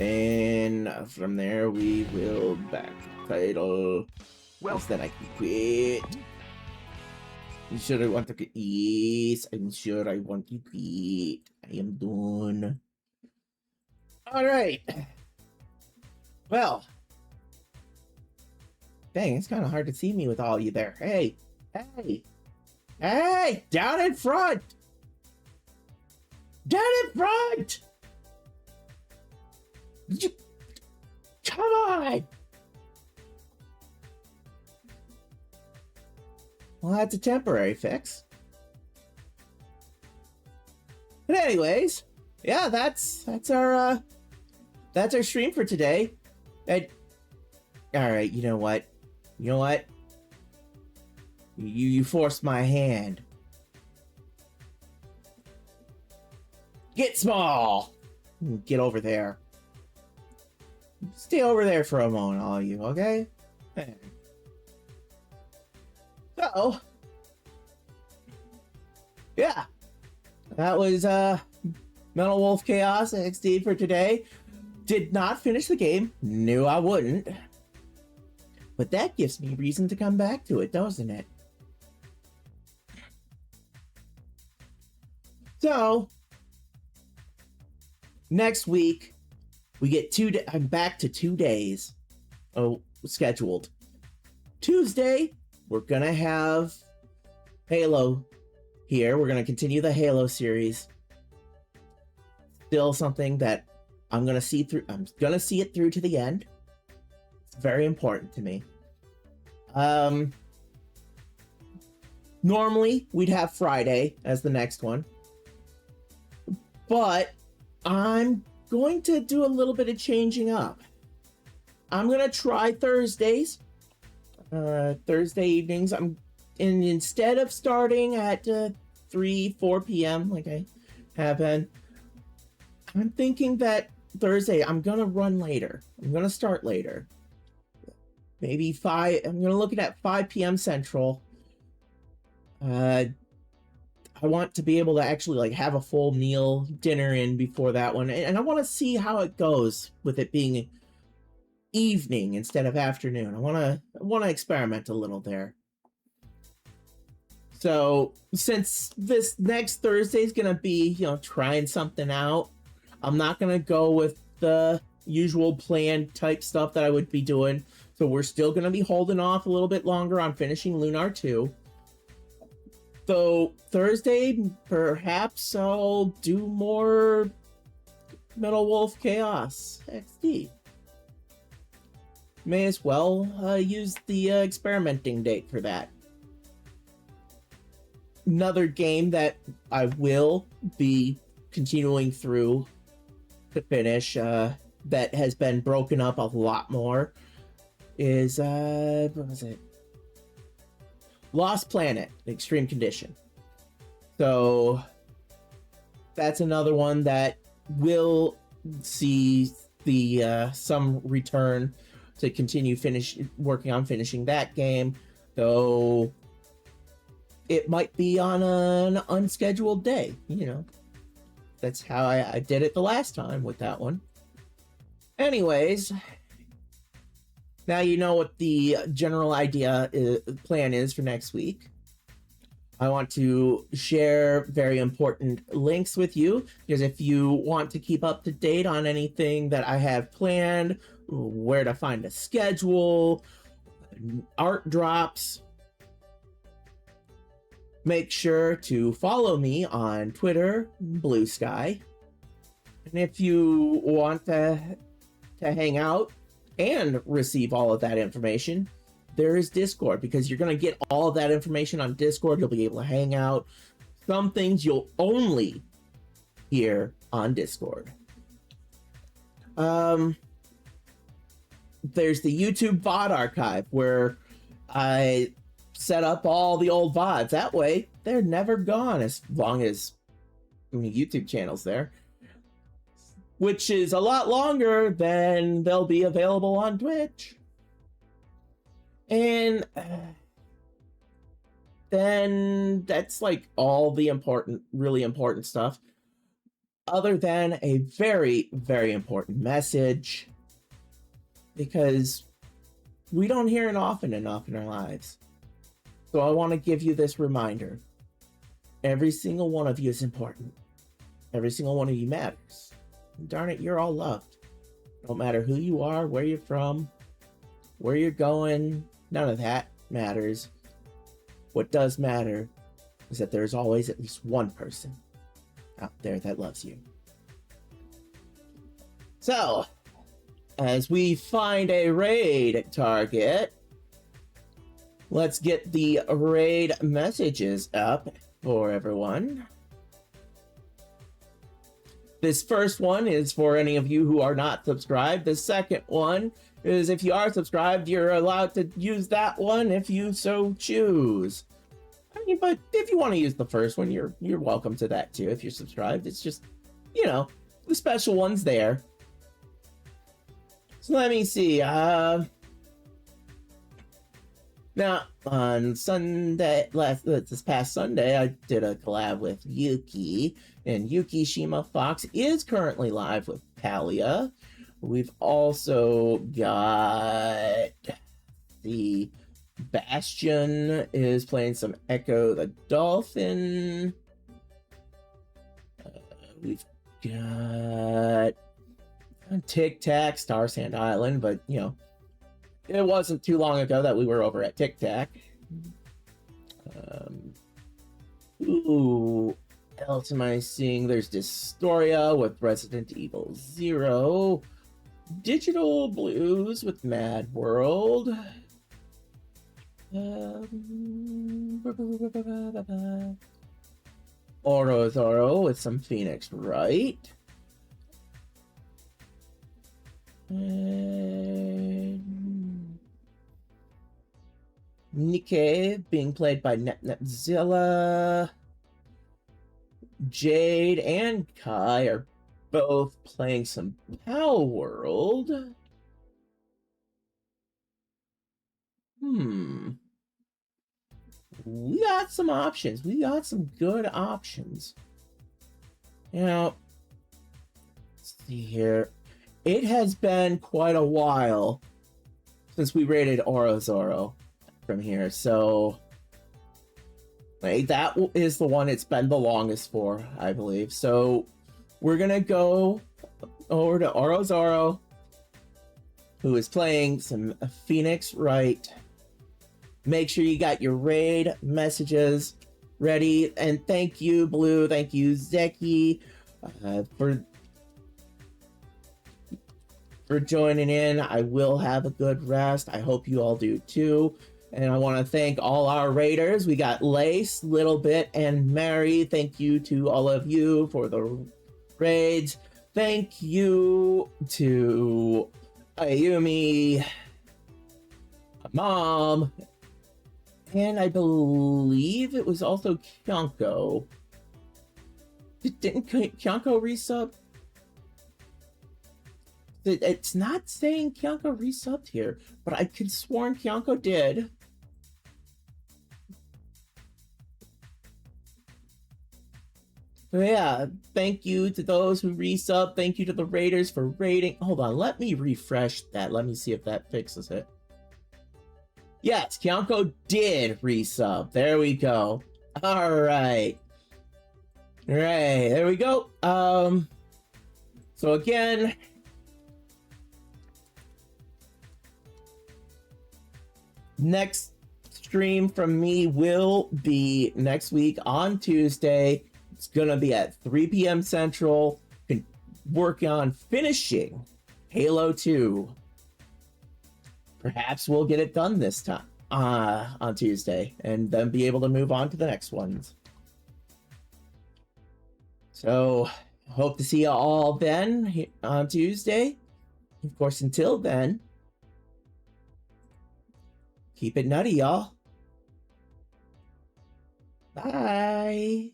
And from there we will back to title. Well, then I can quit. I'm sure I want to quit. Yes, I'm sure I want to quit. I am done. Alright. Well. Dang, it's kind of hard to see me with all you there. Hey! Hey! Hey! Down in front! Down in front! Come on! Well, that's a temporary fix. But anyways, yeah, that's our stream for today. And all right, you know what? You know what? You forced my hand. Get small. Get over there. Stay over there for a moment, all of you, okay? So, yeah, that was Metal Wolf Chaos XD for today. Did not finish the game. Knew I wouldn't. But that gives me reason to come back to it, doesn't it? So, next week, we get I'm back to 2 days. Oh, scheduled. Tuesday, we're gonna have Halo here. We're gonna continue the Halo series. Still something that I'm gonna see through. I'm gonna see it through to the end. It's very important to me. Normally we'd have Friday as the next one, but I'm going to do a little bit of changing up. I'm gonna try Thursdays. Thursday evenings. Instead of starting at 3-4 p.m. like I have been, I'm thinking that Thursday I'm gonna run later. I'm gonna start later. Maybe 5. I'm gonna look at 5 p.m. Central. I want to be able to actually like have a full meal dinner in before that one, and I want to see how it goes with it being evening instead of afternoon. I want to experiment a little there. So since this next Thursday is gonna be, trying something out, I'm not gonna go with the usual planned type stuff that I would be doing. So we're still gonna be holding off a little bit longer on finishing Lunar 2. So Thursday, perhaps I'll do more Metal Wolf Chaos XD. May as well use the experimenting date for that. Another game that I will be continuing through to finish that has been broken up a lot more is what was it? Lost Planet, Extreme Condition. So that's another one that will see the some return to continue working on finishing that game, though it might be on an unscheduled day. You know, that's how I did it the last time with that one. Anyways, now you know what the general plan is for next week. I want to share very important links with you, because if you want to keep up to date on anything that I have planned, where to find a schedule, art drops, make sure to follow me on Twitter, Blue Sky. And if you want to hang out and receive all of that information, there is Discord, because you're going to get all of that information on Discord. You'll be able to hang out. Some things you'll only hear on Discord. There's the YouTube VOD archive, where I set up all the old VODs. That way, they're never gone as long as the YouTube channel's there, which is a lot longer than they'll be available on Twitch. And then that's like all the really important stuff, other than a very, very important message, because we don't hear it often enough in our lives. So I want to give you this reminder. Every single one of you is important. Every single one of you matters. And darn it, you're all loved. No matter who you are, where you're from, where you're going, none of that matters. What does matter is that there's always at least one person out there that loves you. So, as we find a raid target, let's get the raid messages up for everyone. This first one is for any of you who are not subscribed. The second one is, if you are subscribed, you're allowed to use that one if you so choose. I mean, but if you want to use the first one, you're welcome to that too if you're subscribed. It's just, you know, the special one's there. So let me see. Now, on Sunday, this past Sunday, I did a collab with Yuki, and Yuki Shima Fox is currently live with Talia. We've also got the Bastion is playing some Echo the Dolphin. We've got Tic Tac, Star Sand Island, but, you know, it wasn't too long ago that we were over at Tic Tac. Who else am I seeing? There's Dystoria with Resident Evil 0. Digital Blues with Mad World. Orozoro with some Phoenix Wright. And Nikkei being played by Netzilla. Jade and Kai are both playing some Pow World. We got some options. We got some good options. Now, let's see here. It has been quite a while since we rated Orozoro from here, so like, that is the one it's been the longest for, I believe. So we're gonna go over to Orozoro, who is playing some Phoenix Wright. Make sure you got your raid messages ready, and thank you, Blue, thank you, Zeki, for joining in. I will have a good rest. I hope you all do too. And I want to thank all our raiders. We got Lace, Little Bit, and Mary. Thank you to all of you for the raids. thank you to Ayumi, Mom, and I believe it was also Kyonko. Didn't Kyonko resub? It's not saying Kyonko resubbed here, but I could sworn Kyonko did. So yeah, thank you to those who resub. Thank you to the raiders for raiding. Hold on, let me refresh that. Let me see if that fixes it. Yes, Kyonko did resub. There we go. All right. All right, there we go. So again, next stream from me will be next week on Tuesday. It's gonna be at 3 p.m. Central. Working on finishing Halo 2. Perhaps we'll get it done this time on Tuesday, and then be able to move on to the next ones. So, hope to see you all then on Tuesday. Of course, until then, keep it nutty, y'all. Bye.